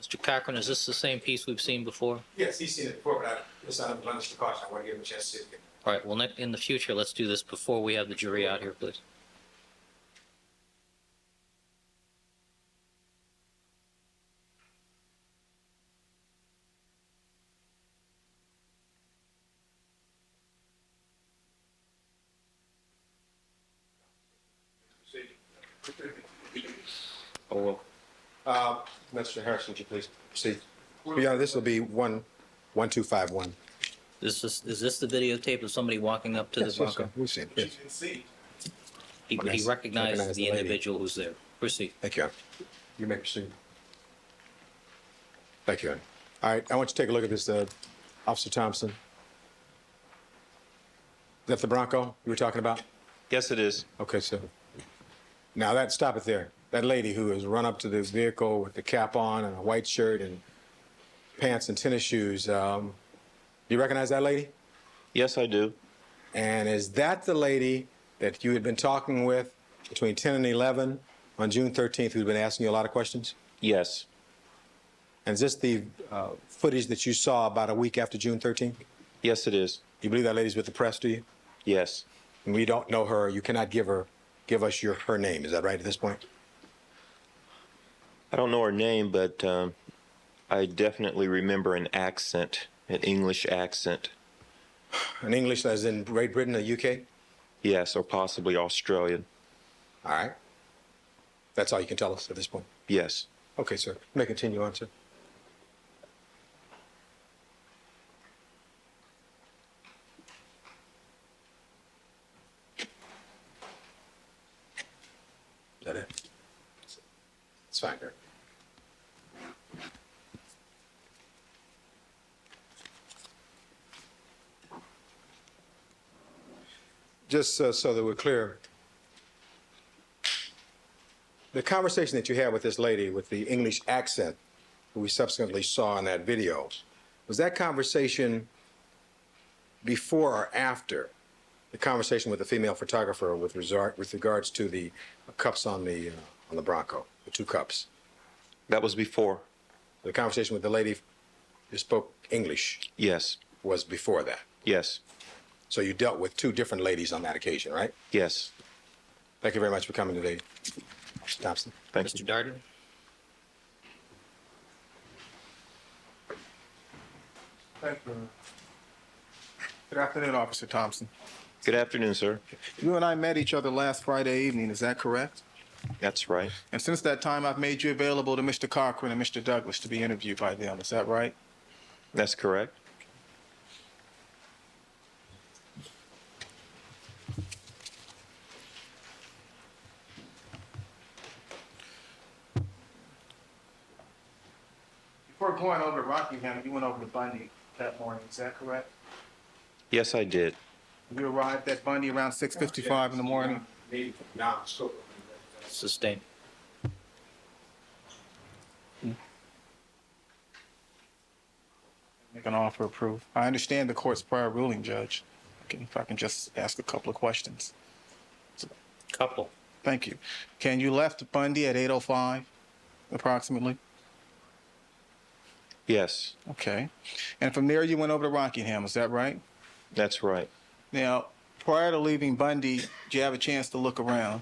Mr. Cochran, is this the same piece we've seen before? Yes, he's seen it before, but it's not a blemish to caution. I want to give him a chance to see it again. All right, well, in the future, let's do this before we have the jury out here, please. Oh, well. Mr. Harrison, would you please proceed? Yeah, this will be 1251. Is this the videotape of somebody walking up to the Bronco? We've seen it. Yes. He Recognize recognizes the the lady. individual who's there. Proceed. Thank you. You may proceed. Thank you. All right, I want you to take a look at this, Officer Thompson. Is that the Bronco you were talking about? Yes, it is. Okay, so now stop it there. That lady who has run up to this vehicle with the cap on and a white shirt and pants and tennis shoes, do you recognize that lady? Yes, I do. And is that the lady that you had been talking with between 10 and 11 on June 13th, who'd been asking you a lot of questions? Yes. And is this the footage that you saw about a week after June 13th? Yes, it is. You believe that lady's with the press, do you? Yes. And we don't know her. You cannot give us her name. Is that right at this point? I don't know her name, but I definitely remember an accent, an English accent. An English as in Great Britain or UK? Yes, or possibly Australian. All right. That's all you can tell us at this point? Yes. Okay, sir. You may continue on, sir. Is that it? It's fine, sir. Just so that we're clear, the conversation that you had with this lady with the English accent, who we subsequently saw in that video, was that conversation before or after the conversation with the female photographer with regards to the cups on the Bronco, the 2 cups? That was before. The conversation with the lady who spoke English? Yes. Was before that? Yes. So you dealt with 2 different ladies on that occasion, right? Yes. Thank you very much for coming today, Mr. Thompson. Thank you. Mr. Darden? Thank you. Good afternoon, Officer Thompson. Good afternoon, sir. You and I met each other last Friday evening, is that correct? That's right. And since that time, I've made you available to Mr. Cochran and Mr. Douglas to be interviewed by them, is that right? That's correct. Before going over to Rockingham, you went over to Bundy that morning, is that correct? Yes, I did. You arrived at Bundy around 6:55 in the morning? Sustained. Make an offer of proof. I understand the court's prior ruling, Judge. If I can just ask a couple of questions. Couple. Thank you. You left Bundy at 8:05, approximately? Yes. Okay. And from there, you went over to Rockingham, is that right? That's right. Now, prior to leaving Bundy, did you have a chance to look around?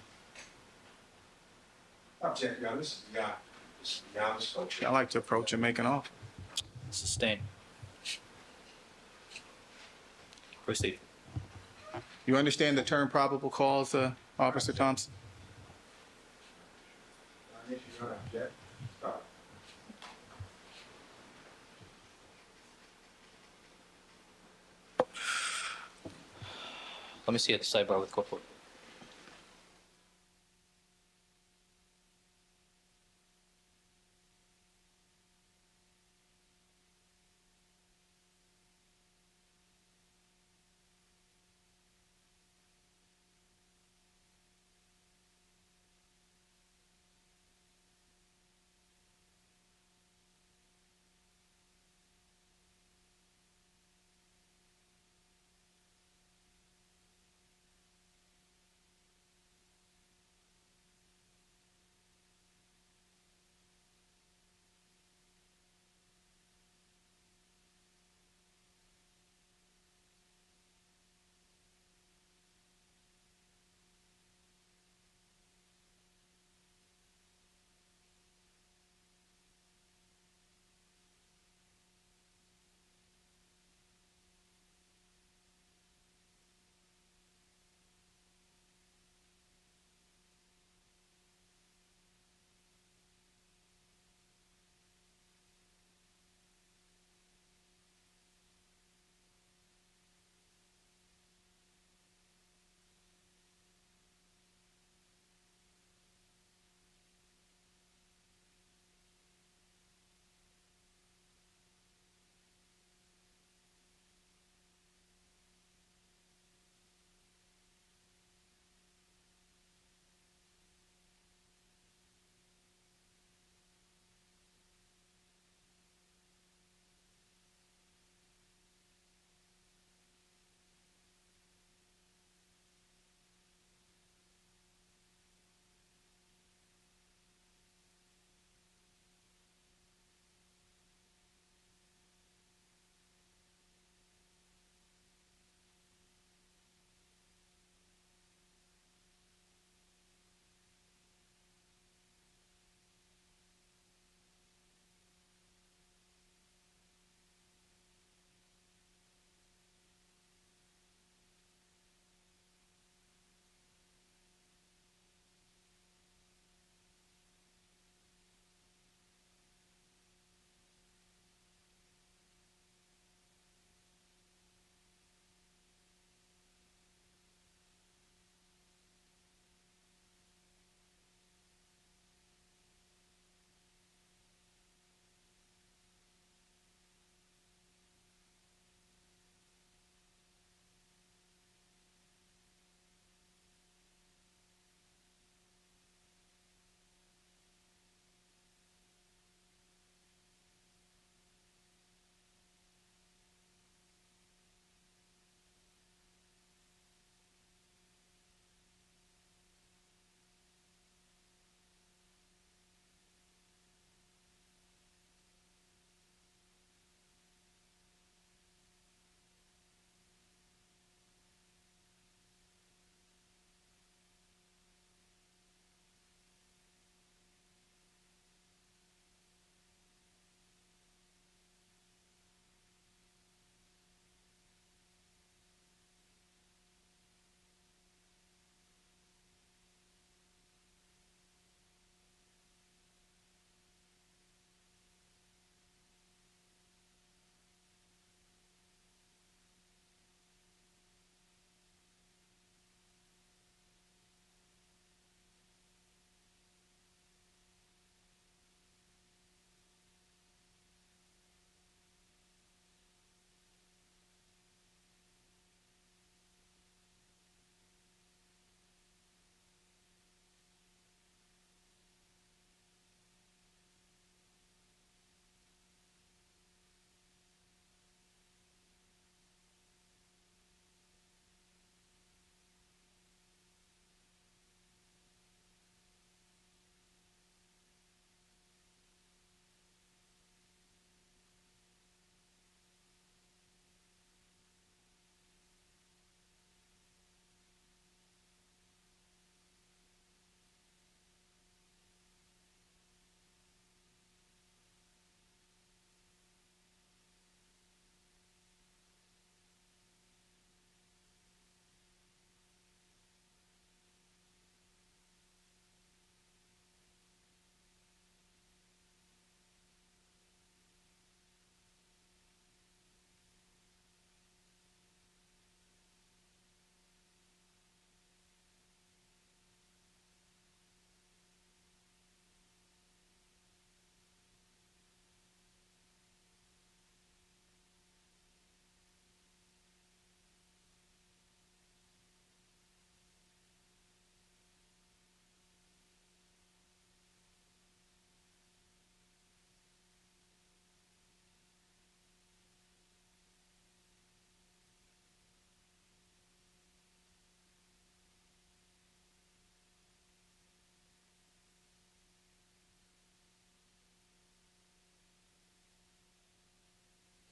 Object, Your Honor, this is the honest coach. I like to approach and make an offer. Sustained. Proceed. You understand the term probable cause, Officer Thompson? Your Honor, object. Stop. Let me see at the sidebar with Corporal.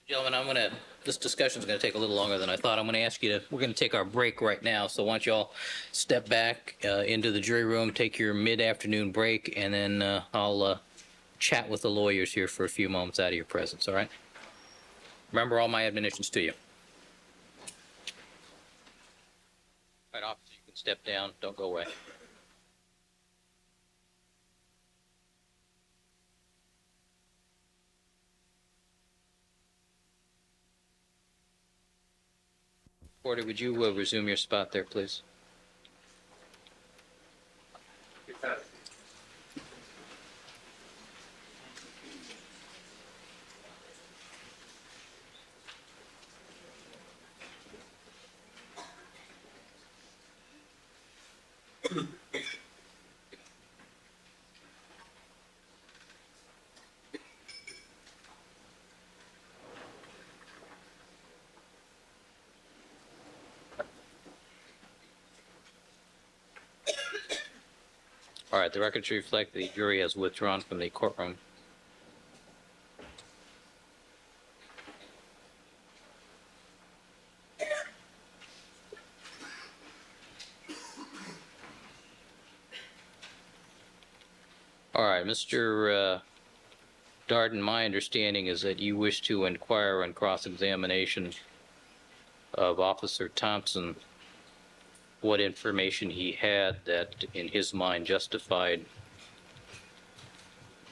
Gentlemen, this discussion is going to take a little longer than I thought. I'm going to ask you we're going to take our break right now. So why don't you all step back into the jury room, take your mid-afternoon break, and then I'll chat with the lawyers here for a few moments out of your presence, all right? Remember all my admonitions to you. All right, officer, you can step down. Don't go away. Porter, would you resume your spot there, please? All right, the record should reflect the jury has withdrawn from the courtroom. All right, Mr. Darden, my understanding is that you wish to inquire on cross-examination of Officer Thompson what information he had that, in his mind, justified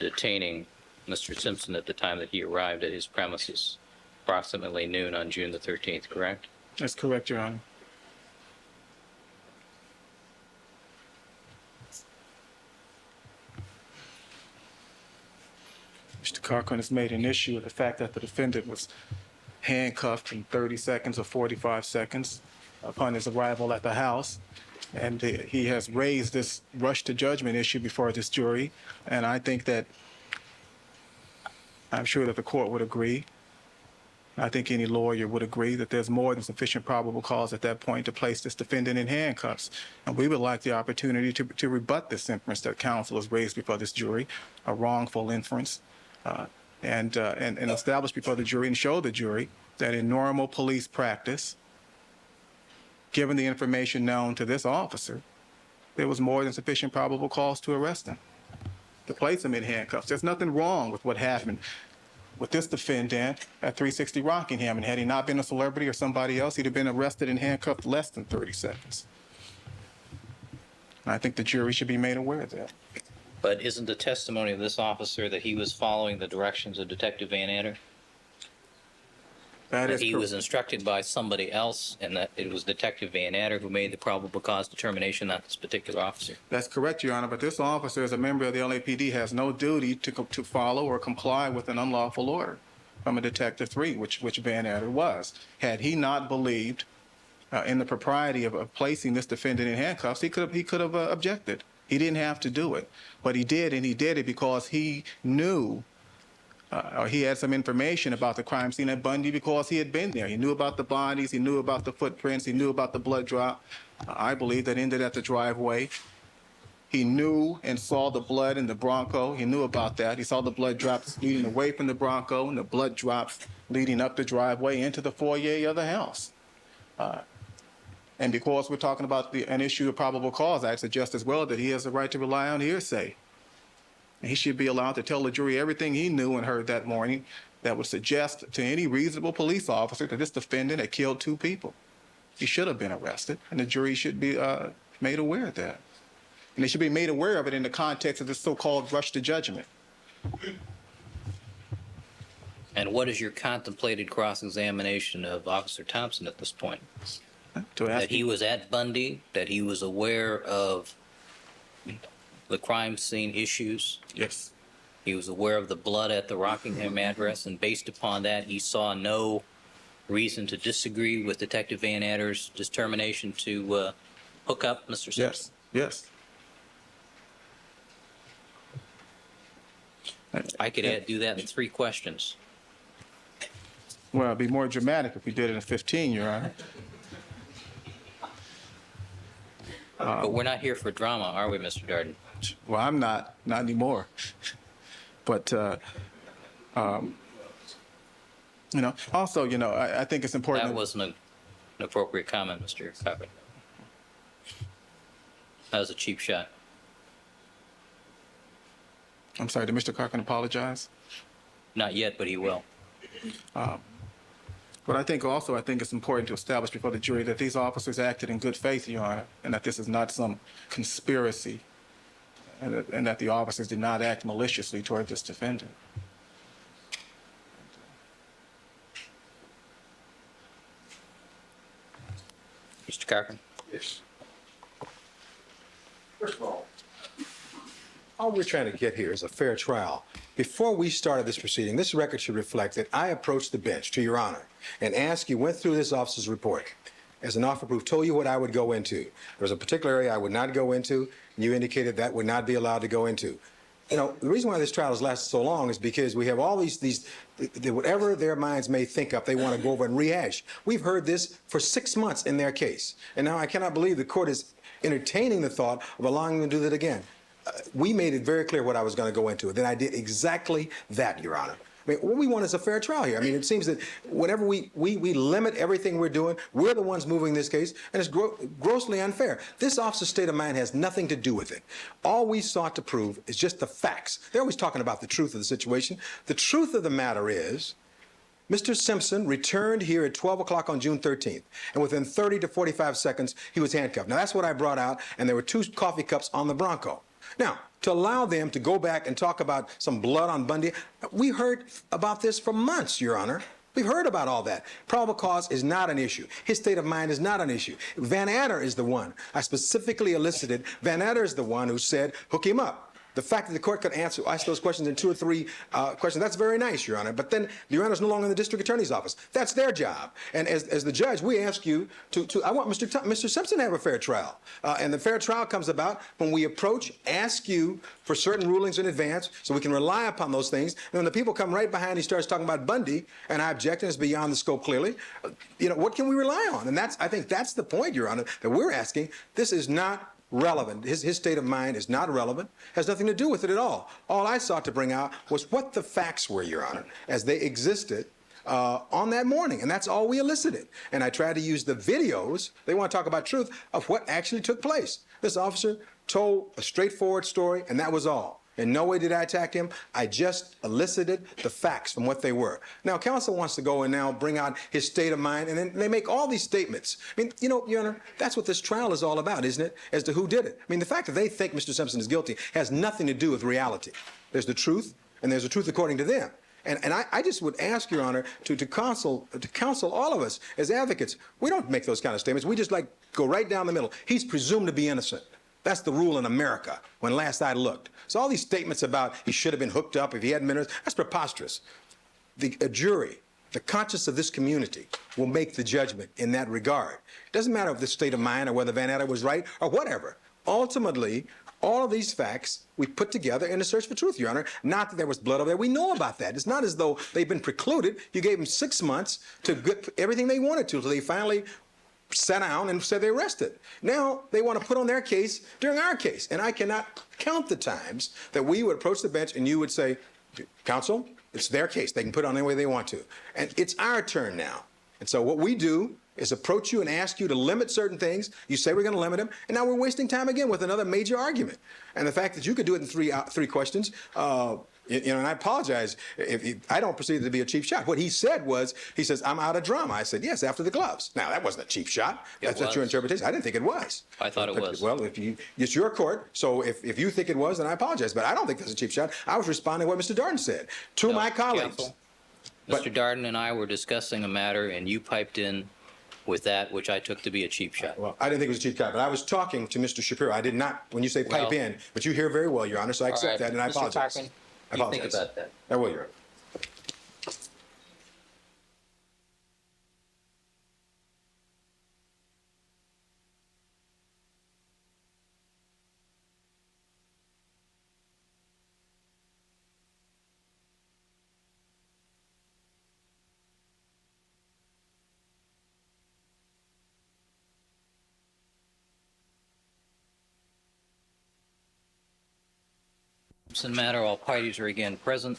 detaining Mr. Simpson at the time that he arrived at his premises, approximately noon on June the 13th, correct? That's correct, Your Honor. Mr. Cochran has made an issue of the fact that the defendant was handcuffed in 30 seconds or 45 seconds upon his arrival at the house. And he has raised this rush to judgment issue before this jury. And I think that, I'm sure that the court would agree. I think any lawyer would agree that there's more than sufficient probable cause at that point to place this defendant in handcuffs. And we would like the opportunity to rebut this inference that counsel has raised before this jury, a wrongful inference, and establish before the jury and show the jury that in normal police practice, given the information known to this officer, there was more than sufficient probable cause to arrest him, to place him in handcuffs. There's nothing wrong with what happened with this defendant at 360 Rockingham, and had he not been a celebrity or somebody else, he'd have been arrested and handcuffed less than 30 seconds. And I think the jury should be made aware of that. But isn't the testimony of this officer that he was following the directions of Detective Van Adder? That he was instructed by somebody else, and that it was Detective Van Adder who made the probable cause determination, not this particular officer? That's correct, Your Honor, but this officer, as a member of the LAPD, has no duty to follow or comply with an unlawful order from a Detective 3, which Van Adder was. Had he not believed in the propriety of placing this defendant in handcuffs, he could have objected. He didn't have to do it, but he did, and he did it because he knew or he had some information about the crime scene at Bundy because he had been there. He knew about the bodies, he knew about the footprints, he knew about the blood drop, I believe, that ended at the driveway. He knew and saw the blood in the Bronco. He knew about that. He saw the blood drops leading away from the Bronco and the blood drops leading up the driveway into the foyer of the house. And because we're talking about an issue of probable cause, I suggest as well that he has the right to rely on hearsay. He should be allowed to tell the jury everything he knew and heard that morning that would suggest to any reasonable police officer that this defendant had killed 2 people. He should have been arrested, and the jury should be made aware of that. And they should be made aware of it in the context of this so-called rush to judgment. And what is your contemplated cross-examination of Officer Thompson at this point? That he was at Bundy, that he was aware of the crime scene issues? Yes. He was aware of the blood at the Rockingham address, and based upon that, he saw no reason to disagree with Detective Van Adder's determination to hook up Mr. Simpson? Yes. I could do that in 3 questions. Well, it'd be more dramatic if we did it in 15, Your Honor. But we're not here for drama, are we, Mr. Darden? Well, I'm not anymore. But, Also, I think it's important. That wasn't an appropriate comment, Mr. Cochran. That was a cheap shot. I'm sorry, did Mr. Cochran apologize? Not yet, but he will. But I think it's important to establish before the jury that these officers acted in good faith, Your Honor, and that this is not some conspiracy, and that the officers did not act maliciously toward this defendant. Mr. Cochran? Yes. First of all we're trying to get here is a fair trial. Before we started this proceeding, this record should reflect that I approached the bench, to Your Honor, and asked you, went through this officer's report. As an offer proof, told you what I would go into. There was a particular area I would not go into, and you indicated that would not be allowed to go into. The reason why this trial has lasted so long is because we have all these whatever their minds may think up, they want to go over and rehash. We've heard this for 6 months in their case, and now I cannot believe the court is entertaining the thought of allowing them to do that again. We made it very clear what I was going to go into. Then I did exactly that, Your Honor. I mean, what we want is a fair trial here. I mean, it seems that whenever we limit everything we're doing, we're the ones moving this case, and it's grossly unfair. This officer's state of mind has nothing to do with it. All we sought to prove is just the facts. They're always talking about the truth of the situation. The truth of the matter is, Mr. Simpson returned here at 12 o'clock on June 13th, and within 30 to 45 seconds, he was handcuffed. Now, that's what I brought out, and there were 2 coffee cups on the Bronco. Now, to allow them to go back and talk about some blood on Bundy, we heard about this for months, Your Honor. We've heard about all that. Probable cause is not an issue. His state of mind is not an issue. Van Adder is the one. I specifically elicited. Van Adder is the one who said, hook him up. The fact that the court could ask those questions in 2 or 3 questions, that's very nice, Your Honor. But then Your Honor's no longer in the district attorney's office. That's their job. And as the judge, we ask you I want Mr. Simpson to have a fair trial. And the fair trial comes about when we approach, ask you for certain rulings in advance so we can rely upon those things. And when the people come right behind, he starts talking about Bundy, and I object, and it's beyond the scope clearly. What can we rely on? And I think that's the point, Your Honor, that we're asking. This is not relevant. His state of mind is not relevant, has nothing to do with it at all. All I sought to bring out was what the facts were, Your Honor, as they existed on that morning, and that's all we elicited. And I tried to use the videos, they want to talk about truth, of what actually took place. This officer told a straightforward story, and that was all. In no way did I attack him. I just elicited the facts from what they were. Now, counsel wants to go and now bring out his state of mind, and then they make all these statements. I mean, Your Honor, that's what this trial is all about, isn't it, as to who did it? I mean, the fact that they think Mr. Simpson is guilty has nothing to do with reality. There's the truth, and there's the truth according to them. And I just would ask, Your Honor, to counsel all of us as advocates. We don't make those kind of statements. We just go right down the middle. He's presumed to be innocent. That's the rule in America when last I looked. So all these statements about he should have been hooked up if he hadn't been, that's preposterous. A jury, the conscience of this community, will make the judgment in that regard. It doesn't matter if the state of mind or whether Van Adder was right or whatever. Ultimately, all of these facts we put together in a search for truth, Your Honor. Not that there was blood over there. We know about that. It's not as though they've been precluded. You gave them 6 months to get everything they wanted to, so they finally sat down and said they arrested. Now they want to put on their case during our case. And I cannot count the times that we would approach the bench and you would say, counsel, it's their case. They can put it on any way they want to. And it's our turn now. And so what we do is approach you and ask you to limit certain things. You say we're going to limit them, and now we're wasting time again with another major argument. And the fact that you could do it in three questions, and I apologize if I don't perceive it to be a cheap shot. What he said was, he says, I'm out of drama. I said, yes, after the gloves. Now, that wasn't a cheap shot. That's your interpretation. I didn't think it was. I thought it was. Well, it's your court, so if you think it was, then I apologize. But I don't think that's a cheap shot. I was responding to what Mr. Darden said to my colleagues. Counsel, Mr. Darden and I were discussing a matter, and you piped in with that, which I took to be a cheap shot. Well, I didn't think it was a cheap shot, but I was talking to Mr. Shapiro. I did not, when you say pipe in, but you hear very well, Your Honor, so I accept that, and I apologize. Cochran, I apologize. think about that. I will, Your Honor. Simpson matter, all parties are again present.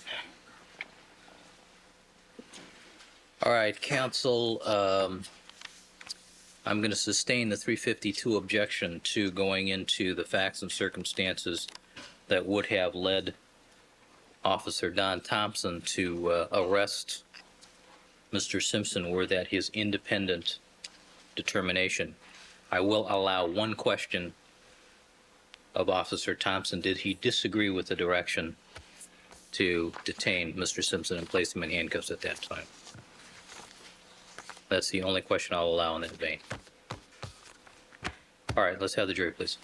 All right, counsel, I'm going to sustain the 352 objection to going into the facts and circumstances that would have led Officer Don Thompson to arrest Mr. Simpson were that his independent determination. I will allow one question of Officer Thompson. Did he disagree with the direction to detain Mr. Simpson and place him in handcuffs at that time? That's the only question I'll allow in that vein. All right, let's have the jury, please.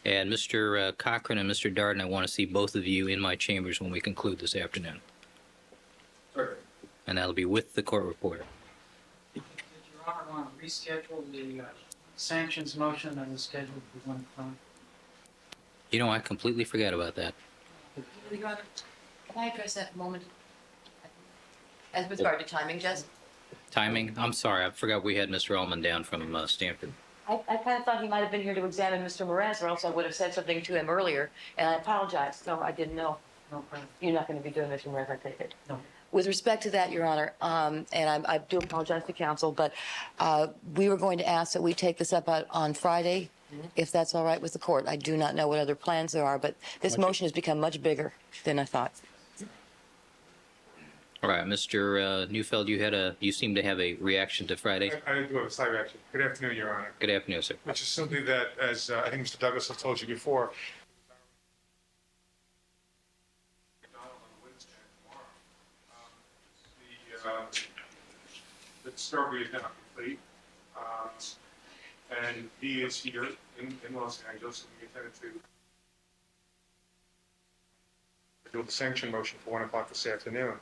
And Mr. Cochran and Mr. Darden, I want to see both of you in my chambers when we conclude this afternoon. Sir, And that'll be with the court reporter. Did Your Honor want to reschedule the sanctions motion that was scheduled for 1 o'clock? You know, I completely forgot about that. Your Honor, can I address that for a moment? As with regard to timing, Jess? Timing? I'm sorry, I forgot we had Mr. Ullman down from Stanford. I kind of thought he might have been here to examine Mr. Moraz, or else I would have said something to him earlier, and I apologize. No, I didn't know. No problem. You're not going to be doing Mr. Moraz, I take it? No. With respect to that, Your Honor, and I do apologize to counsel, but we were going to ask that we take this up on Friday, if that's all right with the court. I do not know what other plans there are, but this motion has become much bigger than I thought. All right, Mr. Neufeld, you seem to have a reaction to Friday. I do have a slight reaction. Good afternoon, Your Honor. Good afternoon, sir. Which is simply that, as I think Mr. Douglas has told you before, the discovery is now complete, and he is here in Los Angeles, and we intended to do the sanction motion for 1 o'clock this afternoon.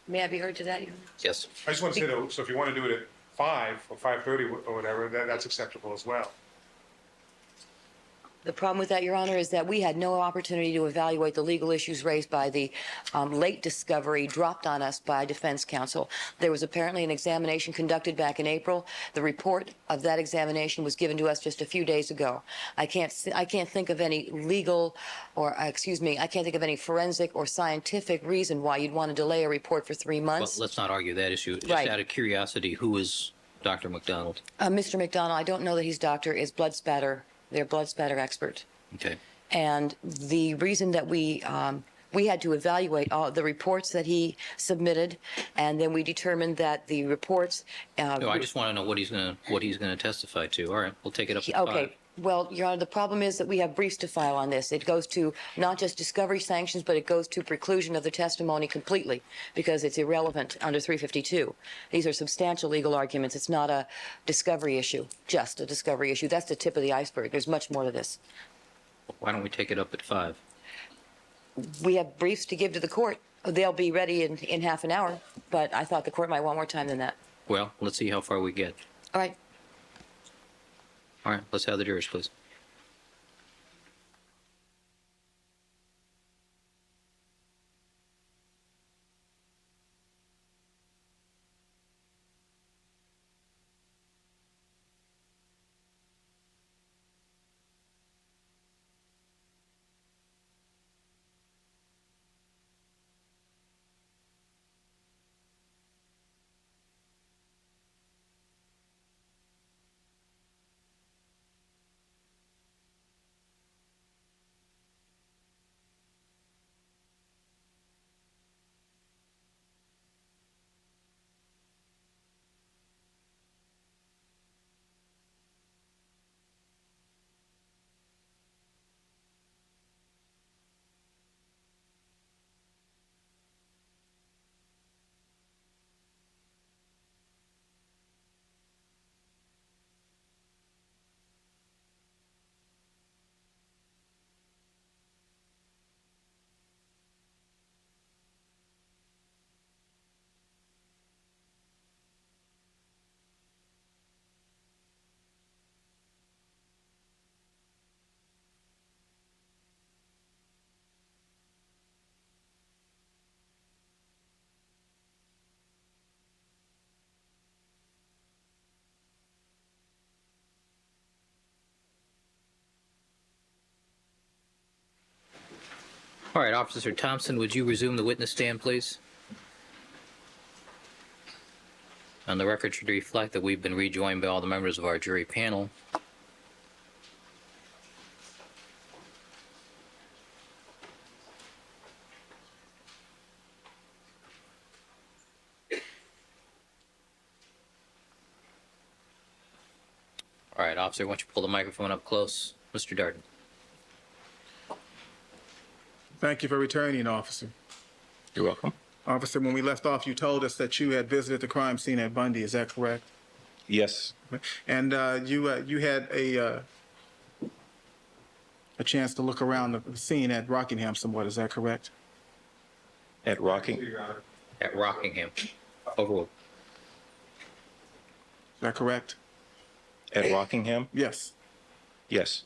May I be heard to that, Your Honor? Yes. I just want to say though, so if you want to do it at 5 or 5:30 or whatever, that's acceptable as well. The problem with that, Your Honor, is that we had no opportunity to evaluate the legal issues raised by the late discovery dropped on us by defense counsel. There was apparently an examination conducted back in April. The report of that examination was given to us just a few days ago. I can't think of any legal or, I can't think of any forensic or scientific reason why you'd want to delay a report for 3 months. Well, let's not argue that issue. Just Right. out of curiosity, who is Dr. McDonald? Mr. McDonald, I don't know that he's doctor, is blood spatter. They're blood spatter expert. Okay. And the reason that we had to evaluate all the reports that he submitted, and then we determined that the reports. No, I just want to know what he's going to testify to. All right, we'll take it up to 5. Okay. Well, Your Honor, the problem is that we have briefs to file on this. It goes to not just discovery sanctions, but it goes to preclusion of the testimony completely because it's irrelevant under 352. These are substantial legal arguments. It's not a discovery issue, just a discovery issue. That's the tip of the iceberg. There's much more to this. Why don't we take it up at 5? We have briefs to give to the court. They'll be ready in half an hour, but I thought the court might want more time than that. Well, let's see how far we get. All right. All right, let's have the jurors, please. All right, Officer Thompson, would you resume the witness stand, please? And the record should reflect that we've been rejoined by all the members of our jury panel. All right, officer, why don't you pull the microphone up close? Mr. Darden. Thank you for returning, officer. You're welcome. Officer, when we left off, you told us that you had visited the crime scene at Bundy. Is that correct? Yes. And you had a chance to look around the scene at Rockingham somewhat. Is that correct? At Rockingham. Overruled. Is that correct? At Rockingham? Yes. Yes.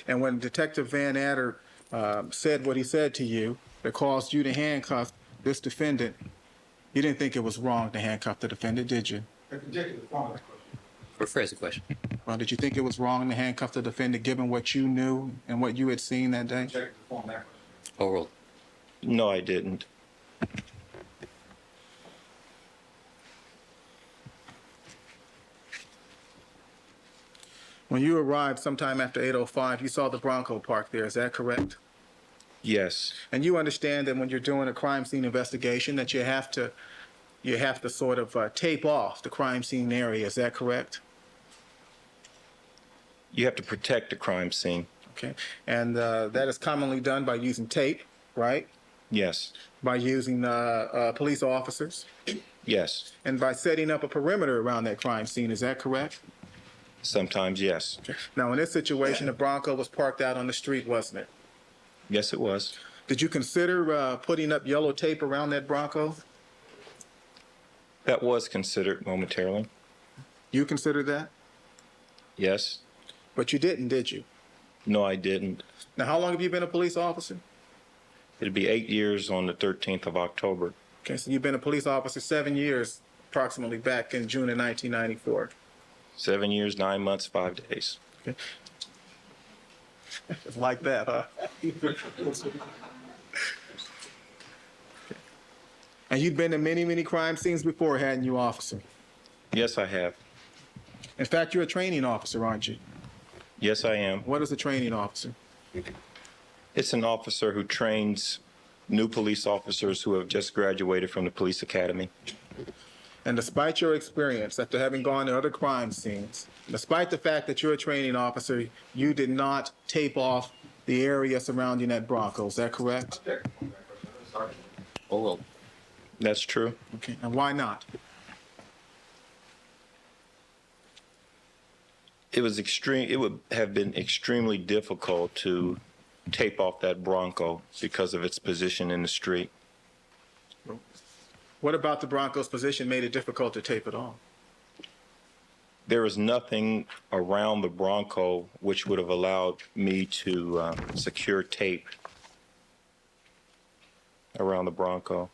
And when Detective Van Adder said what he said to you that caused you to handcuff this defendant, you didn't think it was wrong to handcuff the defendant, did you? Rephrase the question. Well, did you think it was wrong to handcuff the defendant given what you knew and what you had seen that day? Overruled. No, I didn't. When you arrived sometime after 8:05, you saw the Bronco parked there. Is that correct? Yes. And you understand that when you're doing a crime scene investigation that you have to sort of tape off the crime scene area. Is that correct? You have to protect the crime scene. Okay. And that is commonly done by using tape, right? Yes. By using police officers? Yes. And by setting up a perimeter around that crime scene. Is that correct? Sometimes, yes. Now, in this situation, the Bronco was parked out on the street, wasn't it? Yes, it was. Did you consider putting up yellow tape around that Bronco? That was considered momentarily. You considered that? Yes. But you didn't, did you? No, I didn't. Now, how long have you been a police officer? It'll be 8 years on the 13th of October. Okay, so you've been a police officer 7 years, approximately back in June of 1994. 7 years, 9 months, 5 days. Okay. It's like that, huh? And you've been to many, many crime scenes before, hadn't you, officer? Yes, I have. In fact, you're a training officer, aren't you? Yes, I am. What is a training officer? It's an officer who trains new police officers who have just graduated from the police academy. And despite your experience, after having gone to other crime scenes, despite the fact that you're a training officer, you did not tape off the area surrounding that Bronco. Is that correct? Oh, well. That's true. Okay, and why not? It would have been extremely difficult to tape off that Bronco because of its position in the street. What about the Bronco's position made it difficult to tape it off? There was nothing around the Bronco which would have allowed me to secure tape around the Bronco.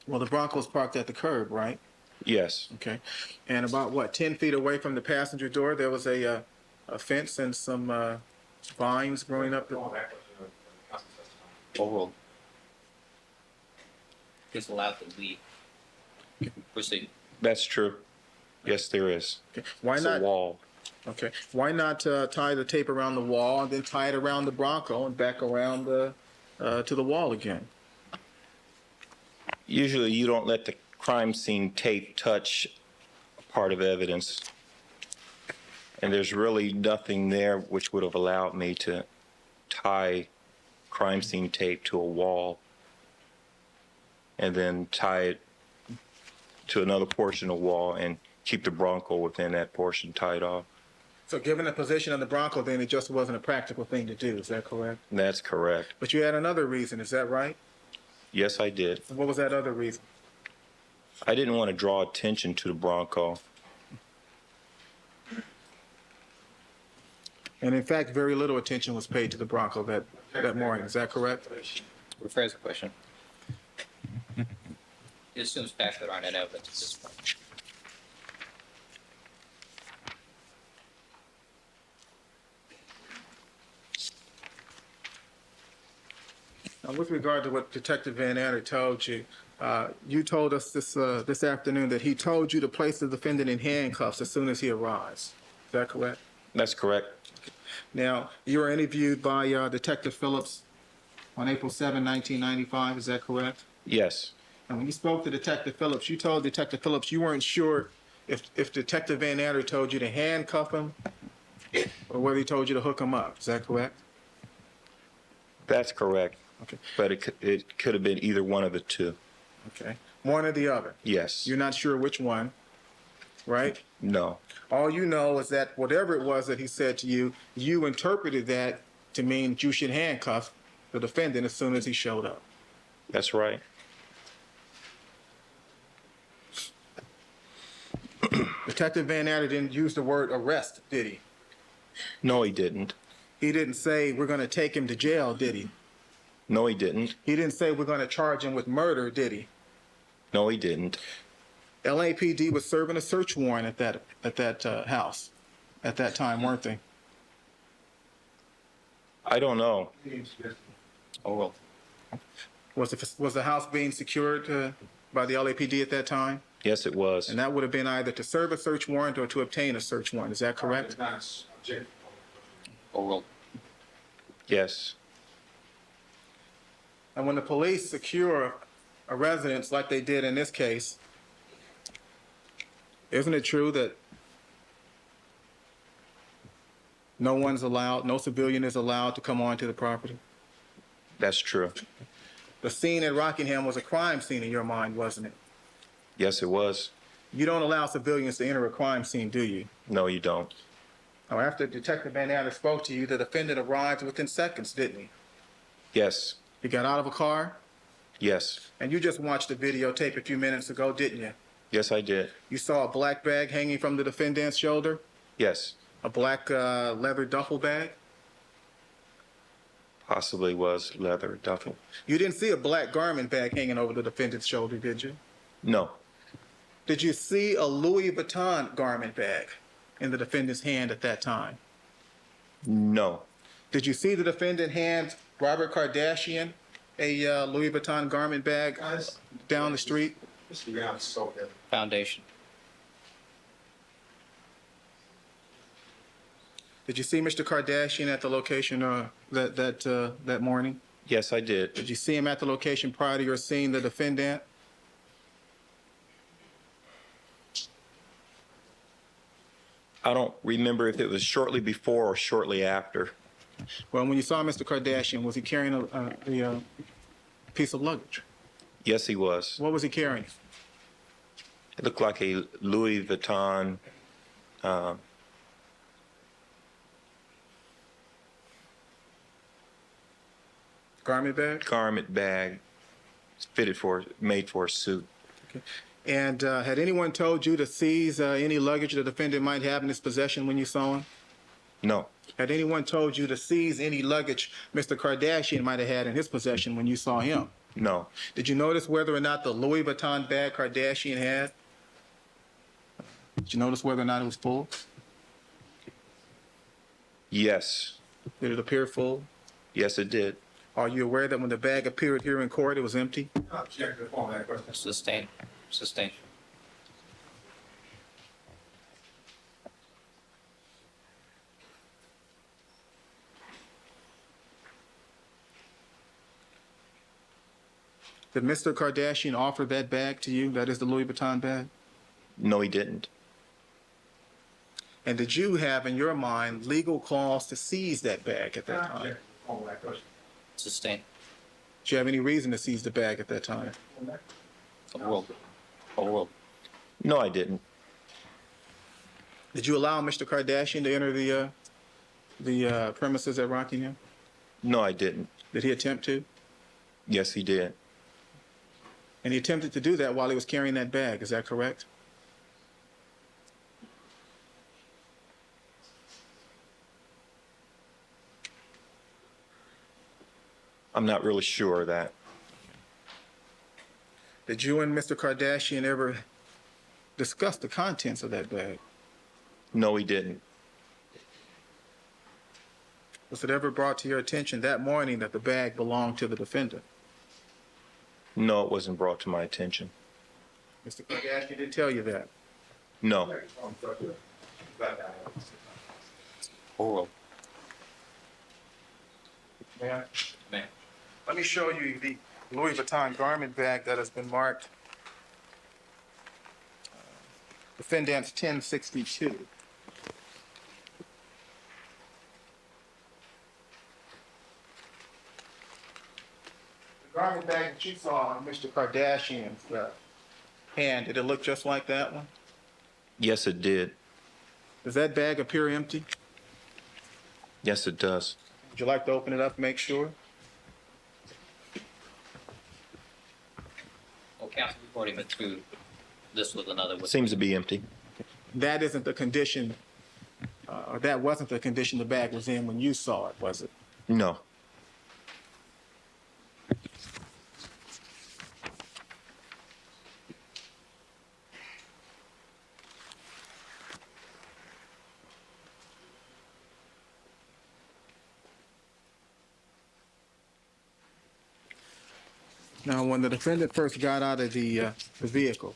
Well, the Bronco's parked at the curb, right? Yes. Okay. And about, what, 10 feet away from the passenger door, there was a fence and some vines growing up? Overruled. He's allowed to leave. Proceed. That's true. Yes, there is. Okay. Why It's not? a wall. Okay. Why not tie the tape around the wall and then tie it around the Bronco and back around to the wall again? Usually you don't let the crime scene tape touch part of evidence. And there's really nothing there which would have allowed me to tie crime scene tape to a wall and then tie it to another portion of the wall and keep the Bronco within that portion tied off. So given the position of the Bronco, then it just wasn't a practical thing to do. Is that correct? That's correct. But you had another reason. Is that right? Yes, I did. What was that other reason? I didn't want to draw attention to the Bronco. And in fact, very little attention was paid to the Bronco that morning. Is that correct? Rephrase the question. It assumes facts that aren't in evidence at this point. With regard to what Detective Van Adder told you, you told us this afternoon that he told you to place the defendant in handcuffs as soon as he arrives. Is that correct? That's correct. Now, you were interviewed by Detective Phillips on April 7, 1995. Is that correct? Yes. And when you spoke to Detective Phillips, you told Detective Phillips you weren't sure if Detective Van Adder told you to handcuff him or whether he told you to hook him up. Is that correct? That's correct. Okay. But it could have been either one of the two. Okay. One or the other. Yes. You're not sure which one, right? No. All you know is that whatever it was that he said to you, you interpreted that to mean that you should handcuff the defendant as soon as he showed up. That's right. Detective Van Adder didn't use the word arrest, did he? No, he didn't. He didn't say we're going to take him to jail, did he? No, he didn't. He didn't say we're going to charge him with murder, did he? No, he didn't. LAPD was serving a search warrant at that house at that time, weren't they? I don't know. Oh, well. Was the house being secured by the LAPD at that time? Yes, it was. And that would have been either to serve a search warrant or to obtain a search warrant. Is that correct? Oh, well. Yes. And when the police secure a residence like they did in this case, isn't it true that no civilian is allowed to come onto the property? That's true. The scene at Rockingham was a crime scene in your mind, wasn't it? Yes, it was. You don't allow civilians to enter a crime scene, do you? No, you don't. Now, after Detective Van Adder spoke to you, the defendant arrived within seconds, didn't he? Yes. He got out of a car? Yes. And you just watched the videotape a few minutes ago, didn't you? Yes, I did. You saw a black bag hanging from the defendant's shoulder? Yes. A black leather duffel bag? Possibly was leather duffel. You didn't see a black garment bag hanging over the defendant's shoulder, did you? No. Did you see a Louis Vuitton garment bag in the defendant's hand at that time? No. Did you see the defendant hand Robert Kardashian a Louis Vuitton garment bag down the street? Foundation. Did you see Mr. Kardashian at the location that morning? Yes, I did. Did you see him at the location prior to your seeing the defendant? I don't remember if it was shortly before or shortly after. Well, when you saw Mr. Kardashian, was he carrying a piece of luggage? Yes, he was. What was he carrying? It looked like a Louis Vuitton garment bag? Garment bag, made for a suit. Okay. And had anyone told you to seize any luggage the defendant might have in his possession when you saw him? No. Had anyone told you to seize any luggage Mr. Kardashian might have had in his possession when you saw him? No. Did you notice whether or not the Louis Vuitton bag Kardashian had? Did you notice whether or not it was full? Yes. Did it appear full? Yes, it did. Are you aware that when the bag appeared here in court, it was empty? Sustained. Sustained. Did Mr. Kardashian offer that bag to you? That is the Louis Vuitton bag? No, he didn't. And did you have in your mind legal cause to seize that bag at that time? Sustained. Did you have any reason to seize the bag at that time? No, I didn't. Did you allow Mr. Kardashian to enter the premises at Rockingham? No, I didn't. Did he attempt to? Yes, he did. And he attempted to do that while he was carrying that bag, is that correct? I'm not really sure of that. Did you and Mr. Kardashian ever discuss the contents of that bag? No, he didn't. Was it ever brought to your attention that morning that the bag belonged to the defendant? No, it wasn't brought to my attention. Mr. Kardashian didn't tell you that. No. Oral. Ma'am? Ma'am. Let me show you the Louis Vuitton garment bag that has been marked Defendant's 1062. The garment bag that you saw on Mr. Kardashian's hand, did it look just like that one? Yes, it did. Does that bag appear empty? Yes, it does. Would you like to open it up and make sure? Well, counsel, we've already been through this with another witness. Seems to be empty. That isn't the condition, or that wasn't the condition the bag was in when you saw it, was it? No. Now, when the defendant first got out of the vehicle,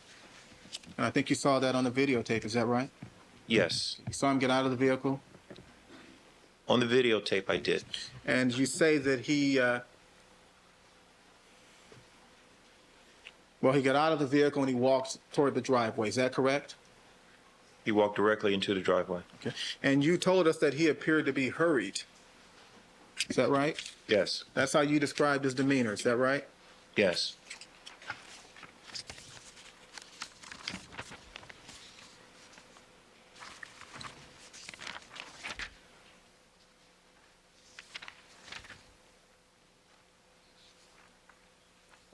and I think you saw that on the videotape, is that right? Yes. You saw him get out of the vehicle? On the videotape, I did. And you say that he got out of the vehicle and he walked toward the driveway. Is that correct? He walked directly into the driveway. Okay. And you told us that he appeared to be hurried. Is that right? Yes. That's how you described his demeanor. Is that right? Yes.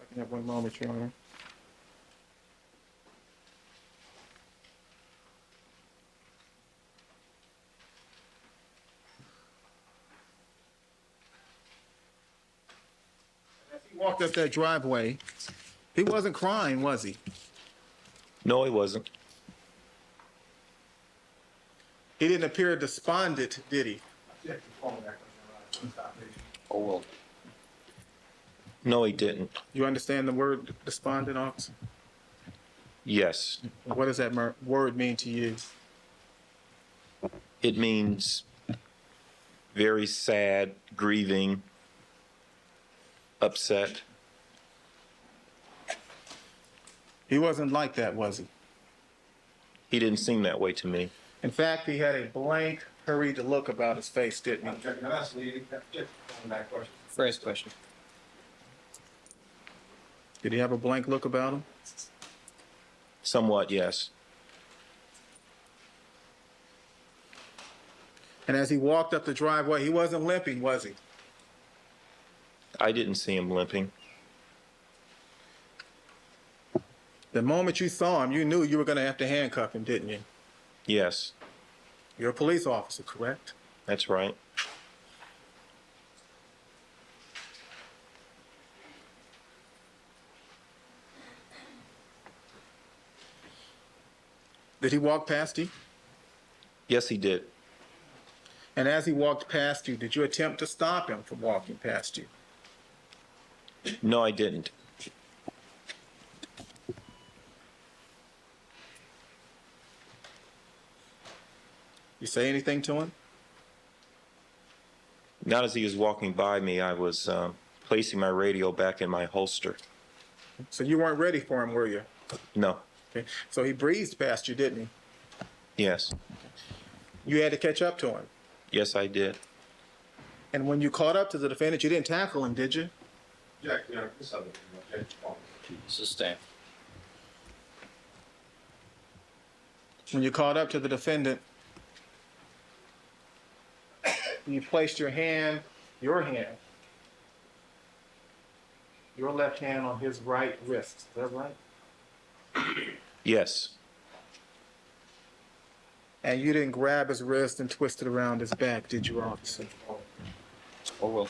I can have one moment, Your Honor. As he walked up that driveway, he wasn't crying, was he? No, he wasn't. He didn't appear despondent, did he? Oral. No, he didn't. You understand the word despondent, officer? Yes. What does that word mean to you? It means very sad, grieving, upset. He wasn't like that, was he? He didn't seem that way to me. In fact, he had a blank, hurried look about his face, didn't he? First question. Did he have a blank look about him? Somewhat, yes. And as he walked up the driveway, he wasn't limping, was he? I didn't see him limping. The moment you saw him, you knew you were going to have to handcuff him, didn't you? Yes, You're a police officer, correct? that's right. Did he walk past you? Yes, he did. And as he walked past you, did you attempt to stop him from walking past you? No, I didn't. You say anything to him? Not as he was walking by me, I was placing my radio back in my holster. So you weren't ready for him, were you? No. Okay. So he breezed past you, didn't he? Yes. You had to catch up to him. Yes, I did. And when you caught up to the defendant, you didn't tackle him, did you? Sustain. When you caught up to the defendant, you placed your your left hand on his right wrist. Is that right? Yes. And you didn't grab his wrist and twist it around his back, did you, officer? Oral.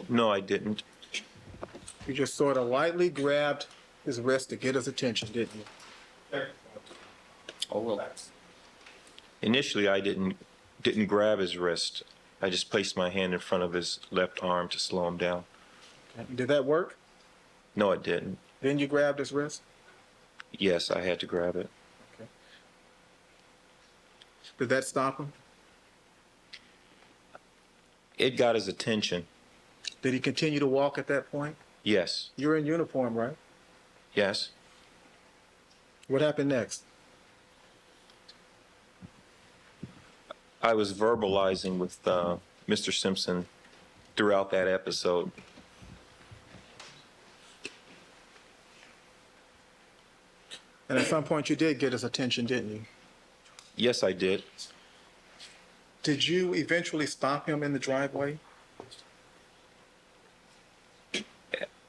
No, I didn't. You just sort of lightly grabbed his wrist to get his attention, didn't you? Oral. Initially, I didn't grab his wrist. I just placed my hand in front of his left arm to slow him down. Did that work? No, it didn't. Then you grabbed his wrist? Yes, I had to grab it. Okay. Did that stop him? It got his attention. Did he continue to walk at that point? Yes. You were in uniform, right? Yes. What happened next? I was verbalizing with Mr. Simpson throughout that episode. And at some point you did get his attention, didn't you? Yes, I did. Did you eventually stop him in the driveway?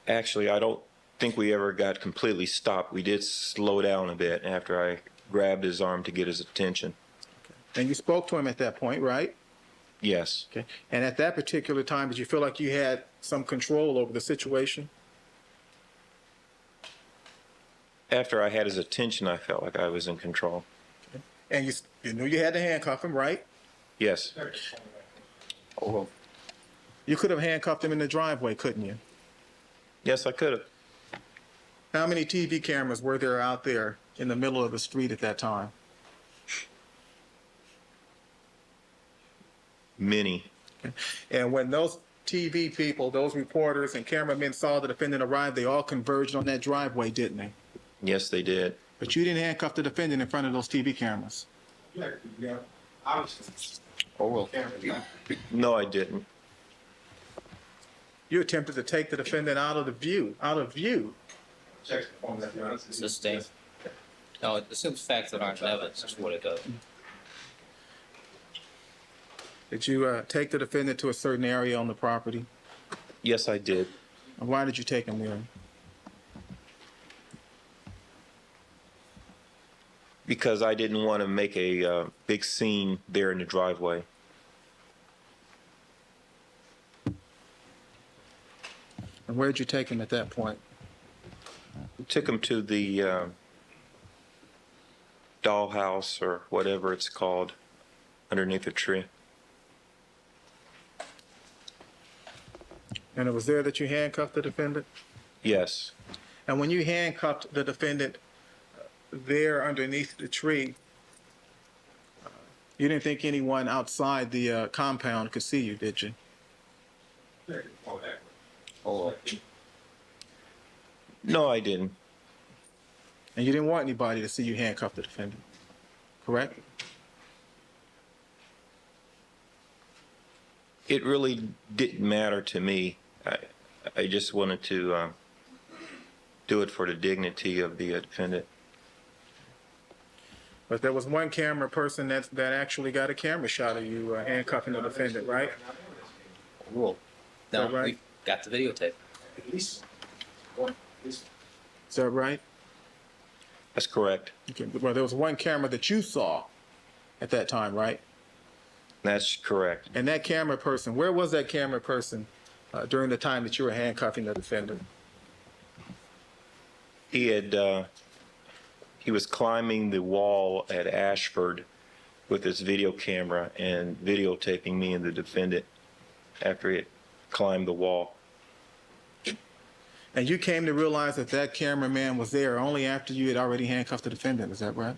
Actually, I don't think we ever got completely stopped. We did slow down a bit after I grabbed his arm to get his attention. And you spoke to him at that point, right? Yes. Okay. And at that particular time, did you feel like you had some control over the situation? After I had his attention, I felt like I was in control. Okay. And you knew you had to handcuff him, right? Yes. Oh. You could have handcuffed him in the driveway, couldn't you? Yes, I could have. How many TV cameras were there out there in the middle of the street at that time? Many. Okay. And when those TV people, those reporters and cameramen saw the defendant arrive, they all converged on that driveway, didn't they? Yes, they did. But you didn't handcuff the defendant in front of those TV cameras. Yeah, obviously. Oh, well. No, I didn't. You attempted to take the defendant out of view. Check the form that you're honest. Sustain. No, it assumes facts that aren't in evidence is what it does. Did you take the defendant to a certain area on the property? Yes, I did. And why did you take him there? Because I didn't want to make a big scene there in the driveway. And where did you take him at that point? We took him to the dollhouse or whatever it's called underneath a tree. And it was there that you handcuffed the defendant? Yes. And when you handcuffed the defendant there underneath the tree, you didn't think anyone outside the compound could see you, did you? Oh. No, I didn't. And you didn't want anybody to see you handcuff the defendant, correct? It really didn't matter to me. I just wanted to do it for the dignity of the defendant. But there was one camera person that actually got a camera shot of you handcuffing the defendant, right? Rule. No, Is that right? we got the videotape. At least one. Is that right? That's correct. Okay. Well, there was one camera that you saw at that time, right? That's correct. And that camera person, where was that camera person during the time that you were handcuffing the defendant? He was climbing the wall at Ashford with his video camera and videotaping me and the defendant after he had climbed the wall. And you came to realize that that cameraman was there only after you had already handcuffed the defendant, is that right?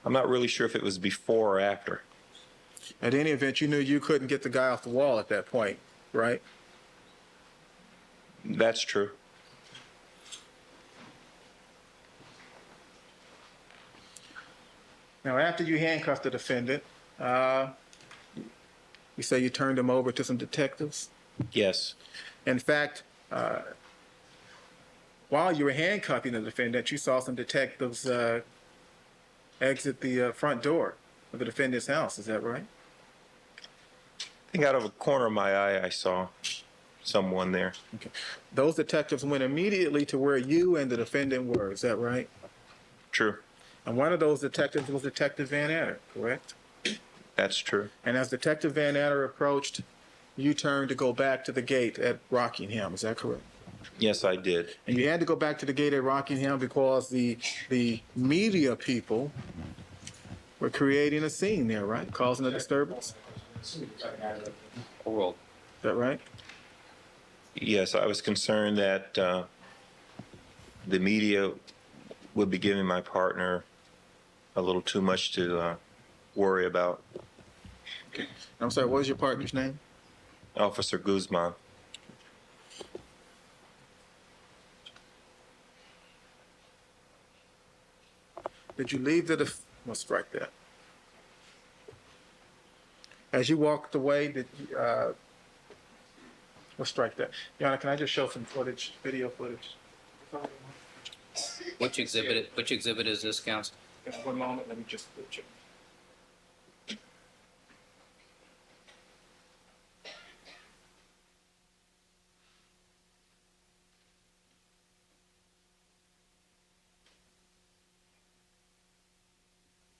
I'm not really sure if it was before or after. At any event, you knew you couldn't get the guy off the wall at that point, right? That's true. Now, after you handcuffed the defendant, you say you turned him over to some detectives? Yes. In fact, while you were handcuffing the defendant, you saw some detectives exit the front door of the defendant's house. Is that right? I think out of a corner of my eye, I saw someone there. Okay. Those detectives went immediately to where you and the defendant were. Is that right? True. And one of those detectives was Detective Van Adder, correct? That's true. And as Detective Van Adder approached, you turned to go back to the gate at Rockingham. Is that correct? Yes, I did. And you had to go back to the gate at Rockingham because the media people were creating a scene there, right? Causing a disturbance. Is that right? Yes, I was concerned that the media would be giving my partner a little too much to worry about. Okay. I'm sorry, what was your partner's name? Officer Guzman. Did you leave we'll strike that. As you walked away, we'll strike that. Your Honor, can I just show some footage, video footage? Which exhibit is this, counsel? One moment, let me just check.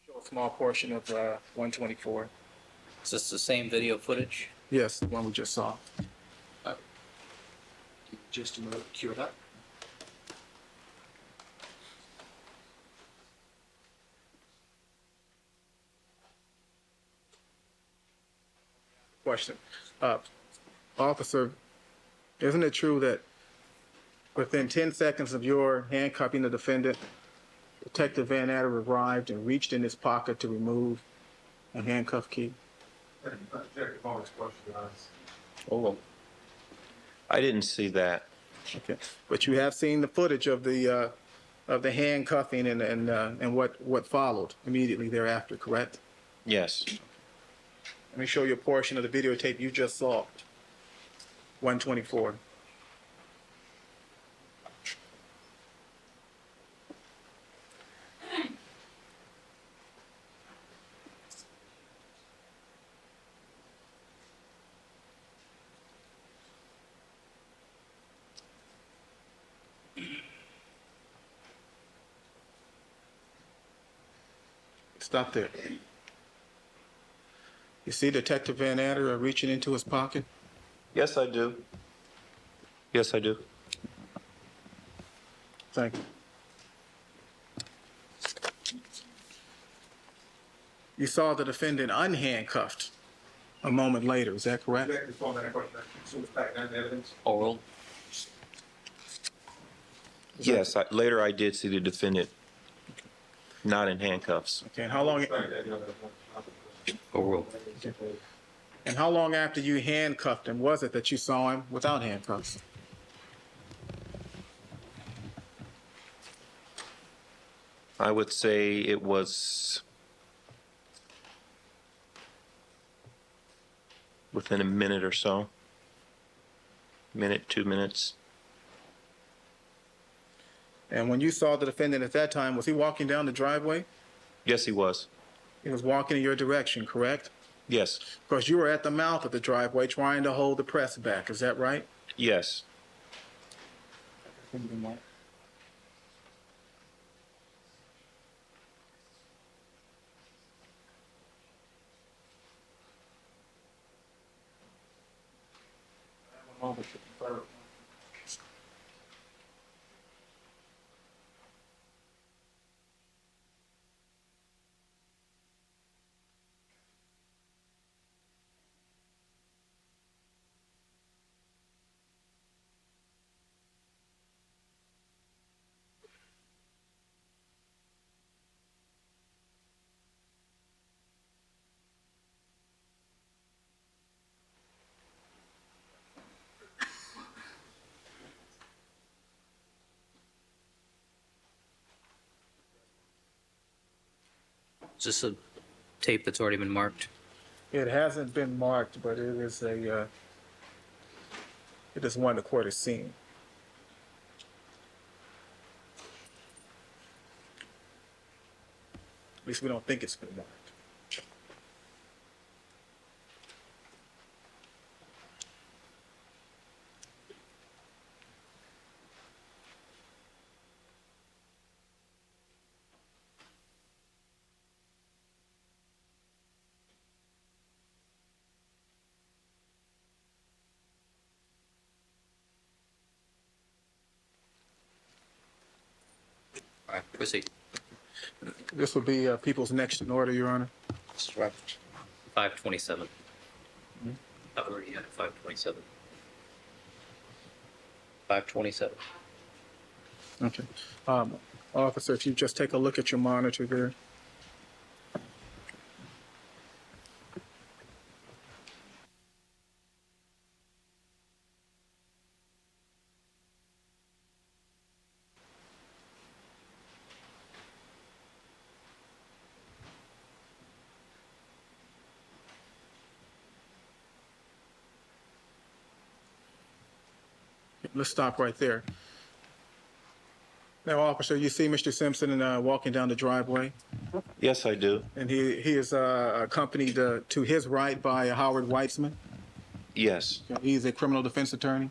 Show a small portion of 124. Is this the same video footage? Yes, the one we just saw. Just a minute, cue it up. Question. Officer, isn't it true that within 10 seconds of your handcuffing the defendant, Detective Van Adder arrived and reached in his pocket to remove a handcuff key? Oh, I didn't see that. Okay, but you have seen the footage of the handcuffing and what followed immediately thereafter, correct? Yes. Let me show you a portion of the videotape you just saw. 124. Stop there. You see Detective Van Adder reaching into his pocket? Yes, I do. Yes, I do. Thank you. You saw the defendant unhandcuffed a moment later, is that correct? Oral? Yes, later I did see the defendant not in handcuffs. Okay, and how long? Oral. And how long after you handcuffed him was it that you saw him without handcuffs? I would say it was within a minute or so. Minute, 2 minutes. And when you saw the defendant at that time, was he walking down the driveway? Yes, he was. He was walking in your direction, correct? Yes. Because you were at the mouth of the driveway trying to hold the press back, is that right? Yes. Is this a tape that's already been marked? It hasn't been marked, but it is one the court has seen. At least we don't think it's been marked. Proceed. This will be people's next in order, Your Honor. 527. I've already had 527. 527. Okay. Officer, if you just take a look at your monitor there. Let's stop right there. Now, officer, you see Mr. Simpson walking down the driveway, Yes, I do. and he is accompanied to his right by Howard Weitzman. Yes. He's a criminal defense attorney.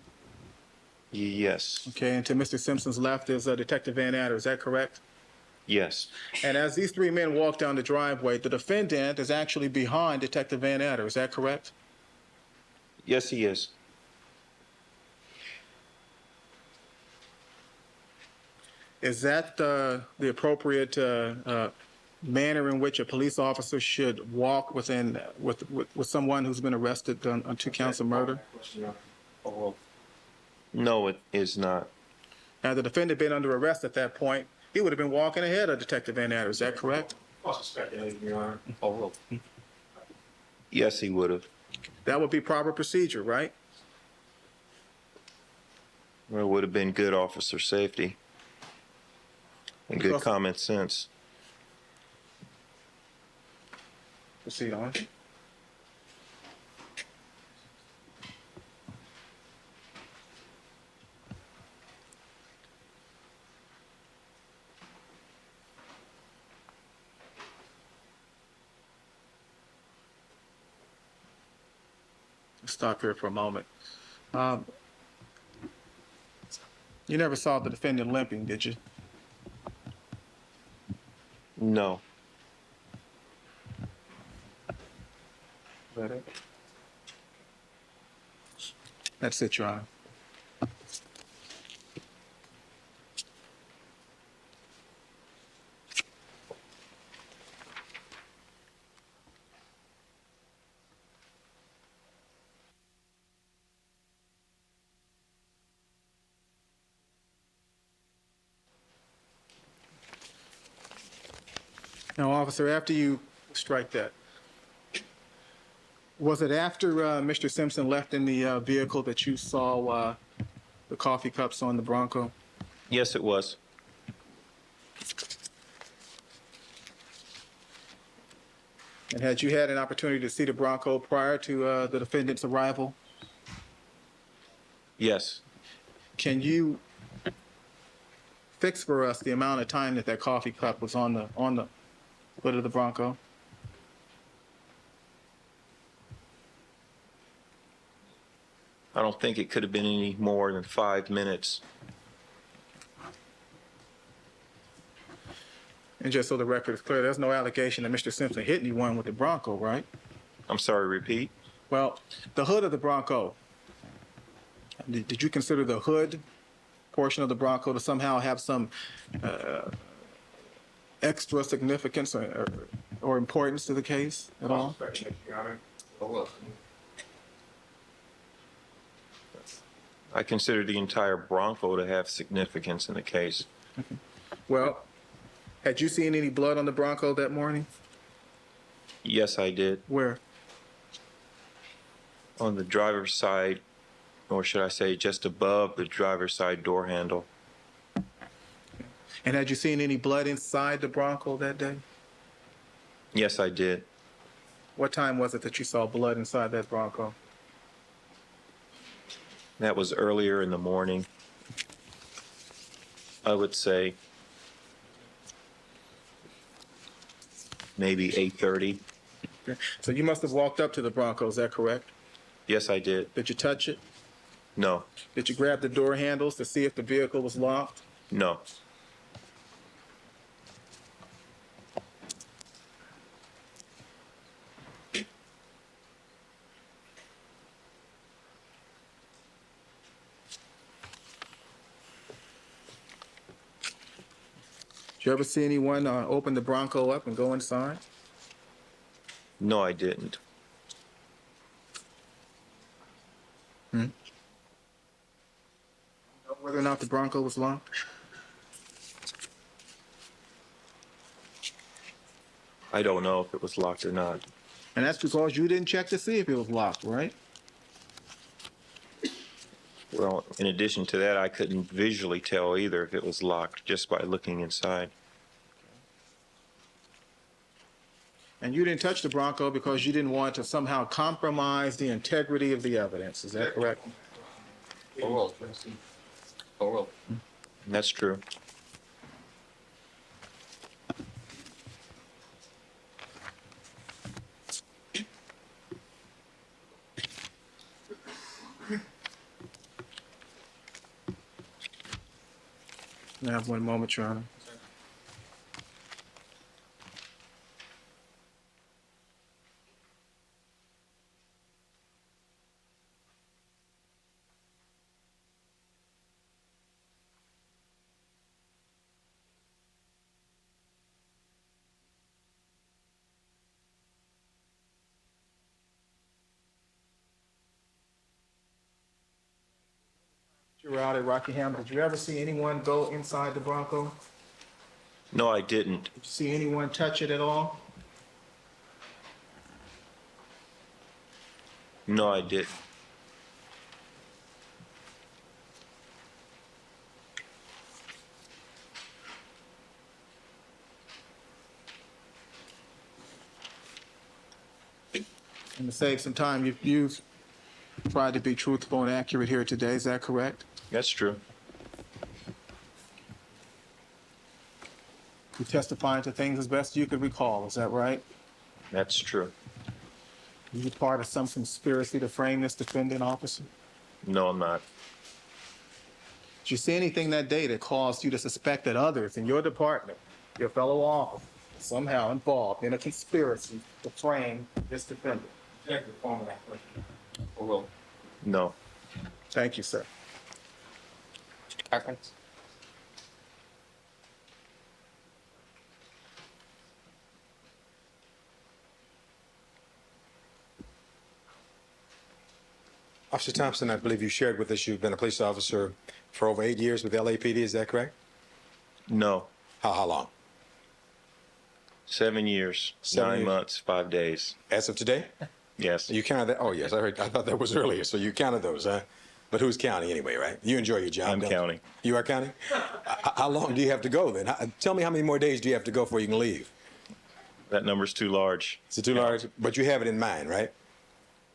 Yes. Okay, and to Mr. Simpson's left is Detective Van Adder. Is that correct? Yes. And as these three men walk down the driveway, the defendant is actually behind Detective Van Adder. Is that correct? Yes, he is. Is that the appropriate manner in which a police officer should walk with someone who's been arrested on 2 counts of murder? No, it is not. Had the defendant been under arrest at that point, he would have been walking ahead of Detective Van Adder. Is that correct? Your Honor. Yes, he would have. That would be proper procedure, right? Well, it would have been good officer safety and good Because- common sense. Proceed on. Stop here for a moment. You never saw the defendant limping, did you? No. That's it, Your Honor. Now, officer, after you strike that, was it after Mr. Simpson left in the vehicle that you saw the coffee cups on the Bronco? Yes, it was. And had you had an opportunity to see the Bronco prior to the defendant's arrival? Yes. Can you fix for us the amount of time that coffee cup was on the hood of the Bronco? I don't think it could have been any more than 5 minutes. And just so the record is clear, there's no allegation that Mr. Simpson hit anyone with the Bronco, right? I'm sorry, repeat. Well, the hood of the Bronco, did you consider the hood portion of the Bronco to somehow have some extra significance or importance to the case at all? Your Honor. I consider the entire Bronco to have significance in the case. Well, had you seen any blood on the Bronco that morning? Yes, I did. Where? On the driver's side, or should I say just above the driver's side door handle. And had you seen any blood inside the Bronco that day? Yes, I did. What time was it that you saw blood inside that Bronco? That was earlier in the morning. I would say maybe 8:30. Okay. So you must have walked up to the Bronco, is that correct? Yes, I did. Did you touch it? No. Did you grab the door handles to see if the vehicle was locked? No. Did you ever see anyone open the Bronco up and go inside? No, I didn't. Whether or not the Bronco was locked? I don't know if it was locked or not. And that's because you didn't check to see if it was locked, right? Well, in addition to that, I couldn't visually tell either if it was locked just by looking inside. And you didn't touch the Bronco because you didn't want to somehow compromise the integrity of the evidence. Is that correct? That's true. I have one moment, Your Honor. You were out at Rockingham. Did you ever see anyone go inside the Bronco? No, I didn't. Did you see anyone touch it at all? No, I didn't. And to save some time, you've tried to be truthful and accurate here today. Is that correct? That's true. You testifying to things as best you could recall. Is that right? That's true. Are you part of some conspiracy to frame this defendant, officer? No, I'm not. Did you see anything that day that caused you to suspect that others in your department, your fellow officers, somehow involved in a conspiracy to frame this defendant? Check the form of that question. No. Thank you, sir. Cochran? Officer Thompson, I believe you shared with us you've been a police officer for over 8 years with LAPD. Is that correct? No. How long? 7 years, 9 months, 5 days. As of today? Yes. You counted that? Oh, yes, I heard. I thought that was earlier. So you counted those, huh? But who's counting anyway, right? You enjoy your job. I'm counting. You are counting? How long do you have to go then? Tell me how many more days do you have to go before you can leave? That number's too large. Is it too large? But you have it in mind, right?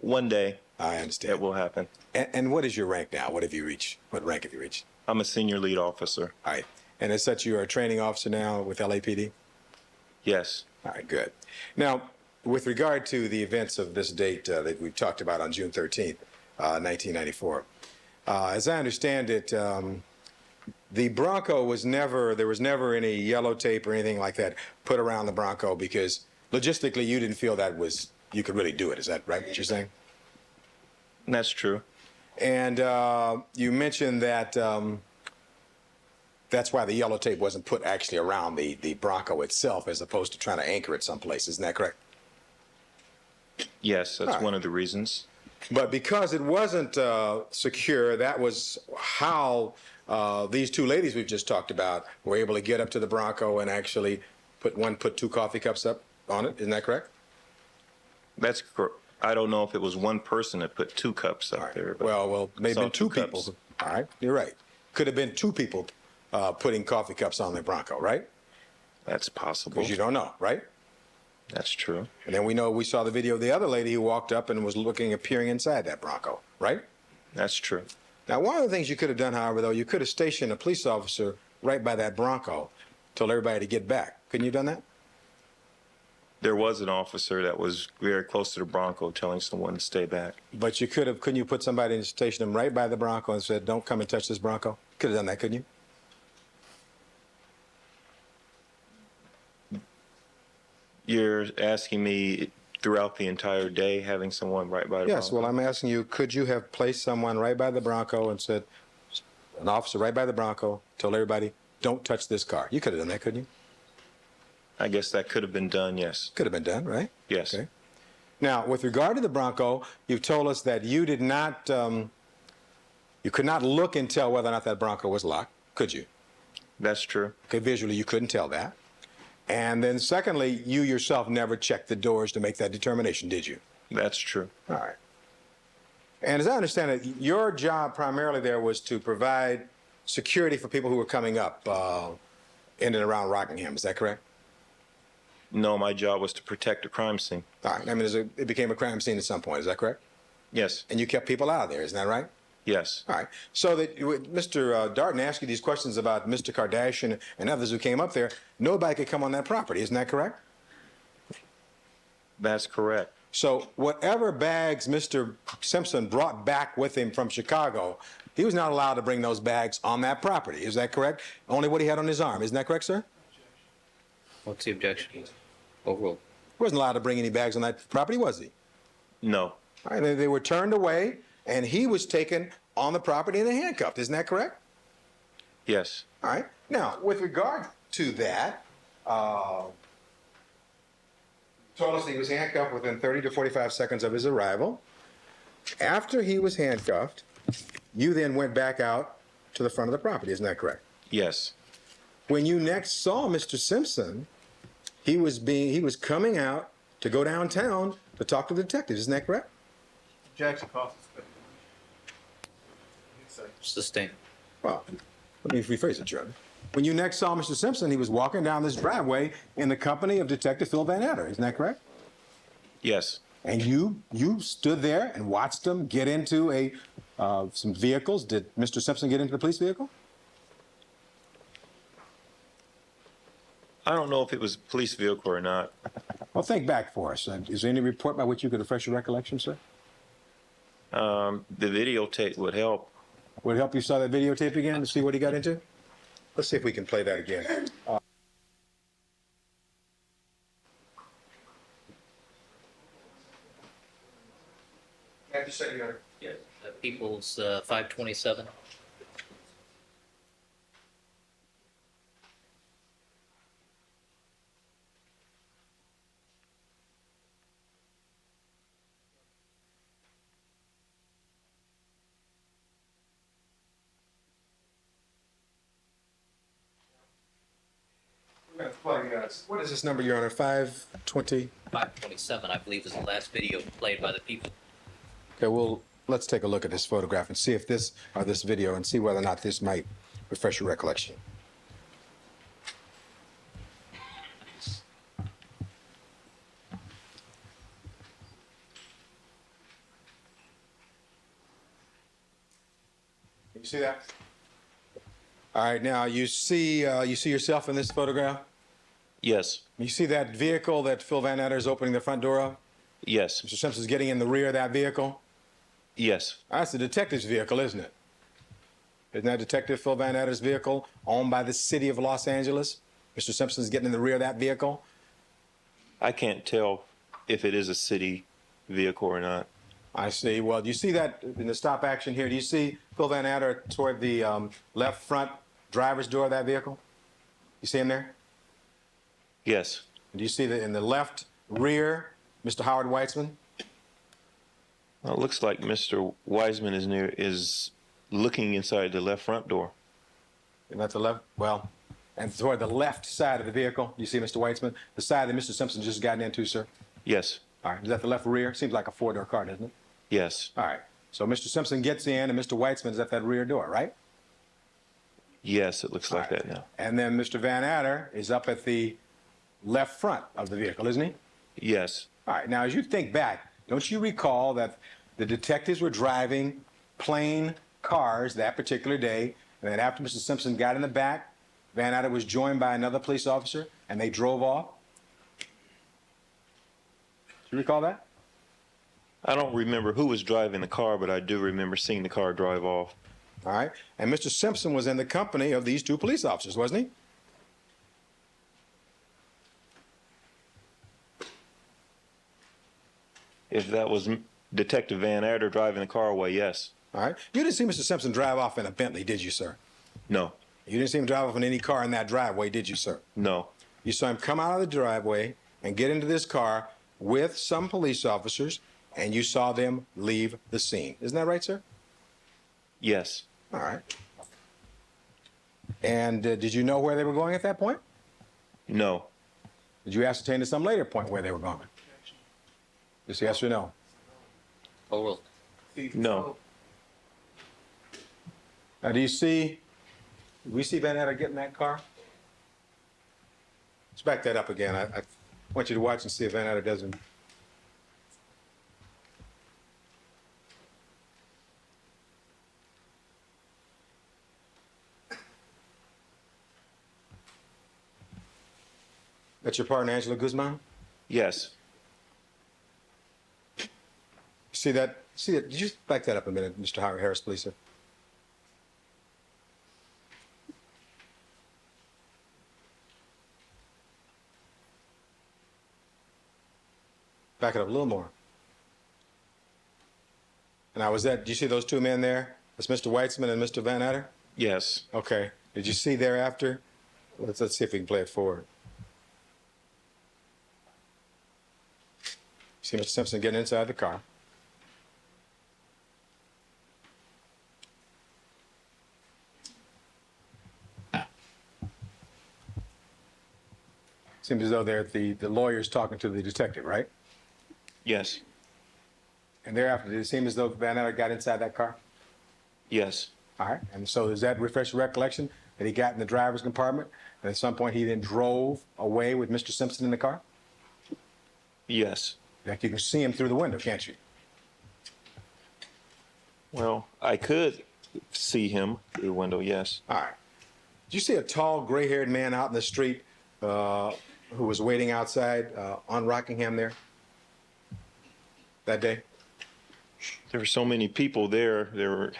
One day. I understand. That will happen. And what is your rank now? What have you reached? What rank have you reached? I'm a senior lead officer. All right. And as such, you are a training officer now with LAPD? Yes. All right, good. Now, with regard to the events of this date that we've talked about on June 13th, 1994, as I understand it, the Bronco was never, there was never any yellow tape or anything like that put around the Bronco because logistically you didn't feel that was, you could really do it. Is that right, what you're saying? That's true. And you mentioned that that's why the yellow tape wasn't put actually around the Bronco itself as opposed to trying to anchor it someplace. Isn't that correct? Yes, that's All right. one of the reasons. But because it wasn't secure, that was how these two ladies we've just talked about were able to get up to the Bronco and actually put 2 coffee cups up on it. Isn't that correct? That's correct. I don't know if it was one person that put 2 cups up there. But Well, maybe 2 2 people. cups. All right, you're right. Could have been 2 people putting coffee cups on the Bronco, right? That's possible. Because you don't know, right? That's true. And then we saw the video of the other lady who walked up and was peering inside that Bronco, right? That's true. Now, one of the things you could have done, however, though, you could have stationed a police officer right by that Bronco, told everybody to get back. Couldn't you have done that? There was an officer that was very close to the Bronco telling someone to stay back. But you couldn't you put somebody and station them right by the Bronco and said, don't come and touch this Bronco? Could have done that, couldn't you? You're asking me throughout the entire day having someone right by the Yes, Bronco? well, I'm asking you, could you have placed someone right by the Bronco and said, an officer right by the Bronco, told everybody, don't touch this car? You could have done that, couldn't you? I guess that could have been done, yes. Could have been done, right? Yes. Okay. Now, with regard to the Bronco, you've told us that you did not, you could not look and tell whether or not that Bronco was locked, could you? That's true. Okay, visually, you couldn't tell that. And then secondly, you yourself never checked the doors to make that determination, did you? That's true. All right. And as I understand it, your job primarily there was to provide security for people who were coming up in and around Rockingham. Is that correct? No, my job was to protect the crime scene. All right. I mean, it became a crime scene at some point. Is that correct? Yes. And you kept people out of there. Isn't that right? Yes. All right. So that Mr. Darden asked you these questions about Mr. Kardashian and others who came up there. Nobody could come on that property. Isn't that correct? That's correct. So whatever bags Mr. Simpson brought back with him from Chicago, he was not allowed to bring those bags on that property. Is that correct? Only what he had on his arm. Isn't that correct, sir? What's the objection? Overruled. He wasn't allowed to bring any bags on that property, was he? No. All right, they were turned away, and he was taken on the property and handcuffed. Isn't that correct? Yes. All right. Now, with regard to that, told us he was handcuffed within 30 to 45 seconds of his arrival. After he was handcuffed, you then went back out to the front of the property. Isn't that correct? Yes. When you next saw Mr. Simpson, he was coming out to go downtown to talk to the detective. Isn't that correct? Jackson calls Sustained. Well, let me rephrase it, Jordan. When you next saw Mr. Simpson, he was walking down this driveway in the company of Detective Phil Van Adder. Isn't that correct? Yes. And you stood there and watched him get into some vehicles. Did Mr. Simpson get into the police vehicle? I don't know if it was a police vehicle or not. Well, think back for us. Is there any report by which you could refresh your recollection, sir? The videotape would help. Would it help you saw that videotape again to see what he got into? Let's see if we can play that again. Matthew, say you Yes. People's 527. What is this number, Your Honor? 520? 527, I believe, is the last video played by the people. Okay, well, let's take a look at this photograph and see if this video and see whether or not this might refresh your recollection. You see that? All right, now you see yourself in this photograph? Yes. You see that vehicle that Phil Van Adder is opening the front door of? Yes. Mr. Simpson's getting in the rear of that vehicle? Yes. That's the detective's vehicle, isn't it? Isn't that Detective Phil Van Adder's vehicle owned by the city of Los Angeles? Mr. Simpson's getting in the rear of that vehicle? I can't tell if it is a city vehicle or not. I see. Well, do you see that in the stop action here? Do you see Phil Van Adder toward the left front driver's door of that vehicle? You see him there? Yes. Do you see that in the left rear, Mr. Howard Weitzman? Well, it looks like Mr. Wiseman is looking inside the left front door. And that's the left, well, and toward the left side of the vehicle, you see Mr. Weitzman? The side that Mr. Simpson just gotten into, sir? Yes. All right, is that the left rear? Seems like a four-door car, doesn't it? Yes. All right, so Mr. Simpson gets in and Mr. Weitzman is at that rear door, right? Yes, it looks like that now. And then Mr. Van Adder is up at the left front of the vehicle, isn't he? Yes. All right, now as you think back, don't you recall that the detectives were driving plain cars that particular day, and then after Mr. Simpson got in the back, Van Adder was joined by another police officer, and they drove off? Do you recall that? I don't remember who was driving the car, but I do remember seeing the car drive off. All right, and Mr. Simpson was in the company of these two police officers, wasn't he? If that was Detective Van Adder driving the car away, yes. All right. You didn't see Mr. Simpson drive off in a Bentley, did you, sir? No. You didn't see him drive off in any car in that driveway, did you, sir? No. You saw him come out of the driveway and get into this car with some police officers, and you saw them leave the scene. Isn't that right, sir? Yes. All right. And did you know where they were going at that point? No. Did you ascertain at some later point where they were going? Just yes or no? Overruled. No. Now, do we see Van Etter get in that car? Let's back that up again. I want you to watch and see if Van Etter doesn't. That's your partner, Angela Guzman? Yes. See that? Did you back that up a minute, Mr. Howard Harris, please, sir? Back it up a little more. Now, do you see those two men there? That's Mr. Weitzman and Mr. Van Etter? Yes. Okay. Did you see thereafter? Let's see if we can play it forward. See Mr. Simpson getting inside the car. Seems as though the lawyer's talking to the detective, right? Yes. And thereafter, did it seem as though Van Etter got inside that car? Yes. All right. And so does that refresh your recollection that he got in the driver's compartment and at some point he then drove away with Mr. Simpson in the car? Yes. Like you can see him through the window, can't you? Well, I could see him through the window, yes. All right. Did you see a tall, gray-haired man out in the street who was waiting outside on Rockingham there that day? There were so many people there. There were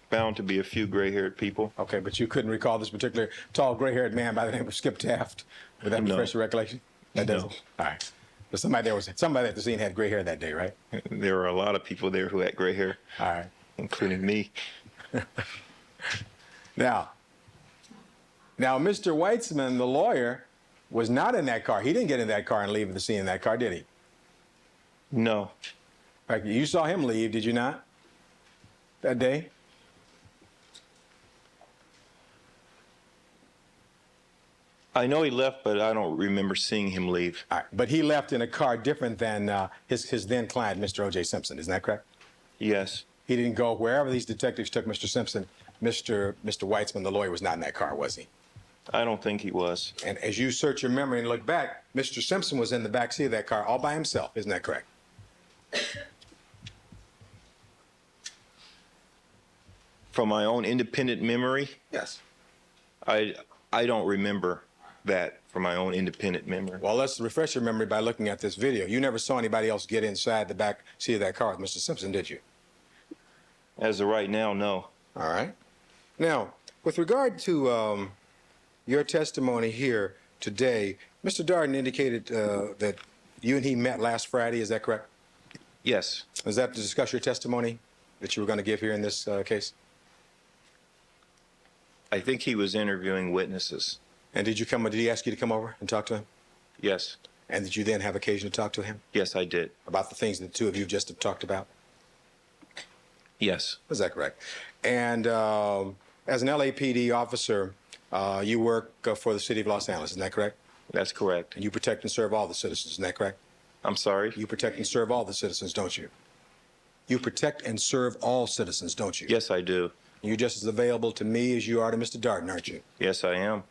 bound to be a few gray-haired people. Okay, but you couldn't recall this particular tall, gray-haired man by the name of Skip Taft? Would that refresh your recollection? That doesn't? All right. But somebody at the scene had gray hair that day, right? There were a lot of people there who had gray hair. All right. Including me. Now, Mr. Weitzman, the lawyer, was not in that car. He didn't get in that car and leave the scene in that car, did he? No. In fact, you saw him leave, did you not? That day? I know he left, but I don't remember seeing him leave. All right. But he left in a car different than his then client, Mr. OJ Simpson. Isn't that correct? Yes. He didn't go wherever these detectives took Mr. Simpson. Mr. Weitzman, the lawyer, was not in that car, was he? I don't think he was. And as you search your memory and look back, Mr. Simpson was in the back seat of that car all by himself. Isn't that correct? From my own independent memory? Yes. I don't remember that from my own independent memory. Well, let's refresh your memory by looking at this video. You never saw anybody else get inside the back seat of that car with Mr. Simpson, did you? As of right now, no. All right. Now, with regard to your testimony here today, Mr. Darden indicated that you and he met last Friday. Is that correct? Yes. Is that to discuss your testimony that you were going to give here in this case? I think he was interviewing witnesses. And did he ask you to come over and talk to him? Yes. And did you then have occasion to talk to him? Yes, I did. About the things that the two of you just have talked about? Yes. Is that correct? And as an LAPD officer, you work for the city of Los Angeles, isn't that correct? That's correct. And you protect and serve all the citizens, isn't that correct? I'm sorry? You protect and serve all the citizens, don't you? You protect and serve all citizens, don't you? Yes, I do. You're just as available to me as you are to Mr. Darden, aren't you? Yes, I am.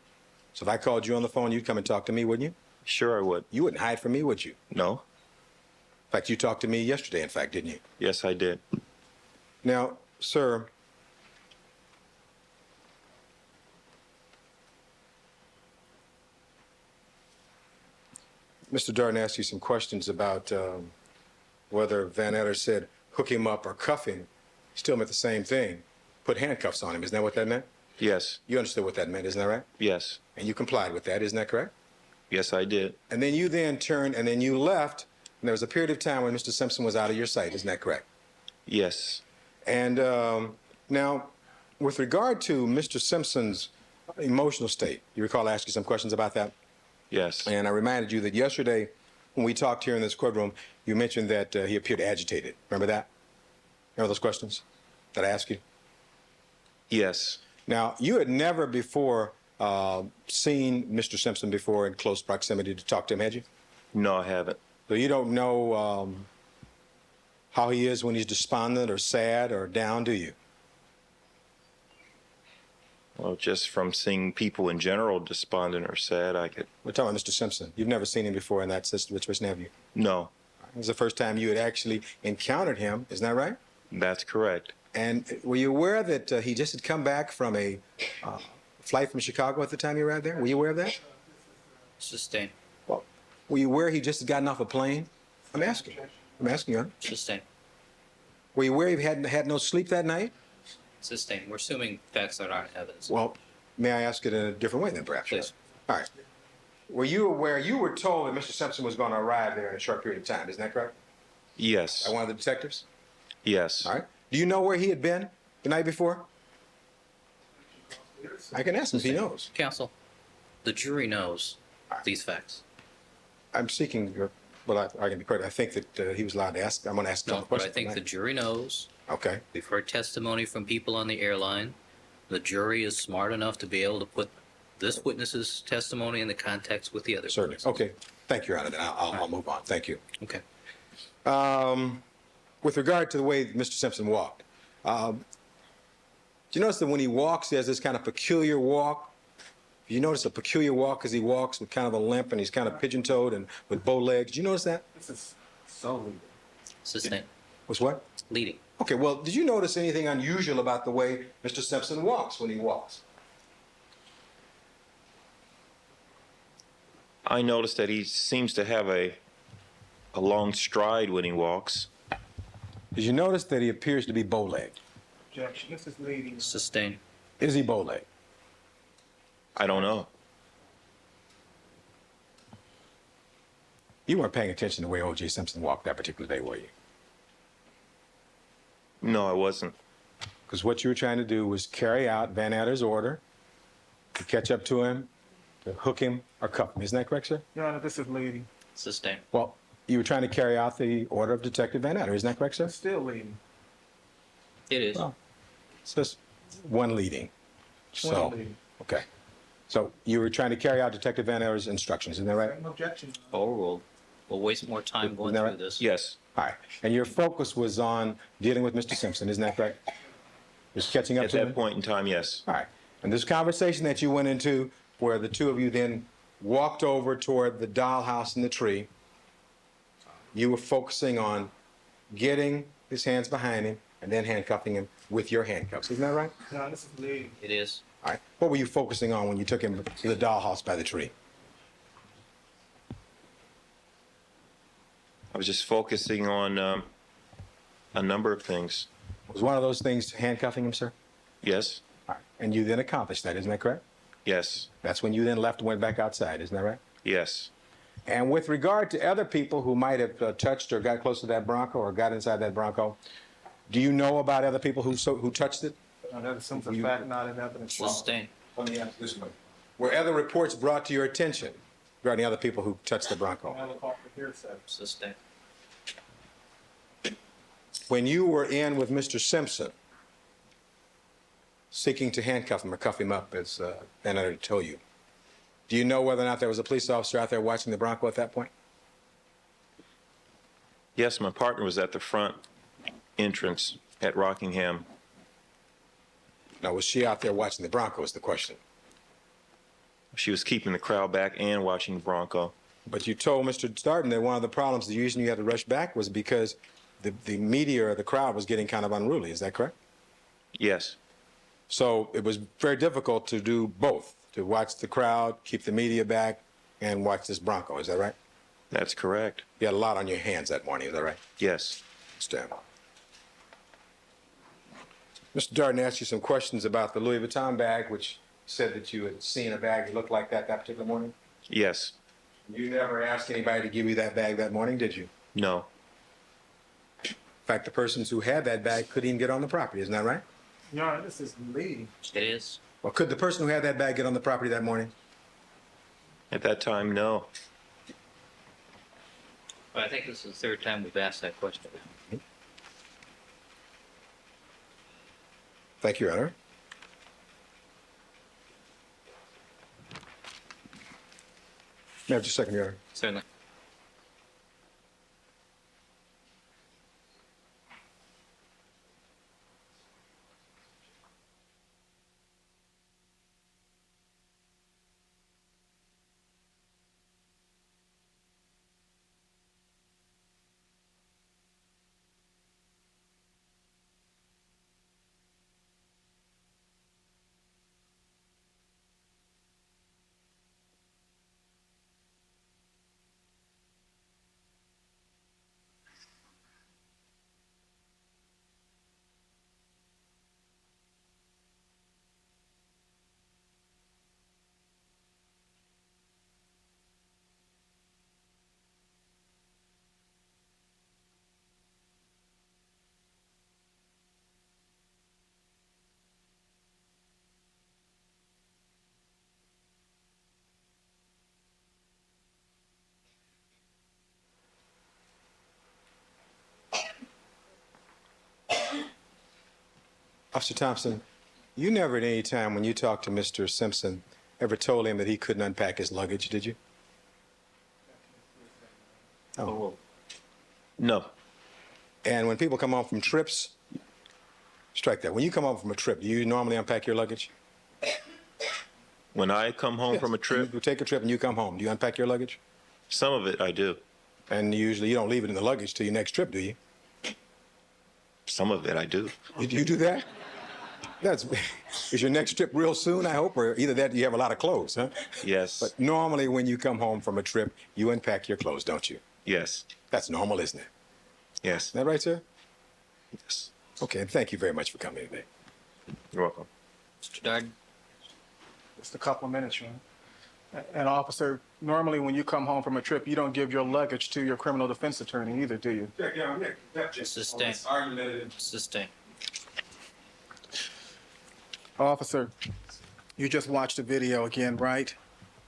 So if I called you on the phone, you'd come and talk to me, wouldn't you? Sure, I would. You wouldn't hide from me, would you? No. In fact, you talked to me yesterday, in fact, didn't you? Yes, I did. Now, sir, Mr. Darden asked you some questions about whether Van Etter said hook him up or cuff him. He still meant the same thing. Put handcuffs on him. Isn't that what that meant? Yes. You understood what that meant, isn't that right? Yes. And you complied with that, isn't that correct? Yes, I did. And then you then turned and then you left, and there was a period of time when Mr. Simpson was out of your sight, isn't that correct? Yes. And now, with regard to Mr. Simpson's emotional state, you recall I asked you some questions about that? Yes. And I reminded you that yesterday, when we talked here in this courtroom, you mentioned that he appeared agitated. Remember that? Remember those questions that I asked you? Yes. Now, you had never before seen Mr. Simpson before in close proximity to talk to him, had you? No, I haven't. So you don't know how he is when he's despondent or sad or down, do you? Well, just from seeing people in general despondent or sad, I could. We're talking about Mr. Simpson. You've never seen him before in that situation, have you? No. It was the first time you had actually encountered him, isn't that right? That's correct. And were you aware that he just had come back from a flight from Chicago at the time you arrived there? Were you aware of that? Sustained. Well, were you aware he just had gotten off a plane? I'm asking. I'm asking you. Sustained. Were you aware he had no sleep that night? Sustained. We're assuming facts that aren't evidence. Well, may I ask it in a different way then, perhaps? Please. All right. Were you aware, you were told that Mr. Simpson was going to arrive there in a short period of time, isn't that correct? Yes. By one of the detectives? Yes. All right. Do you know where he had been the night before? I can ask him if he knows. Counsel, the jury knows these facts. I'm seeking your, well, I can be correct. I think that he was allowed to ask. I'm going to ask him a No, but question. I think the jury knows. Okay. We've heard testimony from people on the airline. The jury is smart enough to be able to put this witness's testimony in the context with the other Certainly. witnesses. Okay. Thank you, Your Honor. Then I'll move on. Thank you. Okay. With regard to the way Mr. Simpson walked, do you notice that when he walks, he has this kind of peculiar walk? You notice a peculiar walk as he walks with kind of a limp and he's kind of pigeon-toed and with bow legs. Did you notice that? This is so legal. Sustained. Was what? Leading. Okay, well, did you notice anything unusual about the way Mr. Simpson walks when he walks? I noticed that he seems to have a long stride when he walks. Did you notice that he appears to be bow-legged? Objection. This is leading. Sustained. Is he bow-legged? I don't know. You weren't paying attention to the way OJ Simpson walked that particular day, were you? No, I wasn't. Because what you were trying to do was carry out Van Adder's order to catch up to him, to hook him or cuff him. Isn't that correct, sir? Your Honor, this is leading. Sustained. Well, you were trying to carry out the order of Detective Van Adder. Isn't that correct, sir? It's still leading. It is. Well, it's just one leading. So, One leading. okay. So you were trying to carry out Detective Van Adder's instructions, isn't that right? Same objection. Oh, we'll waste more time going that through right? this. Yes. All right. And your focus was on dealing with Mr. Simpson, isn't that correct? Just catching up At to him? that point in time, yes. All right. And this conversation that you went into where the two of you then walked over toward the dollhouse in the tree, you were focusing on getting his hands behind him and then handcuffing him with your handcuffs. Isn't that right? Your Honor, this is leading. It is. All right. What were you focusing on when you took him to the dollhouse by the tree? I was just focusing on a number of things. Was one of those things handcuffing him, sir? Yes. All right. And you then accomplished that, isn't that correct? Yes. That's when you then left and went back outside, isn't that right? Yes. And with regard to other people who might have touched or got close to that Bronco or got inside that Bronco, do you know about other people who touched it? That assumes a fact, not an evidence. Sustained. Let me ask this way. Were other reports brought to your attention regarding other people who touched the Bronco? Sustained. When you were in with Mr. Simpson, seeking to handcuff him or cuff him up, as Van Adder told you, do you know whether or not there was a police officer out there watching the Bronco at that point? Yes, my partner was at the front entrance at Rockingham. Now, was she out there watching the Bronco is the question. She was keeping the crowd back and watching the Bronco. But you told Mr. Starden that one of the problems, the reason you had to rush back was because the media or the crowd was getting kind of unruly. Is that correct? Yes. So it was very difficult to do both, to watch the crowd, keep the media back, and watch this Bronco. Is that right? That's correct. You had a lot on your hands that morning. Is that right? Yes. Stand. Mr. Darden asked you some questions about the Louis Vuitton bag, which said that you had seen a bag that looked like that particular morning. Yes. You never asked anybody to give you that bag that morning, did you? No. In fact, the persons who had that bag couldn't even get on the property. Isn't that right? Your Honor, this is leading. It is. Well, could the person who had that bag get on the property that morning? At that time, no. But I think this is the third time we've asked that question. Thank you, Your Honor. May I have just a second, Your Honor? Certainly. Officer Thompson, you never at any time when you talked to Mr. Simpson ever told him that he couldn't unpack his luggage, did you? Oh. No. And when people come home from trips, strike that. When you come home from a trip, do you normally unpack your luggage? When I come home from a trip, You take a trip and you come home. Do you unpack your luggage? some of it I do. And usually you don't leave it in the luggage till your next trip, do you? Some of it I do. You do that? Is your next trip real soon, I hope? Or either that or you have a lot of clothes, huh? Yes. But normally when you come home from a trip, you unpack your clothes, don't you? Yes. That's normal, isn't it? Yes. Is that right, sir? Yes. Okay, and thank you very much for coming today. You're welcome. Mr. Darden? Just a couple of minutes, Your Honor. And officer, normally when you come home from a trip, you don't give your luggage to your criminal defense attorney either, do you? Sustain. Sustain. Officer, you just watched the video again, right?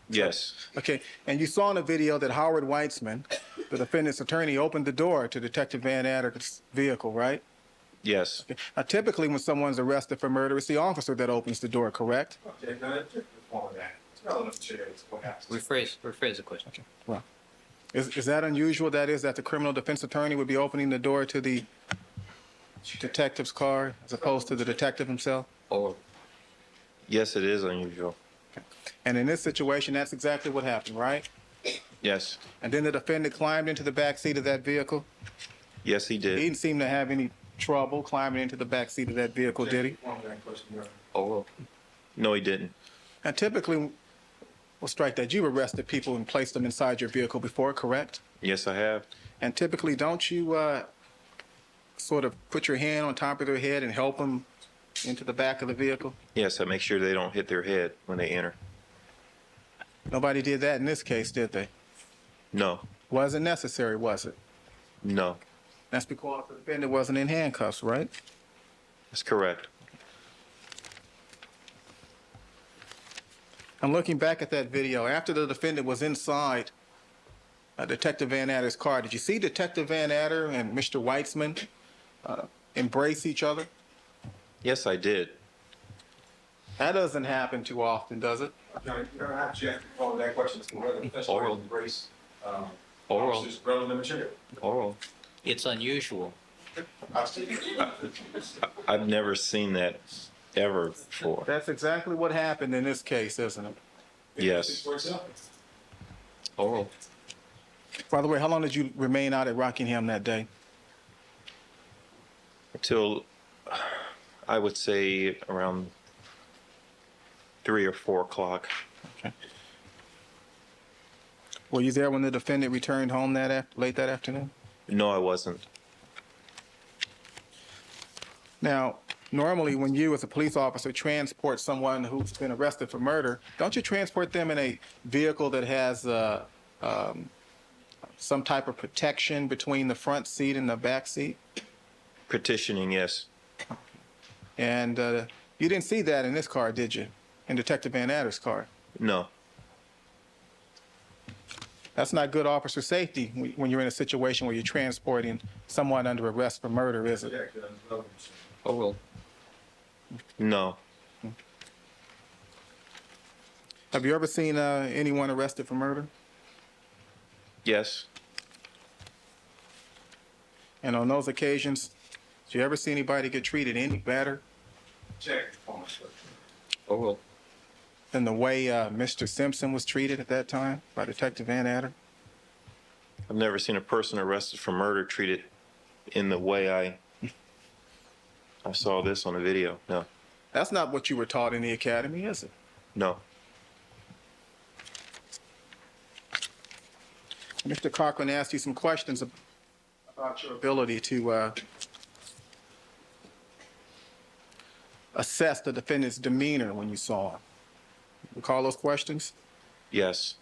Yes. Okay, and you saw in the video that Howard Weitzman, the defendant's attorney, opened the door to Detective Van Adder's vehicle, right? Yes. Okay. Now, typically when someone's arrested for murder, it's the officer that opens the door, correct? Okay, now that's one of that. Rephrase the question. Okay. Well, is that unusual? That is, that the criminal defense attorney would be opening the door to the detective's car as opposed to the detective himself? Or Yes, it is unusual. And in this situation, that's exactly what happened, right? Yes. And then the defendant climbed into the back seat of that vehicle? Yes, he He did. didn't seem to have any trouble climbing into the back seat of that vehicle, did he? oral. No, he didn't. And typically, we'll strike that, you've arrested people and placed them inside your vehicle before, correct? Yes, I have. And typically, don't you sort of put your hand on top of their head and help them into the back of the vehicle? Yes, I make sure they don't hit their head when they enter. Nobody did that in this case, did they? No. Wasn't necessary, was it? No. That's because the defendant wasn't in handcuffs, right? That's correct. I'm looking back at that video. After the defendant was inside Detective Van Adder's car, did you see Detective Van Adder and Mr. Weitzman embrace each other? Yes, I did. That doesn't happen too often, does it? I object on that question as to whether the officer Oral. embrace Oral. officers relevant material. Oral. It's unusual. I've never seen that ever before. That's exactly what happened in this case, isn't it? Yes. Oral. By the way, how long did you remain out at Rockingham that day? Until I would say around 3 or 4 o'clock. Okay. Were you there when the defendant returned home late that afternoon? No, I wasn't. Now, normally when you as a police officer transport someone who's been arrested for murder, don't you transport them in a vehicle that has some type of protection between the front seat and the back seat? Petitioning, yes. And you didn't see that in this car, did you? In Detective Van Adder's car? No. That's not good officer safety when you're in a situation where you're transporting someone under arrest for murder, is it? Overruled. No. Have you ever seen anyone arrested for murder? Yes. And on those occasions, did you ever see anybody get treated any better Overruled. than the way Mr. Simpson was treated at that time by Detective Van Adder? I've never seen a person arrested for murder treated in the way I saw this on the video. No. That's not what you were taught in the academy, is it? No. Mr. Cochran asked you some questions about your ability to assess the defendant's demeanor when you saw him. Recall those questions? Yes.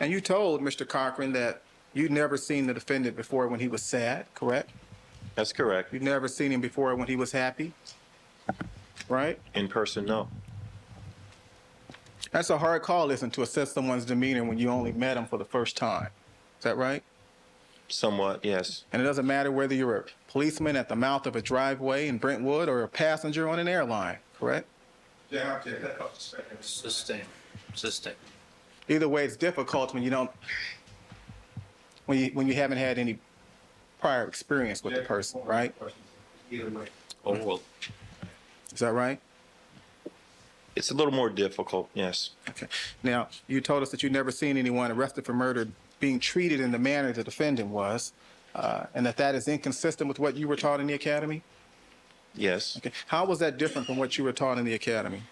And you told Mr. Cochran that you'd never seen the defendant before when he was sad, correct? That's correct. You've never seen him before when he was happy, right? In person, no. That's a hard call, isn't it, to assess someone's demeanor when you only met him for the first time. Is that right? Somewhat, yes. And it doesn't matter whether you're a policeman at the mouth of a driveway in Brentwood or a passenger on an airline, correct? Yeah, I'll take that off the spectrum. Sustain. Sustain. Either way, it's difficult when you don't, when you haven't had any prior experience with the person, right? Either way. Overruled. Is that right? It's a little more difficult, yes. Okay. Now, you told us that you'd never seen anyone arrested for murder being treated in the manner the defendant was, and that is inconsistent with what you were taught in the academy? Yes. Okay. How was that different from what you were taught in the academy?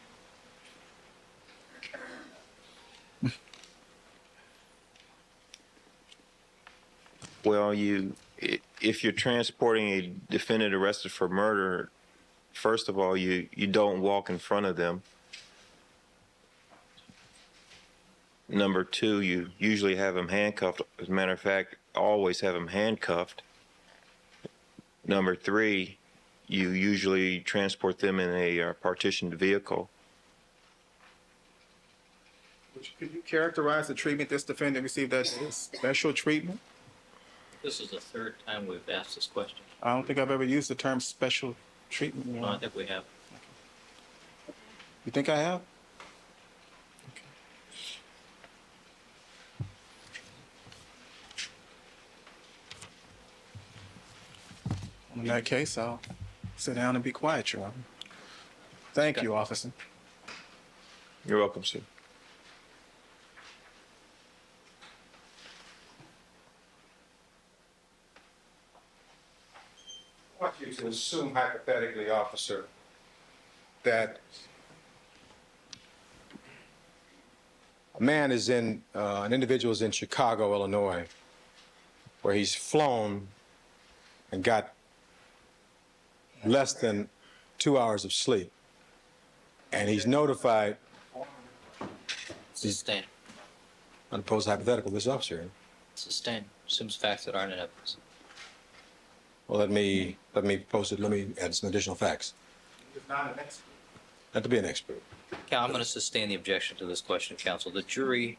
Well, if you're transporting a defendant arrested for murder, first of all, you don't walk in front of them. Number two, you usually have them handcuffed. As a matter of fact, always have them handcuffed. Number three, you usually transport them in a partitioned vehicle. Could you characterize the treatment this defendant received as special treatment? This is the third time we've asked this question. I don't think I've ever used the term special treatment. No, I think we have. You think I have? In that case, I'll sit down and be quiet, Your Honor. Thank you, officer. You're welcome, sir. I want you to assume hypothetically, officer, that a man is in, an individual is in Chicago, Illinois, where he's flown and got less than 2 hours of sleep. And he's notified. Sustain. Unopposed hypothetical, this officer. Sustain. Assumes facts that aren't in evidence. Well, let me post it. Let me add some additional facts. He's not an expert. Not to be an expert. Cal, I'm going to sustain the objection to this question, counsel. The jury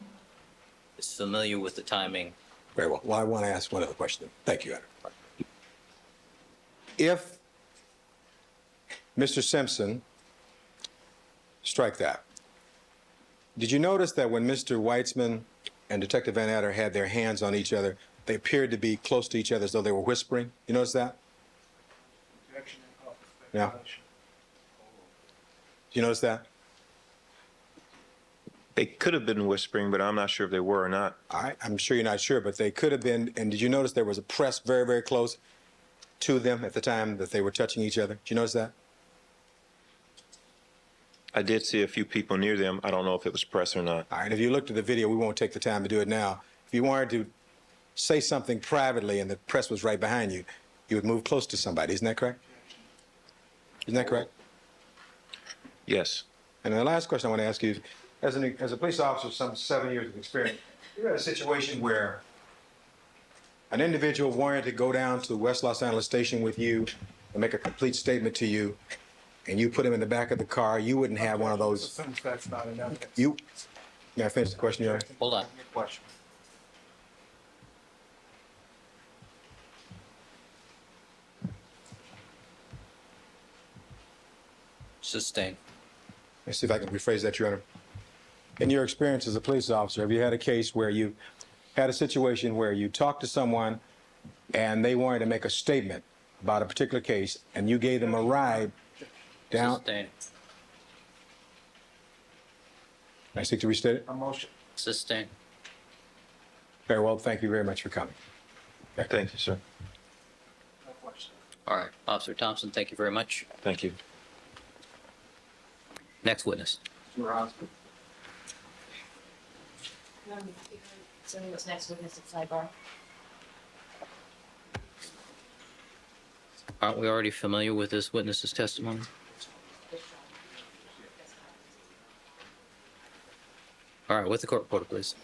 is familiar with the timing. Very well. Well, I want to ask one other question. Thank you, Your Honor. If Mr. Simpson, strike that. Did you notice that when Mr. Weitzman and Detective Van Adder had their hands on each other, they appeared to be close to each other as though they were whispering? You notice that? Yeah. Do you notice that? They could have been whispering, but I'm not sure if they were or not. All right. I'm sure you're not sure, but they could have been. And did you notice there was a press very, very close to them at the time that they were touching each other? Did you notice that? I did see a few people near them. I don't know if it was press or not. All right. If you looked at the video, we won't take the time to do it now. If you wanted to say something privately and the press was right behind you, you would move close to somebody. Isn't that correct? Isn't that correct? Yes. And the last question I want to ask you is, as a police officer with some 7 years of experience, you had a situation where an individual wanted to go down to West Los Angeles Station with you and make a complete statement to you, and you put him in the back of the car. You wouldn't have one of those. Since that's not enough. May I finish the question, Your Honor? Hold on. Sustain. Let's see if I can rephrase that, Your Honor. In your experience as a police officer, have you had a case where you had a situation where you talked to someone and they wanted to make a statement about a particular case and you gave them a ride down? Sustain. Can I seek to restate it? A motion. Sustain. Very well. Thank you very much for coming. Thank you, sir. No question. All right, Officer Thompson, thank you very much. Thank you. Next witness. Mr. Osborne. So what's next witness at sidebar? Aren't we already familiar with this witness's testimony? All right, with the court reporter, please.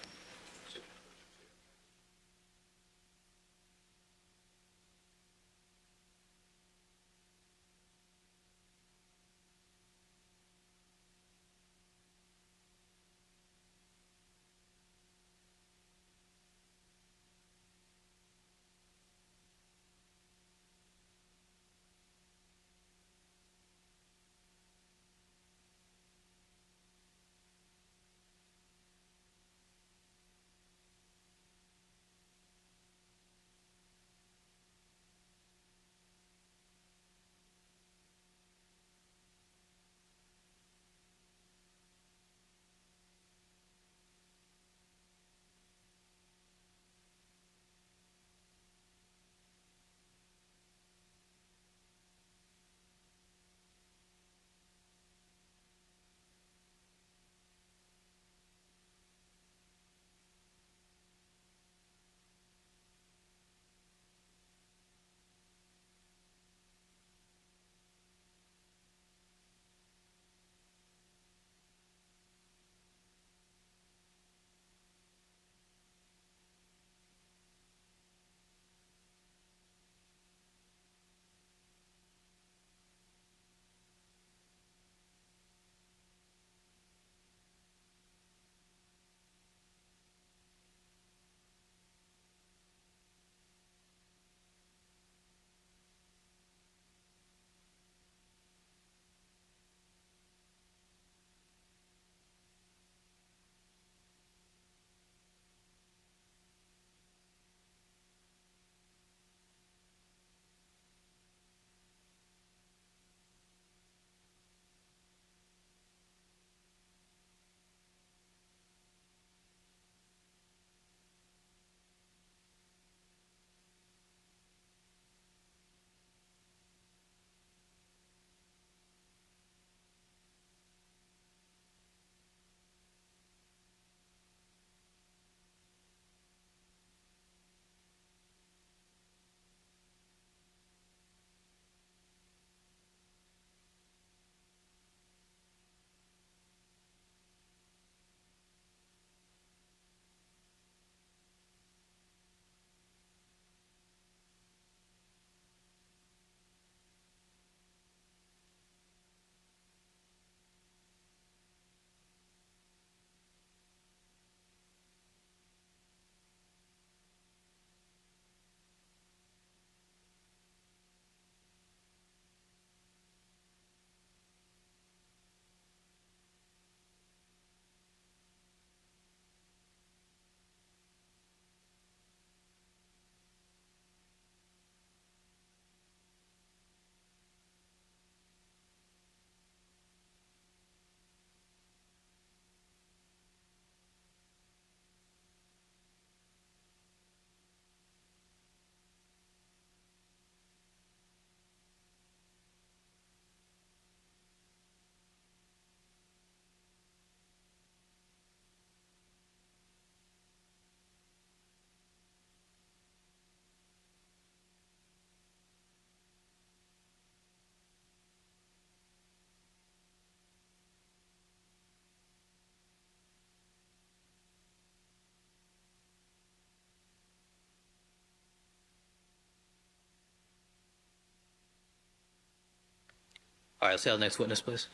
All right, let's have the next witness, please.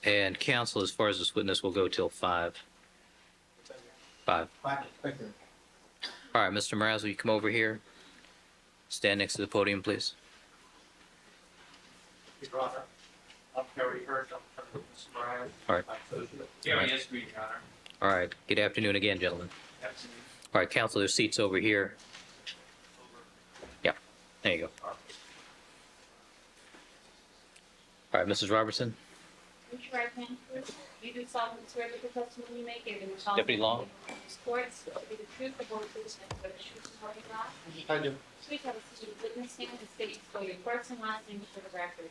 And counsel, as far as this witness, will go till 5. 5. Thank you. All right, Mr. Mraz, will you come over here? Stand next to the podium, please. Your Honor, I'm Terry Hirsch, I'm from Mr. Bryan. All right. Gary Esby, Your Honor. All right. Good afternoon again, gentlemen. Absolutely. All right, counsel, there's seats over here. Yeah, there you go. All right, Mrs. Robertson? Raise your right hand, please. You do solemnly swear that the testimony you may give in the Deputy Long? This court is to be the truth, the whole truth, and the truth, so help you God. I do. Please have a seat, witness stand, and state for your first and last name for the record.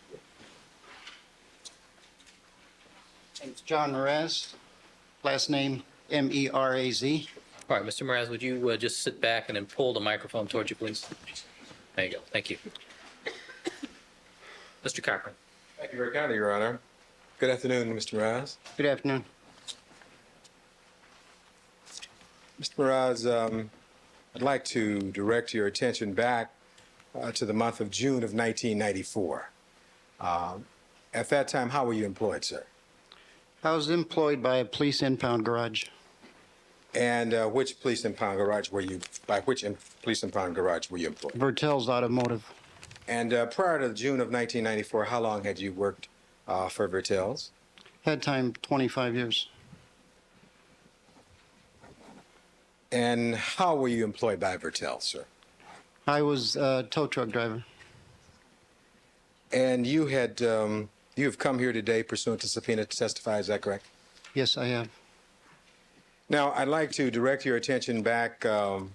It's John Mraz, last name M-E-R-A-Z. All right, Mr. Mraz, would you just sit back and then pull the microphone towards you, please? There you go. Thank you. Mr. Cochran? Thank you very kindly, Your Honor. Good afternoon, Mr. Mraz. Good afternoon. Mr. Mraz, I'd like to direct your attention back to the month of June of 1994. At that time, how were you employed, sir? I was employed by a police impound garage. And which police impound garage were you, by which police impound garage were you employed? Vertel's Automotive. And prior to June of 1994, how long had you worked for Vertel's? Had time 25 years. And how were you employed by Vertel, sir? I was a tow truck driver. And you had, you have come here today pursuant to subpoena to testify, is that correct? Yes, I have. Now, I'd like to direct your attention back to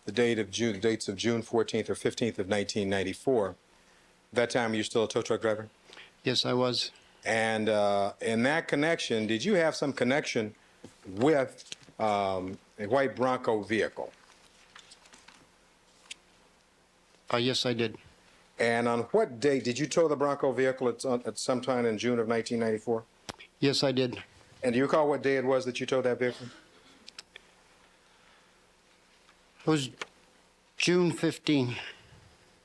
the dates of June 14th or 15th of 1994. That time, you're still a tow truck driver? Yes, I was. And in that connection, did you have some connection with a white Bronco vehicle? Yes, I did. And on what date did you tow the Bronco vehicle at some time in June of 1994? Yes, I did. And do you recall what day it was that you towed that vehicle? It was June 15.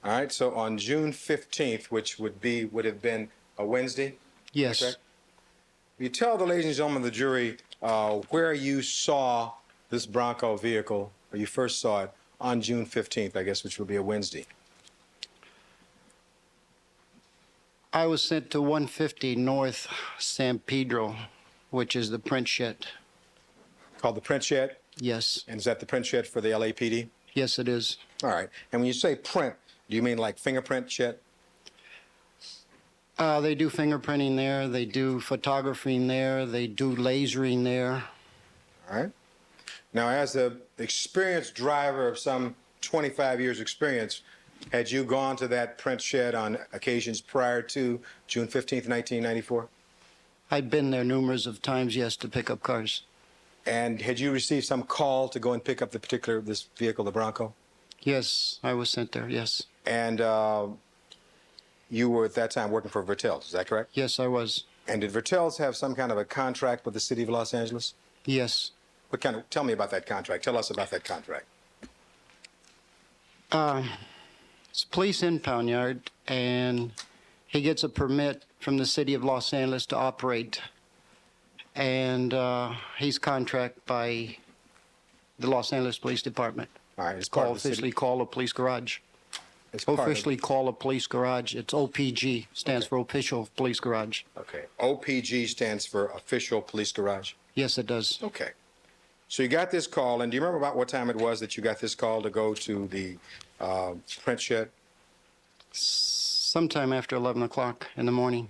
All right, so on June 15th, which would have been a Wednesday? Yes. Correct? You tell the ladies and gentlemen of the jury where you saw this Bronco vehicle, or you first saw it on June 15th, I guess, which would be a Wednesday. I was sent to 150 North San Pedro, which is the print shed. Called the print shed? Yes. And is that the print shed for the LAPD? Yes, it is. All right. And when you say print, do you mean like fingerprint shed? They do fingerprinting there. They do photography there. They do lasering there. All right. Now, as an experienced driver of some 25 years experience, had you gone to that print shed on occasions prior to June 15th, 1994? I'd been there numerous of times, yes, to pick up cars. And had you received some call to go and pick up this vehicle, the Bronco? Yes, I was sent there, yes. And you were at that time working for Vertel's, is that correct? Yes, I was. And did Vertel's have some kind of a contract with the city of Los Angeles? Yes. Tell me about that contract. Tell us about that contract. It's a police impound yard, and he gets a permit from the city of Los Angeles to operate. And he's contracted by the Los Angeles Police Department. All right, it's officially called a police garage. Officially called a police garage. It's OPG, stands for Official Police Garage. Okay. OPG stands for Official Police Garage? Yes, it does. Okay. So you got this call, and do you remember about what time it was that you got this call to go to the print shed? Sometime after 11 o'clock in the morning.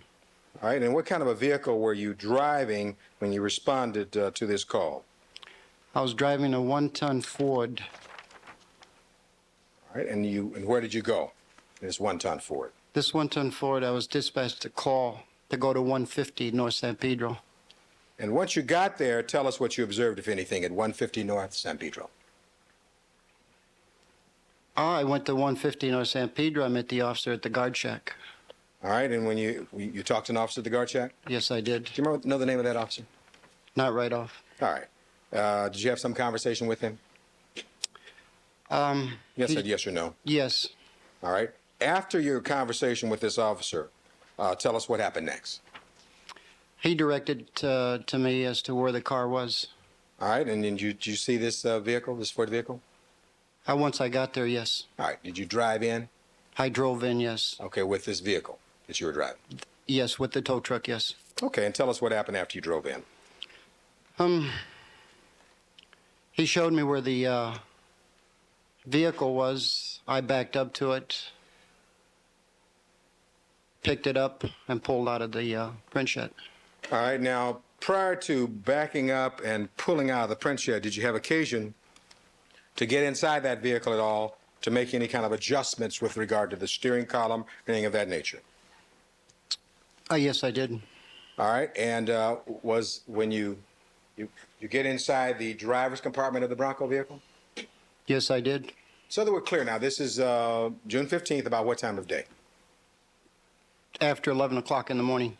All right, and what kind of a vehicle were you driving when you responded to this call? I was driving a one-ton Ford. All right, and where did you go in this one-ton Ford? This one-ton Ford, I was dispatched to call to go to 150 North San Pedro. And once you got there, tell us what you observed, if anything, at 150 North San Pedro. I went to 150 North San Pedro. I met the officer at the guard shack. All right, and when you talked to an officer at the guard shack? Yes, I did. Do you know the name of that officer? Not right off. All right. Did you have some conversation with him? Yes, said yes or no? Yes. All right. After your conversation with this officer, tell us what happened next. He directed to me as to where the car was. All right, and did you see this vehicle, this Ford vehicle? Once I got there, yes. All right, did you drive in? I drove in, yes. Okay, with this vehicle that you were driving? Yes, with the tow truck, yes. Okay, and tell us what happened after you drove in. He showed me where the vehicle was. I backed up to it, picked it up, and pulled out of the print shed. All right, now, prior to backing up and pulling out of the print shed, did you have occasion to get inside that vehicle at all to make any kind of adjustments with regard to the steering column, anything of that nature? Yes, I did. All right, and was when you get inside the driver's compartment of the Bronco vehicle? Yes, I did. So that we're clear now, this is June 15th, about what time of day? After 11 o'clock in the morning.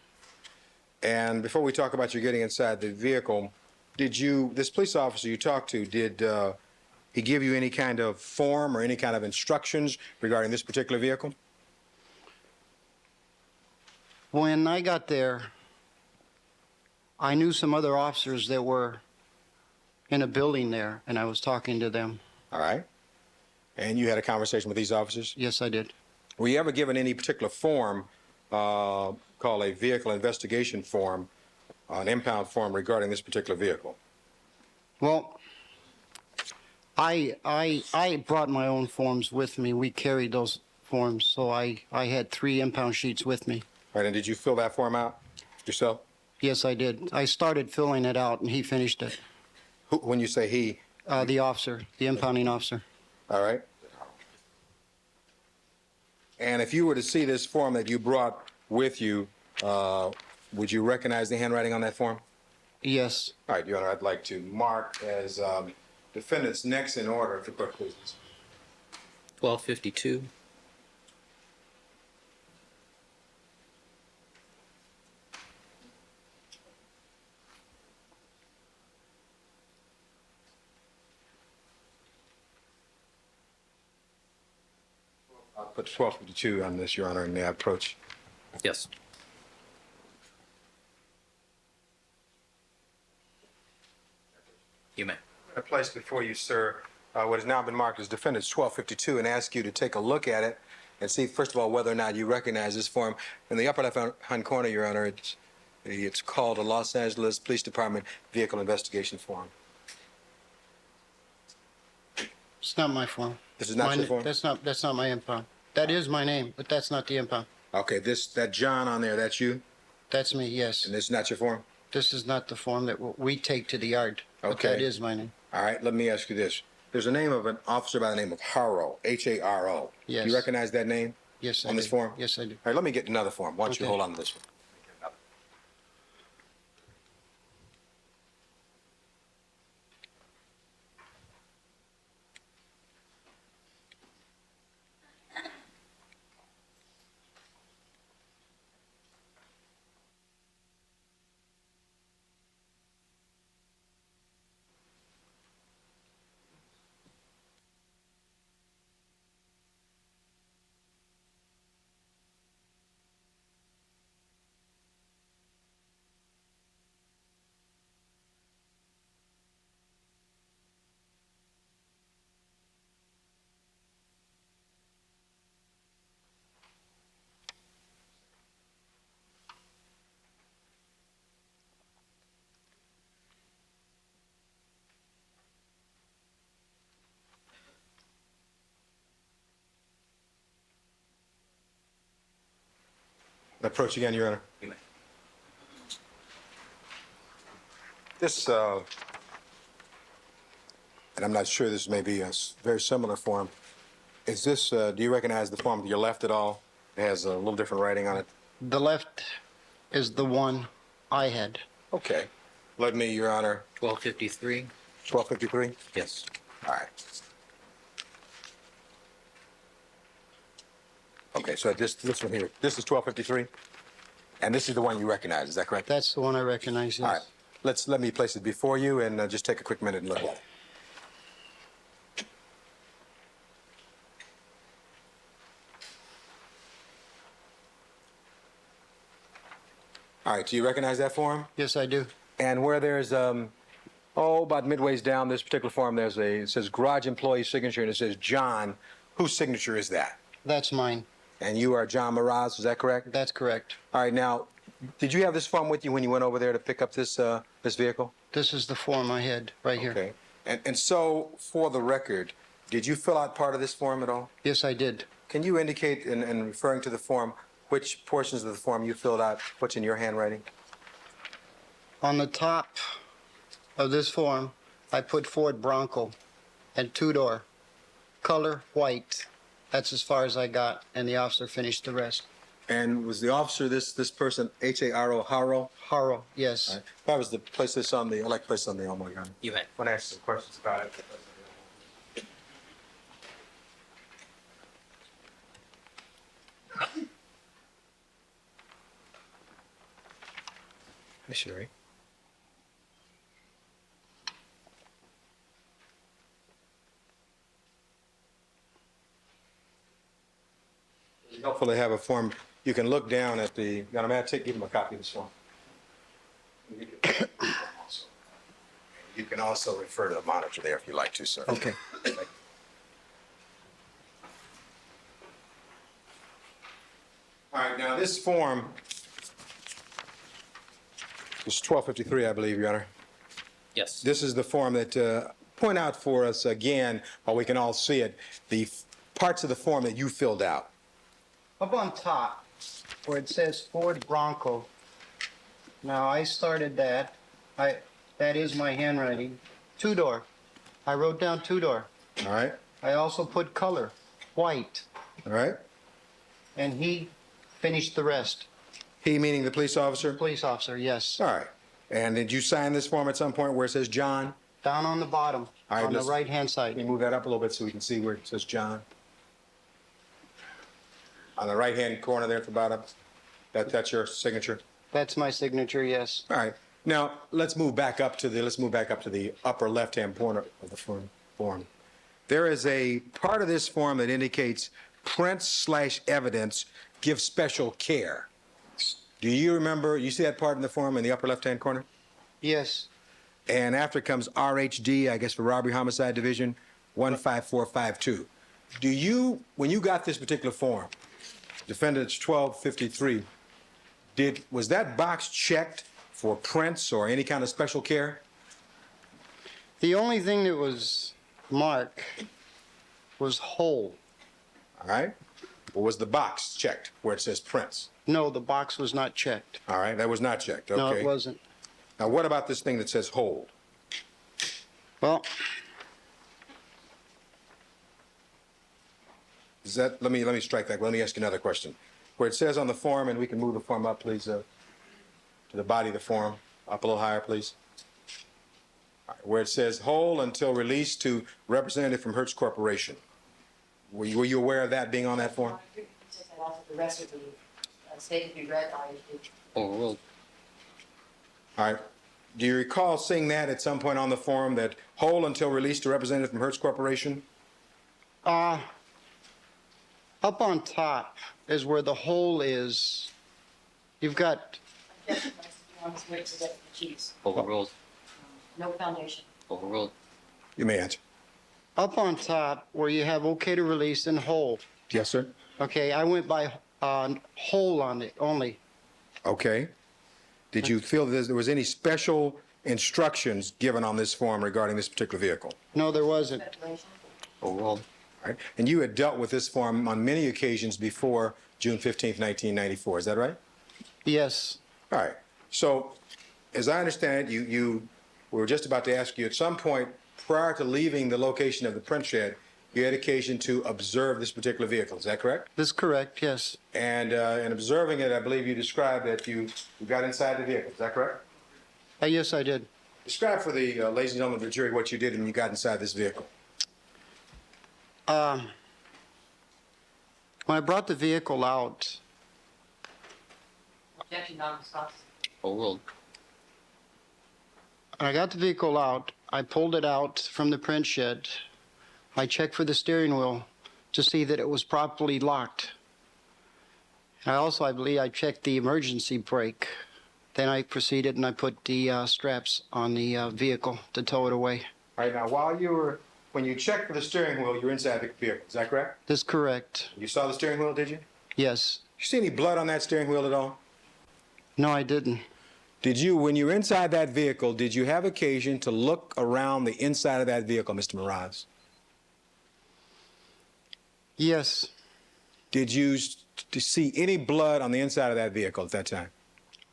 And before we talk about you getting inside the vehicle, this police officer you talked to, did he give you any kind of form or any kind of instructions regarding this particular vehicle? When I got there, I knew some other officers that were in a building there, and I was talking to them. All right. And you had a conversation with these officers? Yes, I did. Were you ever given any particular form called a vehicle investigation form, an impound form regarding this particular vehicle? Well, I brought my own forms with me. We carried those forms, so I had 3 impound sheets with me. All right, and did you fill that form out yourself? Yes, I did. I started filling it out, and he finished it. When you say he? The officer, the impounding officer. All right. And if you were to see this form that you brought with you, would you recognize the handwriting on that form? Yes. All right, Your Honor, I'd like to mark as defendants next in order, if the clerk please. 1252. I'll put 1252 on this, Your Honor, in the approach. Yes. You may. I place before you, sir, what has now been marked as defendants 1252 and ask you to take a look at it and see, first of all, whether or not you recognize this form. In the upper left-hand corner, Your Honor, it's called a Los Angeles Police Department Vehicle Investigation Form. It's not my form. This is not your form? That's not my impound. That is my name, but that's not the impound. Okay, that John on there, that's you? That's me, yes. And this is not your form? This is not the form that we take to the yard, but Okay. that is my name. All right, let me ask you this. There's a name of an officer by the name of Haro, H-A-R-O. Yes. Do you recognize that name? Yes, I on do. this form? Yes, I do. All right, let me get another form. Why don't you Okay. hold on to this one? Approach again, Your Honor. You may. This, and I'm not sure, this may be a very similar form. Is this, do you recognize the form to your left at all? It has a little different writing on it. The left is the one I had. Okay. Let me, Your Honor. 1253. 1253? Yes. All right. Okay, so this one here, this is 1253? And this is the one you recognize, is that correct? That's the one I recognize, yes. All right. Let me place it before you and just take a quick minute and look at it. All right, do you recognize that form? Yes, I do. And where there's, about midways down this particular form, it says garage employee signature, and it says John. Whose signature is that? That's mine. And you are John Mraz, is that correct? That's correct. All right, now, did you have this form with you when you went over there to pick up this vehicle? This is the form I had right here. Okay. And so, for the record, did you fill out part of this form at all? Yes, I did. Can you indicate, in referring to the form, which portions of the form you filled out, what's in your handwriting? On the top of this form, I put Ford Bronco and two-door, color white. That's as far as I got, and the officer finished the rest. And was the officer this person, H-A-R-O, Haro? Haro, yes. All right. If I was to place this on the, I'd like to place this on the Elmo gun. You may. I want to ask some questions about it. Hi, Sherry. It's helpful to have a form. You can look down at the, I'm going to give him a copy of this form. You can also refer to the monitor there if you like to, sir. Okay. All right, now this form is 1253, I believe, Your Honor. Yes. This is the form that, point out for us again, while we can all see it, the parts of the form that you filled out. Up on top, where it says Ford Bronco, now I started that. That is my handwriting. Two-door. I wrote down two-door. All right. I also put color, white. All right. And he finished the rest. He meaning the police officer? Police officer, yes. All right. And did you sign this form at some point where it says John? Down on the bottom, All right, on the let's- right-hand side. Can you move that up a little bit so we can see where it says John? On the right-hand corner there at the bottom? That's your signature? That's my signature, yes. All right. Now, let's move back up to the upper left-hand corner of the form. There is a part of this form that indicates prints/evidence give special care. Do you remember, you see that part in the form in the upper left-hand corner? Yes. And after it comes RHD, I guess for robbery homicide division, 15452. Do you, when you got this particular form, defendant's 1253, was that box checked for prints or any kind of special care? The only thing that was marked was whole. All right. Or was the box checked where it says prints? No, the box was not checked. All right, that was not checked. Okay. No, it wasn't. Now, what about this thing that says hold? Well, Is that, let me strike that. Let me ask you another question. Where it says on the form, and we can move the form up, please, to the body of the form, up a little higher, please. All right, where it says hold until released to representative from Hertz Corporation. Were you aware of that being on that form? The rest of the statement be read by Overruled. All right. Do you recall seeing that at some point on the form, that hold until released to representative from Hertz Corporation? up on top is where the hole is. You've got, Overruled. No foundation. Overruled. You may answer. up on top where you have okay to release and hole. Yes, sir. Okay, I went by hole on it only. Okay. Did you feel that there was any special instructions given on this form regarding this particular vehicle? No, there wasn't. Overruled. All right. And you had dealt with this form on many occasions before June 15th, 1994. Is that right? Yes. All right. So, as I understand it, you we were just about to ask you at some point prior to leaving the location of the print shed, you had occasion to observe this particular vehicle. Is that correct? That's correct, yes. And in observing it, I believe you described that you got inside the vehicle. Is that correct? Yes, I did. Describe for the ladies and gentlemen of the jury what you did when you got inside this vehicle. When I brought the vehicle out, Objection, non-responsive. Overruled. when I got the vehicle out, I pulled it out from the print shed. I checked for the steering wheel to see that it was properly locked. I believe I checked the emergency brake. Then I proceeded and I put the straps on the vehicle to tow it away. All right, now while you were when you checked for the steering wheel, you're inside the vehicle. Is that correct? That's correct. You saw the steering wheel, did you? Yes. You see any blood on that steering wheel at all? No, I didn't. Did you, when you were inside that vehicle, did you have occasion to look around the inside of that vehicle, Mr. Mraz? Yes. Did you see any blood on the inside of that vehicle at that time?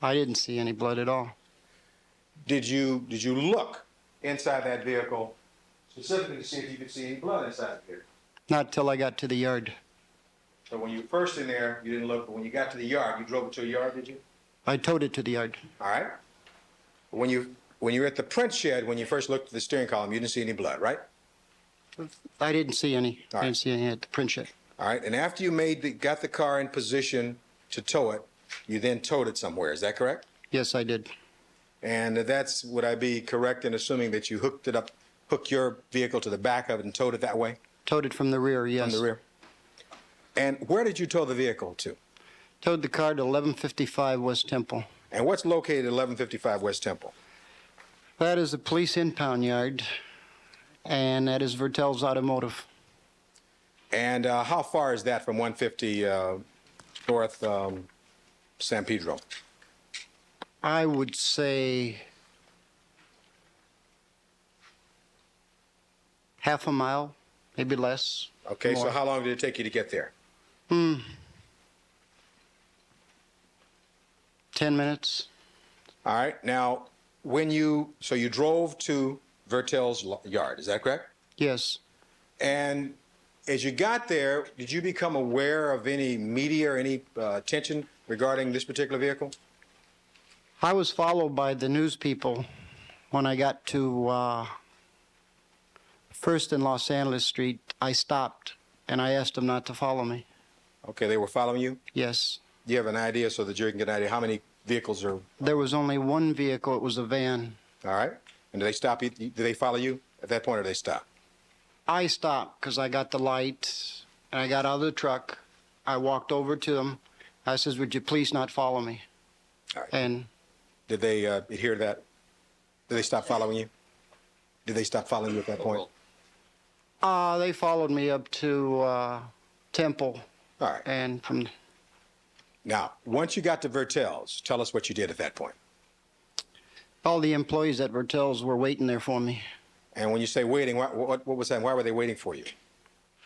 I didn't see any blood at all. Did you look inside that vehicle specifically to see if you could see any blood inside the vehicle? Not till I got to the yard. So when you were first in there, you didn't look, but when you got to the yard, you drove it to a yard, did you? I towed it to the yard. All right. When you were at the print shed, when you first looked at the steering column, you didn't see any blood, right? I didn't see any. All right. I didn't see any at the print shed. All right. And after you got the car in position to tow it, you then towed it somewhere. Is that correct? Yes, I did. And would I be correct in assuming that you hooked your vehicle to the back of it and towed it that way? Towed it from the rear, yes. From the rear. And where did you tow the vehicle to? Towed the car to 1155 West Temple. And what's located at 1155 West Temple? That is a police impound yard, and that is Vertel's Automotive. And how far is that from 150 North San Pedro? I would say half a mile, maybe less. Okay, more. so how long did it take you to get there? 10 minutes. All right. Now, so you drove to Vertel's yard, is that correct? Yes. And as you got there, did you become aware of any media or any attention regarding this particular vehicle? I was followed by the news people when I got to First and Los Angeles Street. I stopped and I asked them not to follow me. Okay, they were following you? Yes. Do you have an idea so the jury can get an idea how many vehicles are? There was only one vehicle. It was a van. All right. And did they stop you? Did they follow you at that point, or did they stop? I stopped because I got the light and I got out of the truck. I walked over to them. I says, "Would you please not follow me?" All right. And did they adhere to that? Did they stop following you? Did they stop following you at that point? They followed me up to Temple. All right. And from Now, once you got to Vertel's, tell us what you did at that point. all the employees at Vertel's were waiting there for me. And when you say waiting, what was that? Why were they waiting for you?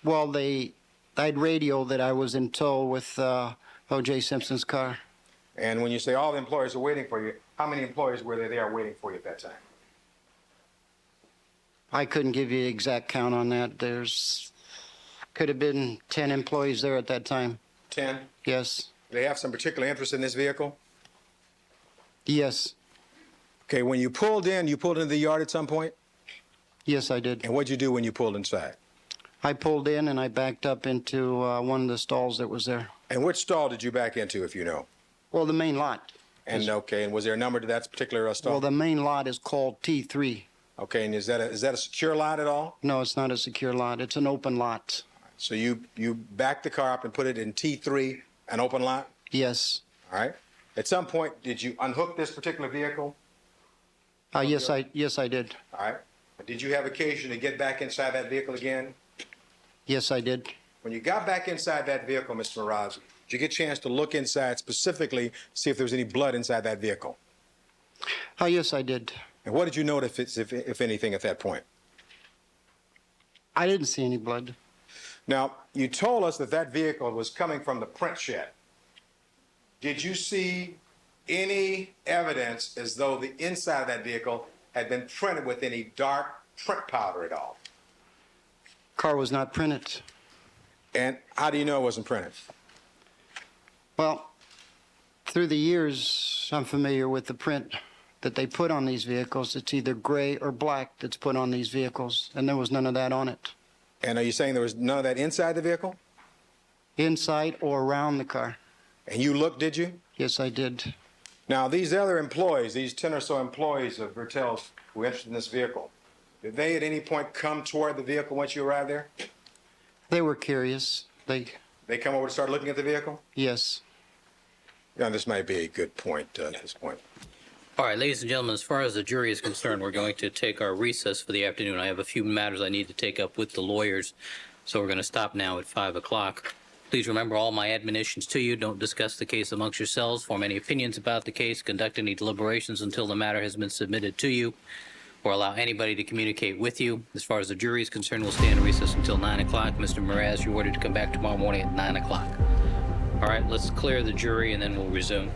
Well, I'd radio that I was in tow with OJ Simpson's car. And when you say all the employees are waiting for you, how many employees were there waiting for you at that time? I couldn't give you the exact count on that. Could have been 10 employees there at that time. 10? Yes. Do they have some particular interest in this vehicle? Yes. Okay, when you pulled into the yard at some point? Yes, I did. And what'd you do when you pulled inside? I pulled in and I backed up into one of the stalls that was there. And which stall did you back into, if you know? Well, the main lot. And okay, and was there a number to that particular stall? Well, the main lot is called T3. Okay, and is that a secure lot at all? No, it's not a secure lot. It's an open lot. So you backed the car up and put it in T3, an open lot? Yes. All right. At some point, did you unhook this particular vehicle? Yes, I did. All right. Did you have occasion to get back inside that vehicle again? Yes, I did. When you got back inside that vehicle, Mr. Mraz, did you get a chance to look inside specifically, see if there was any blood inside that vehicle? Yes, I did. And what did you notice, if anything, at that point? I didn't see any blood. Now, you told us that vehicle was coming from the print shed. Did you see any evidence as though the inside of that vehicle had been printed with any dark print powder at all? Car was not printed. And how do you know it wasn't printed? Well, through the years, I'm familiar with the print that they put on these vehicles. It's either gray or black that's put on these vehicles, and there was none of that on it. And are you saying there was none of that inside the vehicle? Inside or around the car. And you looked, did you? Yes, I did. Now, these other employees, these 10 or so employees of Vertel's who were interested in this vehicle, did they at any point come toward the vehicle once you arrived there? They were curious. They come over to start looking at the vehicle? Yes. Yeah, this might be a good point at this point. All right, ladies and gentlemen, as far as the jury is concerned, we're going to take our recess for the afternoon. I have a few matters I need to take up with the lawyers, so we're going to stop now at 5 o'clock. Please remember all my admonitions to you. Don't discuss the case amongst yourselves, form any opinions about the case, conduct any deliberations until the matter has been submitted to you, or allow anybody to communicate with you. As far as the jury is concerned, we'll stay in recess until 9 o'clock. Mr. Mraz, you're ordered to come back tomorrow morning at 9 o'clock. All right, let's clear the jury and then we'll resume.